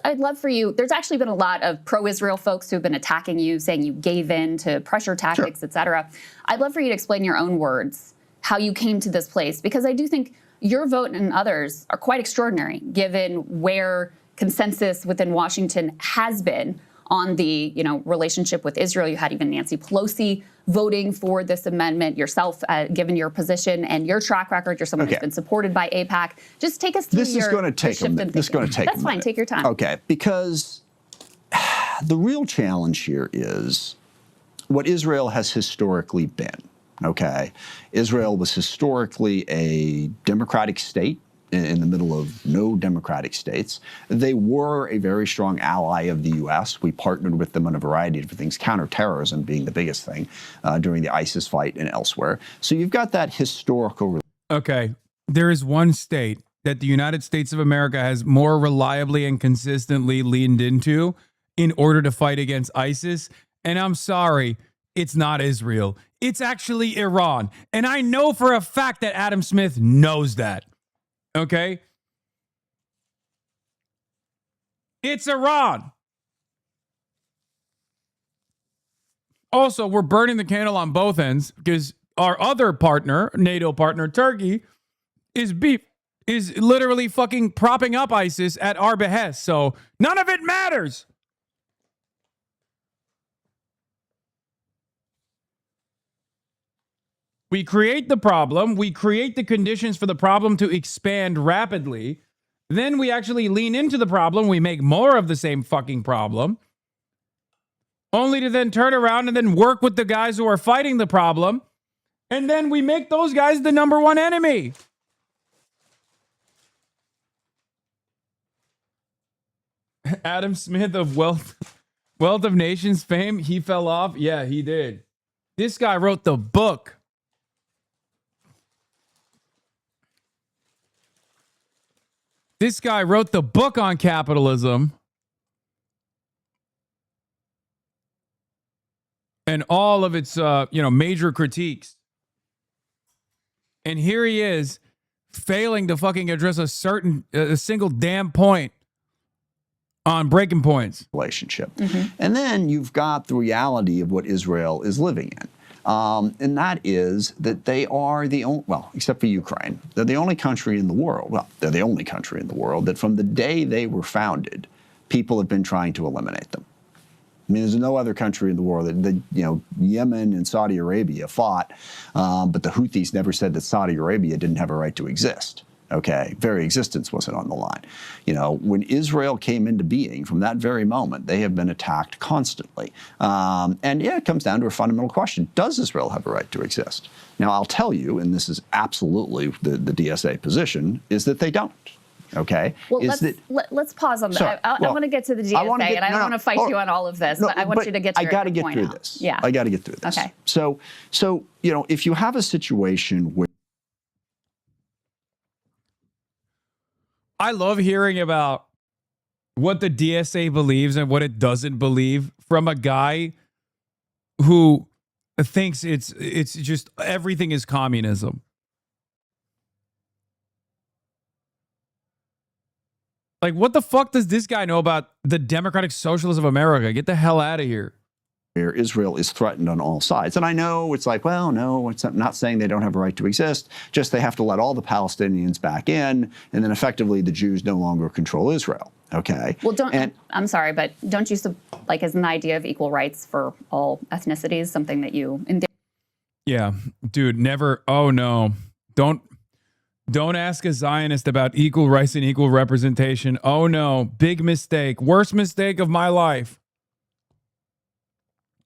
I'd love for you. There's actually been a lot of pro-Israel folks who've been attacking you, saying you gave in to pressure tactics, et cetera. I'd love for you to explain in your own words how you came to this place, because I do think your vote and others are quite extraordinary, given where consensus within Washington has been on the, relationship with Israel. You had even Nancy Pelosi voting for this amendment yourself, given your position and your track record. You're someone who's been supported by AIPAC. Just take us through This is going to take a minute. This is going to take That's a fine. minute. Take your time. Okay, because the real challenge here is what Israel has historically been. Okay, Israel was historically a democratic state in the middle of no democratic states. They were a very strong ally of the U.S. We partnered with them on a variety of different things, counterterrorism being the biggest thing during the ISIS fight and elsewhere. So you've got that historical. Okay, there is one state that the United States of America has more reliably and consistently leaned into in order to fight against ISIS, and I'm sorry, it's not Israel. It's actually Iran. And I know for a fact that Adam Smith knows that. Okay? It's Iran. Also, we're burning the candle on both ends because our other partner, NATO partner, Turkey, is literally fucking propping up ISIS at our behest. So none of it matters. We create the problem. We create the conditions for the problem to expand rapidly. Then we actually lean into the problem. We make more of the same fucking problem. Only to then turn around and then work with the guys who are fighting the problem. And then we make those guys the number one enemy. Adam Smith of Wealth of Nations fame, he fell off. Yeah, he did. This guy wrote the book. This guy wrote the book on capitalism and all of its, major critiques. And here he is failing to fucking address a single damn point on breaking points. Relationship. And then you've got the reality of what Israel is living in. And that is that they are the only, well, except for Ukraine, they're the only country in the world, they're the only country in the world that from the day they were founded, people have been trying to eliminate them. I mean, there's no other country in the world that Yemen and Saudi Arabia fought, but the Houthis never said that Saudi Arabia didn't have a right to exist. Okay, very existence wasn't on the line. When Israel came into being, from that very moment, they have been attacked constantly. And yeah, it comes down to a fundamental question. Does Israel have a right to exist? Now, I'll tell you, and this is absolutely the DSA position, is that they don't. Okay. Well, let's pause on that. Sorry, I want to get to the DSA, and I don't want to fight you on all of this, but I want you to get to your point. I got to get through this. Yeah. I got to get through this. Okay. So if you have a situation where I love hearing about what the DSA believes and what it doesn't believe from a guy who thinks it's just everything is communism. Like, what the fuck does this guy know about the Democratic Socialists of America? Get the hell out of here. Where Israel is threatened on all sides. And I know it's like, well, no, it's not saying they don't have a right to exist, just they have to let all the Palestinians back in, and then effectively the Jews no longer control Israel. Okay. Well, I'm sorry, but don't you, isn't the idea of equal rights for all ethnicities something that you... Yeah, dude, never, oh no. Don't ask a Zionist about equal rights and equal representation. Oh no, big mistake, worst mistake of my life.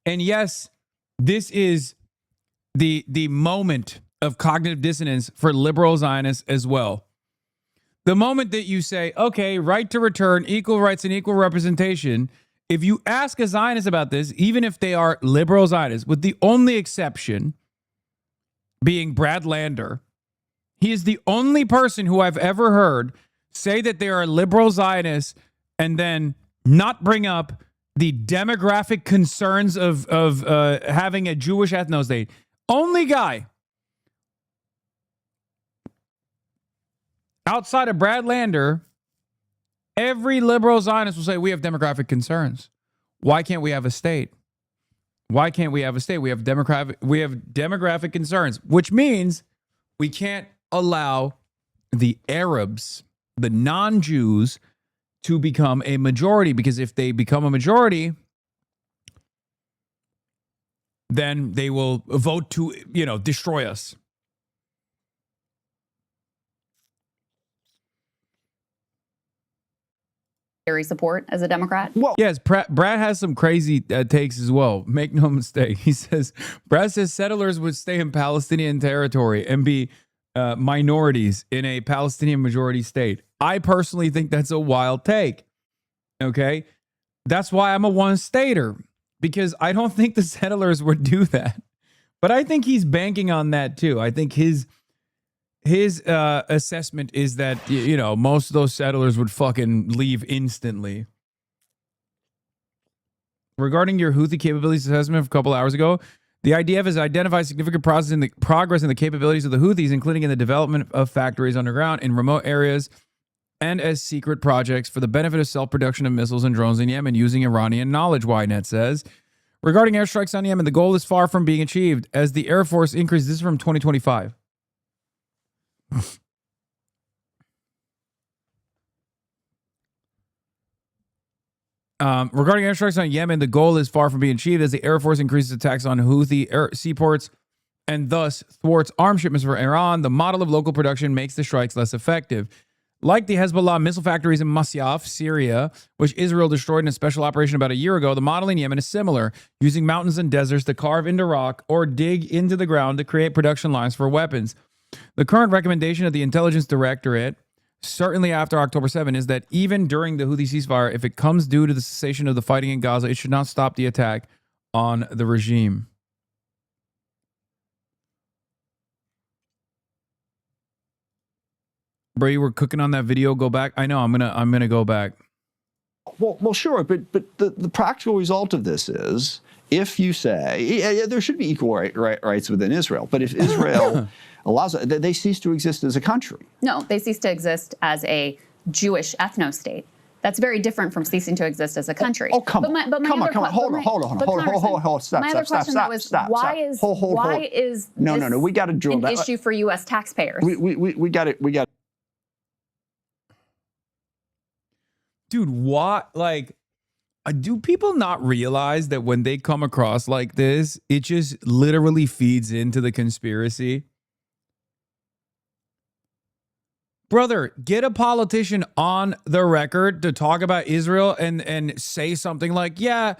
And yes, this is the moment of cognitive dissonance for liberal Zionists as well. The moment that you say, okay, right to return, equal rights and equal representation, if you ask a Zionist about this, even if they are liberal Zionists, with the only exception being Brad Lander, he is the only person who I've ever heard say that they are liberal Zionists and then not bring up the demographic concerns of having a Jewish ethno-state. Only guy outside of Brad Lander, every liberal Zionist will say we have demographic concerns. Why can't we have a state? Why can't we have a state? We have demographic concerns, which means We can't allow the Arabs, the non-Jews, to become a majority, because if they become a majority, then they will vote to, destroy us. Support as a Democrat? Well, yes, Brad has some crazy takes as well. Make no mistake. He says, Brad says settlers would stay in Palestinian territory and be minorities in a Palestinian majority state. I personally think that's a wild take. Okay? That's why I'm a one-stater, because I don't think the settlers would do that. But I think he's banking on that too. I think his assessment is that, most of those settlers would fucking leave instantly. Regarding your Houthi capabilities assessment a couple hours ago, the IDF has identified significant progress in the capabilities of the Houthis, including in the development of factories underground in remote areas and as secret projects for the benefit of self-production of missiles and drones in Yemen using Iranian knowledge, Ynet says. Regarding airstrikes on Yemen, the goal is far from being achieved as the Air Force increases. This is from 2025. Regarding airstrikes on Yemen, the goal is far from being achieved as the Air Force increases attacks on Houthi seaports and thus thwarts arms shipments for Iran. The model of local production makes the strikes less effective. Like the Hezbollah missile factories in Masyaf, Syria, which Israel destroyed in a special operation about a year ago, the model in Yemen is similar, using mountains and deserts to carve into rock or dig into the ground to create production lines for weapons. The current recommendation of the Intelligence Directorate, certainly after October 7, is that even during the Houthi ceasefire, if it comes due to the cessation of the fighting in Gaza, it should not stop the attack on the regime. Bro, you were cooking on that video. Go back. I know. I'm gonna go back. Well, sure, but the practical result of this is, if you say there should be equal rights within Israel, but if Israel allows it, they cease to exist as a country. No, they cease to exist as a Jewish ethno-state. That's very different from ceasing to exist as a country. Oh, come on. Hold on. Stop. Why is no, we got to drill an that issue for U.S. taxpayers? We got it. Dude, what? Like, do people not realize that when they come across like this, it just literally feeds into the conspiracy? Brother, get a politician on the record to talk about Israel and say something like, yeah,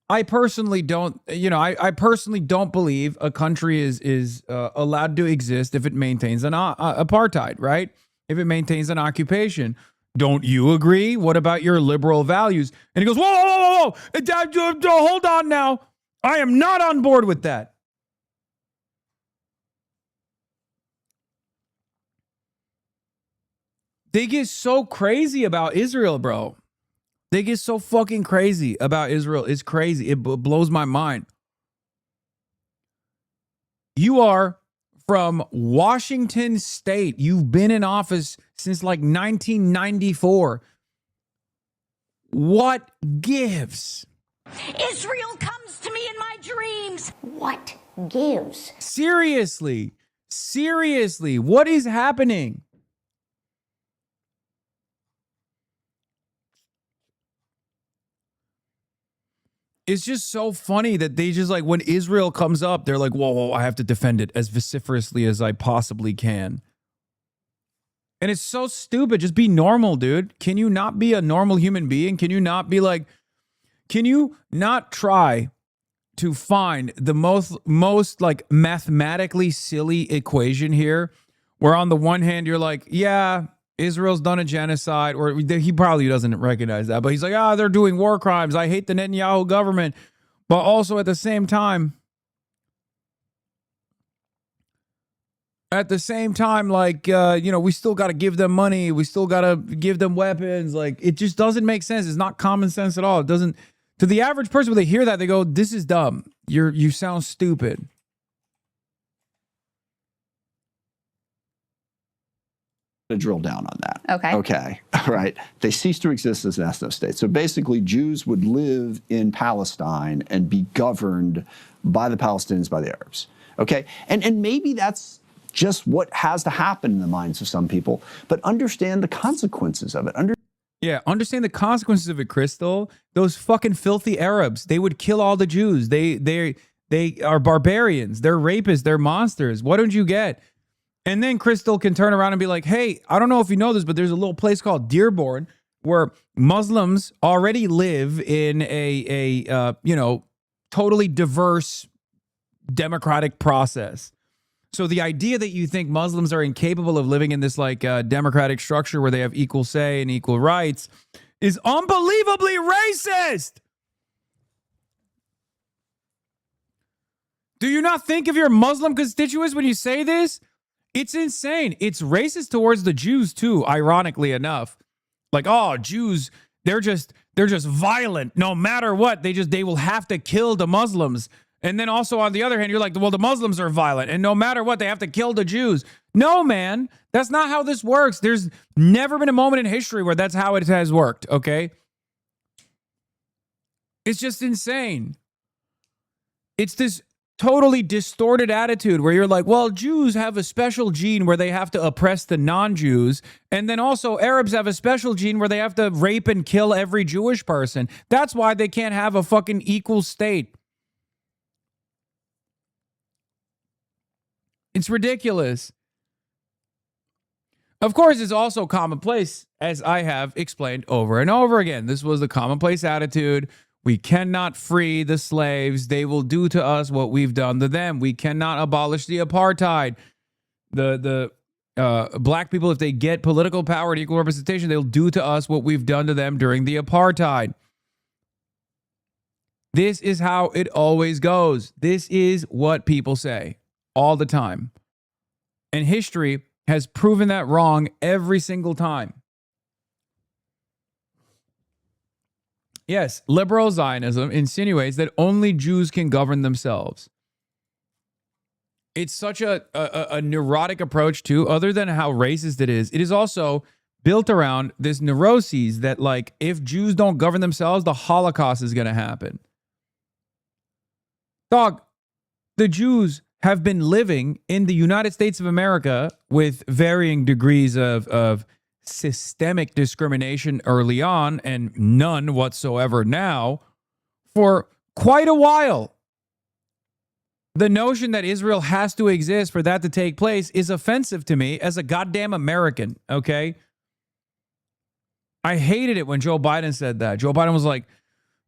I personally don't, I personally don't believe a country is allowed to exist if it maintains an apartheid, right? If it maintains an occupation. Don't you agree? What about your liberal values? And he goes, whoa. Hold on now. I am not on board with that. They get so crazy about Israel, bro. They get so fucking crazy about Israel. It's crazy. It blows my mind. You are from Washington State. You've been in office since like 1994. What gives? Israel comes to me in my dreams. What gives? Seriously, what is happening? It's just so funny that they just like, when Israel comes up, they're like, whoa, I have to defend it as vociferously as I possibly can. And it's so stupid. Just be normal, dude. Can you not be a normal human being? Can you not be like, can you not try to find the most like mathematically silly equation here, where on the one hand you're like, yeah, Israel's done a genocide, or he probably doesn't recognize that, but he's like, they're doing war crimes. I hate the Netanyahu government. But also at the same time, like, we still got to give them money. We still got to give them weapons. Like, it just doesn't make sense. It's not common sense at all. It doesn't, to the average person, when they hear that, they go, this is dumb. You sound stupid. To drill down on that. Okay. All right. They cease to exist as an ethno state. So basically, Jews would live in Palestine and be governed by the Palestinians, by the Arabs. Okay. And maybe that's just what has to happen in the minds of some people, but understand the consequences of it. Yeah, understand the consequences of it, Crystal. Those fucking filthy Arabs, they would kill all the Jews. They are barbarians. They're rapists. They're monsters. What don't you get? And then Crystal can turn around and be like, hey, I don't know if you know this, but there's a little place called Dearborn where Muslims already live in a totally diverse democratic process. So the idea that you think Muslims are incapable of living in this like democratic structure where they have equal say and equal rights is unbelievably racist. Do you not think of your Muslim constituents when you say this? It's insane. It's racist towards the Jews too, ironically enough. Like, oh, Jews, they're just violent no matter what. They will have to kill the Muslims. And then also on the other hand, you're like, well, the Muslims are violent and no matter what, they have to kill the Jews. No, man, that's not how this works. There's never been a moment in history where that's how it has worked, okay? It's just insane. It's this totally distorted attitude where you're like, well, Jews have a special gene where they have to oppress the non-Jews. And then also Arabs have a special gene where they have to rape and kill every Jewish person. That's why they can't have a fucking equal state. It's ridiculous. Of course, it's also commonplace, as I have explained over and over again. This was the commonplace attitude. We cannot free the slaves. They will do to us what we've done to them. We cannot abolish the apartheid. The black people, if they get political power and equal representation, they'll do to us what we've done to them during the apartheid. This is how it always goes. This is what people say all the time. And history has proven that wrong every single time. Yes, liberal Zionism insinuates that only Jews can govern themselves. It's such a neurotic approach too, other than how racist it is also built around this neuroses that like, if Jews don't govern themselves, the Holocaust is going to happen. Dog, the Jews have been living in the United States of America with varying degrees of systemic discrimination early on and none whatsoever now for quite a while. The notion that Israel has to exist for that to take place is offensive to me as a goddamn American, okay? I hated it when Joe Biden said that. Joe Biden was like,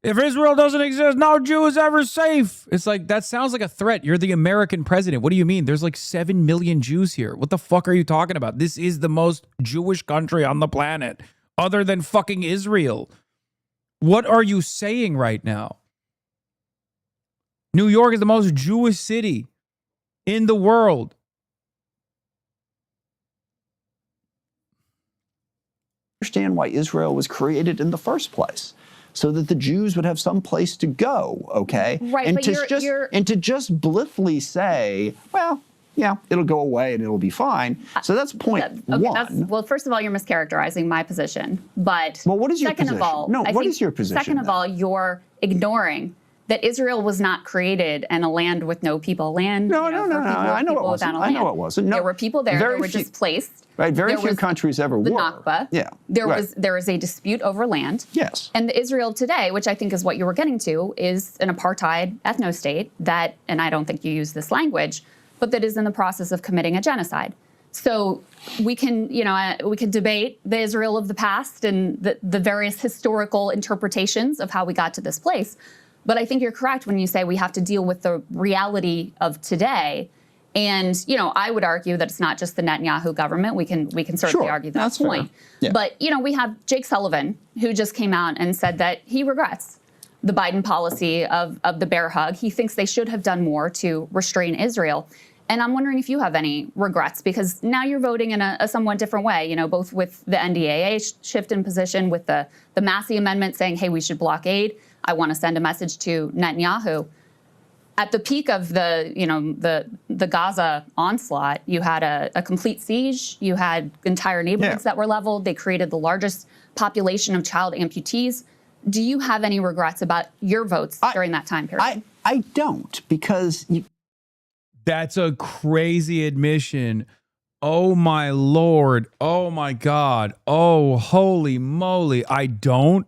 if Israel doesn't exist, no Jew is ever safe. It's like, that sounds like a threat. You're the American president. What do you mean? There's like 7 million Jews here. What the fuck are you talking about? This is the most Jewish country on the planet, other than fucking Israel. What are you saying right now? New York is the most Jewish city in the world. Understand why Israel was created in the first place, so that the Jews would have some place to go, okay? Right, and but to just blithely say, well, yeah, it'll go away and it'll be fine. So that's point one. Well, first of all, you're mischaracterizing my position. But well, what is your second position? of all, No, what is your position? Second of all, you're ignoring that Israel was not created in a land with no people. No, I know it wasn't. I know it wasn't. No, there were people there. They were displaced. Right, very few countries ever were. The Nakba. Yeah. There was a dispute over land. Yes. And the Israel today, which I think is what you were getting to, is an apartheid ethno-state that, and I don't think you use this language, but that is in the process of committing a genocide. So we can debate the Israel of the past and the various historical interpretations of how we got to this place. But I think you're correct when you say we have to deal with the reality of today. And, I would argue that it's not just the Netanyahu government. We can certainly argue that point. Yeah. But, we have Jake Sullivan, who just came out and said that he regrets the Biden policy of the bear hug. He thinks they should have done more to restrain Israel. And I'm wondering if you have any regrets, because now you're voting in a somewhat different way, both with the NDAA shift in position, with the Massey Amendment saying, hey, we should blockade. I want to send a message to Netanyahu. At the peak of the Gaza onslaught, you had a complete siege. You had entire neighborhoods that were leveled. They created the largest population of child amputees. Do you have any regrets about your votes during that time period? I don't, because That's a crazy admission. Oh my Lord. Oh my God. Oh, holy moly. I don't.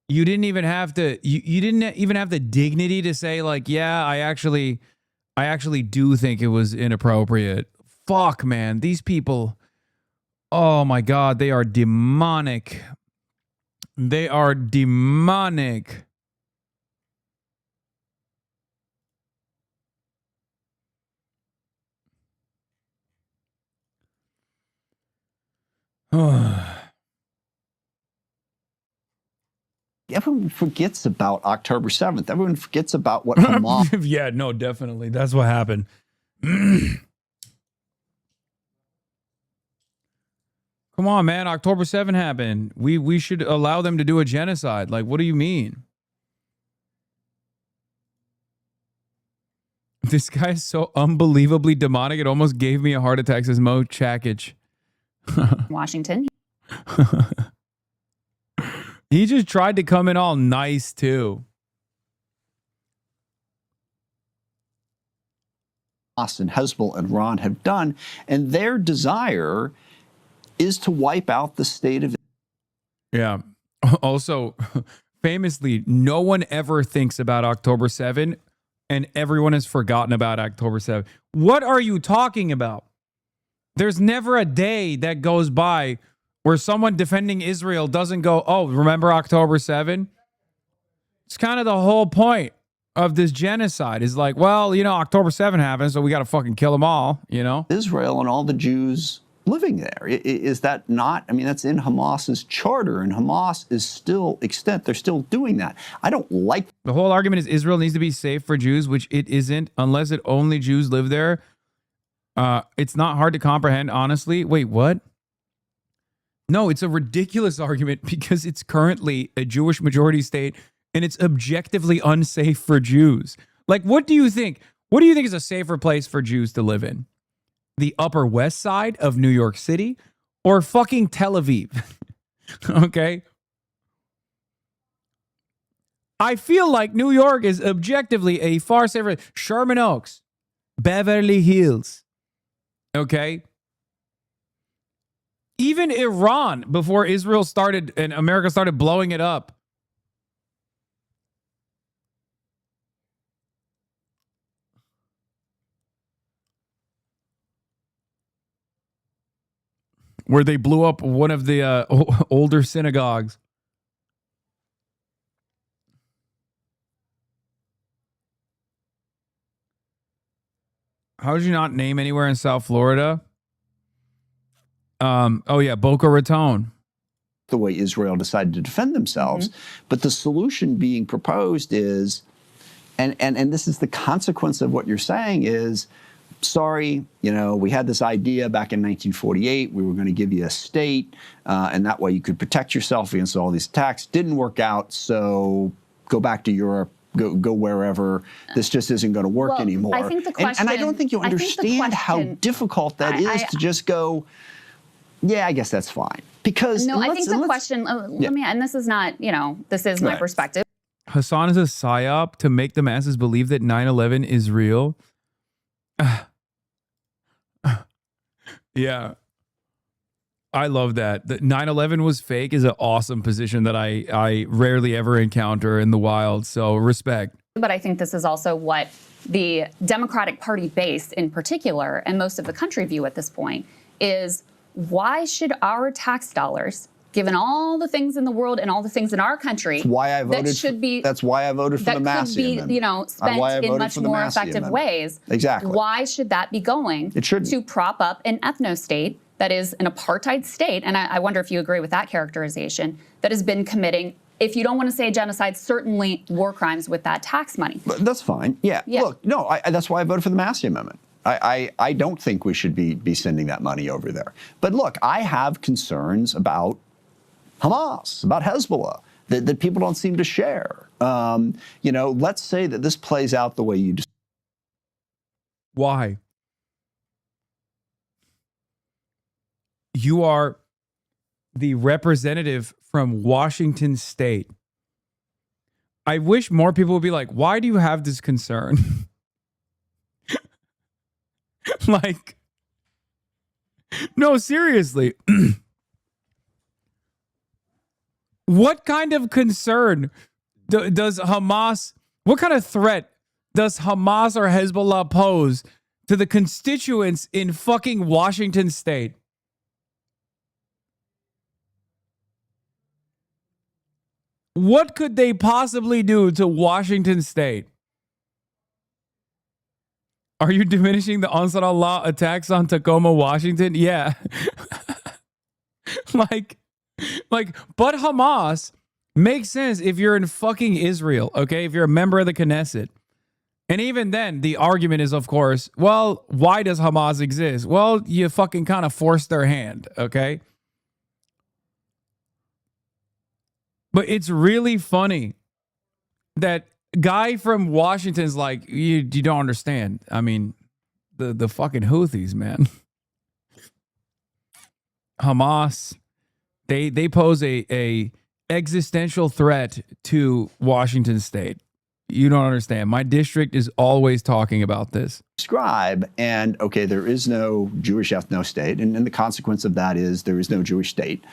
You didn't even have to, you didn't even have the dignity to say like, yeah, I actually do think it was inappropriate. Fuck, man. These people, oh my God, they are demonic. They are demonic. Everyone forgets about October 7th. Everyone forgets about what Hamas. Yeah, no, definitely. That's what happened. Come on, man. October 7 happened. We should allow them to do a genocide. Like, what do you mean? This guy is so unbelievably demonic. It almost gave me a heart attack, says Mo Chakich. Washington. He just tried to come in all nice, too. And Hezbollah and Iran have done, and their desire is to wipe out the state of. Yeah. Also, famously, no one ever thinks about October 7, and everyone has forgotten about October 7. What are you talking about? There's never a day that goes by where someone defending Israel doesn't go, oh, remember October 7? It's kind of the whole point of this genocide is like, well, you know, October 7 happened, so we got to fucking kill them all, you know? Israel and all the Jews living there. Is that not, I mean, that's in Hamas's charter, and Hamas is still extant. They're still doing that. I don't like. The whole argument is Israel needs to be safe for Jews, which it isn't unless it only Jews live there. It's not hard to comprehend, honestly. Wait, what? No, it's a ridiculous argument because it's currently a Jewish majority state and it's objectively unsafe for Jews. Like, what do you think? What do you think is a safer place for Jews to live in? The Upper West Side of New York City or fucking Tel Aviv? Okay. I feel like New York is objectively a far safer. Sherman Oaks, Beverly Hills. Okay. Even Iran, before Israel started and America started blowing it up. Where they blew up one of the older synagogues. How did you not name anywhere in South Florida? Oh yeah, Boca Raton. The way Israel decided to defend themselves. But the solution being proposed is, and this is the consequence of what you're saying is, sorry, you know, we had this idea back in 1948, we were going to give you a state, and that way you could protect yourself against all these attacks. Didn't work out, so go back to Europe, go wherever. This just isn't going to work anymore. I think the question, and I don't think you understand how difficult that is to just go, yeah, I guess that's fine. Because no, I think the question, let me, and this is not, you know, this is my perspective. Hasan is a psyop to make the masses believe that 9/11 is real. Yeah. I love that. That 9/11 was fake is an awesome position that I rarely ever encounter in the wild. So respect. But I think this is also what the Democratic Party base in particular, and most of the country view at this point, is why should our tax dollars, given all the things in the world and all the things in our country, that's why I voted that's why I voted for the Massey Amendment. You know, spent in much more effective ways. Exactly. Why should that be going to prop up an ethno-state that is an apartheid state? And I wonder if you agree with that characterization, that has been committing, if you don't want to say genocide, certainly war crimes with that tax money. But that's fine. Yeah. Look, no, that's why I voted for the Massey Amendment. I don't think we should be sending that money over there. But look, I have concerns about Hamas, about Hezbollah, that people don't seem to share. You know, let's say that this plays out the way you just. Why? You are the representative from Washington State. I wish more people would be like, why do you have this concern? Like, no, seriously. What kind of concern does Hamas, what kind of threat does Hamas or Hezbollah pose to the constituents in fucking Washington state? What could they possibly do to Washington state? Are you diminishing the Ansar Allah attacks on Tacoma, Washington? Yeah. like, but Hamas makes sense if you're in fucking Israel, okay? If you're a member of the Knesset. And even then, the argument is, of course, well, why does Hamas exist? Well, you fucking kind of forced their hand, okay? But it's really funny that guy from Washington's like, you don't understand. I mean, the fucking Houthis, man. Hamas, they pose a existential threat to Washington state. You don't understand. My district is always talking about this. Describe, and okay, there is no Jewish ethno state, and the consequence of that is there is no Jewish state.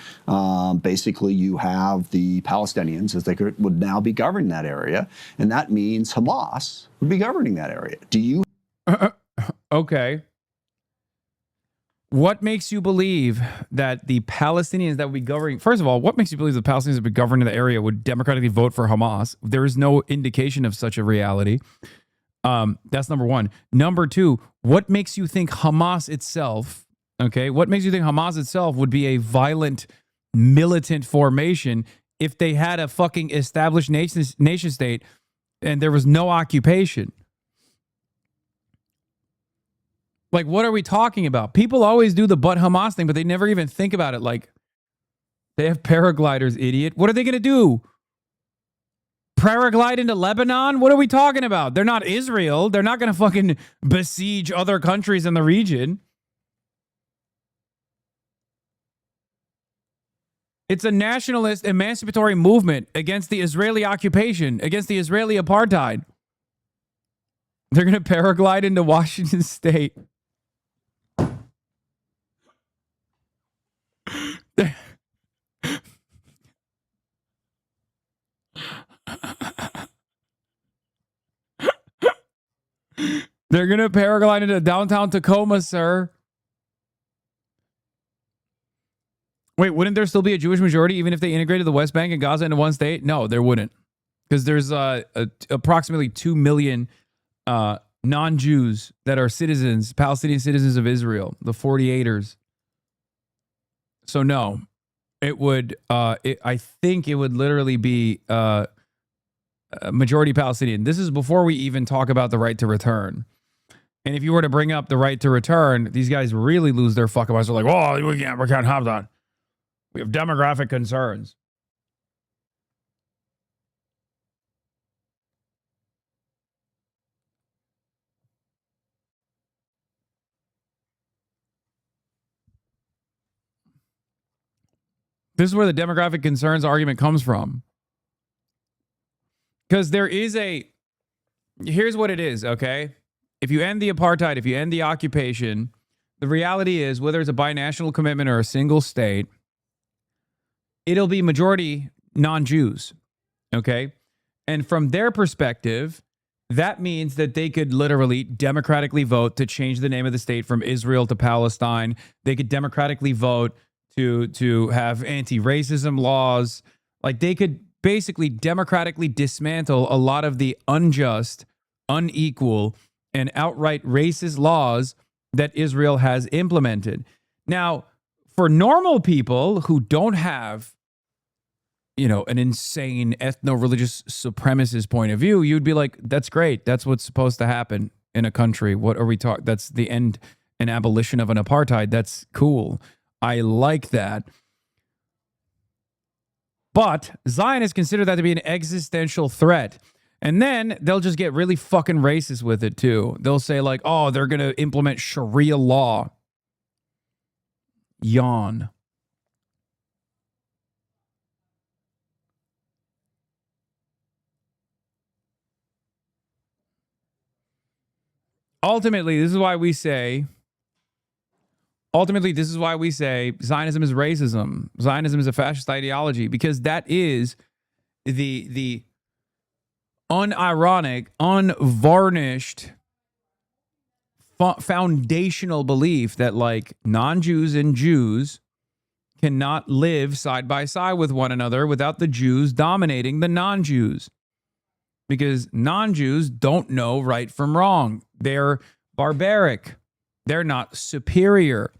Basically, you have the Palestinians as they would now be governing that area, and that means Hamas would be governing that area. Do you? Okay. What makes you believe that the Palestinians that would be governing, first of all, what makes you believe the Palestinians that would be governing the area would democratically vote for Hamas? There is no indication of such a reality. That's number one. Number two, what makes you think Hamas itself, okay, what makes you think Hamas itself would be a violent, militant formation if they had a fucking established nation state and there was no occupation? Like, what are we talking about? People always do the but Hamas thing, but they never even think about it. Like, they have paragliders, idiot. What are they going to do? Paraglide into Lebanon? What are we talking about? They're not Israel. They're not going to fucking besiege other countries in the region. It's a nationalist emancipatory movement against the Israeli occupation, against the Israeli apartheid. They're going to paraglide into Washington state. They're going to paraglide into downtown Tacoma, sir. Wait, wouldn't there still be a Jewish majority even if they integrated the West Bank and Gaza into one state? No, there wouldn't. Because there's approximately 2 million non-Jews that are citizens, Palestinian citizens of Israel, the 48ers. So no, it would, I think it would literally be majority Palestinian. This is before we even talk about the right to return. And if you were to bring up the right to return, these guys really lose their fucking minds. They're like, oh, we can't have that. We have demographic concerns. This is where the demographic concerns argument comes from. Because there is here's what it is, okay? If you end the apartheid, if you end the occupation, the reality is whether it's a binational commitment or a single state, it'll be majority non-Jews, okay? And from their perspective, that means that they could literally democratically vote to change the name of the state from Israel to Palestine. They could democratically vote to have anti-racism laws. Like, they could basically democratically dismantle a lot of the unjust, unequal, and outright racist laws that Israel has implemented. Now, for normal people who don't have, an insane ethno-religious supremacist point of view, you'd be like, that's great. That's what's supposed to happen in a country. What are we talking? That's the end and abolition of an apartheid. That's cool. I like that. But Zionists consider that to be an existential threat. And then they'll just get really fucking racist with it too. They'll say like, oh, they're going to implement Sharia law. Yawn. Ultimately, this is why we say ultimately, this is why we say Zionism is racism. Zionism is a fascist ideology, because that is the unironic, unvarnished foundational belief that like non-Jews and Jews cannot live side by side with one another without the Jews dominating the non-Jews. Because non-Jews don't know right from wrong. They're barbaric. They're not superior.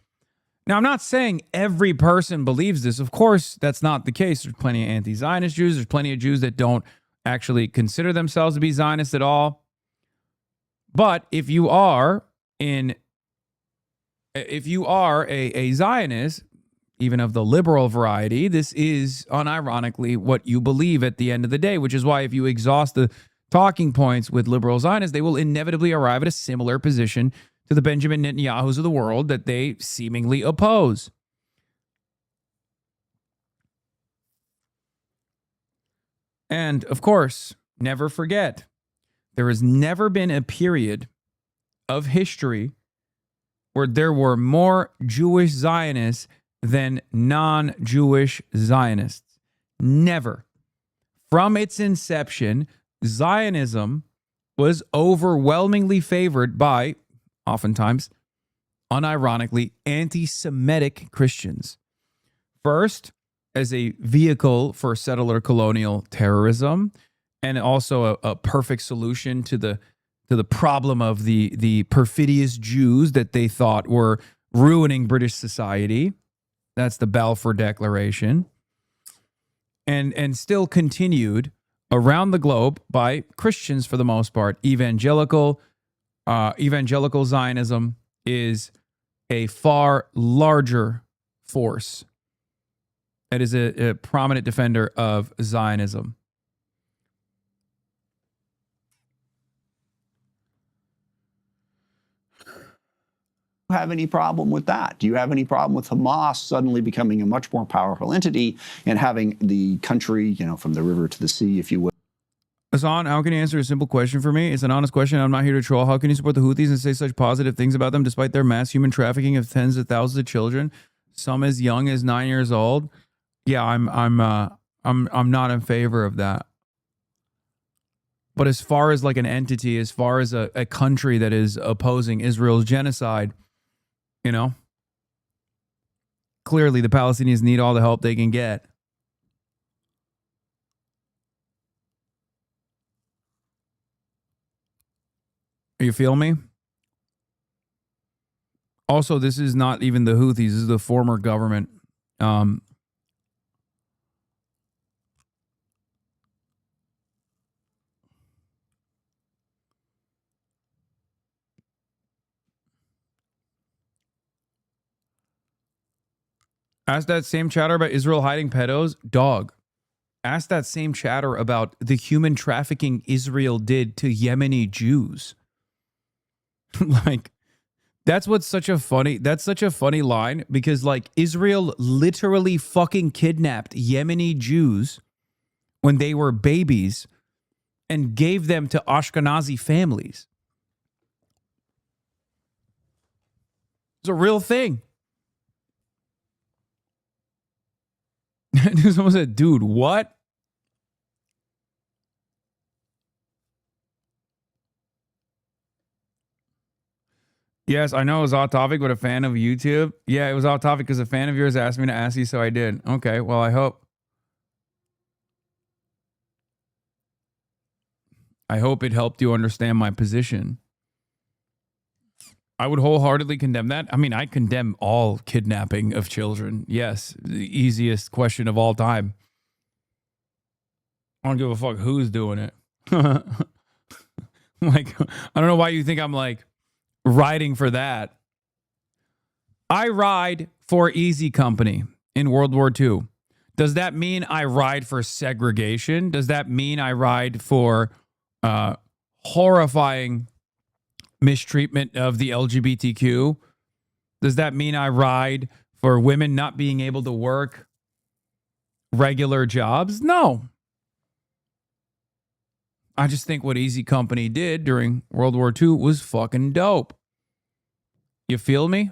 Now, I'm not saying every person believes this. Of course, that's not the case. There's plenty of anti-Zionist Jews. There's plenty of Jews that don't actually consider themselves to be Zionists at all. But if you are a Zionist, even of the liberal variety, this is unironically what you believe at the end of the day, which is why if you exhaust the talking points with liberal Zionists, they will inevitably arrive at a similar position to the Benjamin Netanyahus of the world that they seemingly oppose. And of course, never forget, there has never been a period of history where there were more Jewish Zionists than non-Jewish Zionists. Never. From its inception, Zionism was overwhelmingly favored by, oftentimes, unironically, anti-Semitic Christians. First, as a vehicle for settler colonial terrorism, and also a perfect solution to the problem of the perfidious Jews that they thought were ruining British society. That's the Balfour Declaration. And still continued around the globe by Christians for the most part. Evangelical Zionism is a far larger force that is a prominent defender of Zionism. Have any problem with that? Do you have any problem with Hamas suddenly becoming a much more powerful entity and having the country, from the river to the sea, if you will? Hasan, how can you answer a simple question for me? It's an honest question. I'm not here to troll. How can you support the Houthis and say such positive things about them despite their mass human trafficking of tens of thousands of children, some as young as 9 years old? Yeah, I'm not in favor of that. But as far as like an entity, as far as a country that is opposing Israel's genocide, clearly the Palestinians need all the help they can get. You feel me? Also, this is not even the Houthis. This is the former government. Ask that same chatter about Israel hiding pedos. Dog. Ask that same chatter about the human trafficking Israel did to Yemeni Jews. Like, that's such a funny line, because like Israel literally fucking kidnapped Yemeni Jews when they were babies and gave them to Ashkenazi families. It's a real thing. Someone said, dude, what? Yes, I know it was off topic, but a fan of YouTube. Yeah, it was off topic because a fan of yours asked me to ask you, so I did. Okay, well, I hope it helped you understand my position. I would wholeheartedly condemn that. I mean, I condemn all kidnapping of children. Yes, the easiest question of all time. I don't give a fuck who's doing it. Like, I don't know why you think I'm like riding for that. I ride for Easy Company in World War II. Does that mean I ride for segregation? Does that mean I ride for horrifying mistreatment of the LGBTQ? Does that mean I ride for women not being able to work regular jobs? No. I just think what Easy Company did during World War II was fucking dope. You feel me?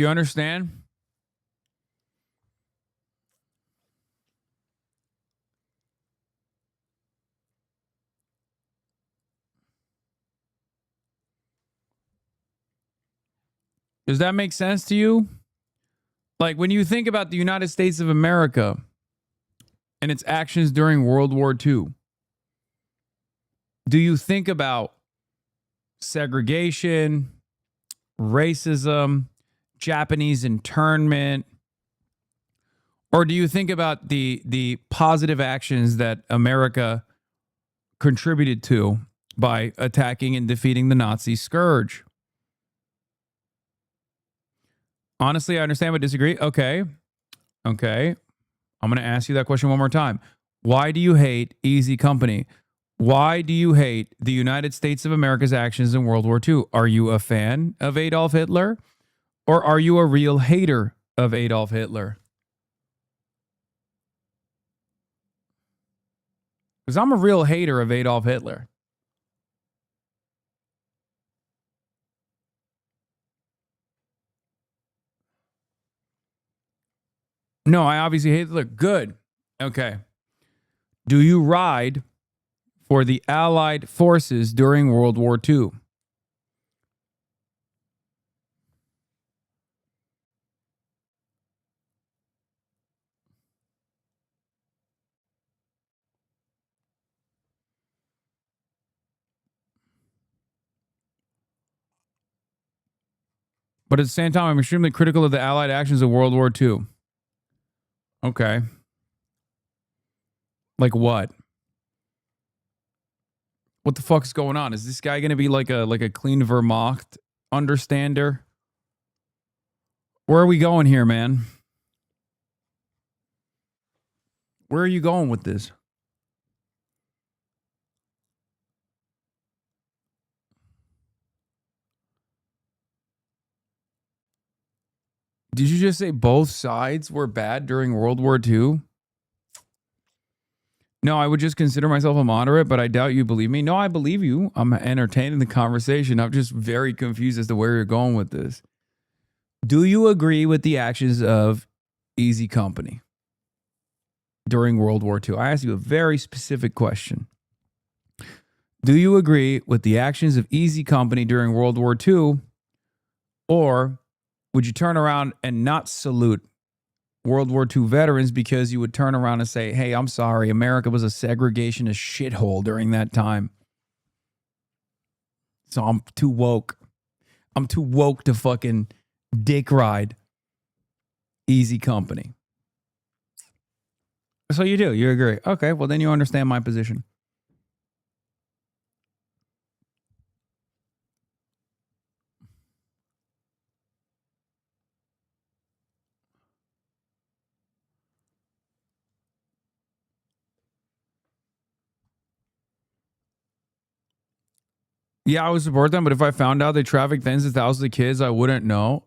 Do you understand? Does that make sense to you? Like when you think about the United States of America and its actions during World War II, do you think about segregation, racism, Japanese internment, or do you think about the positive actions that America contributed to by attacking and defeating the Nazi scourge? Honestly, I understand but disagree. Okay. I'm going to ask you that question one more time. Why do you hate Easy Company? Why do you hate the United States of America's actions in World War II? Are you a fan of Adolf Hitler? Or are you a real hater of Adolf Hitler? Because I'm a real hater of Adolf Hitler. No, I obviously hate Hitler. Good. Okay. Do you ride for the Allied forces during World War II? But at the same time, I'm extremely critical of the Allied actions of World War II. Okay. Like what? What the fuck's going on? Is this guy going to be like a clean Vermont understander? Where are we going here, man? Where are you going with this? Did you just say both sides were bad during World War II? No, I would just consider myself a moderate, but I doubt you believe me. No, I believe you. I'm entertaining the conversation. I'm just very confused as to where you're going with this. Do you agree with the actions of Easy Company during World War II? I asked you a very specific question. Do you agree with the actions of Easy Company during World War II? Or would you turn around and not salute World War II veterans because you would turn around and say, hey, I'm sorry, America was a segregationist shithole during that time. So I'm too woke. I'm too woke to fucking dick ride Easy Company. So you do. You agree. Okay, well, then you understand my position. Yeah, I would support them, but if I found out they trafficked tens of thousands of kids, I wouldn't know.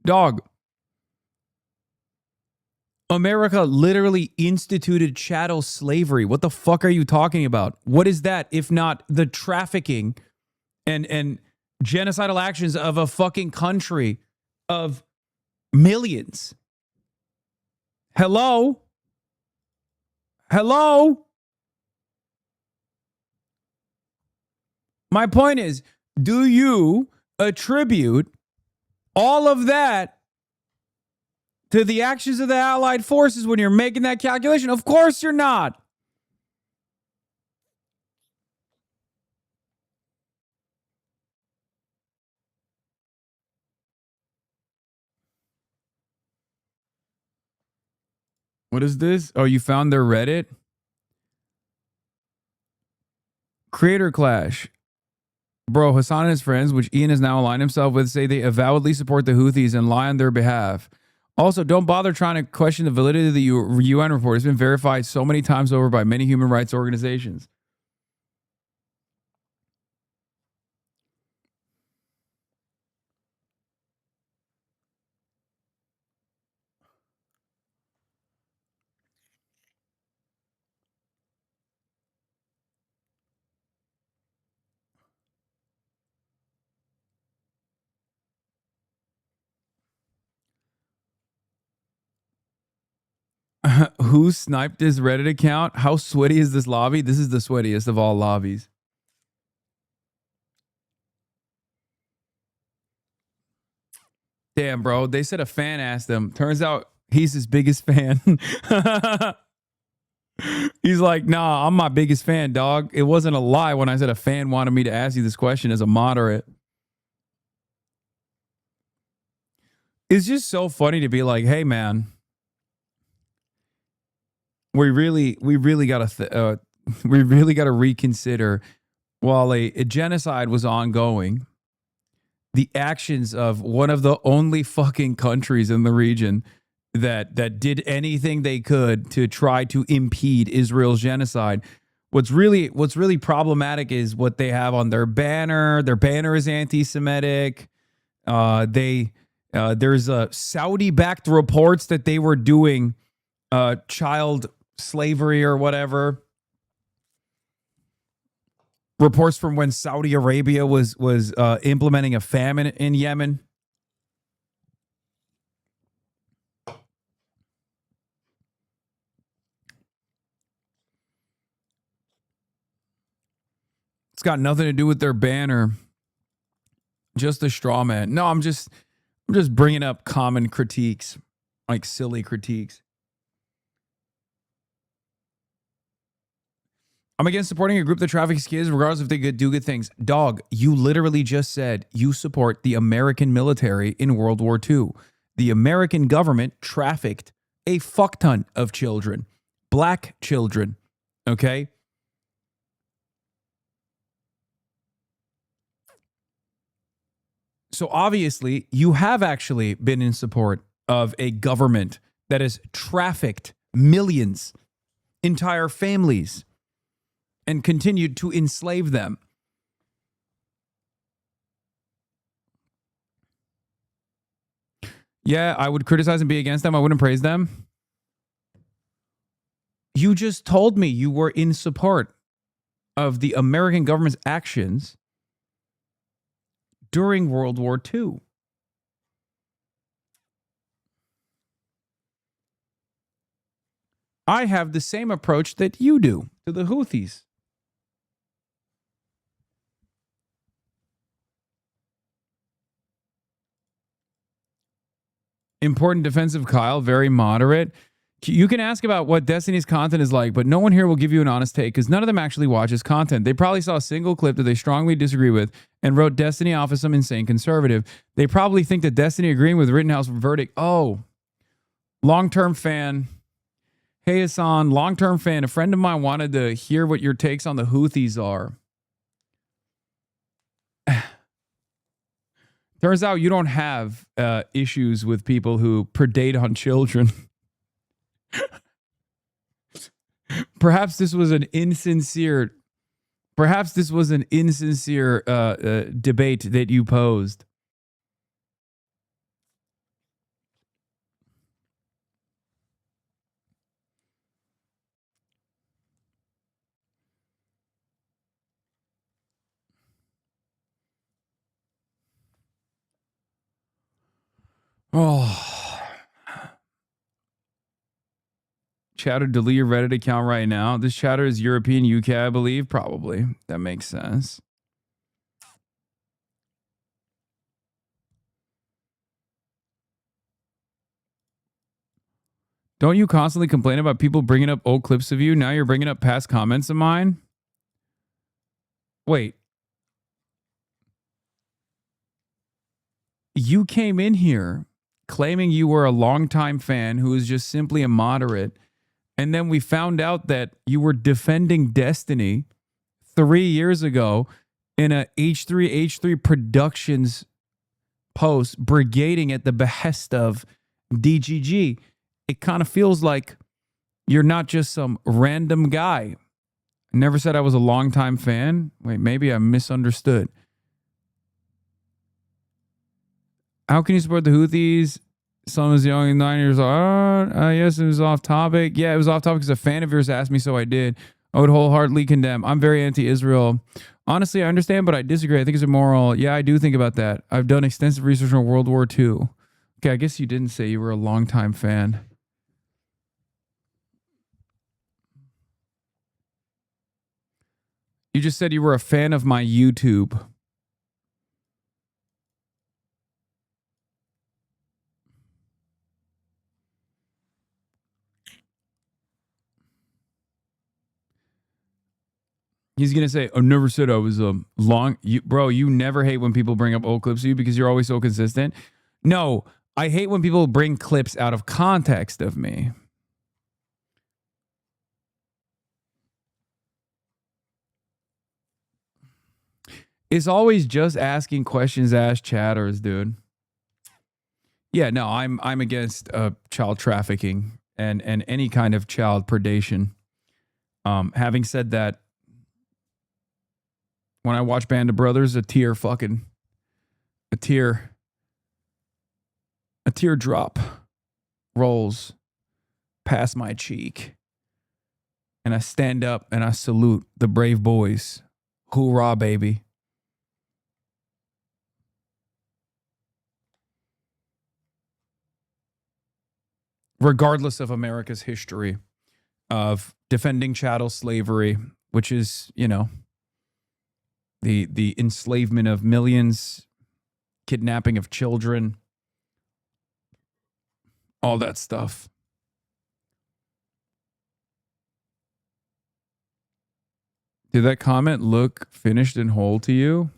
Dog. America literally instituted chattel slavery. What the fuck are you talking about? What is that if not the trafficking and genocidal actions of a fucking country of millions? Hello? Hello? My point is, do you attribute all of that to the actions of the Allied forces when you're making that calculation? Of course you're not. What is this? Oh, you found their Reddit? Creator Clash. Bro, Hasan and his friends, which Ian has now aligned himself with, say they avowedly support the Houthis and lie on their behalf. Also, don't bother trying to question the validity of the UN report. It's been verified so many times over by many human rights organizations. Who sniped this Reddit account? How sweaty is this lobby? This is the sweatiest of all lobbies. Damn, bro. They said a fan asked him. Turns out he's his biggest fan. He's like, nah, I'm my biggest fan, dog. It wasn't a lie when I said a fan wanted me to ask you this question as a moderate. It's just so funny to be like, hey, man, we really gotta reconsider. While a genocide was ongoing, the actions of one of the only fucking countries in the region that did anything they could to try to impede Israel's genocide. What's really problematic is what they have on their banner. Their banner is anti-Semitic. There's Saudi-backed reports that they were doing child slavery or whatever. Reports from when Saudi Arabia was implementing a famine in Yemen. It's got nothing to do with their banner. Just a straw man. No, I'm just bringing up common critiques, like silly critiques. I'm against supporting a group that traffics kids regardless if they do good things. Dog, you literally just said you support the American military in World War II. The American government trafficked a fuck ton of children. Black children. Okay? So obviously, you have actually been in support of a government that has trafficked millions, entire families, and continued to enslave them. Yeah, I would criticize and be against them. I wouldn't praise them. You just told me you were in support of the American government's actions during World War II. I have the same approach that you do to the Houthis. Important defensive Kyle, very moderate. You can ask about what Destiny's content is like, but no one here will give you an honest take because none of them actually watches content. They probably saw a single clip that they strongly disagree with and wrote Destiny off as some insane conservative. They probably think that Destiny agreeing with Rittenhouse verdict. Oh, long-term fan. Hey, Hasan, long-term fan. A friend of mine wanted to hear what your takes on the Houthis are. Turns out you don't have issues with people who predate on children. Perhaps this was an insincere debate that you posed. Oh. Chatter, delete your Reddit account right now. This chatter is European, UK, I believe. Probably. That makes sense. Don't you constantly complain about people bringing up old clips of you? Now you're bringing up past comments of mine? Wait. You came in here claiming you were a longtime fan who was just simply a moderate. And then we found out that you were defending Destiny 3 years ago in a H3 Productions post brigading at the behest of DGG. It kind of feels like you're not just some random guy. I never said I was a longtime fan. Wait, maybe I misunderstood. How can you support the Houthis? Son was young, 9 years old. Yes, it was off topic. Yeah, it was off topic because a fan of yours asked me, so I did. I would wholeheartedly condemn. I'm very anti-Israel. Honestly, I understand, but I disagree. I think it's immoral. Yeah, I do think about that. I've done extensive research on World War II. Okay, I guess you didn't say you were a longtime fan. You just said you were a fan of my YouTube. He's going to say, I never said I was long. Bro, you never hate when people bring up old clips of you because you're always so consistent. No, I hate when people bring clips out of context of me. It's always just asking questions, ask chatters, dude. Yeah, no, I'm against child trafficking and any kind of child predation. Having said that, when I watch Band of Brothers, a tear drop rolls past my cheek. And I stand up and I salute the brave boys. Hoorah, baby. Regardless of America's history of defending chattel slavery, which is, you know, the enslavement of millions, kidnapping of children, all that stuff. Did that comment look finished and whole to you?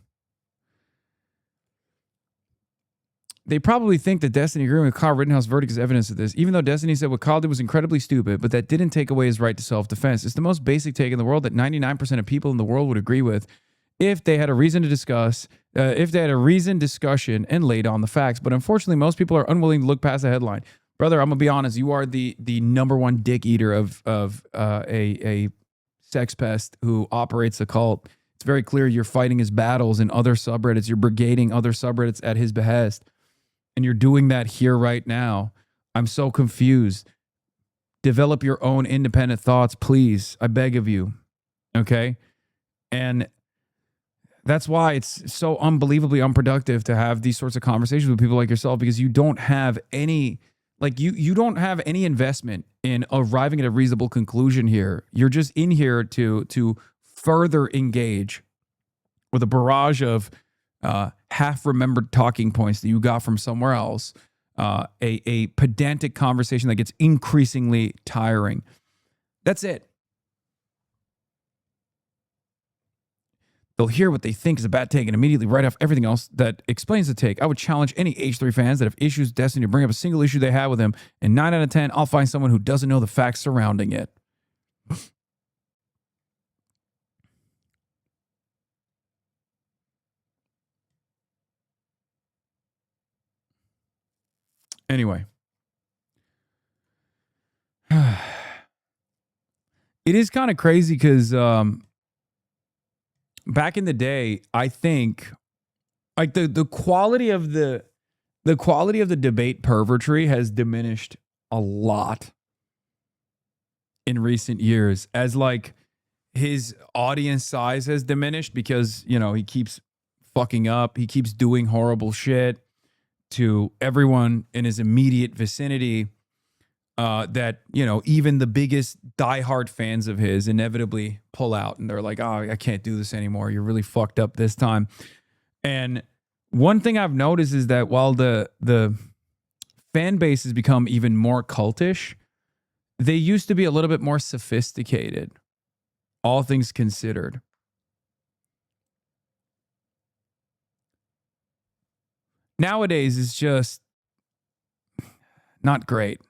They probably think that Destiny agreeing with Kyle Rittenhouse verdict is evidence of this, even though Destiny said what Kyle did was incredibly stupid, but that didn't take away his right to self-defense. It's the most basic take in the world that 99% of people in the world would agree with if they had a reason to discuss, if they had a reasoned discussion and laid on the facts. But unfortunately, most people are unwilling to look past the headline. Brother, I'm going to be honest. You are the number one dick eater of a sex pest who operates a cult. It's very clear you're fighting his battles in other subreddits. You're brigading other subreddits at his behest. And you're doing that here right now. I'm so confused. Develop your own independent thoughts, please. I beg of you. Okay? And that's why it's so unbelievably unproductive to have these sorts of conversations with people like yourself, because you don't have any, like you don't have any investment in arriving at a reasonable conclusion here. You're just in here to further engage with a barrage of half-remembered talking points that you got from somewhere else, a pedantic conversation that gets increasingly tiring. That's it. They'll hear what they think is a bad take and immediately write off everything else that explains the take. I would challenge any H3 fans that have issues with Destiny to bring up a single issue they have with him, and 9 out of 10, I'll find someone who doesn't know the facts surrounding it. Anyway. It is kind of crazy because back in the day, I think like the quality of the debate pervertry has diminished a lot in recent years, as like his audience size has diminished because, you know, he keeps fucking up, he keeps doing horrible shit to everyone in his immediate vicinity, that, you know, even the biggest diehard fans of his inevitably pull out and they're like, oh, I can't do this anymore. You're really fucked up this time. And one thing I've noticed is that while the fan base has become even more cultish, they used to be a little bit more sophisticated, all things considered. Nowadays, it's just not great.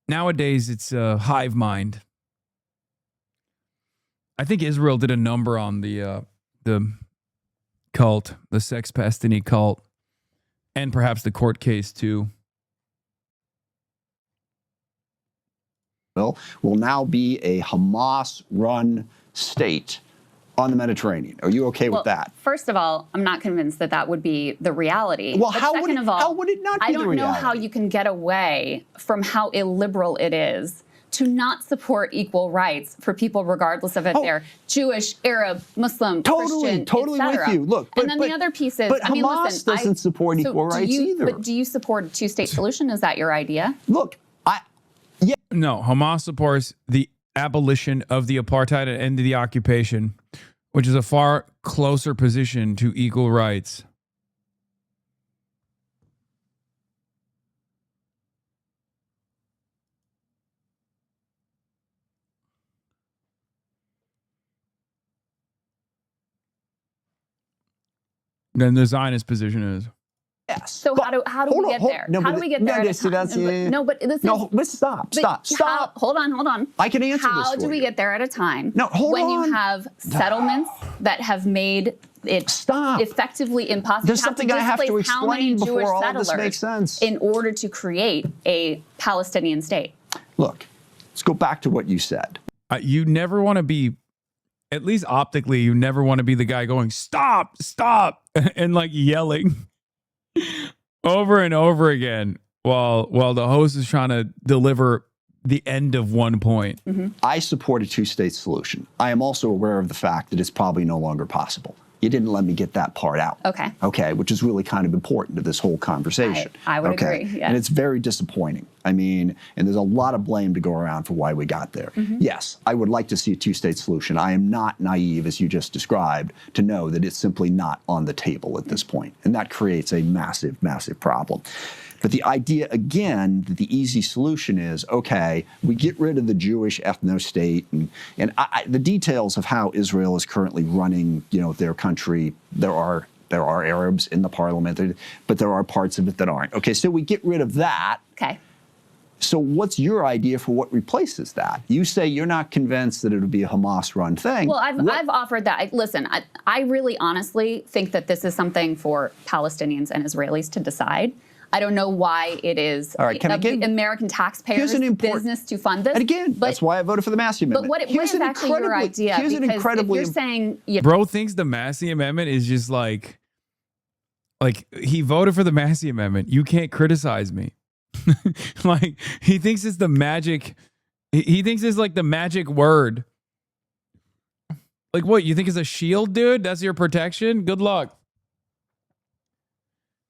Nowadays, it's a hive mind. I think Israel did a number on the cult, the sex pestiny cult, and perhaps the court case too. Will now be a Hamas-run state on the Mediterranean. Are you okay with that? First of all, I'm not convinced that that would be the reality. Well, but how second would it, of all, how would it not be I the don't reality? know how you can get away from how illiberal it is to not support equal rights for people, regardless of if they're Jewish, Arab, Muslim, Christian, totally with etc. you. Look, and then the other piece is, but I mean, Hamas listen, doesn't support equal rights either. But do you support a two-state solution? Is that your idea? Look, No, Hamas supports the abolition of the apartheid and end of the occupation, which is a far closer position to equal rights. Than the Zionist position is. Yes. So how do we get there? No, how do we get there? No, but this is stop. Hold on. I can answer this How for do we you. get there at a time? No, hold when on. you have settlements that have made it effectively impossible. There's something I have to how many explain Jewish before all of settlers this makes sense. in order to create a Palestinian state. Look, let's go back to what you said. You never want to be, at least optically, you never want to be the guy going, stop, stop, and like yelling over and over again while the host is trying to deliver the end of one point. I support a two-state solution. I am also aware of the fact that it's probably no longer possible. You didn't let me get that part out. Okay, which is really kind of important to this whole conversation. I would agree, yes. And it's very disappointing. I mean, and there's a lot of blame to go around for why we got there. Yes, I would like to see a two-state solution. I am not naive, as you just described, to know that it's simply not on the table at this point. And that creates a massive, massive problem. But the idea, again, that the easy solution is, okay, we get rid of the Jewish ethno-state, and the details of how Israel is currently running, their country, there are Arabs in the parliament, but there are parts of it that aren't. Okay, so we get rid of that. Okay. So what's your idea for what replaces that? You say you're not convinced that it would be a Hamas-run thing. Well, I've offered that. Listen, I really honestly think that this is something for Palestinians and Israelis to decide. I don't know why it is the American taxpayers' business to fund this. And again, that's why I voted for the Massey Amendment. But what is actually your idea? Here's an incredibly... If you're saying... Bro thinks the Massey Amendment is just like he voted for the Massey Amendment. You can't criticize me. Like, he thinks it's the magic... He thinks it's like the magic word. Like, what, you think it's a shield, dude? That's your protection? Good luck.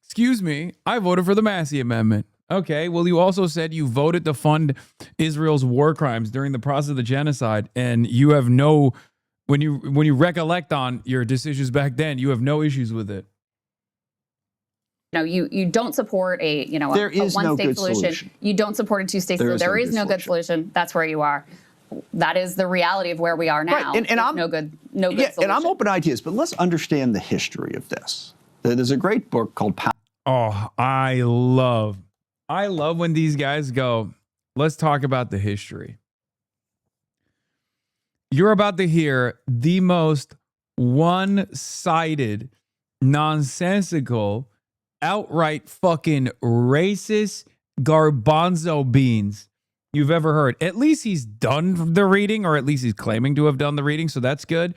Excuse me, I voted for the Massey Amendment. Okay, well, you also said you voted to fund Israel's war crimes during the process of the genocide, and you have no, when you recollect on your decisions back then, you have no issues with it. You don't support a one-state solution. You don't support a two-state solution. There is no good solution. That's where you are. That is the reality of where we are now. Right. And I'm no good solution. And I'm open to ideas, but let's understand the history of this. There's a great book called Oh, I love when these guys go, let's talk about the history. You're about to hear the most one-sided, nonsensical, outright fucking racist garbanzo beans you've ever heard. At least he's done the reading, or at least he's claiming to have done the reading, so that's good.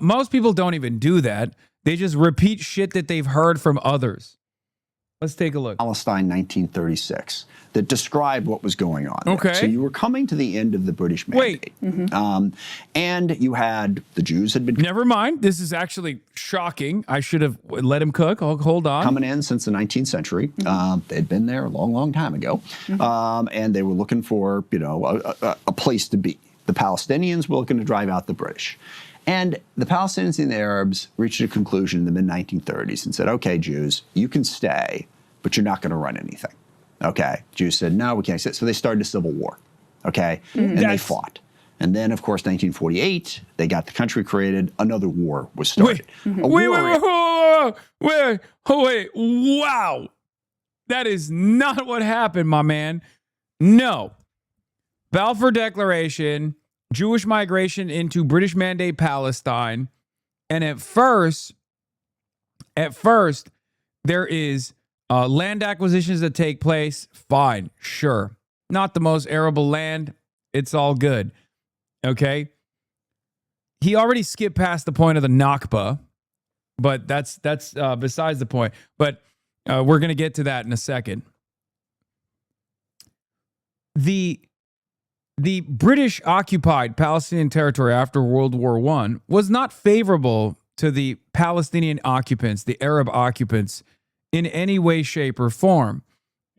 Most people don't even do that. They just repeat shit that they've heard from others. Let's take a look. Palestine 1936 that described what was going on there. Okay. So you were coming to the end of the British mandate. And you had, the Jews had been... Never mind. This is actually shocking. I should have let him cook. Hold on. Coming in since the 19th century. They'd been there a long, long time ago. And they were looking for, a place to be. The Palestinians were looking to drive out the British. And the Palestinians and the Arabs reached a conclusion in the mid-1930s and said, okay, Jews, you can stay, but you're not going to run anything. Okay. Jews said, no, we can't stay. So they started a civil war. Okay. And they fought. And then, of course, 1948, they got the country created. Another war was started. Wait, wow. That is not what happened, my man. No. Balfour Declaration, Jewish migration into British Mandate Palestine. And at first, there is land acquisitions that take place. Fine, sure. Not the most arable land. It's all good. Okay. He already skipped past the point of the Nakba, but that's besides the point. But we're going to get to that in a second. The British occupied Palestinian territory after World War I was not favorable to the Palestinian occupants, the Arab occupants, in any way, shape, or form.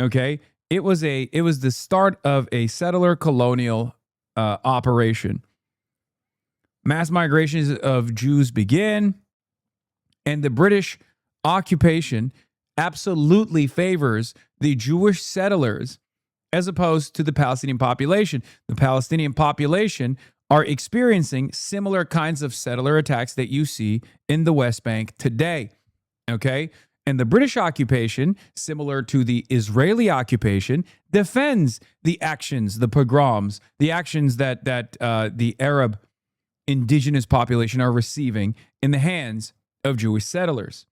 Okay, it was the start of a settler colonial operation. Mass migrations of Jews begin, and the British occupation absolutely favors the Jewish settlers as opposed to the Palestinian population. The Palestinian population are experiencing similar kinds of settler attacks that you see in the West Bank today. Okay? And the British occupation, similar to the Israeli occupation, defends the actions, the pogroms, the actions that the Arab indigenous population are receiving in the hands of Jewish settlers.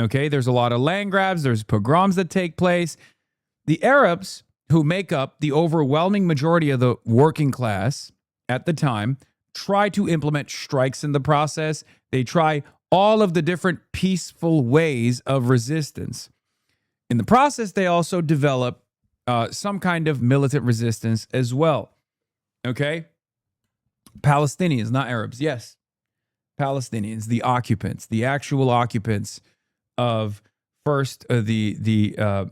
Okay? There's a lot of land grabs. There's pogroms that take place. The Arabs, who make up the overwhelming majority of the working class at the time, try to implement strikes in the process. They try all of the different peaceful ways of resistance. In the process, they also develop some kind of militant resistance as well. Okay? Palestinians, not Arabs. Yes. Palestinians, the occupants, the actual occupants of first the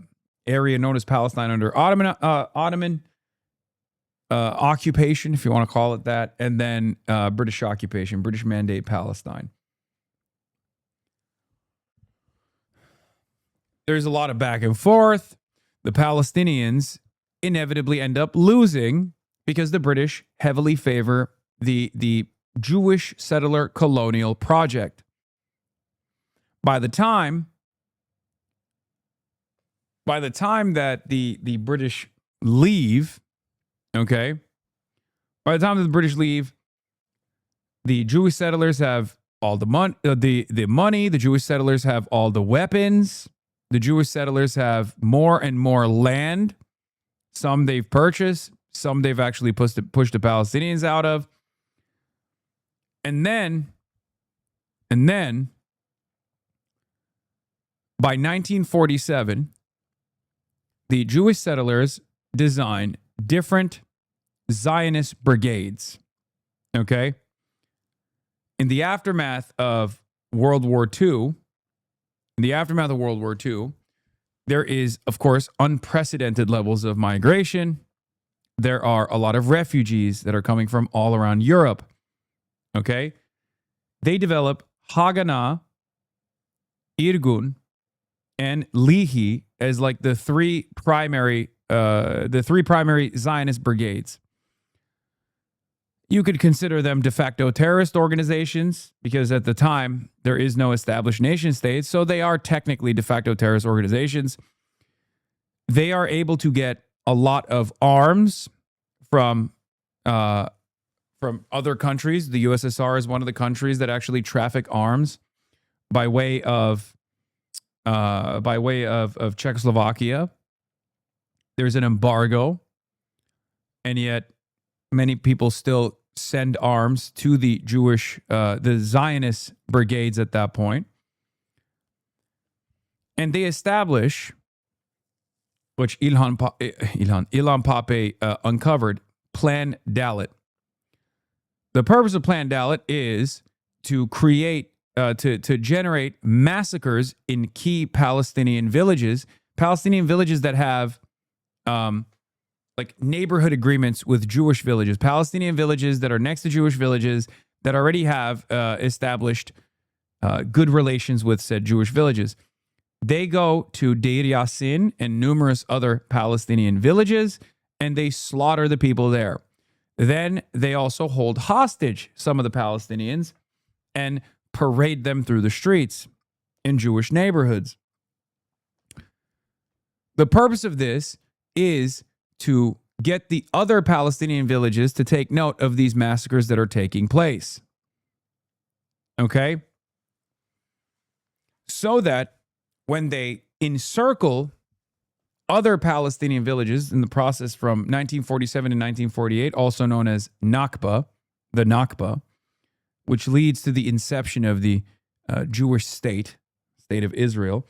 area known as Palestine under Ottoman occupation, if you want to call it that, and then British occupation, British Mandate Palestine. There's a lot of back and forth. The Palestinians inevitably end up losing because the British heavily favor the Jewish settler colonial project. By the time that the British leave, okay, by the time that the British leave, the Jewish settlers have all the money, the Jewish settlers have all the weapons, the Jewish settlers have more and more land. Some they've purchased, some they've actually pushed the Palestinians out of. And then by 1947, the Jewish settlers design different Zionist brigades. Okay? In the aftermath of World War II, there is, of course, unprecedented levels of migration. There are a lot of refugees that are coming from all around Europe. Okay? They develop Haganah, Irgun, and Lihi as like the three primary Zionist brigades. You could consider them de facto terrorist organizations because at the time there is no established nation state, so they are technically de facto terrorist organizations. They are able to get a lot of arms from other countries. The USSR is one of the countries that actually traffic arms by way of Czechoslovakia. There's an embargo, and yet many people still send arms to the Jewish, the Zionist brigades at that point. And they establish, which Ilhan Pape uncovered, Plan Dalet. The purpose of Plan Dalet is to create, to generate massacres in key Palestinian villages that have like neighborhood agreements with Jewish villages, Palestinian villages that are next to Jewish villages that already have established good relations with said Jewish villages. They go to Deir Yassin and numerous other Palestinian villages, and they slaughter the people there. Then they also hold hostage some of the Palestinians and parade them through the streets in Jewish neighborhoods. The purpose of this is to get the other Palestinian villages to take note of these massacres that are taking place. Okay? So that when they encircle other Palestinian villages in the process from 1947 to 1948, also known as Nakba, the Nakba, which leads to the inception of the Jewish state of Israel.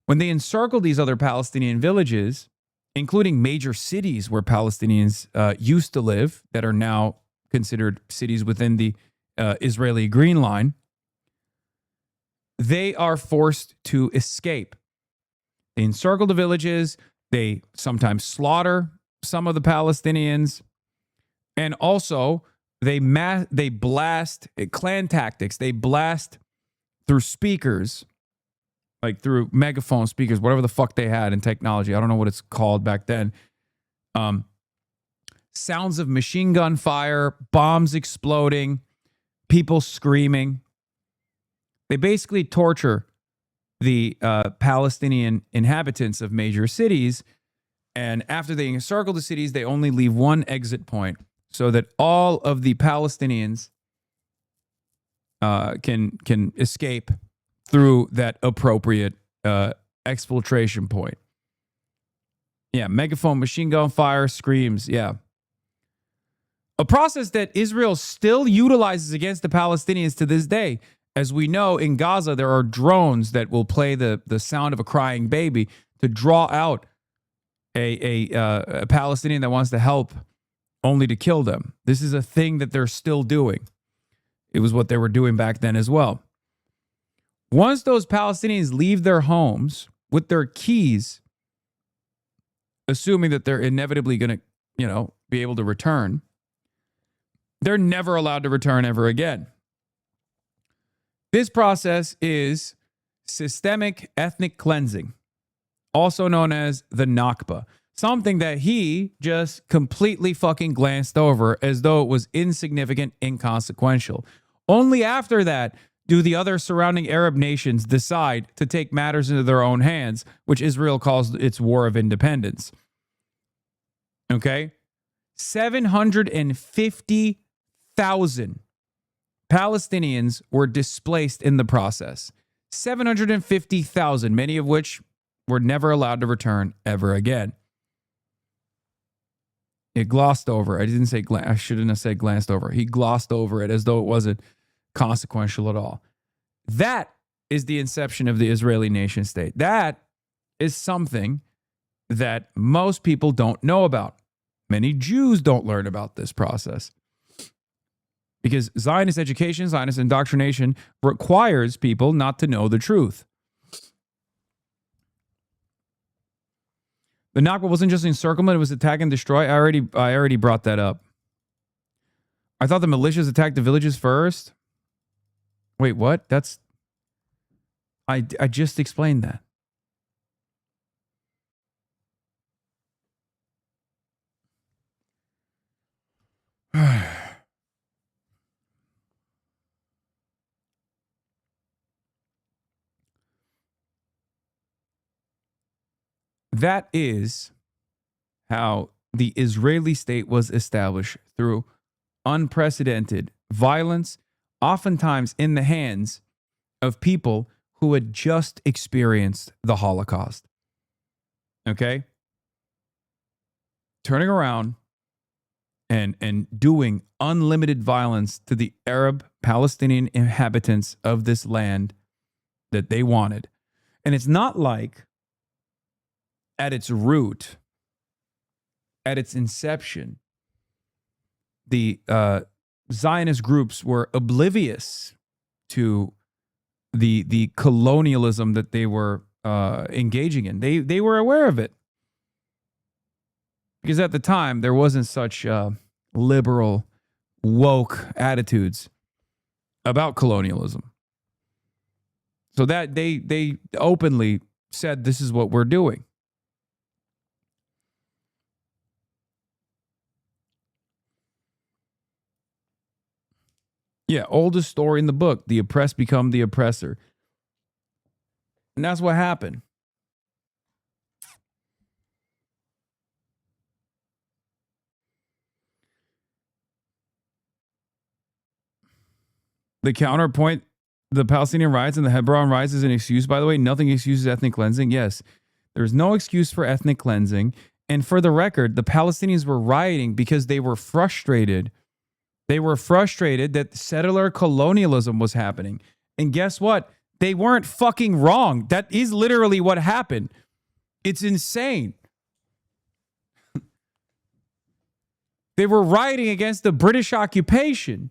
When they encircle these other Palestinian villages, including major cities where Palestinians used to live that are now considered cities within the Israeli Green Line, they are forced to escape. They encircle the villages. They sometimes slaughter some of the Palestinians. And also, they blast clan tactics. They blast through speakers, like through megaphone speakers, whatever the fuck they had in technology. I don't know what it's called back then. Sounds of machine gun fire, bombs exploding, people screaming. They basically torture the Palestinian inhabitants of major cities. And after they encircle the cities, they only leave one exit point so that all of the Palestinians can escape through that appropriate exfiltration point. Yeah, megaphone, machine gun fire, screams. Yeah. A process that Israel still utilizes against the Palestinians to this day. As we know, in Gaza, there are drones that will play the sound of a crying baby to draw out a Palestinian that wants to help, only to kill them. This is a thing that they're still doing. It was what they were doing back then as well. Once those Palestinians leave their homes with their keys, assuming that they're inevitably going to, be able to return, they're never allowed to return ever again. This process is systemic ethnic cleansing, also known as the Nakba, something that he just completely fucking glanced over as though it was insignificant, inconsequential. Only after that do the other surrounding Arab nations decide to take matters into their own hands, which Israel calls its War of Independence. Okay? 750,000 Palestinians were displaced in the process. 750,000, many of which were never allowed to return ever again. It glossed over. I didn't say I shouldn't have said glanced over. He glossed over it as though it wasn't consequential at all. That is the inception of the Israeli nation state. That is something that most people don't know about. Many Jews don't learn about this process. Because Zionist education, Zionist indoctrination requires people not to know the truth. The Nakba wasn't just encirclement, it was attack and destroy. I already brought that up. I thought the militias attacked the villages first. Wait, what? I just explained that. That is how the Israeli state was established, through unprecedented violence, oftentimes in the hands of people who had just experienced the Holocaust. Okay? Turning around and doing unlimited violence to the Arab Palestinian inhabitants of this land that they wanted. And it's not like at its root, at its inception, the Zionist groups were oblivious to the colonialism that they were engaging in. They were aware of it. Because at the time, there wasn't such liberal, woke attitudes about colonialism. So that they openly said, this is what we're doing. Yeah, oldest story in the book. The oppressed become the oppressor. And that's what happened. The counterpoint, the Palestinian riots and the Hebron riots is an excuse, by the way. Nothing excuses ethnic cleansing. Yes, there's no excuse for ethnic cleansing. And for the record, the Palestinians were rioting because they were frustrated. They were frustrated that settler colonialism was happening. And guess what? They weren't fucking wrong. That is literally what happened. It's insane. They were rioting against the British occupation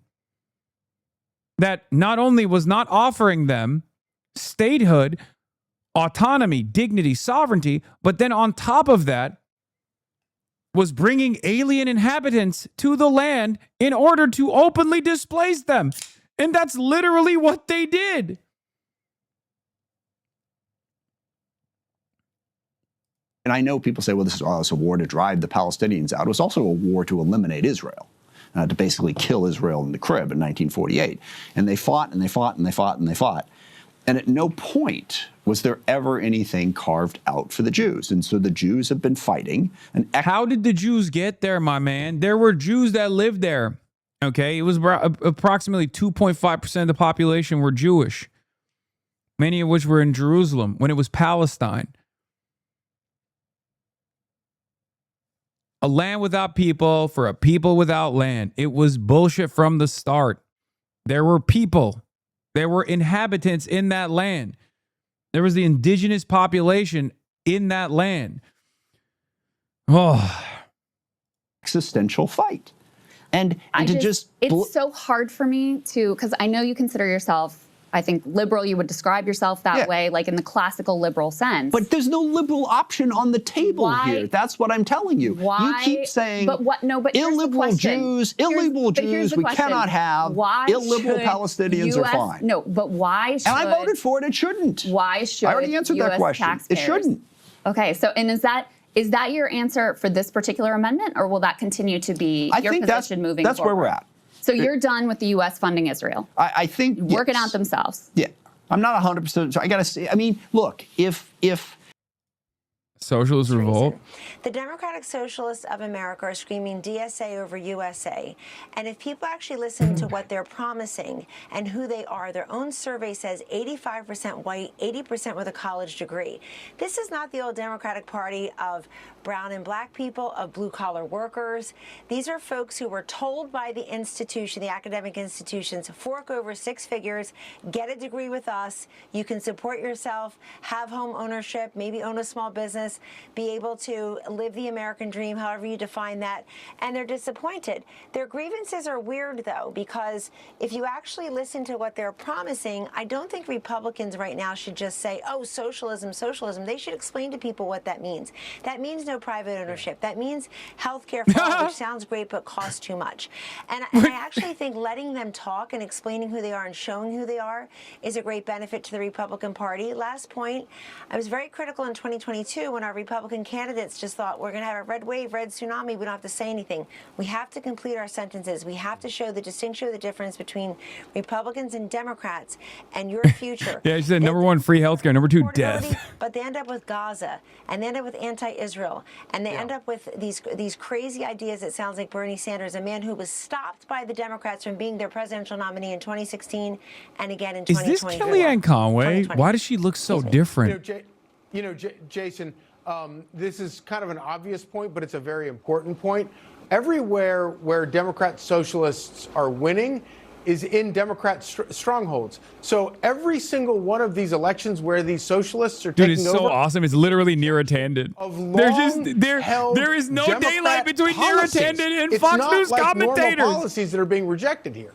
that not only was not offering them statehood, autonomy, dignity, sovereignty, but then on top of that, was bringing alien inhabitants to the land in order to openly displace them. And that's literally what they did. And I know people say, well, this is a war to drive the Palestinians out. It was also a war to eliminate Israel, to basically kill Israel in the crib in 1948. And they fought and they fought and they fought and they fought. And at no point was there ever anything carved out for the Jews. And so the Jews have been fighting. And how did the Jews get there, my man? There were Jews that lived there. Okay, it was approximately 2.5% of the population were Jewish, many of which were in Jerusalem when it was Palestine. A land without people for a people without land. It was bullshit from the start. There were people. There were inhabitants in that land. There was the indigenous population in that land. Oh. Existential fight. And it's so hard for me to, because I know you consider yourself, I think, liberal. You would describe yourself that way, like in the classical liberal sense. But there's no liberal option on the table here. That's what I'm telling you. You keep saying illiberal Jews, we cannot have. Illiberal Palestinians are fine. No, but why should... And I voted for it. It shouldn't. Why should I already answered that question. It shouldn't. Okay, so, and is that your answer for this particular amendment, or will that continue to be your position moving forward? That's where we're at. So you're done with the U.S. funding Israel? I think work it out themselves. Yeah, I'm not 100%. So I got to say, I mean, look, if Socialist revolt. The Democratic Socialists of America are screaming DSA over USA. And if people actually listen to what they're promising and who they are, their own survey says 85% white, 80% with a college degree. This is not the old Democratic Party of brown and black people, of blue-collar workers. These are folks who were told by the institution, the academic institutions, fork over 6 figures, get a degree with us, you can support yourself, have home ownership, maybe own a small business, be able to live the American dream, however you define that, and they're disappointed. Their grievances are weird, though, because if you actually listen to what they're promising, I don't think Republicans right now should just say, oh, socialism, socialism. They should explain to people what that means. That means no private ownership. That means health care for all, which sounds great but costs too much. And I actually think letting them talk and explaining who they are and showing who they are is a great benefit to the Republican Party. Last point, I was very critical in 2022 when our Republican candidates just thought we're going to have a red wave, red tsunami. We don't have to say anything. We have to complete our sentences. We have to show the distinction, the difference between Republicans and Democrats and your future. Yeah, she said number 1, free healthcare. Number 2, death. But they end up with Gaza, and they end up with anti-Israel, and they end up with these crazy ideas. It sounds like Bernie Sanders, a man who was stopped by the Democrats from being their presidential nominee in 2016 and again in 2020. Is this Kellyanne Conway? Why does she look so different? Jason, this is kind of an obvious point, but it's a very important point. Everywhere where Democrat socialists are winning is in Democrat strongholds. So every single one of these elections where these socialists are taking over... Dude, it's so awesome. It's literally Neera-Tanden. There is no Democrat daylight between Neera-Tanden and it's Fox not News like commentators. Normal policies that are being rejected here.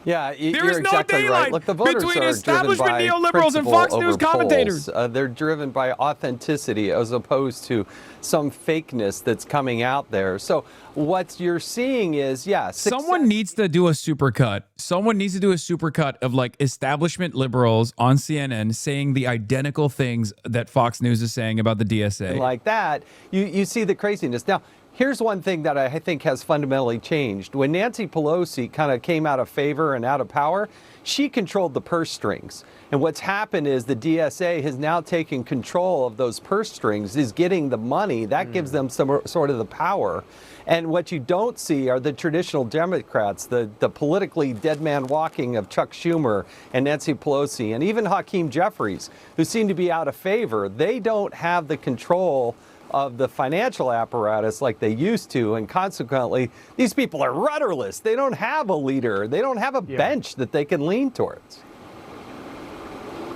Yeah, There you're is no exactly daylight right. Look, the voters between are establishment driven by neoliberals and Fox principle News over commentators. polls. They're driven by authenticity as opposed to some fakeness that's coming out there. So what you're seeing is, someone needs to do a supercut. Someone needs to do a supercut of like establishment liberals on CNN saying the identical things that Fox News is saying about the DSA. Like that, you see the craziness. Now, here's one thing that I think has fundamentally changed. When Nancy Pelosi kind of came out of favor and out of power, she controlled the purse strings. And what's happened is the DSA has now taken control of those purse strings, is getting the money. That gives them some sort of the power. And what you don't see are the traditional Democrats, the politically dead man walking of Chuck Schumer and Nancy Pelosi, and even Hakeem Jeffries, who seem to be out of favor. They don't have the control of the financial apparatus like they used to, and consequently, these people are rudderless. They don't have a leader. They don't have a bench that they can lean towards.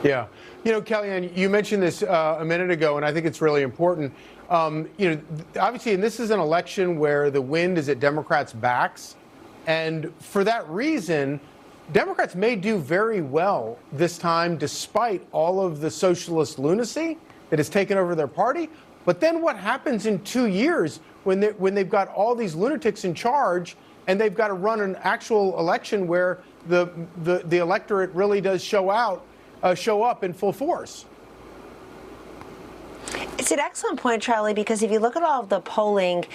Yeah. You know, Kellyanne, you mentioned this a minute ago, and I think it's really important. Obviously, and this is an election where the wind is at Democrats' backs, and for that reason, Democrats may do very well this time, despite all of the socialist lunacy that has taken over their party. But then what happens in 2 years when they've got all these lunatics in charge and they've got to run an actual election where the electorate really does show up in full force. It's an excellent point, Charlie, because if you look at all of the polling,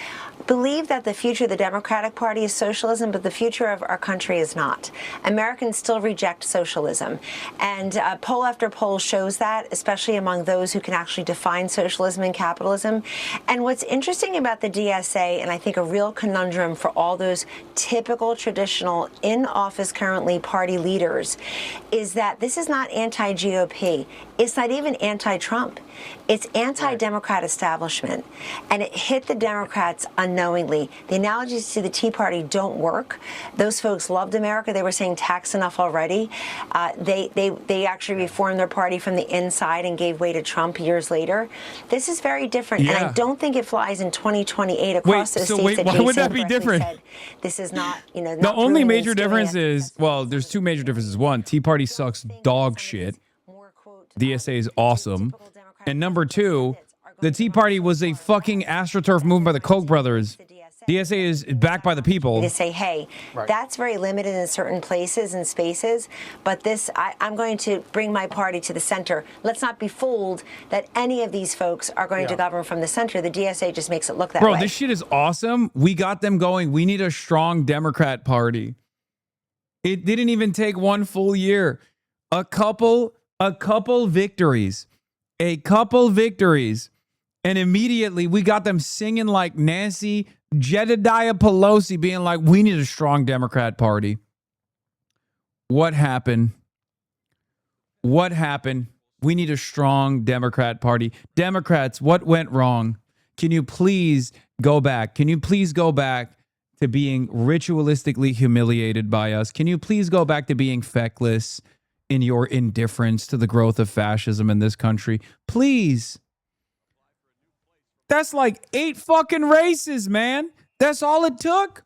believe that the future of the Democratic Party is socialism, but the future of our country is not. Americans still reject socialism. And poll after poll shows that, especially among those who can actually define socialism and capitalism. And what's interesting about the DSA, and I think a real conundrum for all those typical, traditional, in-office currently party leaders, is that this is not anti-GOP. It's not even anti-Trump. It's anti-Democrat establishment. And it hit the Democrats unknowingly. The analogies to the Tea Party don't work. Those folks loved America. They were saying tax enough already. They actually reformed their party from the inside and gave way to Trump years later. This is very different. Yeah. And I don't think it flies in 2028 across those states that why Jason would that be correctly different? said. This is not, not The only brewing major and stewing difference at- is, well, there's two major differences. One, Tea Party sucks dog shit. DSA is awesome. And number two, the Tea Party was a fucking AstroTurf movement by the Koch brothers. DSA is backed by the people. To say, hey, that's very limited in certain places and spaces, but this, I'm going to bring my party to the center. Let's not be fooled that any of these folks are going to govern from the center. The DSA just makes it look that way. Bro, this shit is awesome. We got them going. We need a strong Democrat Party. It didn't even take one full year. A couple victories. And immediately we got them singing like Nancy Jedediah Pelosi, being like, we need a strong Democrat Party. What happened? We need a strong Democrat Party. Democrats, what went wrong? Can you please go back? Can you please go back to being ritualistically humiliated by us? Can you please go back to being feckless in your indifference to the growth of fascism in this country? Please. That's like 8 fucking races, man. That's all it took.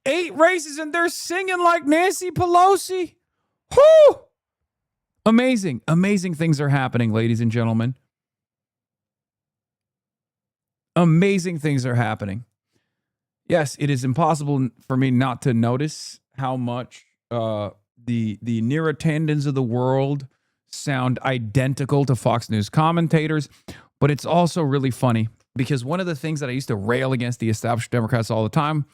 8 races and they're singing like Nancy Pelosi. Whoo! Amazing. Amazing things are happening, ladies and gentlemen. Amazing things are happening. Yes, it is impossible for me not to notice how much the near attendants of the world sound identical to Fox News commentators, but it's also really funny because one of the things that I used to rail against the established Democrats all the time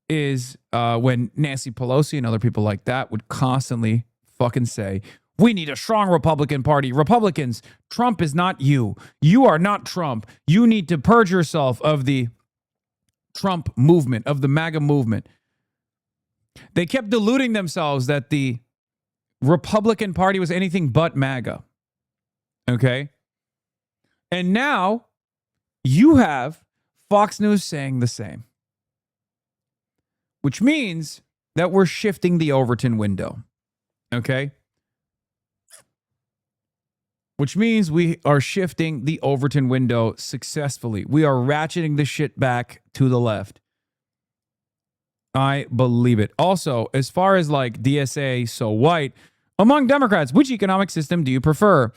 is when Nancy Pelosi and other people like that would constantly fucking say, we need a strong Republican Party. Republicans, Trump is not you. You are not Trump. You need to purge yourself of the Trump movement, of the MAGA movement. They kept deluding themselves that the Republican Party was anything but MAGA. Okay? And now you have Fox News saying the same, which means that we're shifting the Overton window. Okay? Which means we are shifting the Overton window successfully. We are ratcheting the shit back to the left. I believe it. Also, as far as like DSA, so white, among Democrats, which economic system do you prefer?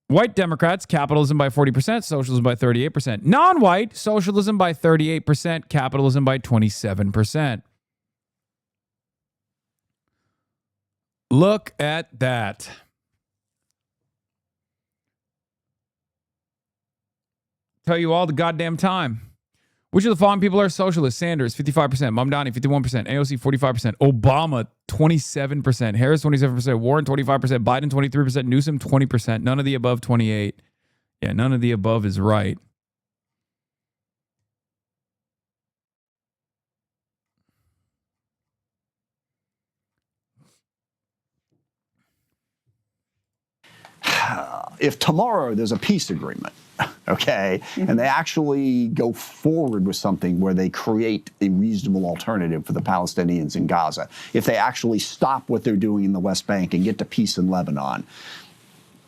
White Democrats, capitalism by 40%, socialism by 38%. Non-white, socialism by 38%, capitalism by 27%. Look at that. Tell you all the goddamn time. Which of the following people are socialists? Sanders, 55%. Mamdani, 51%. AOC, 45%. Obama, 27%. Harris, 27%. Warren, 25%. Biden, 23%. Newsom, 20%. None of the above, 28%. Yeah, none of the above is right. If tomorrow there's a peace agreement, okay, and they actually go forward with something where they create a reasonable alternative for the Palestinians in Gaza, if they actually stop what they're doing in the West Bank and get to peace in Lebanon,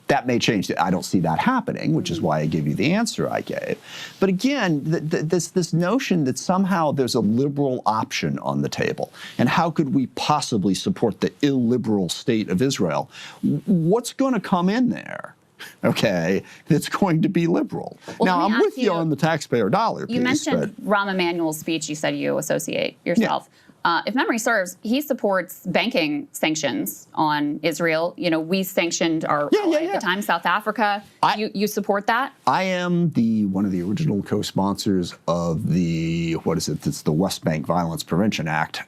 that may change. I don't see that happening, which is why I gave you the answer I gave. But again, this notion that somehow there's a liberal option on the table, and how could we possibly support the illiberal state of Israel? What's going to come in there? okay, that's going to be liberal. Well, now, let me I'm with ask you on the taxpayer dollar piece. You mentioned Rahm Emanuel's speech. You said you associate yourself. If memory serves, he supports banking sanctions on Israel. You know, we sanctioned our ally at the time, South Africa. You support that? I am one of the original co-sponsors of the, it's the West Bank Violence Prevention Act,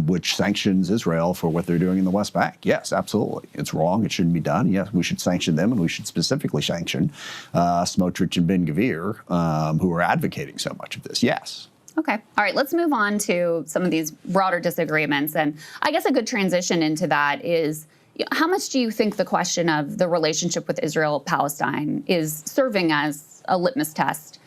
which sanctions Israel for what they're doing in the West Bank. Yes, absolutely. It's wrong. It shouldn't be done. Yes, we should sanction them, and we should specifically sanction Smotrich and Ben-Gvir, who are advocating so much of this. Yes. Okay. All right. Let's move on to some of these broader disagreements. And I guess a good transition into that is, how much do you think the question of the relationship with Israel-Palestine is serving as a litmus test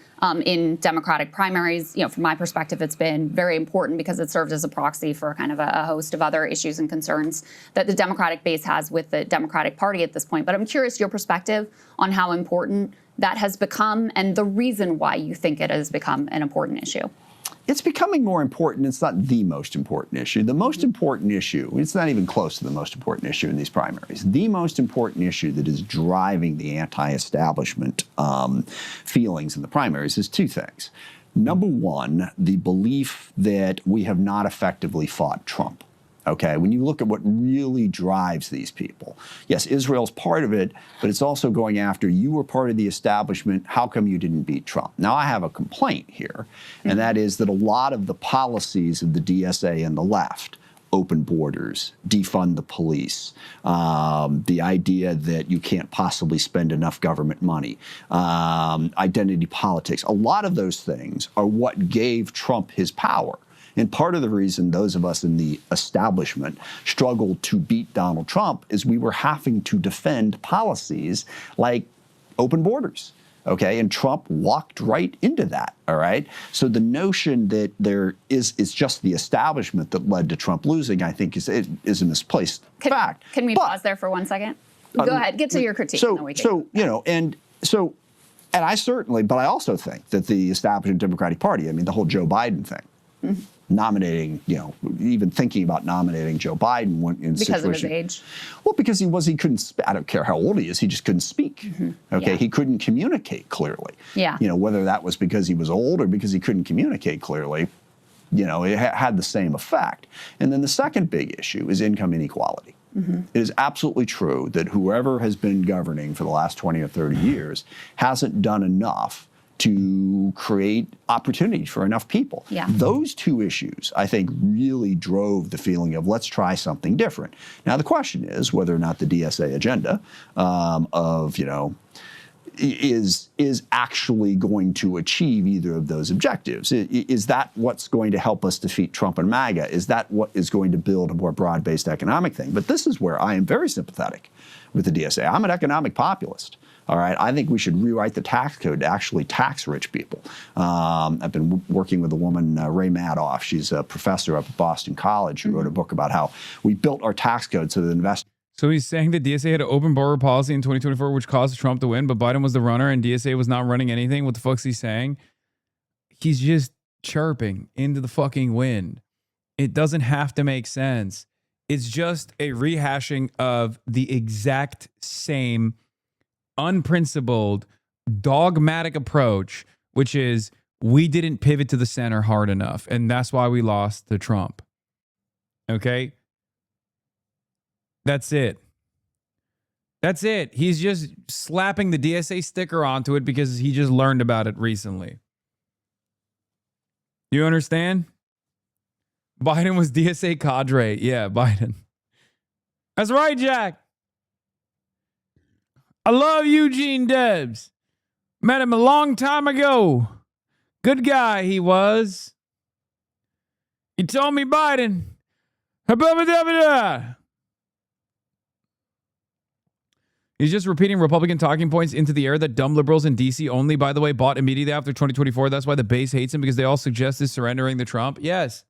in Democratic primaries? You know, from my perspective, it's been very important because it served as a proxy for kind of a host of other issues and concerns that the Democratic base has with the Democratic Party at this point. But I'm curious your perspective on how important that has become and the reason why you think it has become an important issue. It's becoming more important. It's not the most important issue. The most important issue, it's not even close to the most important issue in these primaries. The most important issue that is driving the anti-establishment feelings in the primaries is two things. Number one, the belief that we have not effectively fought Trump. Okay, when you look at what really drives these people, yes, Israel's part of it, but it's also going after, you were part of the establishment, how come you didn't beat Trump? Now, I have a complaint here, and that is that a lot of the policies of the DSA and the left, open borders, defund the police, the idea that you can't possibly spend enough government money, identity politics, a lot of those things are what gave Trump his power. And part of the reason those of us in the establishment struggled to beat Donald Trump is we were having to defend policies like open borders. Okay, and Trump walked right into that, all right? So the notion that there is just the establishment that led to Trump losing, I think, is a misplaced fact. Can we pause there for 1 second? Go ahead, get to your critique. And I certainly, but I also think that the establishment Democratic Party, I mean, the whole Joe Biden thing, nominating, even thinking about nominating Joe Biden in because of his age. Well, because he couldn't. I don't care how old he is. He just couldn't speak. Okay, he couldn't communicate clearly. Yeah. Whether that was because he was old or because he couldn't communicate clearly, it had the same effect. And then the second big issue is income inequality. It is absolutely true that whoever has been governing for the last 20 or 30 years hasn't done enough to create opportunity for enough people. Yeah. Those two issues, I think, really drove the feeling of let's try something different. Now, the question is whether or not the DSA agenda is actually going to achieve either of those objectives. Is that what's going to help us defeat Trump and MAGA? Is that what is going to build a more broad-based economic thing? But this is where I am very sympathetic with the DSA. I'm an economic populist. All right, I think we should rewrite the tax code to actually tax rich people. I've been working with a woman, Ray Madoff. She's a professor up at Boston College who wrote a book about how we built our tax code so that investors. So he's saying that DSA had an open border policy in 2024, which caused Trump to win, but Biden was the runner and DSA was not running anything. What the fuck's he saying? He's just chirping into the fucking wind. It doesn't have to make sense. It's just a rehashing of the exact same unprincipled, dogmatic approach, which is we didn't pivot to the center hard enough, and that's why we lost to Trump. Okay? That's it. That's it. He's just slapping the DSA sticker onto it because he just learned about it recently. You understand? Biden was DSA cadre. Yeah, Biden. That's right, Jack. I love Eugene Debs. Met him a long time ago. Good guy he was. He told me Biden. He's just repeating Republican talking points into the air that dumb liberals in D.C. only, by the way, bought immediately after 2024. That's why the base hates him, because they all suggest is surrendering to Trump. Yes.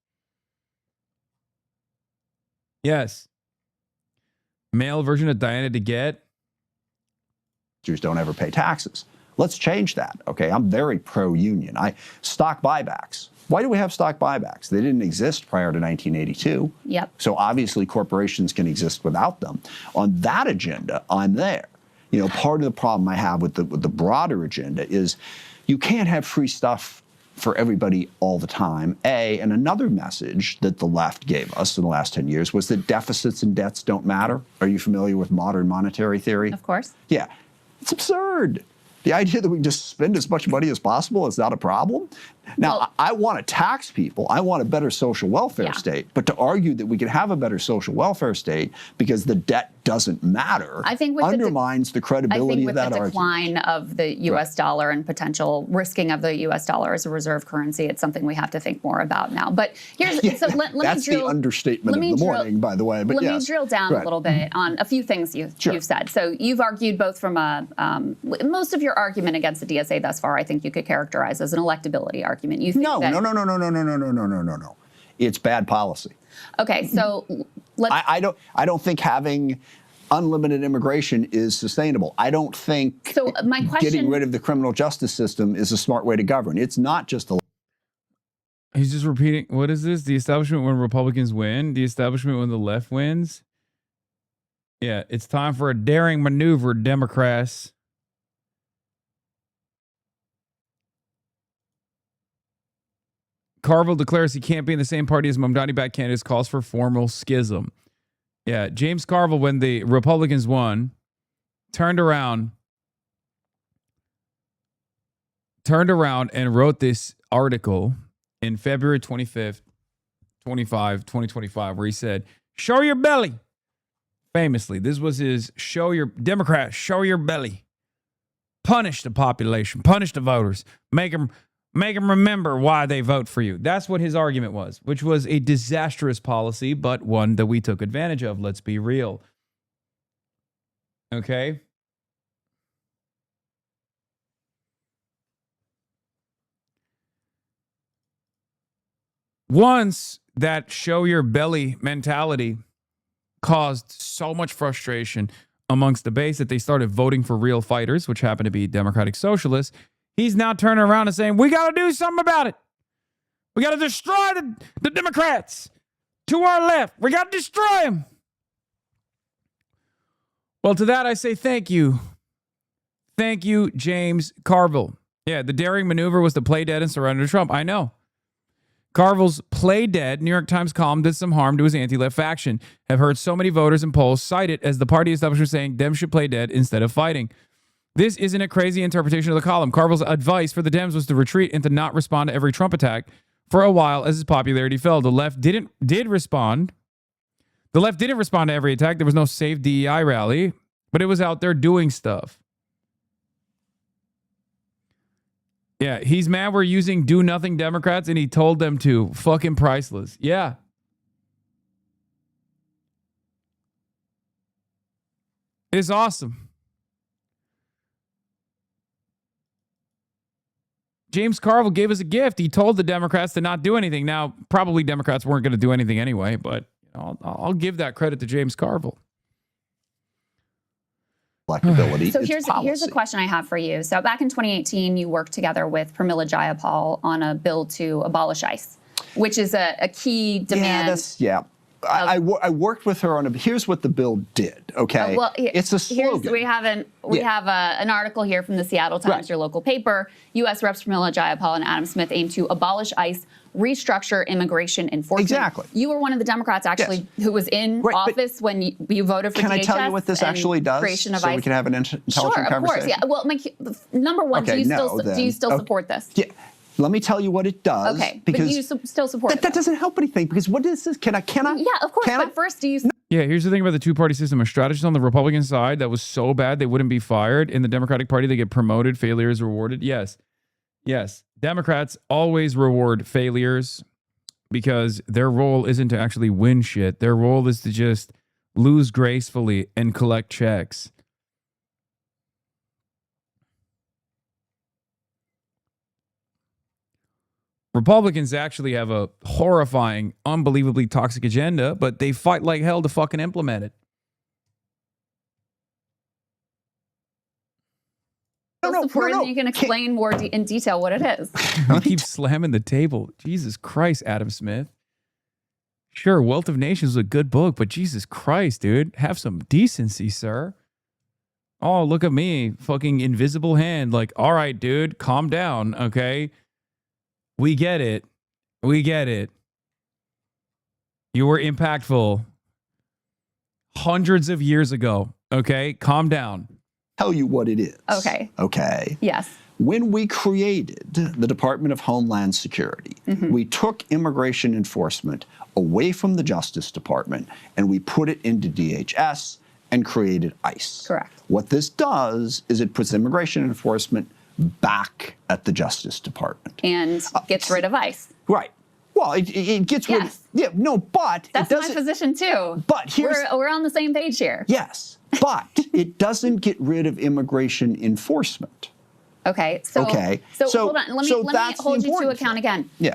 Yes. Male version of Diana DeGette. Don't ever pay taxes. Let's change that, okay? I'm very pro-union. Stock buybacks. Why do we have stock buybacks? They didn't exist prior to 1982. Yep. So obviously corporations can exist without them. On that agenda, I'm there. part of the problem I have with the broader agenda is you can't have free stuff for everybody all the time, and another message that the left gave us in the last 10 years was that deficits and debts don't matter. Are you familiar with modern monetary theory? Of course. Yeah. It's absurd. The idea that we just spend as much money as possible is not a problem. Now, I want to tax people. I want a better social welfare state. But to argue that we can have a better social welfare state because the debt doesn't matter undermines the credibility of that argument. I think with the decline of the U.S. dollar and potential risking of the U.S. dollar as a reserve currency, it's something we have to think more about now. But here's let that's me drill, the understatement of the morning, by the way. But let me drill down a little bit on a few things you've said. So you've argued both from most of your argument against the DSA thus far, I think you could characterize as an electability argument. You think No. It's bad policy. Okay, so I don't think having unlimited immigration is sustainable. I don't think my question, getting rid of the criminal justice system is a smart way to govern. It's not just a... He's just repeating. What is this? The establishment when Republicans win? The establishment when the left wins? Yeah, it's time for a daring maneuver, Democrats. Carville declares he can't be in the same party as Mamdani-backed candidates, calls for formal schism. Yeah, James Carville, when the Republicans won, turned around and wrote this article in February 25th, 2025, where he said, "Show your belly." Famously, this was his Democrats, show your belly. Punish the population, punish the voters, make them remember why they vote for you. That's what his argument was, which was a disastrous policy, but one that we took advantage of. Let's be real. Okay? Once that show your belly mentality caused so much frustration amongst the base that they started voting for real fighters, which happened to be Democratic Socialists, he's now turning around and saying, we got to do something about it. We got to destroy the Democrats to our left. We got to destroy them. Well, to that I say thank you. Thank you, James Carville. Yeah, the daring maneuver was to play dead and surrender to Trump. I know. Carville's play dead New York Times column did some harm to his anti-left faction. Have heard so many voters and polls cite it as the party establishment saying Dems should play dead instead of fighting. This isn't a crazy interpretation of the column. Carville's advice for the Dems was to retreat and to not respond to every Trump attack for a while as his popularity fell. The left did respond. The left didn't respond to every attack. There was no Save DEI rally, but it was out there doing stuff. Yeah, he's mad we're using do-nothing Democrats, and he told them to. Fucking priceless. Yeah. It's awesome. James Carville gave us a gift. He told the Democrats to not do anything. Now, probably Democrats weren't going to do anything anyway, but I'll give that credit to James Carville. So here's a question I have for you. So back in 2018, you worked together with Pramila Jayapal on a bill to abolish ICE, which is a key demand. I worked with her on a. Here's what the bill did. Okay, it's a slogan. We have an article here from the Seattle Times, your local paper. U.S. Reps Pramila Jayapal and Adam Smith aim to abolish ICE, restructure immigration enforcement. Exactly. You were one of the Democrats actually who was in office when you voted for DHS. Can I tell you what this actually does, so we can have an intelligent conversation? Of course. Yeah. Well, number one, do you still support this? Yeah. Let me tell you what it does. Okay, because but you still support it. That doesn't help anything, because what is this? Can I? Yeah, of course. But first, do you? Yeah, here's the thing about the two-party system. A strategist on the Republican side that was so bad they wouldn't be fired. In the Democratic Party, they get promoted. Failures rewarded. Yes. Democrats always reward failures because their role isn't to actually win shit. Their role is to just lose gracefully and collect checks. Republicans actually have a horrifying, unbelievably toxic agenda, but they fight like hell to fucking implement it. You can explain more in detail what it is. I keep slamming the table. Jesus Christ, Adam Smith. Sure, Wealth of Nations is a good book, but Jesus Christ, dude, have some decency, sir. Oh, look at me, fucking invisible hand. Like, all right, dude, calm down, okay? We get it. We get it. You were impactful hundreds of years ago, okay? Calm down. Tell you what it is. Okay. Okay. Yes. When we created the Department of Homeland Security, we took immigration enforcement away from the Justice Department and we put it into DHS and created ICE. Correct. What this does is it puts immigration enforcement back at the Justice Department. And gets rid of ICE. Right. Well, it gets rid of, yeah, no, but That's it my doesn't, position too. But here's, we're on the same page here. yes, but it doesn't get rid of immigration enforcement. Okay. So hold on. Let me hold you to account again. Yeah.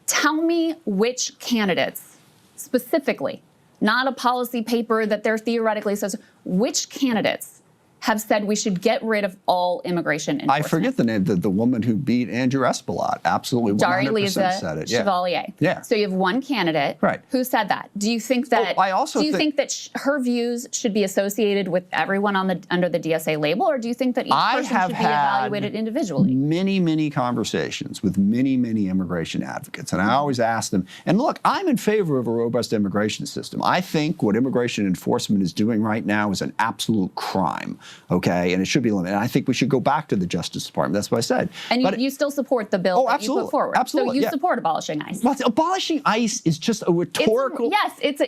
Tell me which candidates, specifically, not a policy paper that they're theoretically says, which candidates have said we should get rid of all immigration enforcement? I forget the name. The woman who beat Andrew Espelot absolutely 100% said it. Yeah. Chevalier. Yeah. So you have one candidate who said that. Do you think that? Do you think that her views should be associated with everyone under the DSA label, or do you think that each person should be evaluated individually? Many conversations with many immigration advocates, and I always ask them. And look, I'm in favor of a robust immigration system. I think what immigration enforcement is doing right now is an absolute crime. Okay, and it should be limited. And I think we should go back to the Justice Department. That's what I said. And you still support the bill that you put forward. Absolutely. So you support abolishing ICE. Well, abolishing ICE is just a rhetorical.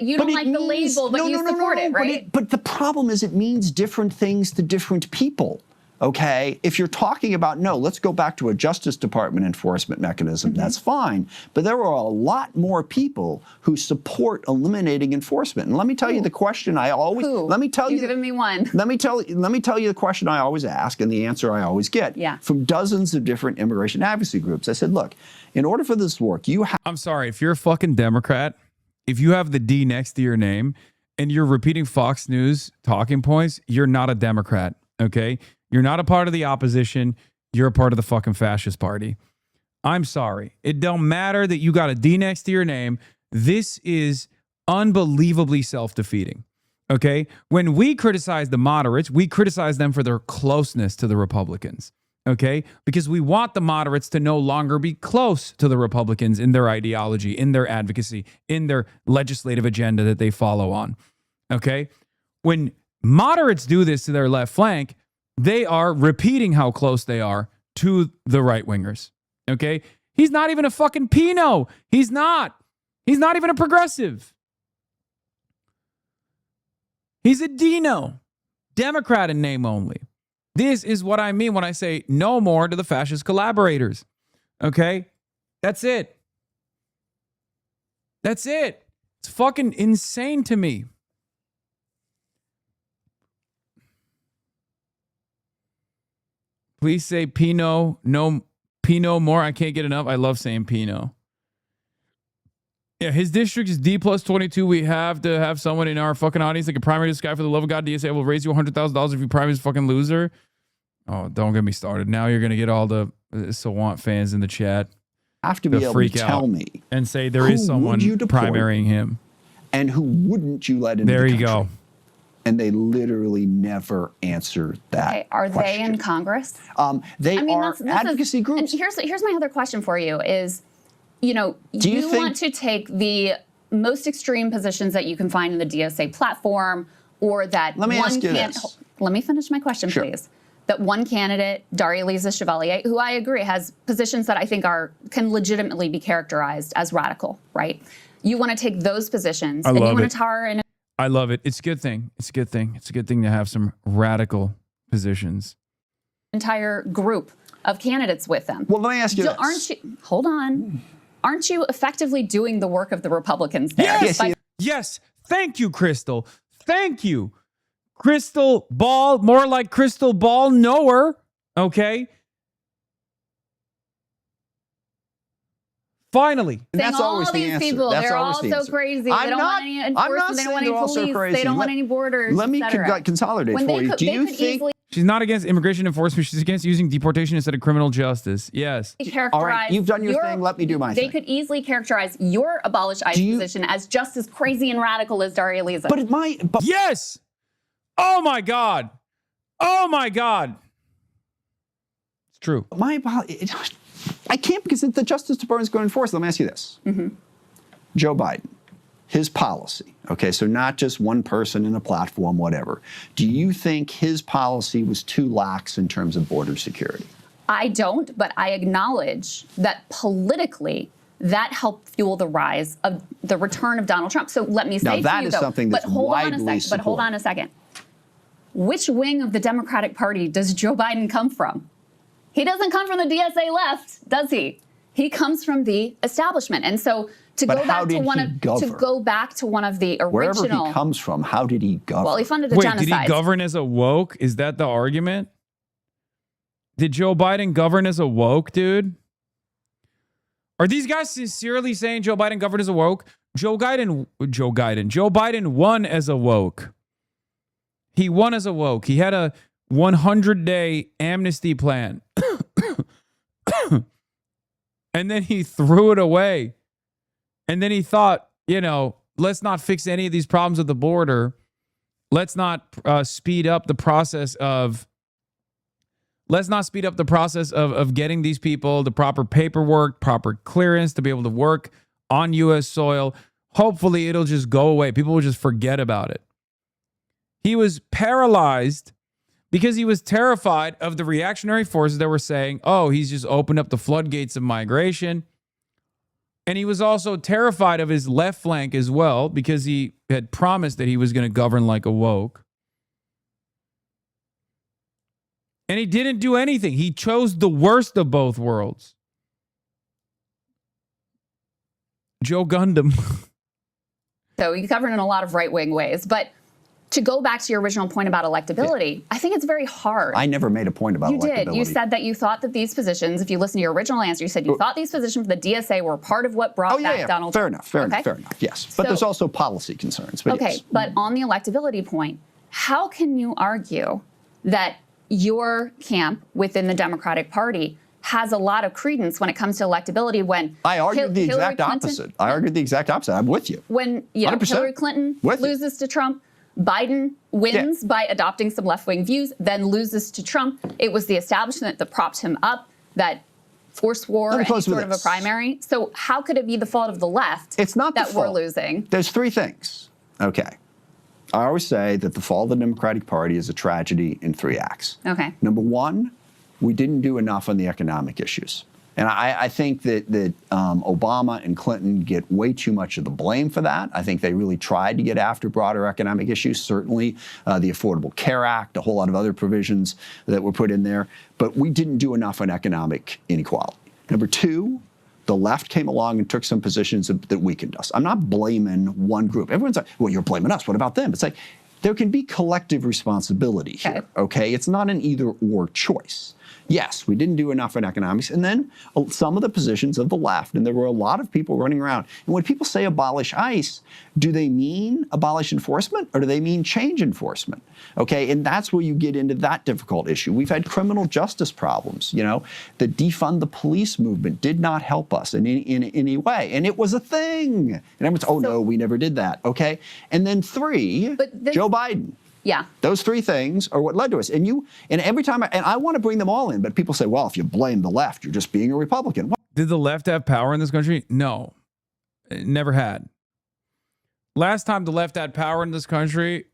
You don't like the label, but you support it, right? But the problem is it means different things to different people. Okay, if you're talking about, no, let's go back to a Justice Department enforcement mechanism, that's fine. But there are a lot more people who support eliminating enforcement. And let me tell you the question I always, let me tell you. You've given me one. Let me tell you the question I always ask and the answer I always get from dozens of different immigration advocacy groups. I said, look, in order for this to work, you have. I'm sorry, if you're a fucking Democrat, if you have the D next to your name and you're repeating Fox News talking points, you're not a Democrat, okay? You're not a part of the opposition. You're a part of the fucking fascist party. I'm sorry. It don't matter that you got a D next to your name. This is unbelievably self-defeating. Okay? When we criticize the moderates, we criticize them for their closeness to the Republicans. Okay? Because we want the moderates to no longer be close to the Republicans in their ideology, in their advocacy, in their legislative agenda that they follow on. Okay? When moderates do this to their left flank, they are repeating how close they are to the right-wingers, okay? He's not even a fucking Pinot. He's not. He's not even a progressive. He's a Dino, Democrat in name only. This is what I mean when I say no more to the fascist collaborators, okay? That's it. That's it. It's fucking insane to me. Please say Pinot, no Pinot more. I can't get enough. I love saying Pinot. Yeah, his district is D+22. We have to have someone in our fucking audience that can primary this guy for the love of God. DSA will raise you $100,000 if you primary this fucking loser. Oh, don't get me started. Now you're going to get all the Sawant fans in the chat. Have to be able to tell me and say there is someone primarying him. And who wouldn't you let in there the you country? Go. And they literally never answer that Okay, are question. they in Congress? They are advocacy groups. And here's my other question for you is, you know, you want to take the most extreme positions that you can find in the DSA platform, or that Let me ask you this. Let me finish my question, please. That one candidate, Daria-Liza Chevalier, who I agree has positions that I think can legitimately be characterized as radical, right? You want to take those positions and you want to tar in. I love it. It's a good thing. It's a good thing. It's a good thing to have some radical positions. Entire group of candidates with them. Well, let me ask you this. Aren't you? Hold on. Aren't you effectively doing the work of the Republicans there? Yes. Thank you, Crystal. Thank you. Crystal ball, more like crystal ball knower. Okay. Finally. And that's always the answer. People, they're all so crazy. They don't want any enforcement. They don't want any police. They don't want any borders. Let me consolidate for you. Do you think she's not against immigration enforcement? She's against using deportation instead of criminal justice. Yes. All right. You've done your thing. Let me do my thing. They could easily characterize your abolish ICE position as just as crazy and radical as Daria-Liza. But it might. Yes. Oh my God. Oh my God. It's true. I can't because the Justice Department is going to enforce it. Let me ask you this. Joe Biden, his policy, okay, so not just one person in a platform, whatever. Do you think his policy was too lax in terms of border security? I don't, but I acknowledge that politically, that helped fuel the rise of the return of Donald Trump. So let me say now, that to you, is though, something that's widely supported. but hold on a second. Which wing of the Democratic Party does Joe Biden come from? He doesn't come from the DSA left, does he? He comes from the establishment. And so to go back to one of the original, wherever he comes from, how did he govern? Well, he funded a Wait, genocide. did he govern as a woke? Is that the argument? Did Joe Biden govern as a woke, dude? Are these guys sincerely saying Joe Biden governed as a woke? Joe Biden won as a woke. He won as a woke. He had a 100-day amnesty plan. And then he threw it away. And then he thought, let's not fix any of these problems at the border. Let's not speed up the process of getting these people the proper paperwork, proper clearance to be able to work on U.S. soil. Hopefully it'll just go away. People will just forget about it. He was paralyzed because he was terrified of the reactionary forces that were saying, oh, he's just opened up the floodgates of migration. And he was also terrified of his left flank as well because he had promised that he was going to govern like a woke. And he didn't do anything. He chose the worst of both worlds. Joe Gundam. So he governed in a lot of right-wing ways. But to go back to your original point about electability, I think it's very hard. I never made a point about electability. You did. You said that you thought that these positions, if you listen to your original answer, you said you thought these positions for the DSA were part of what brought back Donald Trump. Fair enough, yes. But there's also policy concerns. But yes. But on the electability point, how can you argue that your camp within the Democratic Party has a lot of credence when it comes to electability when I argued the exact opposite. I'm with you. When Hillary Clinton loses to Trump, Biden wins by adopting some left-wing views, then loses to Trump. It was the establishment that propped him up, that forced war, any sort of a primary. So how could it be the fault of the left that we're losing? There's three things. Okay. I always say that the fall of the Democratic Party is a tragedy in 3 acts. Okay. Number one, we didn't do enough on the economic issues. And I think that Obama and Clinton get way too much of the blame for that. I think they really tried to get after broader economic issues, certainly the Affordable Care Act, a whole lot of other provisions that were put in there. But we didn't do enough on economic inequality. Number two, the left came along and took some positions that weakened us. I'm not blaming one group. Everyone's like, well, you're blaming us. What about them? It's like, there can be collective responsibility here, okay? It's not an either-or choice. Yes, we didn't do enough in economics. And then some of the positions of the left, and there were a lot of people running around. And when people say abolish ICE, do they mean abolish enforcement or do they mean change enforcement? Okay, and that's where you get into that difficult issue. We've had criminal justice problems, The defund the police movement did not help us in any way. And it was a thing. And everyone's, no, we never did that, okay? And then three, Joe Biden. Yeah. Those three things are what led to us. And every time, I want to bring them all in, but people say, well, if you blame the left, you're just being a Republican. What? Did the left have power in this country? No. It never had. Last time the left had power in this country,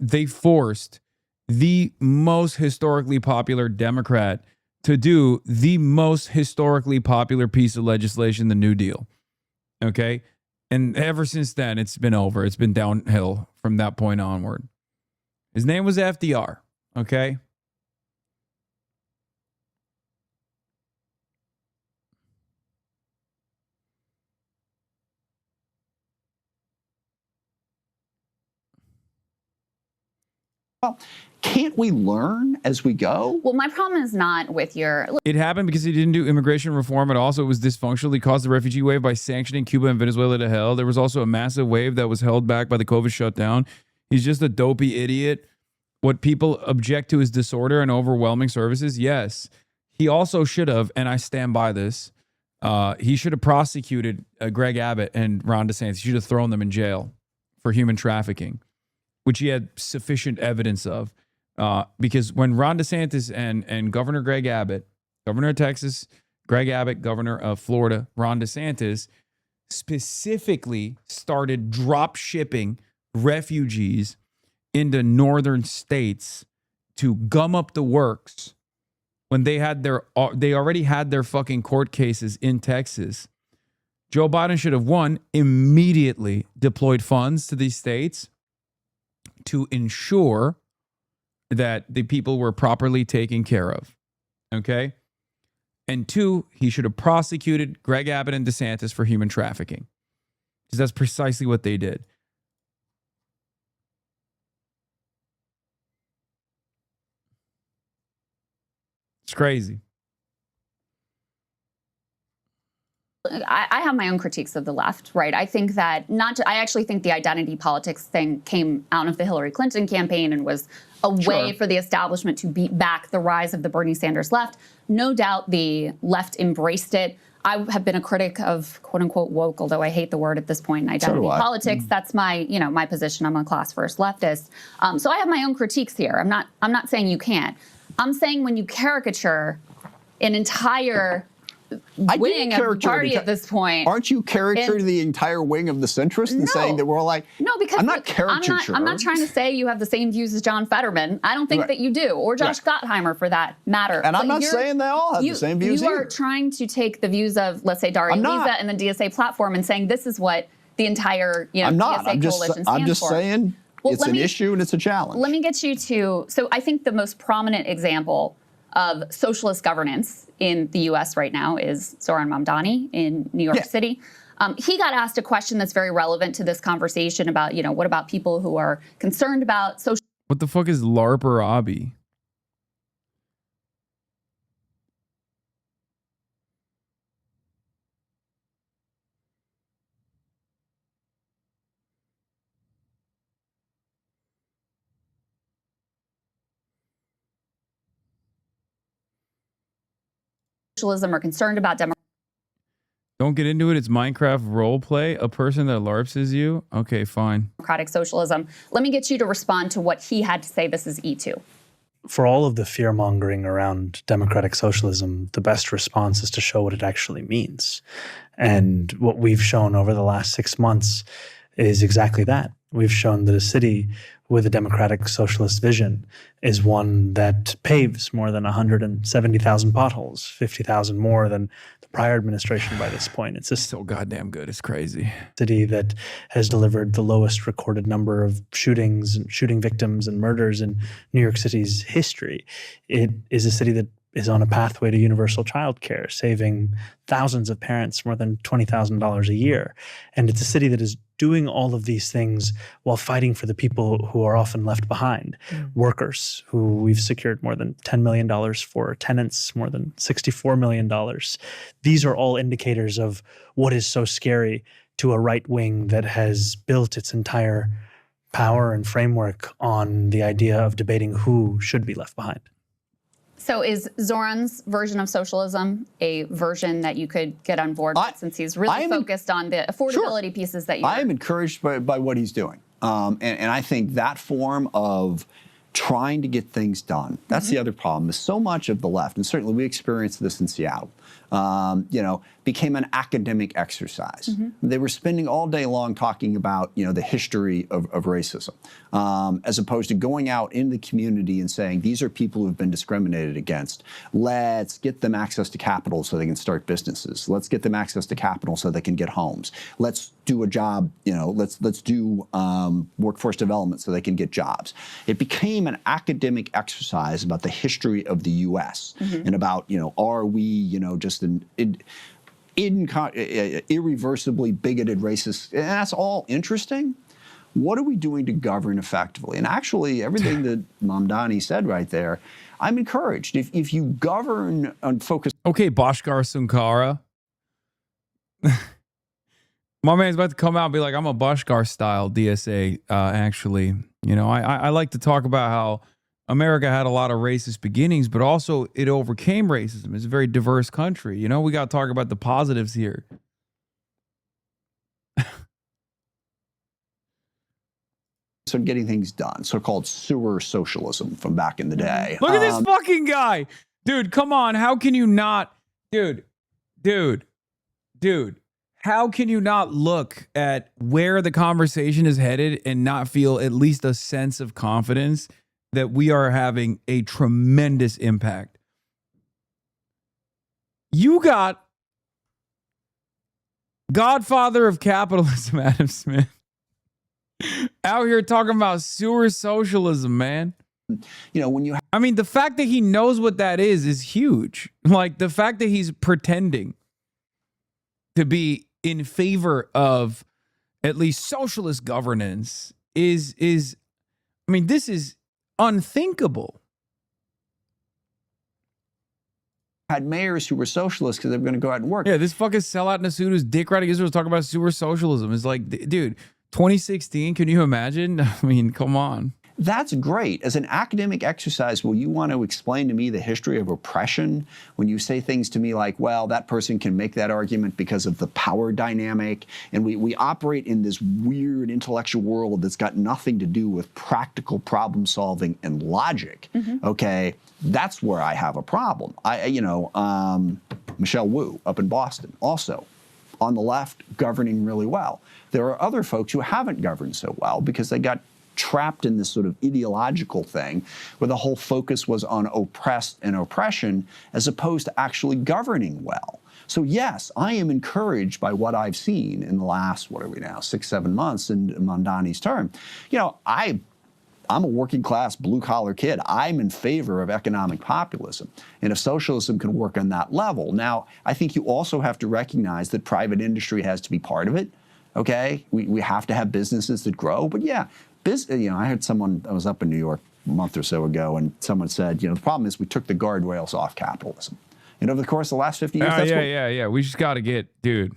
they forced the most historically popular Democrat to do the most historically popular piece of legislation, the New Deal. Okay? And ever since then, it's been over. It's been downhill from that point onward. His name was FDR, okay? Well, can't we learn as we go? Well, my problem is not with your... It happened because he didn't do immigration reform, and also it was dysfunctional. He caused the refugee wave by sanctioning Cuba and Venezuela to hell. There was also a massive wave that was held back by the COVID shutdown. He's just a dopey idiot. What people object to is disorder and overwhelming services. Yes, he also should have, and I stand by this, he should have prosecuted Greg Abbott and Ron DeSantis. He should have thrown them in jail for human trafficking, which he had sufficient evidence of. Because when Ron DeSantis and Governor Greg Abbott, Governor of Texas, Greg Abbott, Governor of Florida, Ron DeSantis, specifically started drop shipping refugees into northern states to gum up the works when they already had their fucking court cases in Texas. Joe Biden should have, one, immediately deployed funds to these states to ensure that the people were properly taken care of. Okay? And two, he should have prosecuted Greg Abbott and DeSantis for human trafficking. Because that's precisely what they did. It's crazy. I have my own critiques of the left, right? I think that I actually think the identity politics thing came out of the Hillary Clinton campaign and was a way for the establishment to beat back the rise of the Bernie Sanders left. No doubt the left embraced it. I have been a critic of quote unquote woke, although I hate the word at this point in identity politics. That's my, my position. I'm a class first leftist. So I have my own critiques here. I'm not saying you can't. I'm saying when you caricature an entire wing of the party at this point. Aren't you caricaturing the entire wing of the centrists and saying that we're all like, no, because I'm not caricaturing. I'm not trying to say you have the same views as John Fetterman. I don't think that you do, or Josh Gottheimer for that matter. And I'm not saying they all have the same views You are trying to take the views of, let's say, Daria Lisa and the DSA platform and saying this is what the entire DSA coalition stands for. I'm just saying it's an issue and it's a challenge. Let me get you to, so I think the most prominent example of socialist governance in the U.S. right now is Zoran Mamdani in New York City. He got asked a question that's very relevant to this conversation about, what about people who are concerned about social... What the fuck is LARPer-Abi? Socialism, are concerned about Don't get into it. It's Minecraft roleplay. A person that LARPs is you? Okay, fine. democratic socialism. Let me get you to respond to what he had to say. This is E2. For all of the fear-mongering around democratic socialism, the best response is to show what it actually means. And what we've shown over the last 6 months is exactly that. We've shown that a city with a democratic socialist vision is one that paves more than 170,000 potholes, 50,000 more than the prior administration by this point. It's just so goddamn good. It's crazy. City that has delivered the lowest recorded number of shootings and shooting victims and murders in New York City's history. It is a city that is on a pathway to universal childcare, saving thousands of parents more than $20,000 a year. And it's a city that is doing all of these things while fighting for the people who are often left behind. Workers, who we've secured more than $10 million for, tenants, more than $64 million. These are all indicators of what is so scary to a right wing that has built its entire power and framework on the idea of debating who should be left behind. So is Zoran's version of socialism a version that you could get on board with, since he's really focused on the affordability pieces that you... I am encouraged by what he's doing. And I think that form of trying to get things done, that's the other problem, is so much of the left, and certainly we experienced this in Seattle, became an academic exercise. They were spending all day long talking about, the history of racism, as opposed to going out in the community and saying, these are people who've been discriminated against. Let's get them access to capital so they can start businesses. Let's get them access to capital so they can get homes. Let's do a job, let's do workforce development so they can get jobs. It became an academic exercise about the history of the U.S. and about, are we, just an irreversibly bigoted racist, and that's all interesting. What are we doing to govern effectively? And actually, everything that Mamdani said right there, I'm encouraged. If you govern and focus... Okay, Bhaskar Sunkara. My man's about to come out and be like, I'm a Bhaskar-style DSA, actually. I like to talk about how America had a lot of racist beginnings, but also it overcame racism. It's a very diverse country. We got to talk about the positives here. on getting things done, so-called sewer socialism from back in the day. Look at this fucking guy. Dude, come on. How can you not? Dude. How can you not look at where the conversation is headed and not feel at least a sense of confidence that we are having a tremendous impact? You got godfather of capitalism, Adam Smith, out here talking about sewer socialism, man. You know, when you I mean, the fact that he knows what that is huge. Like, the fact that he's pretending to be in favor of at least socialist governance is I mean, this is unthinkable. Had mayors who were socialists because they were going to go out and work. Yeah, this fucking sellout in a suit who's dick riding Israel was talking about sewer socialism. It's like, dude, 2016, can you imagine? I mean, come on. That's great. As an academic exercise, will you want to explain to me the history of oppression when you say things to me like, well, that person can make that argument because of the power dynamic, and we operate in this weird intellectual world that's got nothing to do with practical problem solving and logic, okay? That's where I have a problem. Michelle Wu up in Boston, also on the left, governing really well. There are other folks who haven't governed so well because they got trapped in this sort of ideological thing where the whole focus was on oppressed and oppression as opposed to actually governing well. So yes, I am encouraged by what I've seen in the last, what are we now, 6-7 months in Mamdani's term. You know, I'm a working class blue collar kid. I'm in favor of economic populism. And if socialism can work on that level. Now, I think you also have to recognize that private industry has to be part of it. Okay, we have to have businesses that grow. But yeah, I heard someone, I was up in New York a month or so ago, and someone said, the problem is we took the guardrails off capitalism. And over the course of the last 50 years, Yeah. We just got to get, dude,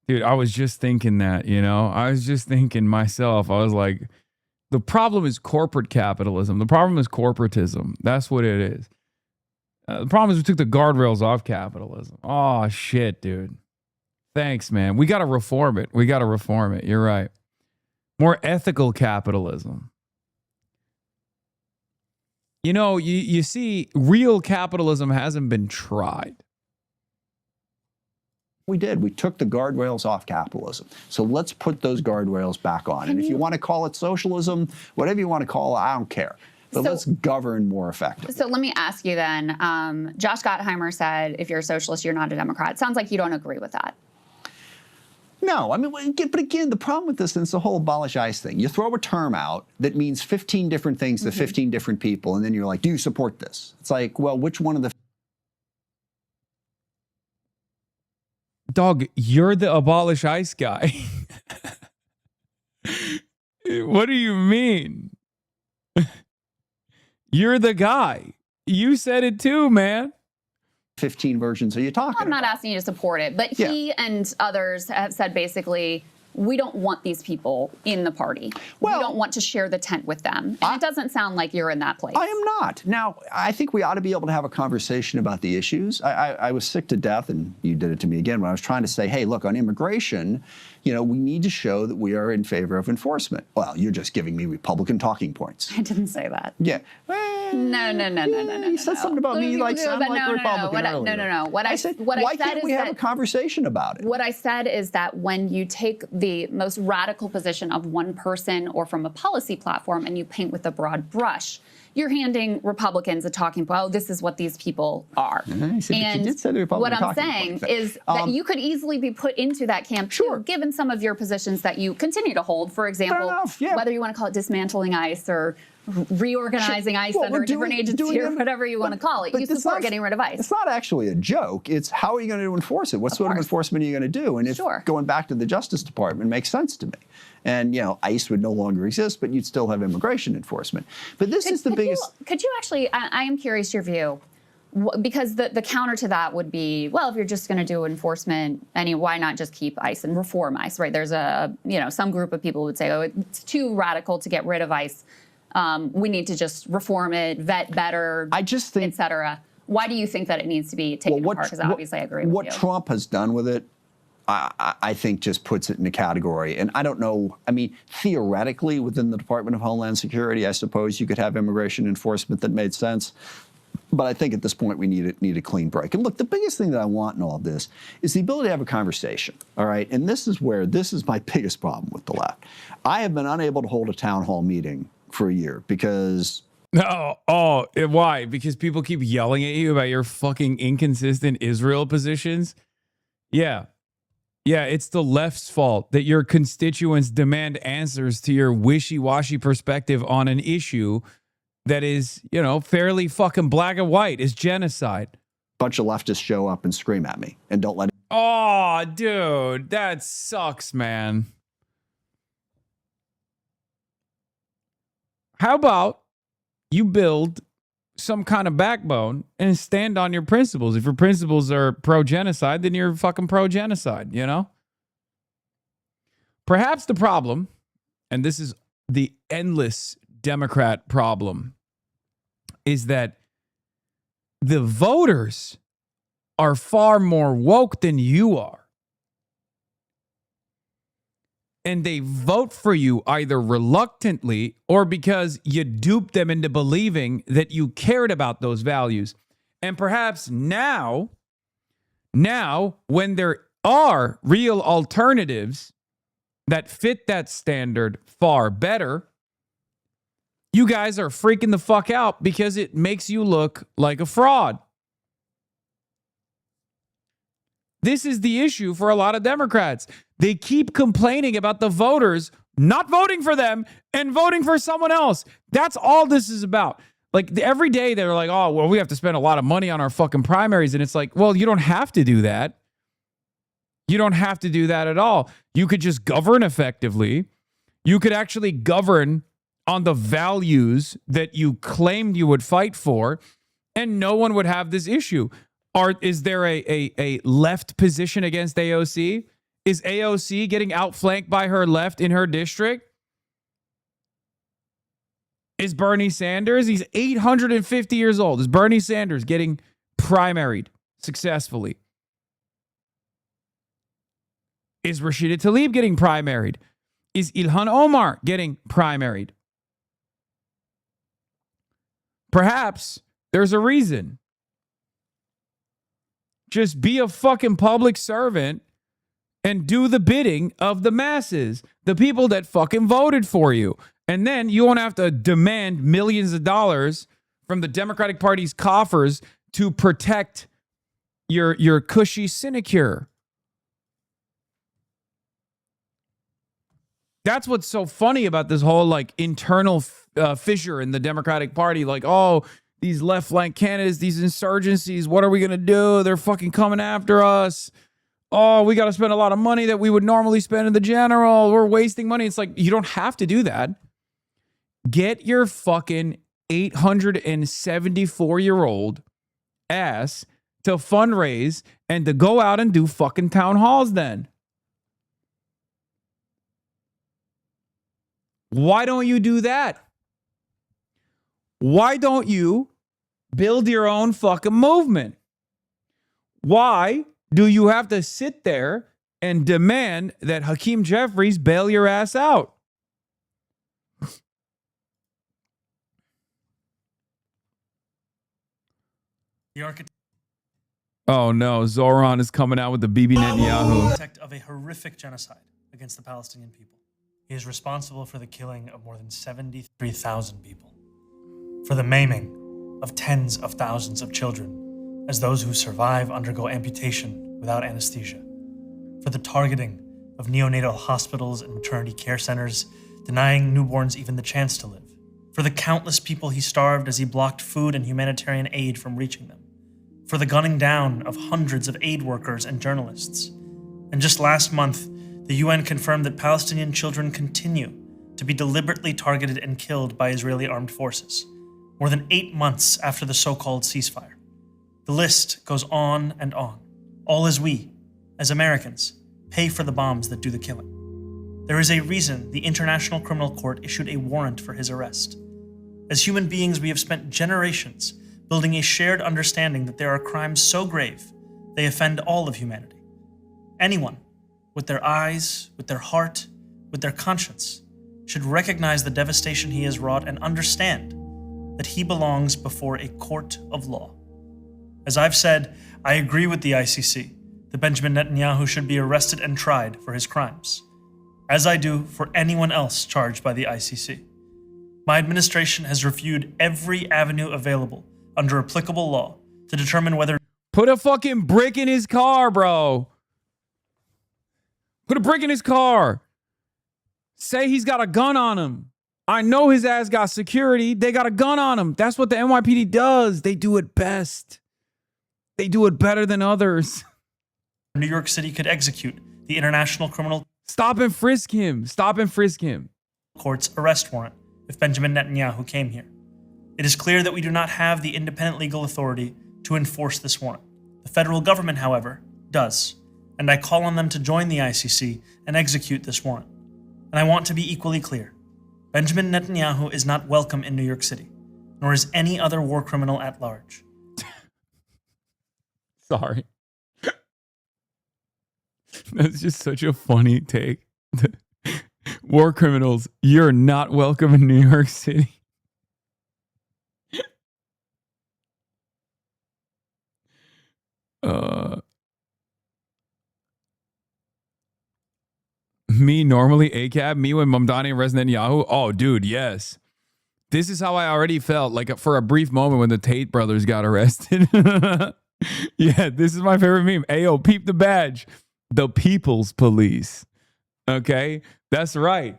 I was just thinking that, I was just thinking myself, I was like, the problem is corporate capitalism. The problem is corporatism. That's what it is. The problem is we took the guardrails off capitalism. Oh, shit, dude. Thanks, man. We got to reform it. You're right. More ethical capitalism. You see, real capitalism hasn't been tried. We did. We took the guardrails off capitalism. So let's put those guardrails back on. And if you want to call it socialism, whatever you want to call it, I don't care. But let's govern more effectively. So let me ask you then. Josh Gottheimer said, if you're a socialist, you're not a Democrat. Sounds like you don't agree with that. No, I mean, but again, the problem with this is the whole abolish ICE thing. You throw a term out that means 15 different things to 15 different people, and then you're like, do you support this? It's like, well, which one of the... Dog, you're the abolish ICE guy. What do you mean? You're the guy. You said it too, man. 15 versions are you talking I'm not asking you to support it, but he and others have said basically, we don't want these people in the party. We don't want to share the tent with them. And it doesn't sound like you're in that place. I am not. Now, I think we ought to be able to have a conversation about the issues. I was sick to death, and you did it to me again, when I was trying to say, hey, look, on immigration, we need to show that we are in favor of enforcement. Well, you're just giving me Republican talking points. I didn't say that. Yeah. No. You said something about me sound like a Republican earlier. No. I said, why can't we have a conversation about it? What I said is that when you take the most radical position of one person or from a policy platform and you paint with a broad brush, you're handing Republicans a talking point. Oh, this is what these people are. And what I'm saying is that you could easily be put into that camp too, given some of your positions that you continue to hold. For example, whether you want to call it dismantling ICE or reorganizing ICE under a different agency or whatever you want to call it. You support getting rid of ICE. It's not actually a joke. It's how are you going to enforce it? What sort of enforcement are you going to do? And if going back to the Justice Department makes sense to me. And, ICE would no longer exist, but you'd still have immigration enforcement. But this is the biggest... Could you actually, I am curious your view, because the counter to that would be, well, if you're just going to do enforcement, why not just keep ICE and reform ICE, right? There's some group of people would say, oh, it's too radical to get rid of ICE. We need to just reform it, vet better, et cetera. Why do you think that it needs to be taken apart? Because obviously I agree with you. What Trump has done with it, I think just puts it in a category. And I don't know, I mean, theoretically, within the Department of Homeland Security, I suppose you could have immigration enforcement that made sense. But I think at this point we need a clean break. And look, the biggest thing that I want in all of this is the ability to have a conversation, all right? And this is my biggest problem with the left. I have been unable to hold a town hall meeting for a year because... Why? Because people keep yelling at you about your fucking inconsistent Israel positions? Yeah. Yeah, it's the left's fault that your constituents demand answers to your wishy-washy perspective on an issue that is, you know, fairly fucking black and white. Is genocide. Bunch of leftists show up and scream at me and don't let it. Oh, dude, that sucks, man. How about you build some kind of backbone and stand on your principles? If your principles are pro-genocide, then you're fucking pro-genocide, you know? Perhaps the problem, and this is the endless Democrat problem, is that the voters are far more woke than you are. And they vote for you either reluctantly or because you duped them into believing that you cared about those values. And perhaps now, when there are real alternatives that fit that standard far better, you guys are freaking the fuck out because it makes you look like a fraud. This is the issue for a lot of Democrats. They keep complaining about the voters not voting for them and voting for someone else. That's all this is about. Like every day they're like, oh, well, we have to spend a lot of money on our fucking primaries. And it's like, well, you don't have to do that. You don't have to do that at all. You could just govern effectively. You could actually govern on the values that you claimed you would fight for, and no one would have this issue. Is there a left position against AOC? Is AOC getting outflanked by her left in her district? Is Bernie Sanders, he's 850 years old. Is Bernie Sanders getting primaried successfully? Is Rashida Tlaib getting primaried? Is Ilhan Omar getting primaried? Perhaps there's a reason. Just be a fucking public servant and do the bidding of the masses, the people that fucking voted for you. And then you won't have to demand millions of dollars from the Democratic Party's coffers to protect your cushy sinecure. That's what's so funny about this whole like internal fissure in the Democratic Party. Like, oh, these left flank candidates, these insurgencies, what are we going to do? They're fucking coming after us. Oh, we got to spend a lot of money that we would normally spend in the general. We're wasting money. It's like, you don't have to do that. Get your fucking 874-year-old ass to fundraise and to go out and do fucking town halls then. Why don't you do that? Why don't you build your own fucking movement? Why do you have to sit there and demand that Hakeem Jeffries bail your ass out? Oh no, Zoran is coming out with the Bibi Netanyahu. Architect of a horrific genocide against the Palestinian people. He is responsible for the killing of more than 73,000 people, for the maiming of tens of thousands of children as those who survive undergo amputation without anesthesia, for the targeting of neonatal hospitals and maternity care centers, denying newborns even the chance to live, for the countless people he starved as he blocked food and humanitarian aid from reaching them, for the gunning down of hundreds of aid workers and journalists. And just last month, the UN confirmed that Palestinian children continue to be deliberately targeted and killed by Israeli armed forces, more than 8 months after the so-called ceasefire. The list goes on and on, all as we, as Americans, pay for the bombs that do the killing. There is a reason the International Criminal Court issued a warrant for his arrest. As human beings, we have spent generations building a shared understanding that there are crimes so grave they offend all of humanity. Anyone with their eyes, with their heart, with their conscience, should recognize the devastation he has wrought and understand that he belongs before a court of law. As I've said, I agree with the ICC that Benjamin Netanyahu should be arrested and tried for his crimes, as I do for anyone else charged by the ICC. My administration has reviewed every avenue available under applicable law to determine whether... Put a fucking brick in his car, bro. Put a brick in his car. Say he's got a gun on him. I know his ass got security. They got a gun on him. That's what the NYPD does. They do it best. They do it better than others. New York City could execute the International Criminal... Stop and frisk him. Stop and frisk him. ...Court's arrest warrant if Benjamin Netanyahu came here. It is clear that we do not have the independent legal authority to enforce this warrant. The federal government, however, does, and I call on them to join the ICC and execute this warrant. And I want to be equally clear. Benjamin Netanyahu is not welcome in New York City, nor is any other war criminal at large. Sorry. That's just such a funny take. War criminals, you're not welcome in New York City. Me normally ACAB, me when Mamdani and Resident Yahoo. Oh, dude, yes. This is how I already felt like for a brief moment when the Tate brothers got arrested. Yeah, this is my favorite meme. Ayo, peep the badge. The People's Police. Okay, that's right.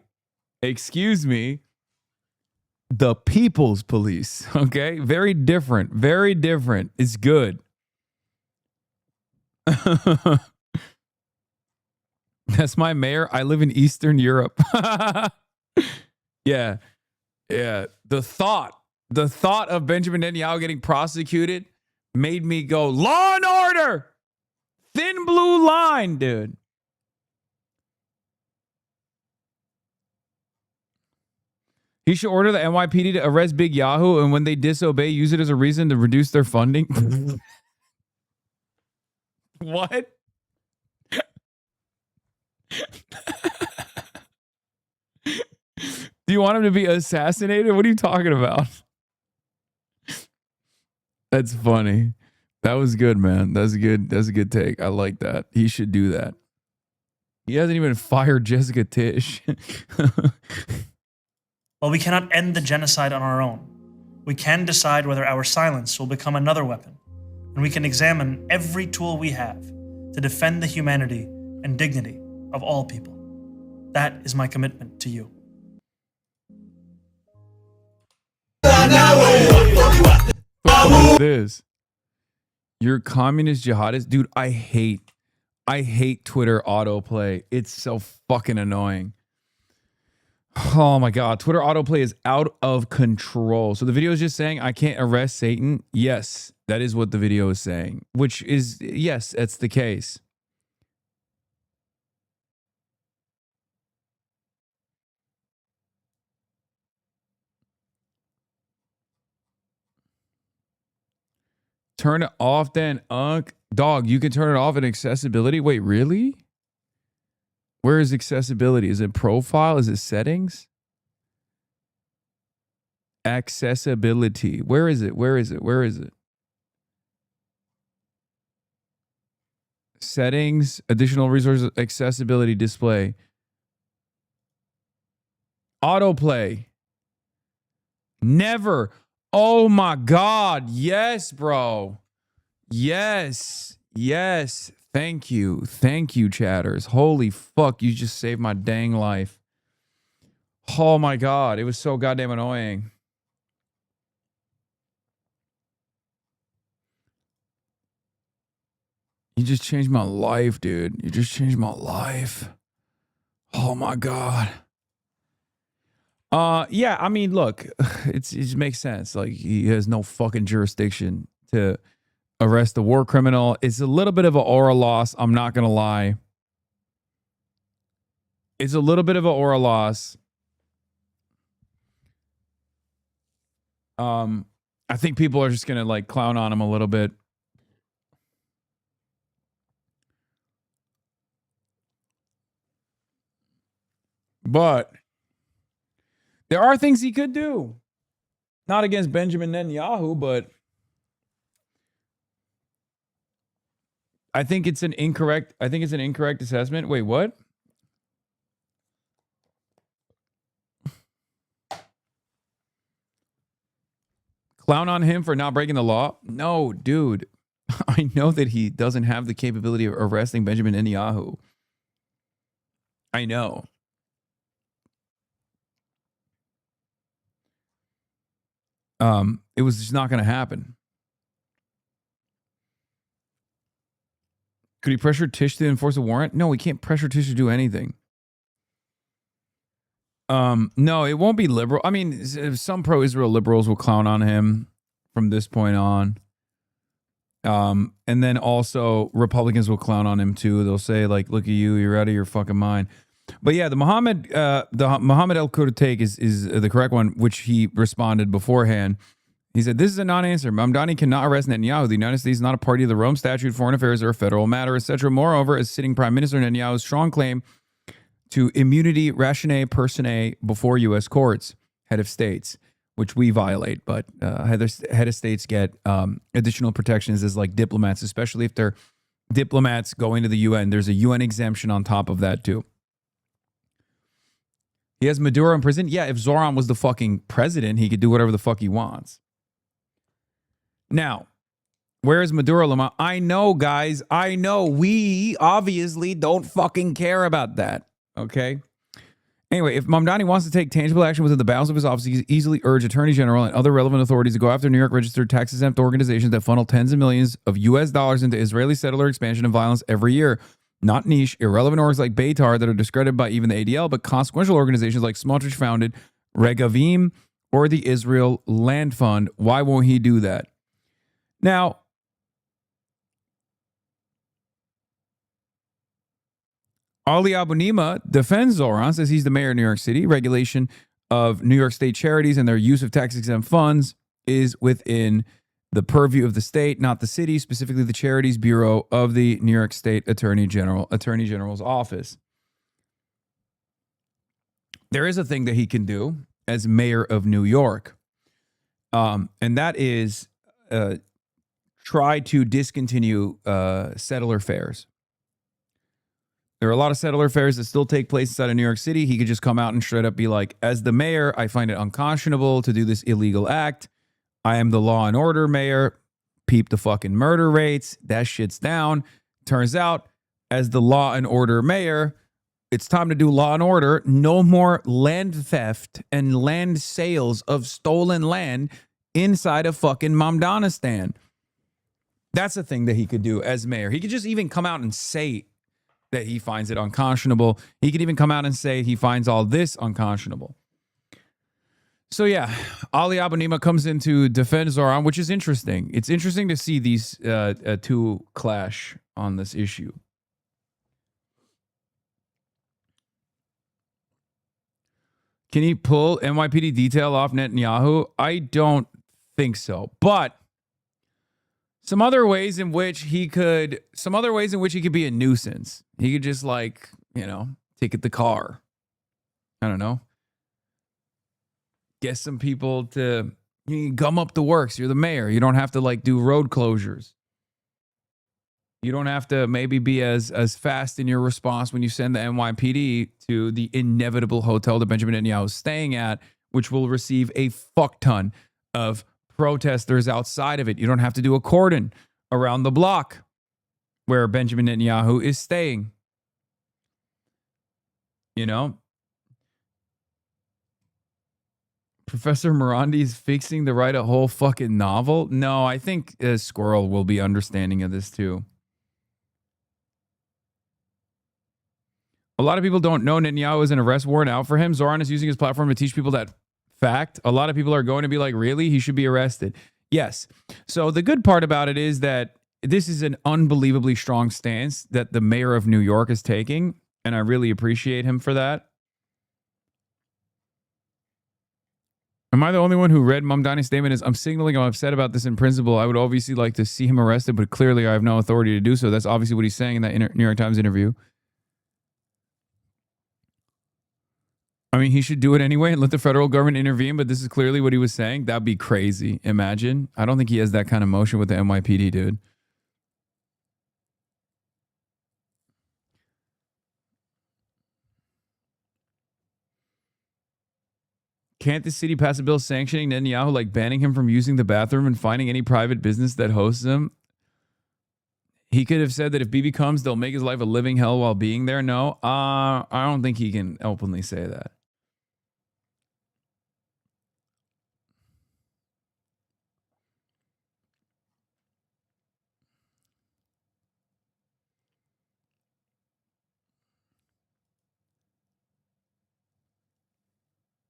Excuse me. The People's Police. Okay, very different. Very different. It's good. That's my mayor. I live in Eastern Europe. Yeah. Yeah. The thought of Benjamin Netanyahu getting prosecuted made me go, law and order. Thin blue line, dude. He should order the NYPD to arrest Big Yahoo, and when they disobey, use it as a reason to reduce their funding. What? Do you want him to be assassinated? What are you talking about? That's funny. That was good, man. That's a good take. I like that. He should do that. He hasn't even fired Jessica Tisch. While we cannot end the genocide on our own, we can decide whether our silence will become another weapon, and we can examine every tool we have to defend the humanity and dignity of all people. That is my commitment to you. What is this? You're communist jihadist? Dude, I hate Twitter autoplay. It's so fucking annoying. Oh my God. Twitter autoplay is out of control. So the video is just saying I can't arrest Satan. Yes, that is what the video is saying, which is, yes, that's the case. Turn it off then, Unk. Dog, you can turn it off in accessibility. Wait, really? Where is accessibility? Is it profile? Is it settings? Accessibility. Where is it? Where is it? Where is it? Settings, additional resources, accessibility, display. Autoplay. Never. Oh my God. Yes, bro. Yes. Yes. Thank you. Thank you, chatters. Holy fuck. You just saved my dang life. Oh my God. It was so goddamn annoying. You just changed my life, dude. You just changed my life. Oh my God. Yeah, I mean, look, it just makes sense. Like, he has no fucking jurisdiction to arrest a war criminal. It's a little bit of an aura loss. I'm not going to lie. It's a little bit of an aura loss. I think people are just going to like clown on him a little bit. But there are things he could do. Not against Benjamin Netanyahu, but I think it's an incorrect assessment. Wait, what? Clown on him for not breaking the law? No, dude. I know that he doesn't have the capability of arresting Benjamin Netanyahu. I know. It was just not going to happen. Could he pressure Tish to enforce a warrant? No, he can't pressure Tish to do anything. No, it won't be liberal. I mean, some pro-Israel liberals will clown on him from this point on. And then also Republicans will clown on him too. They'll say like, "Look at you, you're out of your fucking mind." But yeah, the Mohammed El Qurra take is the correct one, which he responded beforehand. He said, "This is a non-answer. Mamdani cannot arrest Netanyahu. The United States is not a party to the Rome Statute, foreign affairs, or a federal matter, etc. Moreover, as sitting Prime Minister, Netanyahu's strong claim to immunity rationale personae before U.S. courts, head of states, which we violate, but head of states get additional protections as like diplomats, especially if they're diplomats going to the UN. There's a UN exemption on top of that too. He has Maduro in prison. Yeah, if Zoran was the fucking president, he could do whatever the fuck he wants. Now, where is Maduro, Lama? I know, guys. I know. We obviously don't fucking care about that. Okay? Anyway, if Mamdani wants to take tangible action within the bounds of his office, he can easily urge Attorney General and other relevant authorities to go after New York registered tax-exempt organizations that funnel tens of millions of U.S. dollars into Israeli settler expansion and violence every year. Not niche, irrelevant orgs like Beitar that are discredited by even the ADL, but consequential organizations like Smotrich-founded Regavim or the Israel Land Fund. Why won't he do that? Now, Ali Abunimah defends Zoran, says he's the mayor of New York City. Regulation of New York State charities and their use of tax-exempt funds is within the purview of the state, not the city, specifically the Charities Bureau of the New York State Attorney General's office. There is a thing that he can do as mayor of New York, and that is try to discontinue settler fairs. There are a lot of settler fairs that still take place inside of New York City. He could just come out and straight up be like, as the mayor, I find it unconscionable to do this illegal act. I am the law and order mayor. Peep the fucking murder rates. That shit's down. Turns out, as the law and order mayor, it's time to do law and order. No more land theft and land sales of stolen land inside of fucking Mamdanistan. That's a thing that he could do as mayor. He could just even come out and say that he finds it unconscionable. He could even come out and say he finds all this unconscionable. So yeah, Ali Abunimah comes in to defend Zoran, which is interesting. It's interesting to see these two clash on this issue. Can he pull NYPD detail off Netanyahu? I don't think so. But some other ways in which he could be a nuisance. He could just ticket the car. I don't know. Get some people to gum up the works. You're the mayor. You don't have to do road closures. You don't have to maybe be as fast in your response when you send the NYPD to the inevitable hotel that Benjamin Netanyahu is staying at, which will receive a fuck ton of protesters outside of it. You don't have to do a cordon around the block where Benjamin Netanyahu is staying. You know? Professor Morandi's fixing to write a whole fucking novel? No, I think Squirrel will be understanding of this too. A lot of people don't know Netanyahu is an arrest warrant out for him. Zoran is using his platform to teach people that fact. A lot of people are going to be like, really? He should be arrested. Yes. So the good part about it is that this is an unbelievably strong stance that the mayor of New York is taking, and I really appreciate him for that. Am I the only one who read Mamdani's statement as I'm signaling I'm upset about this in principle? I would obviously like to see him arrested, but clearly I have no authority to do so. That's obviously what he's saying in that New York Times interview. I mean, he should do it anyway and let the federal government intervene, but this is clearly what he was saying. That'd be crazy. Imagine. I don't think he has that kind of motion with the NYPD, dude. Can't the city pass a bill sanctioning Netanyahu, like banning him from using the bathroom and finding any private business that hosts him? He could have said that if Bibi comes, they'll make his life a living hell while being there. No, I don't think he can openly say that.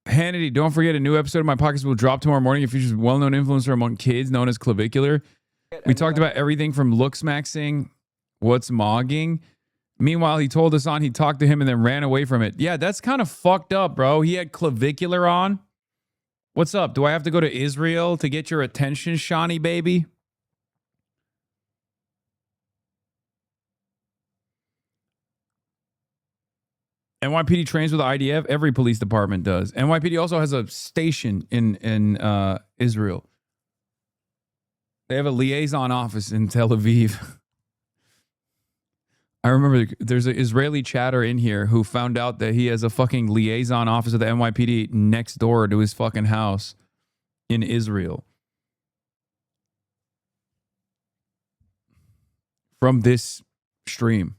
Hannity, don't forget a new episode of My Pockets will drop tomorrow morning. It features a well-known influencer among kids known as Clavicular. We talked about everything from looks maxing, what's mogging. Meanwhile, he told Hasan he talked to him and then ran away from it. Yeah, that's kind of fucked up, bro. He had Clavicular on. What's up? Do I have to go to Israel to get your attention, Shawnee baby? NYPD trains with the IDF. Every police department does. NYPD also has a station in Israel. They have a liaison office in Tel Aviv. I remember there's an Israeli chatter in here who found out that he has a fucking liaison office of the NYPD next door to his fucking house in Israel. From this stream.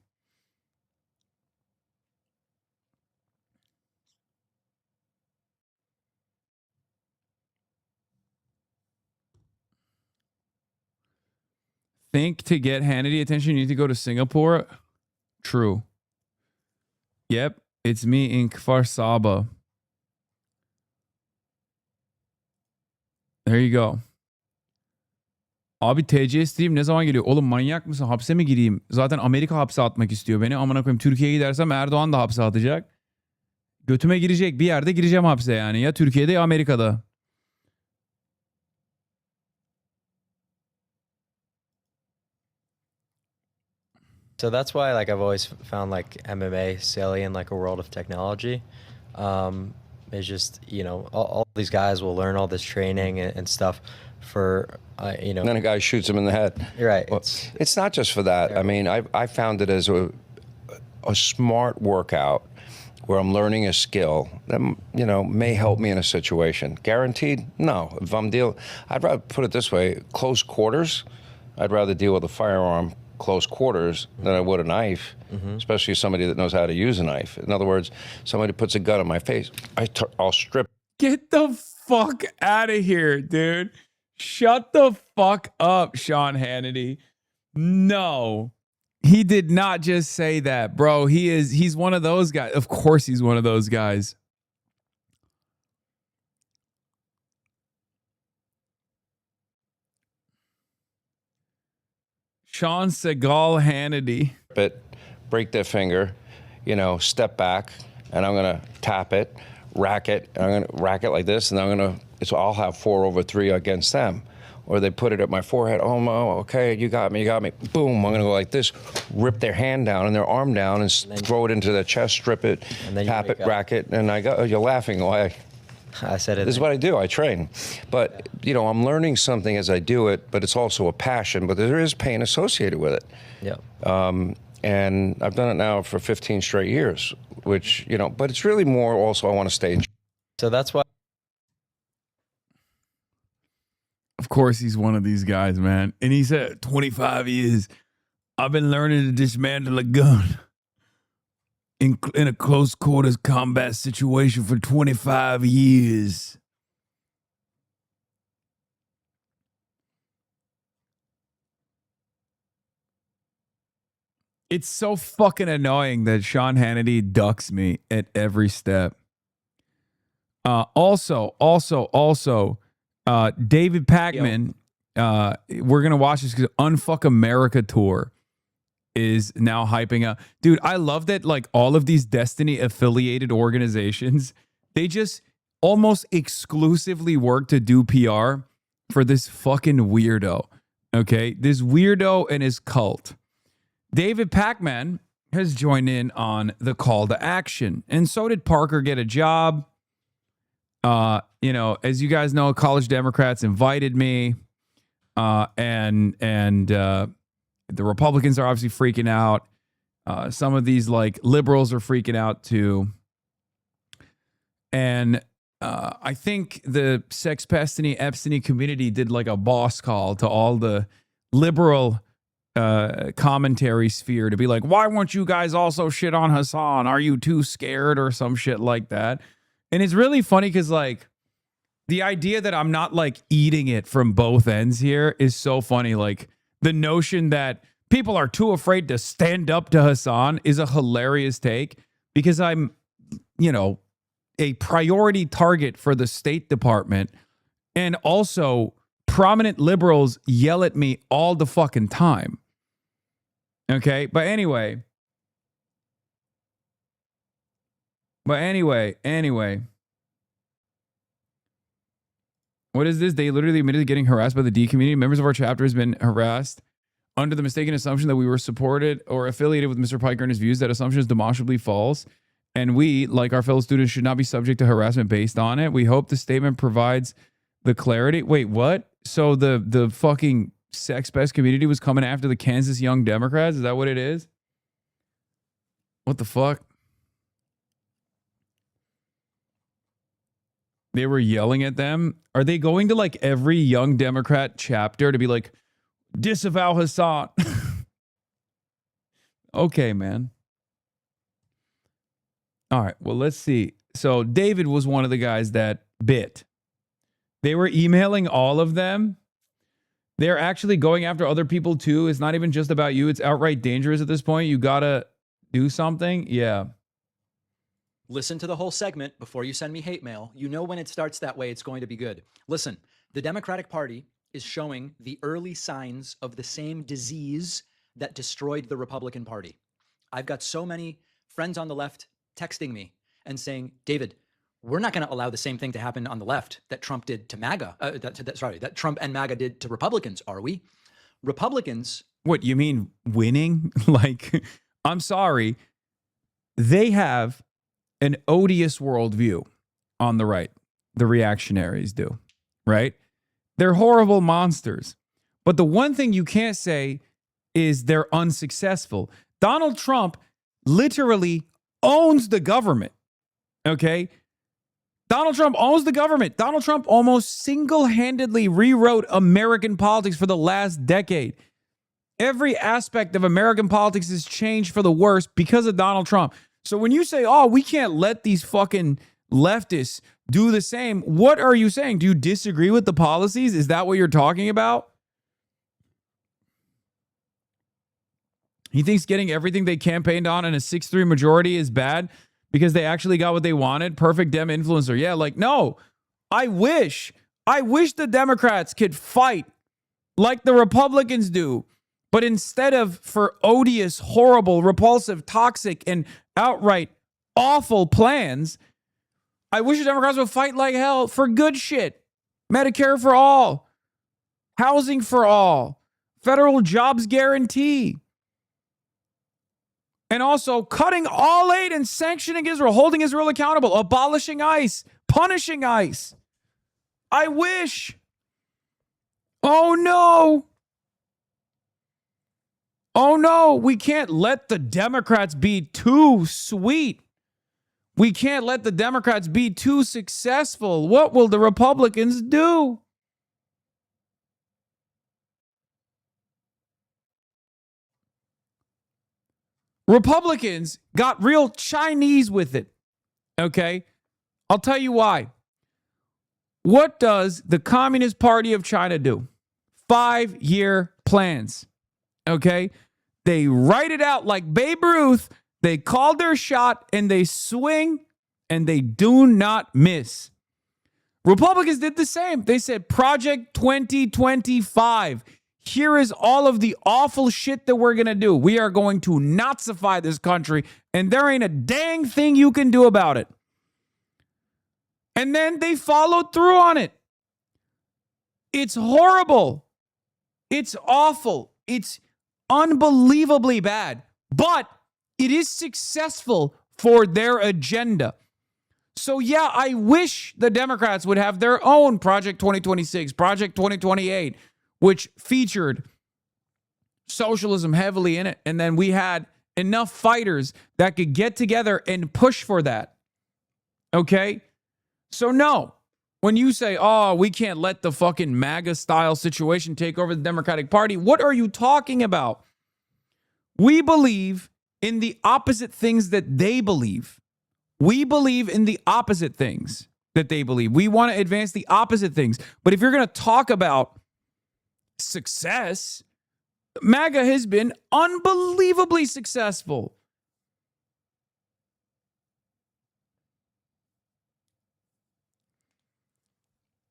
Think to get Hannity attention, you need to go to Singapore? True. Yep, it's me in Kfar Saba. There you go. Abi TC isteyeyim ne zaman geliyor? Oğlum manyak mısın? Hapse mi gireyim? Zaten Amerika hapse atmak istiyor beni. Amına koyayım, Türkiye'ye gidersem Erdoğan da hapse atacak. Götüme girecek bir yerde gireceğim hapse yani. Ya Türkiye'de ya Amerika'da. So that's why, like, I've always found like MMA silly in like a world of technology. It's just, you know, all these guys will learn all this training and stuff for, you know. And then a guy shoots him in the head. You're right. Well, it's not just for that. I mean, I found it as a smart workout where I'm learning a skill that, you know, may help me in a situation. Guaranteed? No. If I'm I'd rather put it this way, close quarters, I'd rather deal with a firearm close quarters than I would a knife, especially somebody that knows how to use a knife. In other words, somebody puts a gun on my face, I'll strip. Get the fuck out of here, dude. Shut the fuck up, Sean Hannity. No, he did not just say that, bro. He's one of those guys. Of course he's one of those guys. Sean Segal Hannity. Break their finger, you know, step back, and I'm gonna tap it, rack it, and I'm gonna rack it like this, and I'll have 4/3 against them. Or they put it at my forehead. Oh, okay, you got me. Boom, I'm gonna go like this, rip their hand down and their arm down and throw it into their chest, strip it, tap it, rack it, and you're laughing. Why? I said it. This is what I do. I train. But, you know, I'm learning something as I do it, but it's also a passion, but there is pain associated with it. Yeah. And I've done it now for 15 straight years, which, you know, but it's really more also I want to stay in. So that's why. Of course he's one of these guys, man. And he said, 25 years, I've been learning to dismantle a gun in a close quarters combat situation for 25 years. It's so fucking annoying that Sean Hannity ducks me at every step. Also, David Pakman, we're going to watch this because Unfuck America Tour is now hyping up. Dude, I love that, like, all of these Destiny affiliated organizations, they just almost exclusively work to do PR for this fucking weirdo. Okay? This weirdo and his cult. David Pakman has joined in on the call to action. And so did Parker get a job. You know, as you guys know, college Democrats invited me. And the Republicans are obviously freaking out. Some of these like liberals are freaking out too. And I think the Sexpestiny Epstein community did like a boss call to all the liberal commentary sphere to be like, why won't you guys also shit on Hasan? Are you too scared or some shit like that? And it's really funny because like the idea that I'm not like eating it from both ends here is so funny. Like the notion that people are too afraid to stand up to Hasan is a hilarious take because I'm, you know, a priority target for the State Department. And also prominent liberals yell at me all the fucking time. Okay. But anyway. What is this? They literally admitted to getting harassed by the D community. Members of our chapter has been harassed under the mistaken assumption that we were supported or affiliated with Mr. Piker and his views. That assumption is demonstrably false. And we, like our fellow students, should not be subject to harassment based on it. We hope the statement provides the clarity. Wait, what? So the fucking sex pest community was coming after the Kansas Young Democrats? Is that what it is? What the fuck? They were yelling at them. Are they going to like every Young Democrat chapter to be like, disavow Hasan? Okay, man. All right, well, let's see. So David was one of the guys that bit. They were emailing all of them. They're actually going after other people too. It's not even just about you. It's outright dangerous at this point. You gotta do something. Yeah. Listen to the whole segment before you send me hate mail. You know when it starts that way, it's going to be good. Listen, the Democratic Party is showing the early signs of the same disease that destroyed the Republican Party. I've got so many friends on the left texting me and saying, David, we're not going to allow the same thing to happen on the left that Trump did to MAGA. That Trump and MAGA did to Republicans, are we? Republicans. What, you mean winning? Like, I'm sorry. They have an odious worldview on the right. The reactionaries do, right? They're horrible monsters. But the one thing you can't say is they're unsuccessful. Donald Trump literally owns the government, okay? Donald Trump owns the government. Donald Trump almost single-handedly rewrote American politics for the last decade. Every aspect of American politics has changed for the worse because of Donald Trump. So when you say, oh, we can't let these fucking leftists do the same, what are you saying? Do you disagree with the policies? Is that what you're talking about? He thinks getting everything they campaigned on in a 6-3 majority is bad because they actually got what they wanted. Perfect Dem influencer. Yeah, like, no, I wish the Democrats could fight like the Republicans do. But instead of for odious, horrible, repulsive, toxic, and outright awful plans, I wish the Democrats would fight like hell for good shit. Medicare for all. Housing for all. Federal jobs guarantee. And also cutting all aid and sanctioning Israel, holding Israel accountable, abolishing ICE, punishing ICE. I wish. Oh no. Oh no, we can't let the Democrats be too sweet. We can't let the Democrats be too successful. What will the Republicans do? Republicans got real Chinese with it. Okay? I'll tell you why. What does the Communist Party of China do? 5-year plans. Okay? They write it out like Babe Ruth. They call their shot and they swing and they do not miss. Republicans did the same. They said Project 2025. Here is all of the awful shit that we're going to do. We are going to Nazify this country and there ain't a dang thing you can do about it. And then they followed through on it. It's horrible. It's awful. It's unbelievably bad. But It is successful for their agenda. So yeah, I wish the Democrats would have their own Project 2026, Project 2028, which featured socialism heavily in it. And then we had enough fighters that could get together and push for that. Okay? So no, when you say, oh, we can't let the fucking MAGA style situation take over the Democratic Party, what are you talking about? We believe in the opposite things that they believe. We believe in the opposite things that they believe. We want to advance the opposite things. But if you're going to talk about success, MAGA has been unbelievably successful.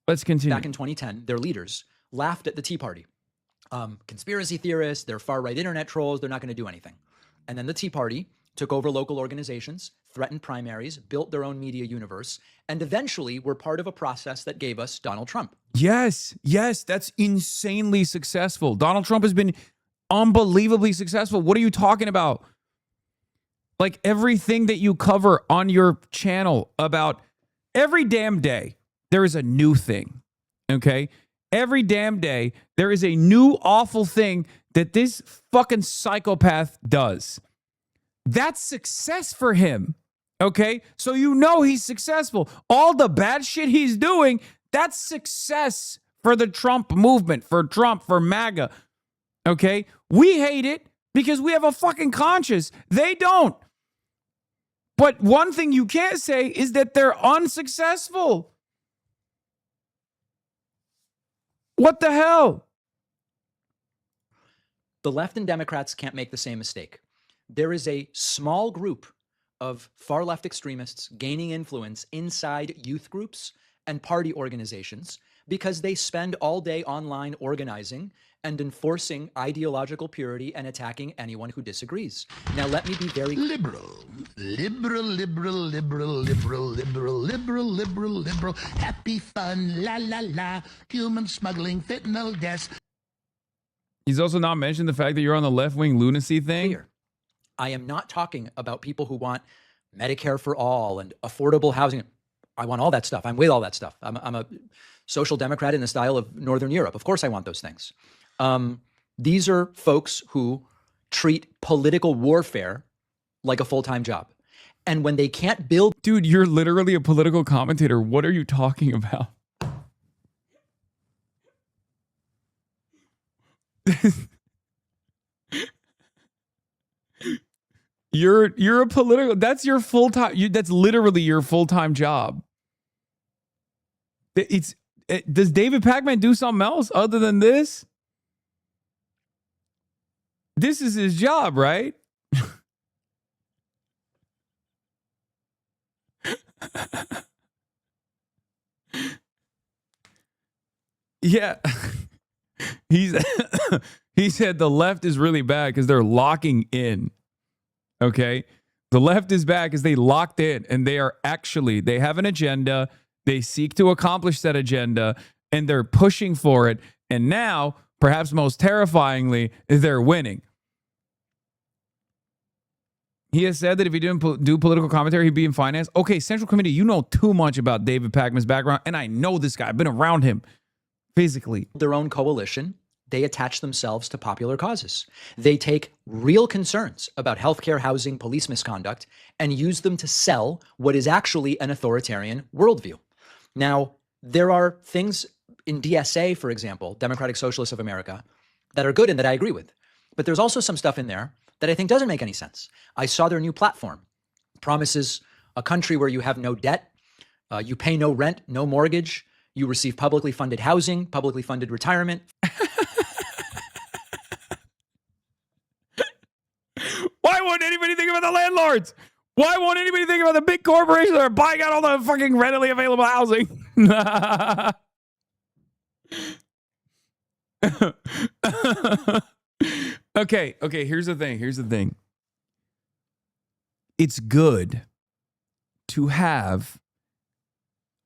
Let's continue. Back in 2010, their leaders laughed at the Tea Party. Conspiracy theorists, they're far-right internet trolls, they're not going to do anything. And then the Tea Party took over local organizations, threatened primaries, built their own media universe, and eventually were part of a process that gave us Donald Trump. Yes, that's insanely successful. Donald Trump has been unbelievably successful. What are you talking about? Like everything that you cover on your channel about every damn day, there is a new thing, okay? Every damn day, there is a new awful thing that this fucking psychopath does. That's success for him, okay? So you know he's successful. All the bad shit he's doing, that's success for the Trump movement, for Trump, for MAGA, okay? We hate it because we have a fucking conscience. They don't. But one thing you can't say is that they're unsuccessful. What the hell? The left and Democrats can't make the same mistake. There is a small group of far-left extremists gaining influence inside youth groups and party organizations because they spend all day online organizing and enforcing ideological purity and attacking anyone who disagrees. Now, let me be very liberal, happy fun, la la la, human smuggling, fentanyl deaths. He's also not mentioned the fact that you're on the left-wing lunacy thing. Clear. I am not talking about people who want Medicare for all and affordable housing. I want all that stuff. I'm with all that stuff. I'm a social democrat in the style of Northern Europe. Of course I want those things. These are folks who treat political warfare like a full-time job. And when they can't build... Dude, you're literally a political commentator. What are you talking about? You're a political... That's your full-time... That's literally your full-time job. Does David Pacman do something else other than this? This is his job, right? Yeah. He said the left is really bad because they're locking in. Okay? The left is bad because they locked in and they have an agenda. They seek to accomplish that agenda and they're pushing for it. And now, perhaps most terrifyingly, they're winning. He has said that if he didn't do political commentary, he'd be in finance. Okay, Central Committee, you know too much about David Pacman's background, and I know this guy. I've been around him physically. Their own coalition, they attach themselves to popular causes. They take real concerns about healthcare, housing, police misconduct, and use them to sell what is actually an authoritarian worldview. Now, there are things in DSA, for example, Democratic Socialists of America, that are good and that I agree with. But there's also some stuff in there that I think doesn't make any sense. I saw their new platform. Promises a country where you have no debt, you pay no rent, no mortgage, you receive publicly funded housing, publicly funded retirement. Why won't anybody think about the landlords? Why won't anybody think about the big corporations that are buying out all the fucking readily available housing? Okay, here's the thing. It's good to have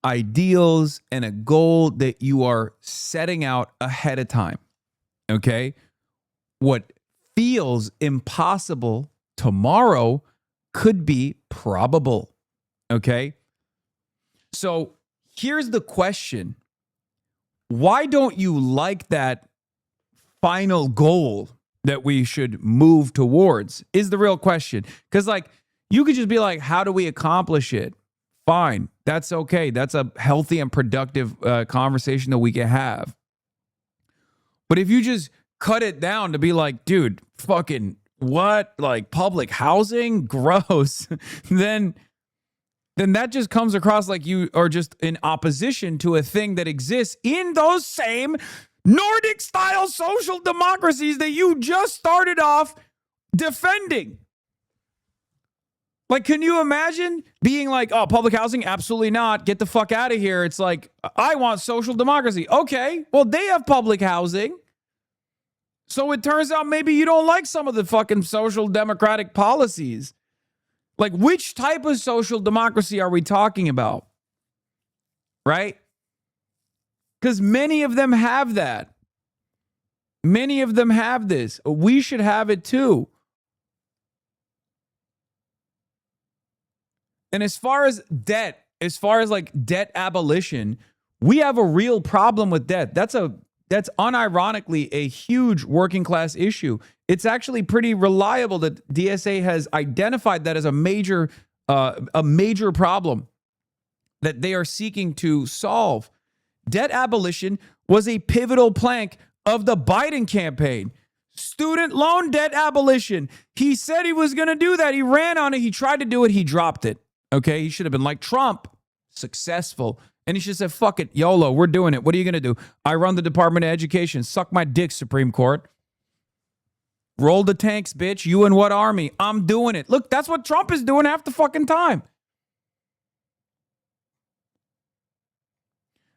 ideals and a goal that you are setting out ahead of time. Okay? What feels impossible tomorrow could be probable. Okay? So here's the question. Why don't you like that final goal that we should move towards is the real question. Because like you could just be like, how do we accomplish it? Fine. That's okay. That's a healthy and productive conversation that we can have. But if you just cut it down to be like, dude, fucking what? Like public housing? Gross. then that just comes across like you are just in opposition to a thing that exists in those same Nordic-style social democracies that you just started off defending. Like, can you imagine being like, oh, public housing? Absolutely not. Get the fuck out of here. It's like, I want social democracy. Okay, well, they have public housing. So it turns out maybe you don't like some of the fucking social democratic policies. Like, which type of social democracy are we talking about? Right? Because many of them have that. Many of them have this. We should have it too. And as far as debt, as far as like debt abolition, we have a real problem with debt. That's unironically a huge working class issue. It's actually pretty reliable that DSA has identified that as a major problem that they are seeking to solve. Debt abolition was a pivotal plank of the Biden campaign. Student loan debt abolition. He said he was going to do that. He ran on it. He tried to do it. He dropped it. Okay, he should have been like Trump, successful. And he should have said, fuck it, YOLO, we're doing it. What are you going to do? I run the Department of Education. Suck my dick, Supreme Court. Roll the tanks, bitch. You and what army? I'm doing it. Look, that's what Trump is doing half the fucking time.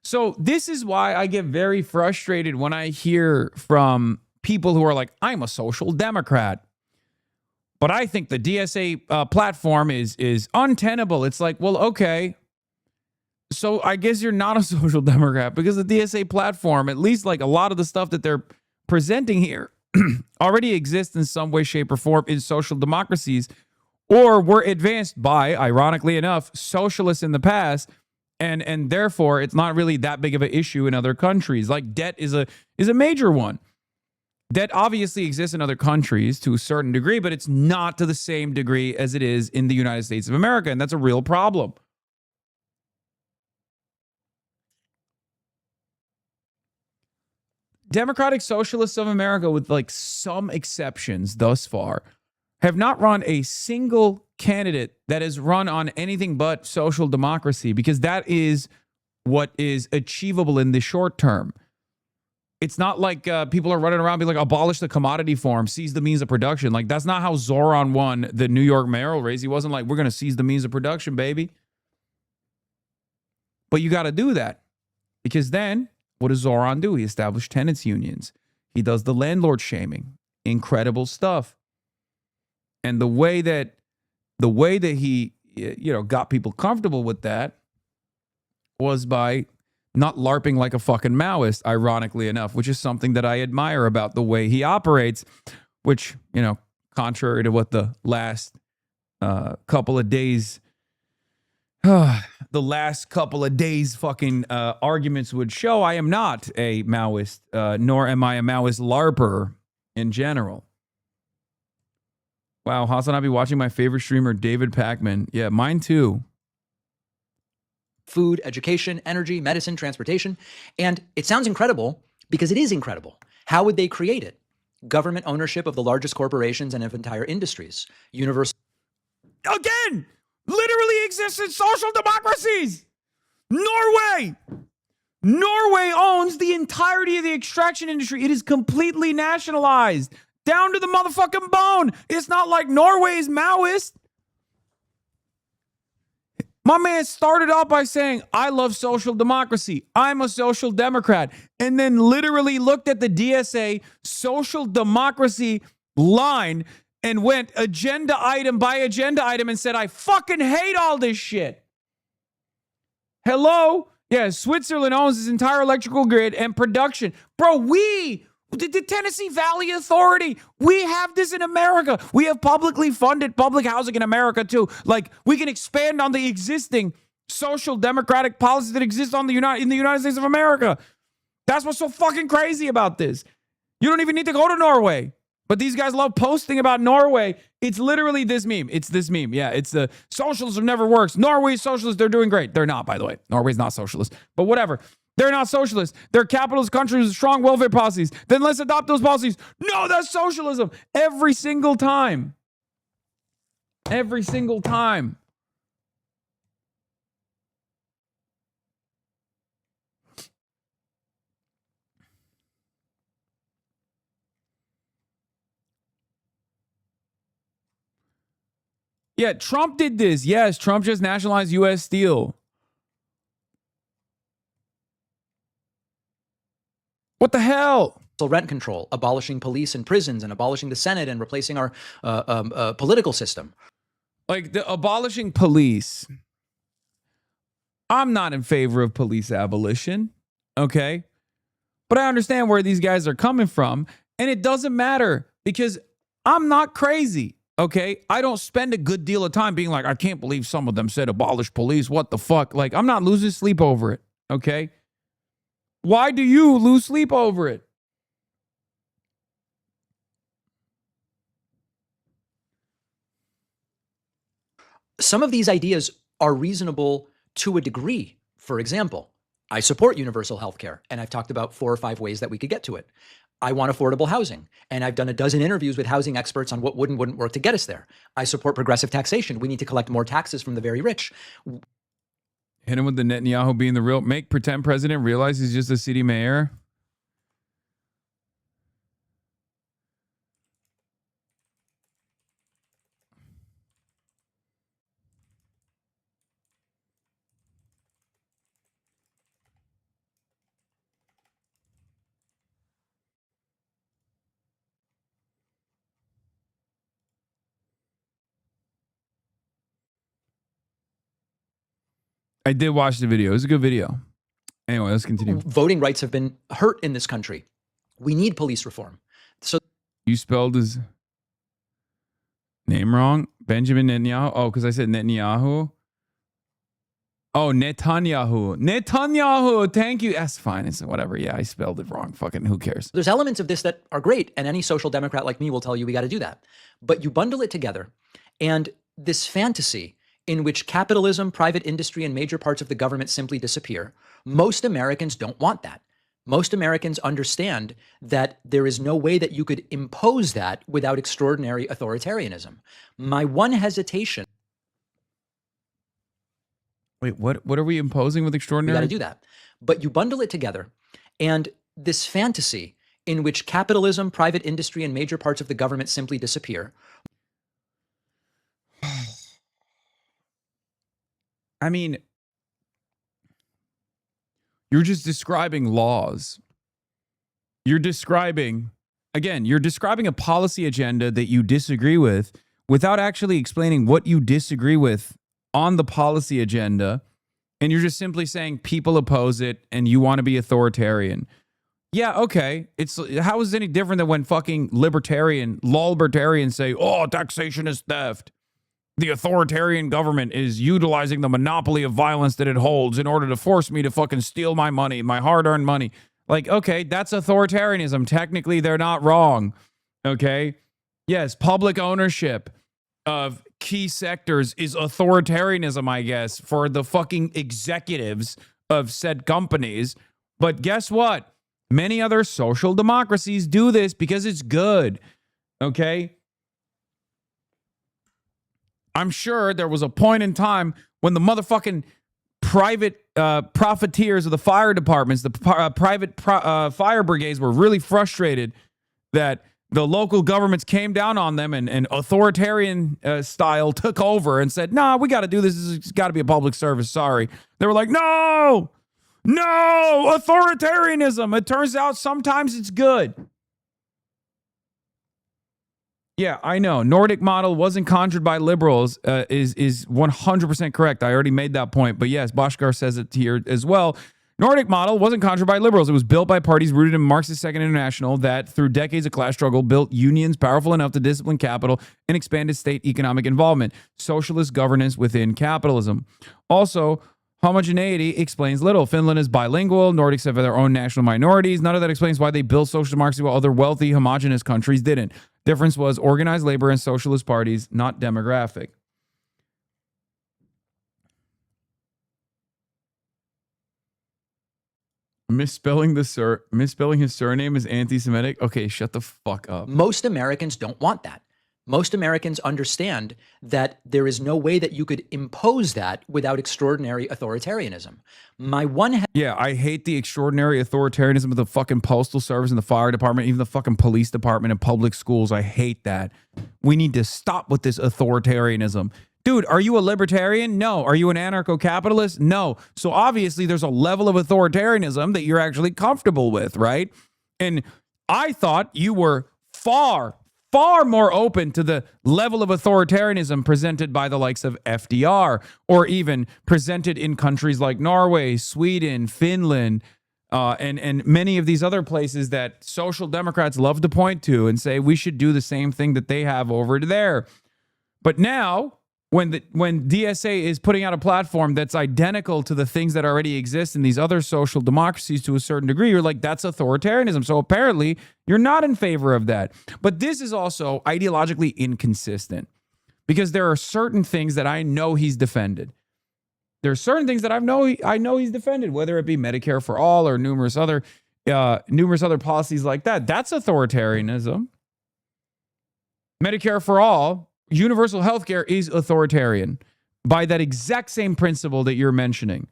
So this is why I get very frustrated when I hear from people who are like, I'm a social democrat. But I think the DSA platform is untenable. It's like, well, okay. So I guess you're not a social democrat because the DSA platform, at least like a lot of the stuff that they're presenting here, already exists in some way, shape, or form in social democracies, or were advanced by, ironically enough, socialists in the past, and therefore it's not really that big of an issue in other countries. Like debt is a major one. Debt obviously exists in other countries to a certain degree, but it's not to the same degree as it is in the United States of America, and that's a real problem. Democratic Socialists of America, with like some exceptions thus far, have not run a single candidate that has run on anything but social democracy, because that is what is achievable in the short term. It's not like people are running around being like, abolish the commodity form, seize the means of production. Like, that's not how Zoran won the New York mayoral race. He wasn't like, we're going to seize the means of production, baby. But you got to do that, because then what does Zoran do? He established tenants unions. He does the landlord shaming. Incredible stuff. And the way that he, got people comfortable with that was by not LARPing like a fucking Maoist, ironically enough, which is something that I admire about the way he operates, which, contrary to what the last couple of days, fucking arguments would show, I am not a Maoist, nor am I a Maoist LARPer in general. Wow, HasanAbi watching my favorite streamer, David Pacman. Yeah, mine too. Food, education, energy, medicine, transportation. And it sounds incredible because it is incredible. How would they create it? Government ownership of the largest corporations and of entire industries. Universal. Again, literally exists in social democracies. Norway owns the entirety of the extraction industry. It is completely nationalized down to the motherfucking bone. It's not like Norway is Maoist. My man started off by saying, I love social democracy. I'm a social democrat. And then literally looked at the DSA social democracy line and went agenda item by agenda item and said, I fucking hate all this shit. Hello? Yeah, Switzerland owns its entire electrical grid and production. Bro, we The Tennessee Valley Authority. We have this in America. We have publicly funded public housing in America too. Like, we can expand on the existing social democratic policies that exist in the United States of America. That's what's so fucking crazy about this. You don't even need to go to Norway. But these guys love posting about Norway. It's literally this meme. It's this meme. Yeah, it's the socialism never works. Norway's socialist. They're doing great. They're not, by the way. Norway's not socialist. But whatever. They're not socialist. They're capitalist countries with strong welfare policies. Then let's adopt those policies. No, that's socialism. Every single time. Every single time. Yeah, Trump did this. Yes, Trump just nationalized U.S. Steel. What the hell? Rent control, abolishing police and prisons, and abolishing the Senate, and replacing our political system. Like, the abolishing police. I'm not in favor of police abolition, okay? But I understand where these guys are coming from, and it doesn't matter because I'm not crazy. Okay, I don't spend a good deal of time being like, I can't believe some of them said abolish police. What the fuck? Like, I'm not losing sleep over it. Okay. Why do you lose sleep over it? Some of these ideas are reasonable to a degree. For example, I support universal health care, and I've talked about 4 or 5 ways that we could get to it. I want affordable housing, and I've done a dozen interviews with housing experts on what would and wouldn't work to get us there. I support progressive taxation. We need to collect more taxes from the very rich. Hit him with the Netanyahu being the real, make pretend president realize he's just a city mayor. I did watch the video. It was a good video. Anyway, let's continue. Voting rights have been hurt in this country. We need police reform. So you spelled his name wrong? Benjamin Netanyahu? Oh, because I said Netanyahu. Oh, Netanyahu. Netanyahu. Thank you. That's fine. It's whatever. Yeah, I spelled it wrong. Fucking who cares? there's elements of this that are great, and any social democrat like me will tell you we got to do that. But you bundle it together, and this fantasy in which capitalism, private industry, and major parts of the government simply disappear, most Americans don't want that. Most Americans understand that there is no way that you could impose that without extraordinary authoritarianism. My one hesitation. Wait, what are we imposing with extraordinary? We got to do that. But you bundle it together, and this fantasy in which capitalism, private industry, and major parts of the government simply disappear. I mean, you're just describing laws. You're describing a policy agenda that you disagree with without actually explaining what you disagree with on the policy agenda. And you're just simply saying people oppose it and you want to be authoritarian. Yeah, okay. How is it any different than when fucking libertarians say, oh, taxation is theft. The authoritarian government is utilizing the monopoly of violence that it holds in order to force me to fucking steal my money, my hard-earned money. Like, okay, that's authoritarianism. Technically, they're not wrong. Okay? Yes, public ownership of key sectors is authoritarianism, I guess, for the fucking executives of said companies. But guess what? Many other social democracies do this because it's good. Okay? I'm sure there was a point in time when the motherfucking private profiteers of the fire departments, the private fire brigades were really frustrated that the local governments came down on them and authoritarian style took over and said, nah, we got to do this. This has got to be a public service. Sorry. They were like, no, authoritarianism. It turns out sometimes it's good. Yeah, I know. Nordic model wasn't conjured by liberals is 100% correct. I already made that point. But yes, Bhaskar says it here as well. Nordic model wasn't conjured by liberals. It was built by parties rooted in Marxist Second International that, through decades of class struggle, built unions powerful enough to discipline capital and expanded state economic involvement. Socialist governance within capitalism. Also, homogeneity explains little. Finland is bilingual. Nordics have their own national minorities. None of that explains why they built social democracy while other wealthy, homogenous countries didn't. Difference was organized labor and socialist parties, not demographic. Misspelling his surname is anti-Semitic. Okay, shut the fuck up. Most Americans don't want that. Most Americans understand that there is no way that you could impose that without extraordinary authoritarianism. Yeah, I hate the extraordinary authoritarianism of the fucking postal service and the fire department, even the fucking police department and public schools. I hate that. We need to stop with this authoritarianism. Dude, are you a libertarian? No. Are you an anarcho-capitalist? No. So obviously there's a level of authoritarianism that you're actually comfortable with, right? And I thought you were far more open to the level of authoritarianism presented by the likes of FDR, or even presented in countries like Norway, Sweden, Finland, and many of these other places that social democrats love to point to and say we should do the same thing that they have over there. But now, when DSA is putting out a platform that's identical to the things that already exist in these other social democracies to a certain degree, you're like, that's authoritarianism. So apparently you're not in favor of that. But this is also ideologically inconsistent, because there are certain things that I know he's defended. There are certain things that I know he's defended, whether it be Medicare for all or numerous other policies like that. That's authoritarianism. Medicare for all, universal healthcare is authoritarian by that exact same principle that you're mentioning.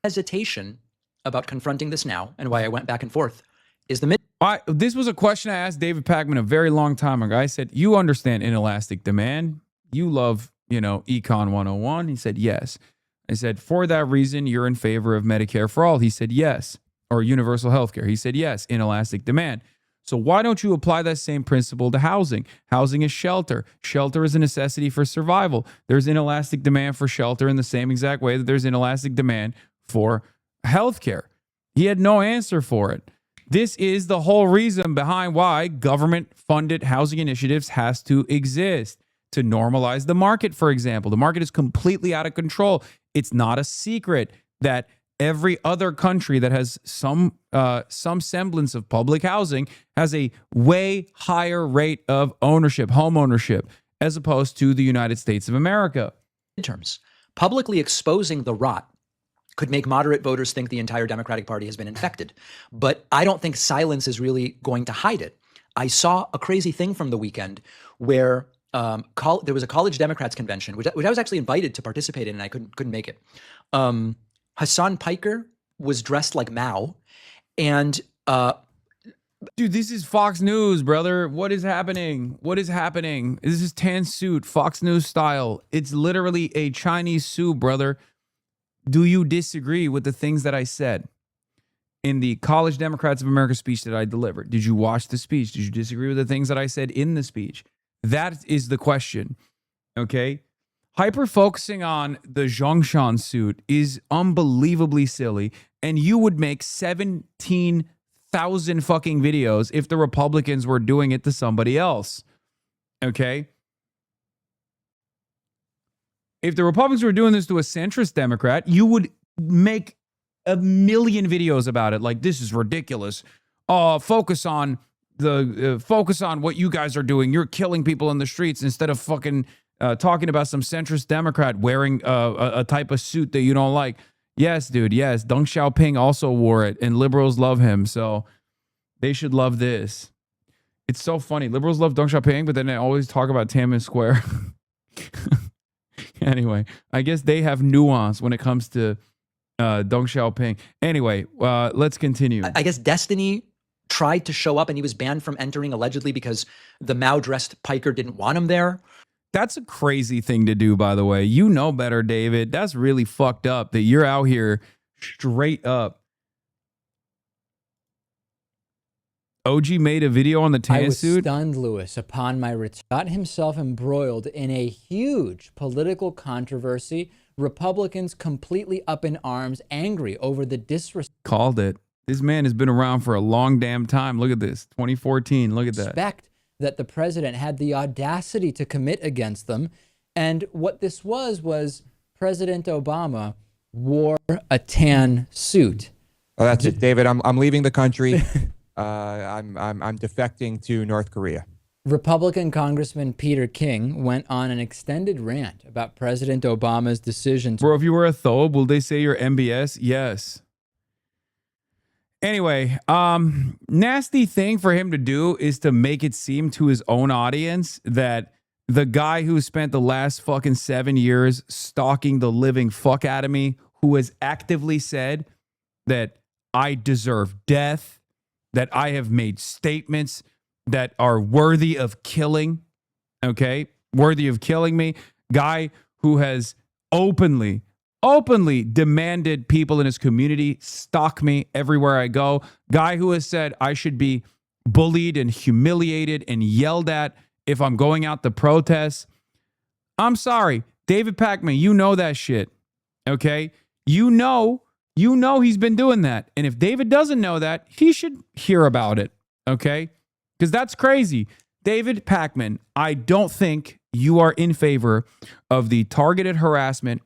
Hesitation about confronting this now, and why I went back and forth, is this was a question I asked David Pakman a very long time ago. I said, you understand inelastic demand. You love, Econ 101. He said, yes. I said, for that reason, you're in favor of Medicare for all. He said, yes. Or universal healthcare. He said, yes, inelastic demand. So why don't you apply that same principle to housing? Housing is shelter. Shelter is a necessity for survival. There's inelastic demand for shelter in the same exact way that there's inelastic demand for healthcare. He had no answer for it. This is the whole reason behind why government-funded housing initiatives has to exist, to normalize the market, for example. The market is completely out of control. It's not a secret that every other country that has some semblance of public housing has a way higher rate of ownership, home ownership, as opposed to the United States of America. Midterms, publicly exposing the rot could make moderate voters think the entire Democratic Party has been infected. But I don't think silence is really going to hide it. I saw a crazy thing from the weekend where there was a college Democrats convention, which I was actually invited to participate in, and I couldn't make it. Hasan Piker was dressed like Mao, and dude, this is Fox News, brother. What is happening? What is happening? This is tan suit, Fox News style. It's literally a Chinese suit, brother. Do you disagree with the things that I said in the College Democrats of America speech that I delivered? Did you watch the speech? Did you disagree with the things that I said in the speech? That is the question, okay? Hyper-focusing on the Zhongshan suit is unbelievably silly, and you would make 17,000 fucking videos if the Republicans were doing it to somebody else, okay? If the Republicans were doing this to a centrist Democrat, you would make a million videos about it. Like, this is ridiculous. Focus on what you guys are doing. You're killing people in the streets instead of fucking talking about some centrist Democrat wearing a type of suit that you don't like. Yes, dude. Yes. Deng Xiaoping also wore it, and liberals love him. So they should love this. It's so funny. Liberals love Deng Xiaoping, but then they always talk about Tiananmen Square. Anyway, I guess they have nuance when it comes to Deng Xiaoping. Anyway, let's continue. I guess Destiny tried to show up, and he was banned from entering allegedly because the Mao-dressed Piker didn't want him there. That's a crazy thing to do, by the way. You know better, David. That's really fucked up that you're out here straight up OG made a video on the I tan was suit. stunned, Lewis, upon my return. Got himself embroiled in a huge political controversy. Republicans completely up in arms, angry over the disrespect Called it. This man has been around for a long damn time. Look at this. 2014. Look at that. that the president had the audacity to commit against them. And what this was President Obama wore a tan suit. Oh, that's it, David. I'm leaving the country. I'm defecting to North Korea. Republican Congressman Peter King went on an extended rant about President Obama's decision to Bro, if you were a thobe, will they say you're MBS? Yes. Anyway, nasty thing for him to do is to make it seem to his own audience that the guy who spent the last fucking 7 years stalking the living fuck out of me, who has actively said that I deserve death, that I have made statements that are worthy of killing, okay? Worthy of killing me. Guy who has openly demanded people in his community stalk me everywhere I go. Guy who has said I should be bullied and humiliated and yelled at if I'm going out to protest. I'm sorry, David Pakman, you know that shit, okay? You know he's been doing that. And if David doesn't know that, he should hear about it, okay? Because that's crazy. David Pakman, I don't think you are in favor of the targeted harassment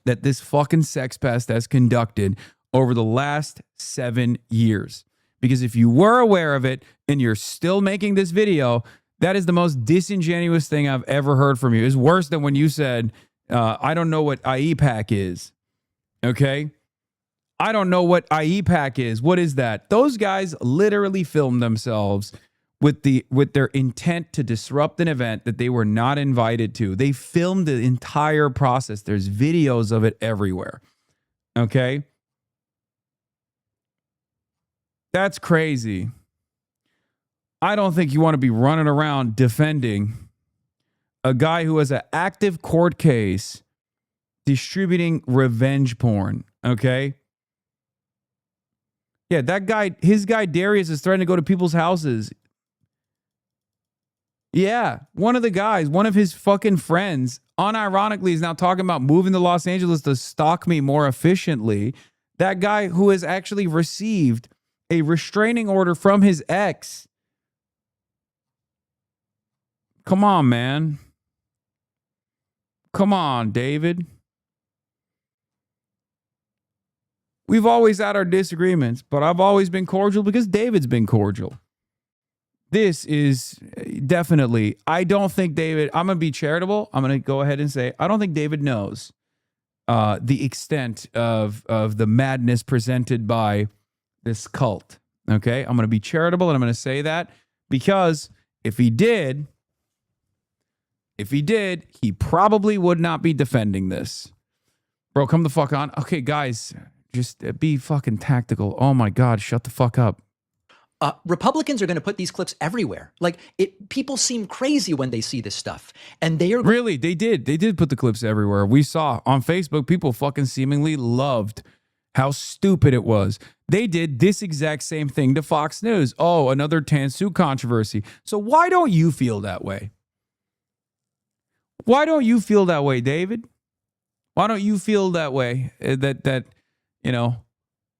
that this fucking sex pest has conducted over the last 7 years. Because if you were aware of it and you're still making this video, that is the most disingenuous thing I've ever heard from you. It's worse than when you said, I don't know what IEPAC is. Okay? I don't know what IEPAC is. What is that? Those guys literally filmed themselves with their intent to disrupt an event that they were not invited to. They filmed the entire process. There's videos of it everywhere. Okay? That's crazy. I don't think you want to be running around defending a guy who has an active court case distributing revenge porn. Okay? Yeah, that guy, his guy Darius is threatening to go to people's houses. Yeah, one of the guys, one of his fucking friends, unironically is now talking about moving to Los Angeles to stalk me more efficiently. That guy who has actually received a restraining order from his ex. Come on, man. Come on, David. We've always had our disagreements, but I've always been cordial because David's been cordial. This is definitely, I don't think David, I'm going to be charitable. I'm going to go ahead and say, I don't think David knows the extent of the madness presented by this cult. Okay? I'm going to be charitable and I'm going to say that because if he did, he probably would not be defending this. Bro, come the fuck on. Okay, guys, just be fucking tactical. Oh my God, shut the fuck up. Republicans are going to put these clips everywhere. Like, people seem crazy when they see this stuff. And they are... Really, they did. They did put the clips everywhere. We saw on Facebook, people fucking seemingly loved how stupid it was. They did this exact same thing to Fox News. Oh, another tan suit controversy. So why don't you feel that way? Why don't you feel that way, David? Why don't you feel that way? That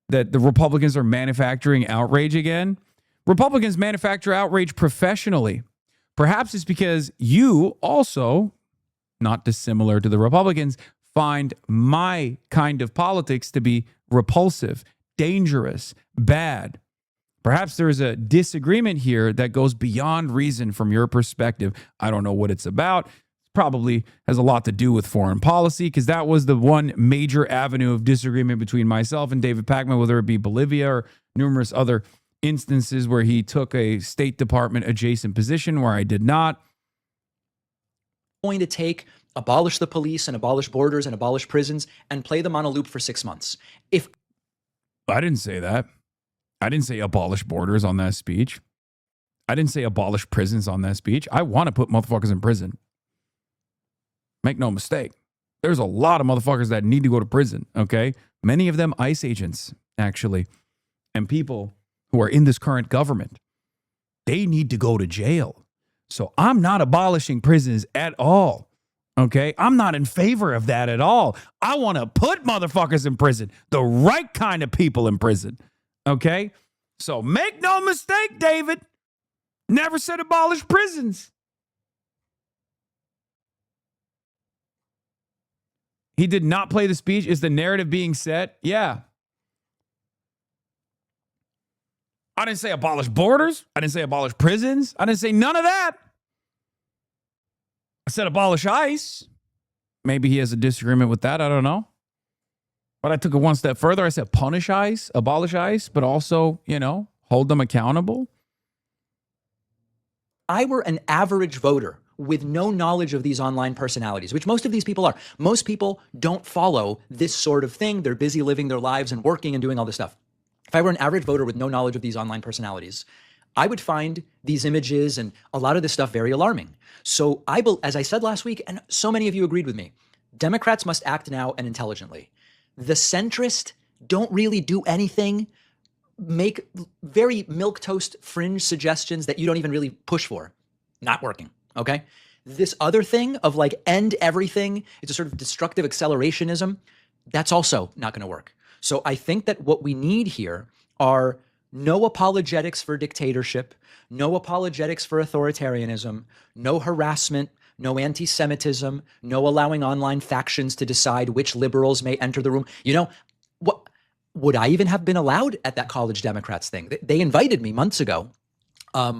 the Republicans are manufacturing outrage again? Republicans manufacture outrage professionally. Perhaps it's because you also, not dissimilar to the Republicans, find my kind of politics to be repulsive, dangerous, bad. Perhaps there's a disagreement here that goes beyond reason from your perspective. I don't know what it's about. Probably has a lot to do with foreign policy, because that was the one major avenue of disagreement between myself and David Pakman, whether it be Bolivia or numerous other instances where he took a State Department adjacent position where I did not. Going to abolish the police and abolish borders and abolish prisons and play them on a loop for 6 months. If I didn't say that. I didn't say abolish borders on that speech. I didn't say abolish prisons on that speech. I want to put motherfuckers in prison. Make no mistake. There's a lot of motherfuckers that need to go to prison, okay? Many of them ICE agents, actually, and people who are in this current government they need to go to jail. So I'm not abolishing prisons at all. Okay? I'm not in favor of that at all. I want to put motherfuckers in prison, the right kind of people in prison. Okay? So make no mistake, David. Never said abolish prisons. He did not play the speech. Is the narrative being set? Yeah. I didn't say abolish borders. I didn't say abolish prisons. I didn't say none of that. I said abolish ICE. Maybe he has a disagreement with that. I don't know. But I took it one step further. I said punish ICE, abolish ICE, but also, hold them accountable. I were an average voter with no knowledge of these online personalities, which most of these people are. Most people don't follow this sort of thing. They're busy living their lives and working and doing all this stuff. If I were an average voter with no knowledge of these online personalities, I would find these images and a lot of this stuff very alarming. So as I said last week, and so many of you agreed with me, Democrats must act now and intelligently. The centrists don't really do anything, make very milquetoast fringe suggestions that you don't even really push for. Not working, okay? This other thing of end everything, it's a sort of destructive accelerationism, that's also not gonna work. So I think that what we need here are no apologetics for dictatorship, no apologetics for authoritarianism, no harassment, no anti-Semitism, no allowing online factions to decide which liberals may enter the room. What would I even have been allowed at that college Democrats thing? They invited me months ago. I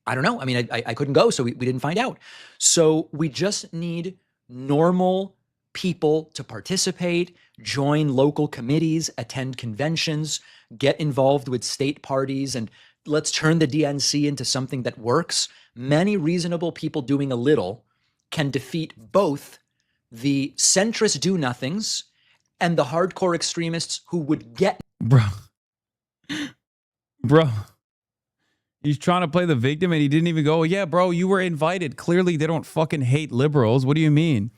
don't know. I mean, I couldn't go, so we didn't find out. So we just need normal people to participate, join local committees, attend conventions, get involved with state parties, and let's turn the DNC into something that works. Many reasonable people doing a little can defeat both the centrist do-nothings and the hardcore extremists who would get... Bro. He's trying to play the victim and he didn't even go, yeah, bro, you were invited. Clearly, they don't fucking hate liberals. What do you mean?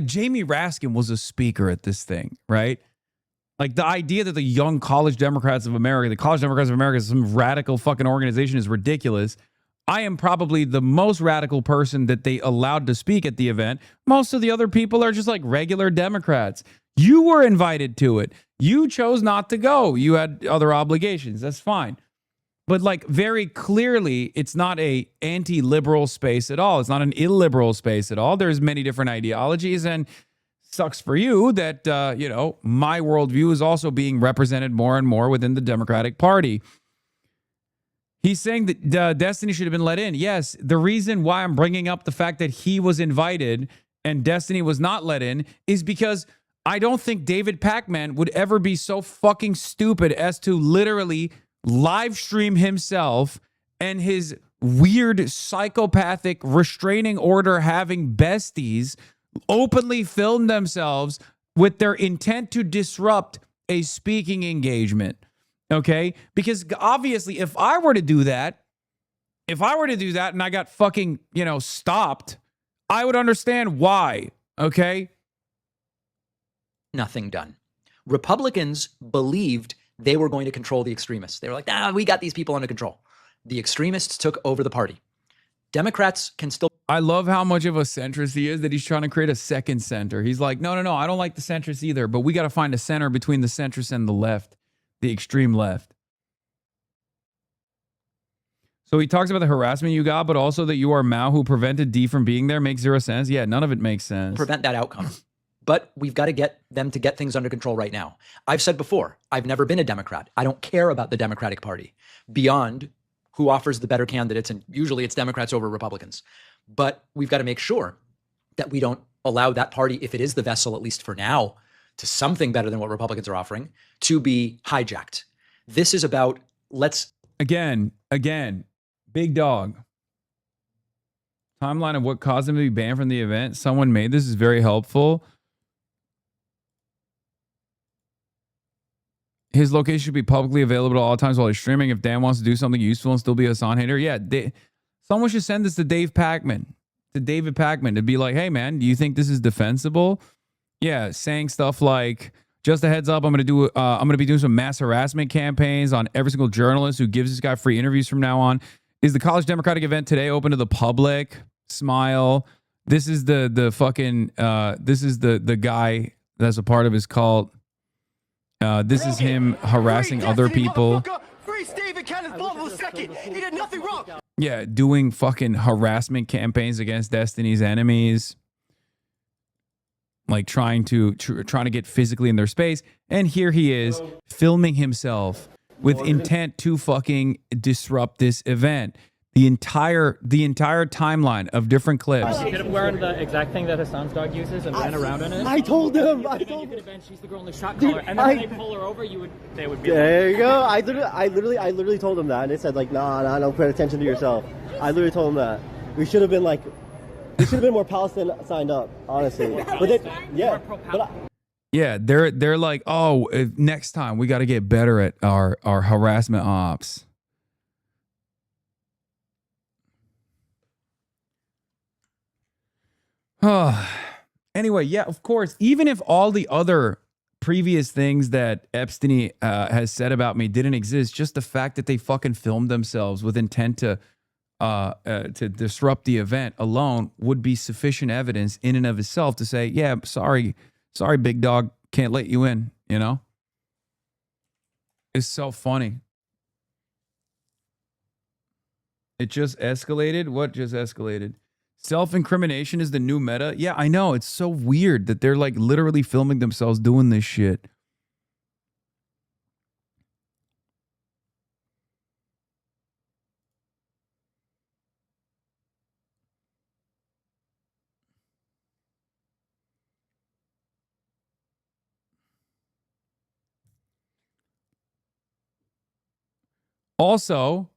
Jamie Raskin was a speaker at this thing, right? The idea that the young College Democrats of America, the College Democrats of America is some radical fucking organization is ridiculous. I am probably the most radical person that they allowed to speak at the event. Most of the other people are just regular Democrats. You were invited to it. You chose not to go. You had other obligations. That's fine. But very clearly, it's not a anti-liberal space at all. It's not an illiberal space at all. There's many different ideologies, and sucks for you that, my worldview is also being represented more and more within the Democratic Party. He's saying that Destiny should have been let in. Yes, the reason why I'm bringing up the fact that he was invited and Destiny was not let in is because I don't think David Pacman would ever be so fucking stupid as to literally live stream himself and his weird psychopathic restraining order having besties openly film themselves with their intent to disrupt a speaking engagement. Okay? Because obviously if I were to do that and I got fucking, stopped, I would understand why. Okay? Nothing done. Republicans believed they were going to control the extremists. They were like, we got these people under control. The extremists took over the party. Democrats can still... I love how much of a centrist he is that he's trying to create a second center. He's like, no, I don't like the centrists either, but we got to find a center between the centrists and the left, the extreme left. So he talks about the harassment you got, but also that you are Mao who prevented D from being there. Makes zero sense. Yeah, none of it makes sense. Prevent that outcome. But we've got to get them to get things under control right now. I've said before, I've never been a Democrat. I don't care about the Democratic Party beyond who offers the better candidates, and usually it's Democrats over Republicans. But we've got to make sure that we don't allow that party, if it is the vessel, at least for now, to something better than what Republicans are offering, to be hijacked. This is about Again, big dog. Timeline of what caused him to be banned from the event. Someone made this is very helpful. His location should be publicly available at all times while he's streaming. If Dan wants to do something useful and still be a Hasan hater, yeah, someone should send this to David Pacman, to be like, hey, man, do you think this is defensible? Yeah, saying stuff like, just a heads up, I'm gonna be doing some mass harassment campaigns on every single journalist who gives this guy free interviews from now on. Is the College Democratic event today open to the public? Smile. This is the fucking this is the guy that's a part of his cult. This is him harassing other people. He did nothing wrong. Yeah, doing fucking harassment campaigns against Destiny's enemies. Like trying to get physically in their space. And here he is filming himself with intent to fucking disrupt this event. The entire timeline of different clips. He could have worn the exact thing that Hasan's dog uses and ran around in it. I told him. You could have been, she's the girl in the shot collar, and then when they pull her over, they would be. There you go. I literally told him that, and they said like, nah, don't pay attention to yourself. I literally told him that. We should have been more Palestine signed up, honestly. But yeah, they're like, oh, next time we got to get better at our harassment ops. Anyway, yeah, of course, even if all the other previous things that Epstein has said about me didn't exist, just the fact that they fucking filmed themselves with intent to disrupt the event alone would be sufficient evidence in and of itself to say, yeah, sorry, big dog, can't let you in, you know? It's so funny. It just escalated? What just escalated? Self-incrimination is the new meta? Yeah, I know. It's so weird that they're like literally filming themselves doing this shit. Also,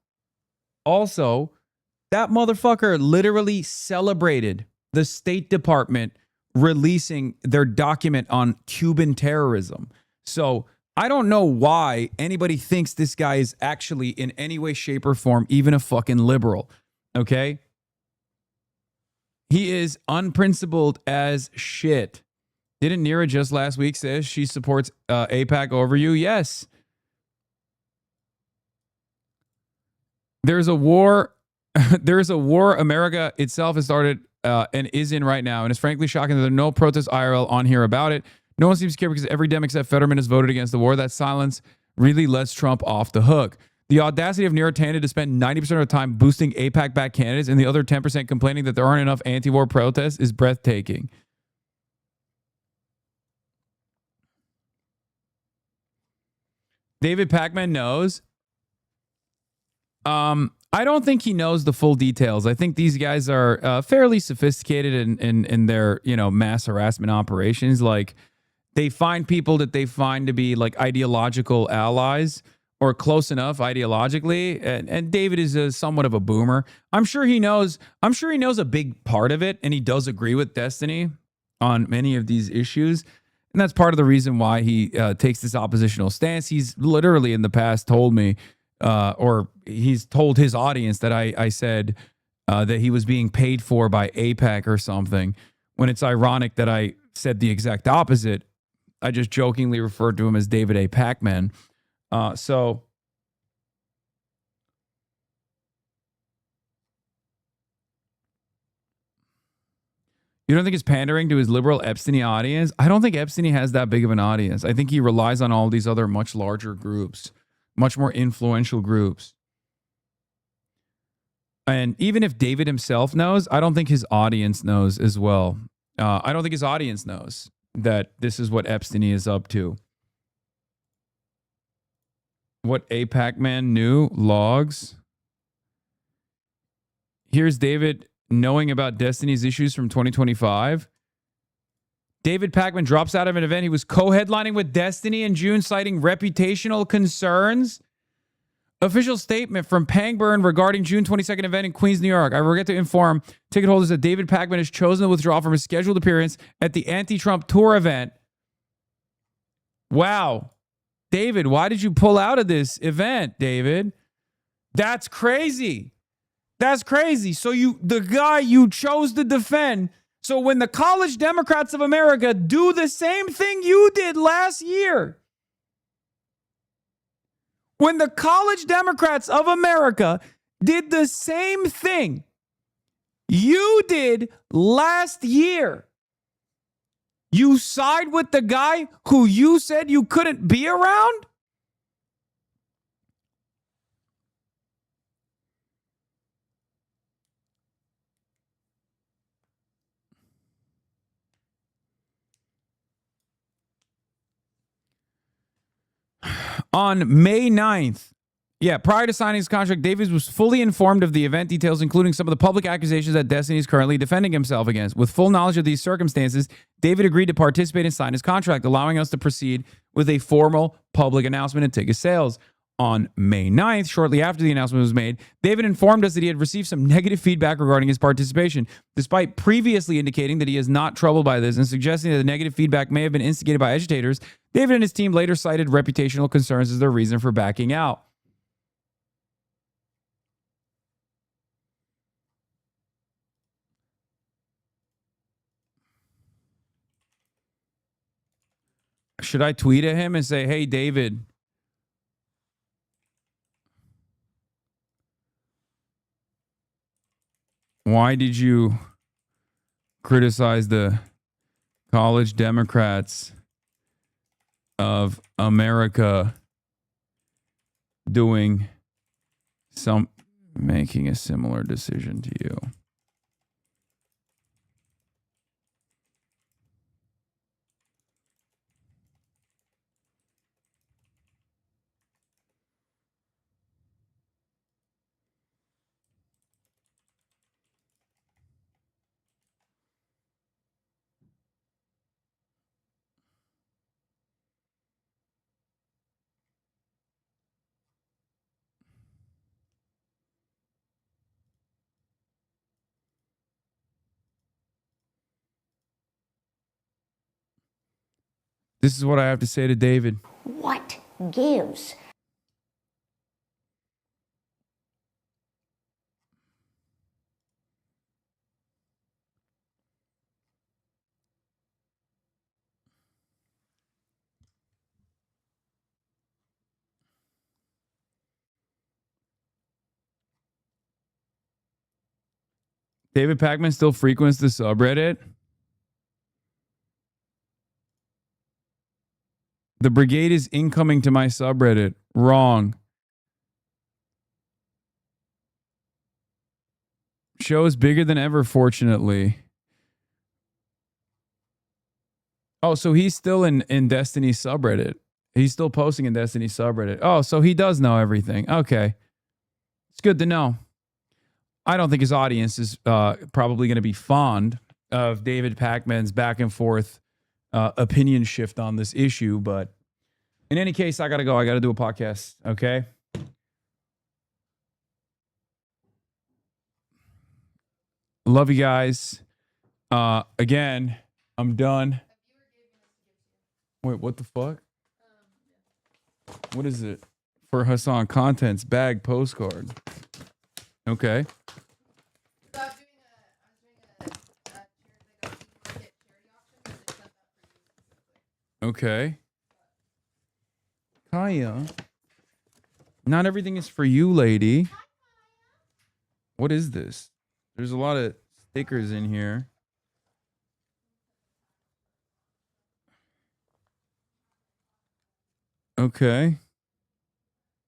that motherfucker literally celebrated the State Department releasing their document on Cuban terrorism. So I don't know why anybody thinks this guy is actually in any way, shape, or form even a fucking liberal. Okay? He is unprincipled as shit. Didn't Nira just last week say she supports AIPAC over you? Yes. There's a war. There's a war America itself has started and is in right now. And it's frankly shocking that there are no protests IRL on here about it. No one seems to care because every Dem except Fetterman has voted against the war. That silence really lets Trump off the hook. The audacity of Nira Tanda to spend 90% of the time boosting AIPAC-backed candidates and the other 10% complaining that there aren't enough anti-war protests is breathtaking. David Pacman knows. I don't think he knows the full details. I think these guys are fairly sophisticated in their, mass harassment operations. Like, they find people that they find to be like ideological allies or close enough ideologically. And David is somewhat of a boomer. I'm sure he knows a big part of it, and he does agree with Destiny on many of these issues. And that's part of the reason why he takes this oppositional stance. He's literally in the past told me, or he's told his audience that I said that he was being paid for by AIPAC or something, when it's ironic that I said the exact opposite. I just jokingly referred to him as David A. Pacman. So you don't think it's pandering to his liberal Epstein audience? I don't think Epstein has that big of an audience. I think he relies on all these other much larger groups, much more influential groups. And even if David himself knows, I don't think his audience knows as well. I don't think his audience knows that this is what Epstein is up to. What AIPAC man knew, logs. Here's David knowing about Destiny's issues from 2025. David Pacman drops out of an event he was co-headlining with Destiny in June, citing reputational concerns. Official statement from Pangburn regarding June 22nd event in Queens, New York. I regret to inform ticket holders that David Pacman has chosen to withdraw from his scheduled appearance at the anti-Trump tour event. Wow. David, why did you pull out of this event, David? That's crazy. That's crazy. So the guy you chose to defend. So when the College Democrats of America do the same thing you did last year, when the College Democrats of America did the same thing you did last year. You side with the guy who you said you couldn't be around? On May 9th, prior to signing his contract, Davies was fully informed of the event details, including some of the public accusations that Destiny is currently defending himself against. With full knowledge of these circumstances, David agreed to participate and sign his contract, allowing us to proceed with a formal public announcement and ticket sales. On May 9th, shortly after the announcement was made, David informed us that he had received some negative feedback regarding his participation, despite previously indicating that he is not troubled by this and suggesting that the negative feedback may have been instigated by agitators. David and his team later cited reputational concerns as their reason for backing out. Should I tweet at him and say, hey, David, why did you criticize the college Democrats of America making a similar decision to you? This is what I have to say to David. What gives? David Pakman still frequents the subreddit. The brigade is incoming to my subreddit. Wrong. Show is bigger than ever, fortunately. Oh, so he's still in Destiny's subreddit. He's still posting in Destiny's subreddit. Oh, so he does know everything. Okay. It's good to know. I don't think his audience is probably going to be fond of David Pakman's back and forth opinion shift on this issue. But in any case, I got to go. I got to do a podcast. Okay. Love you guys. Again, I'm done. Wait, what the fuck? What is it? For Hasan Contents bag postcard. Okay. Okay. Kaya. Not everything is for you, lady. What is this? There's a lot of stickers in here. Okay.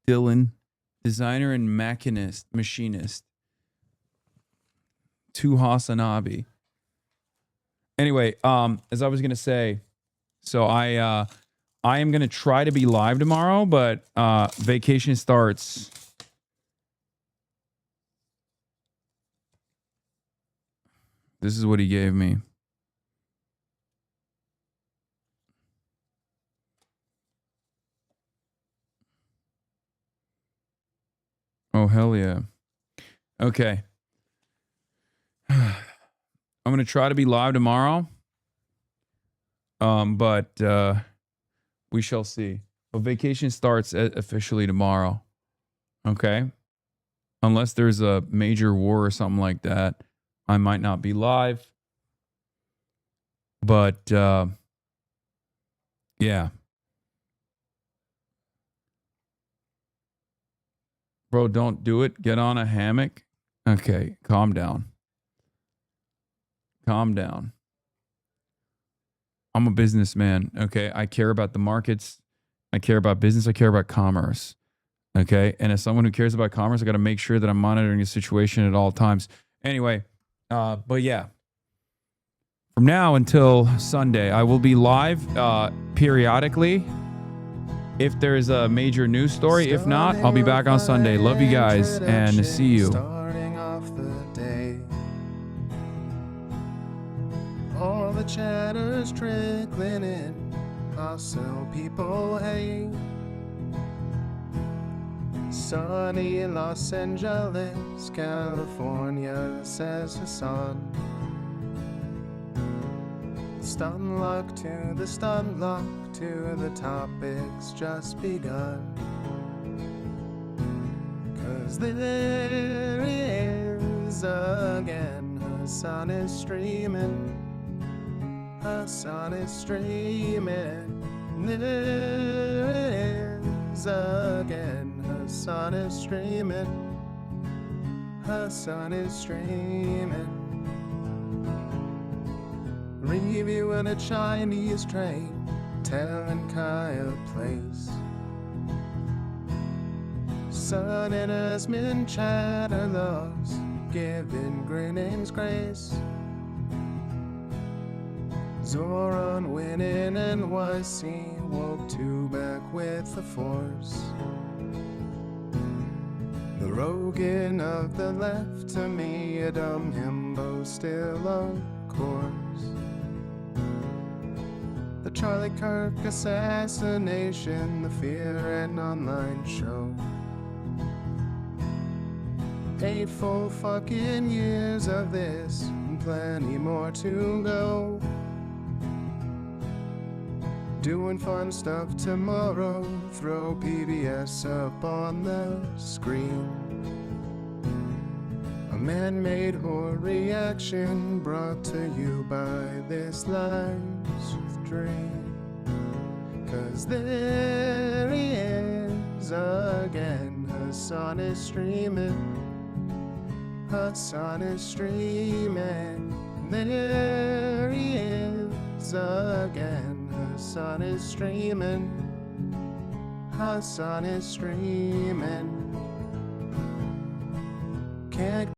Dylan, designer and machinist. To HasanAbi. Anyway, as I was gonna say, so I am gonna try to be live tomorrow, but vacation starts. This is what he gave me. Oh, hell yeah. Okay. I'm going to try to be live tomorrow. But we shall see. But vacation starts officially tomorrow. Okay? Unless there's a major war or something like that, I might not be live. But yeah. Bro, don't do it. Get on a hammock. Okay, calm down. Calm down. I'm a businessman, okay? I care about the markets. I care about business. I care about commerce, okay? And as someone who cares about commerce, I got to make sure that I'm monitoring the situation at all times. Anyway, but yeah. From now until Sunday, I will be live periodically if there's a major news story. If not, I'll be back on Sunday. Love you guys and see you. Starting off the day. All the chatter's trickling in. I'll sell people hay. Sunny in Los Angeles, California, says Hasan. Stun luck to the stun luck to the topics just begun. 'Cause there he is again. Hasan is streaming. Hasan is streaming. There he is again. Hasan is streaming. Hasan is streaming. Reviewing a Chinese train, telling Kaya place. Sun and Asmin chatter loves, giving Greening's grace. Zoran winning NYC, woke two back with the force. The Rogan of the left, to me a dumb himbo still of course. The Charlie Kirk assassination, the Fear and Online show. 8 full fucking years of this, and plenty more to go. Doing fun stuff tomorrow, throw PBS up on the screen. A man-made horror reaction brought to you by this life's dream. 'Cause there he is again. Hasan is streaming. Hasan is streaming. There he is again. Hasan is streaming. Hasan is streaming. Can't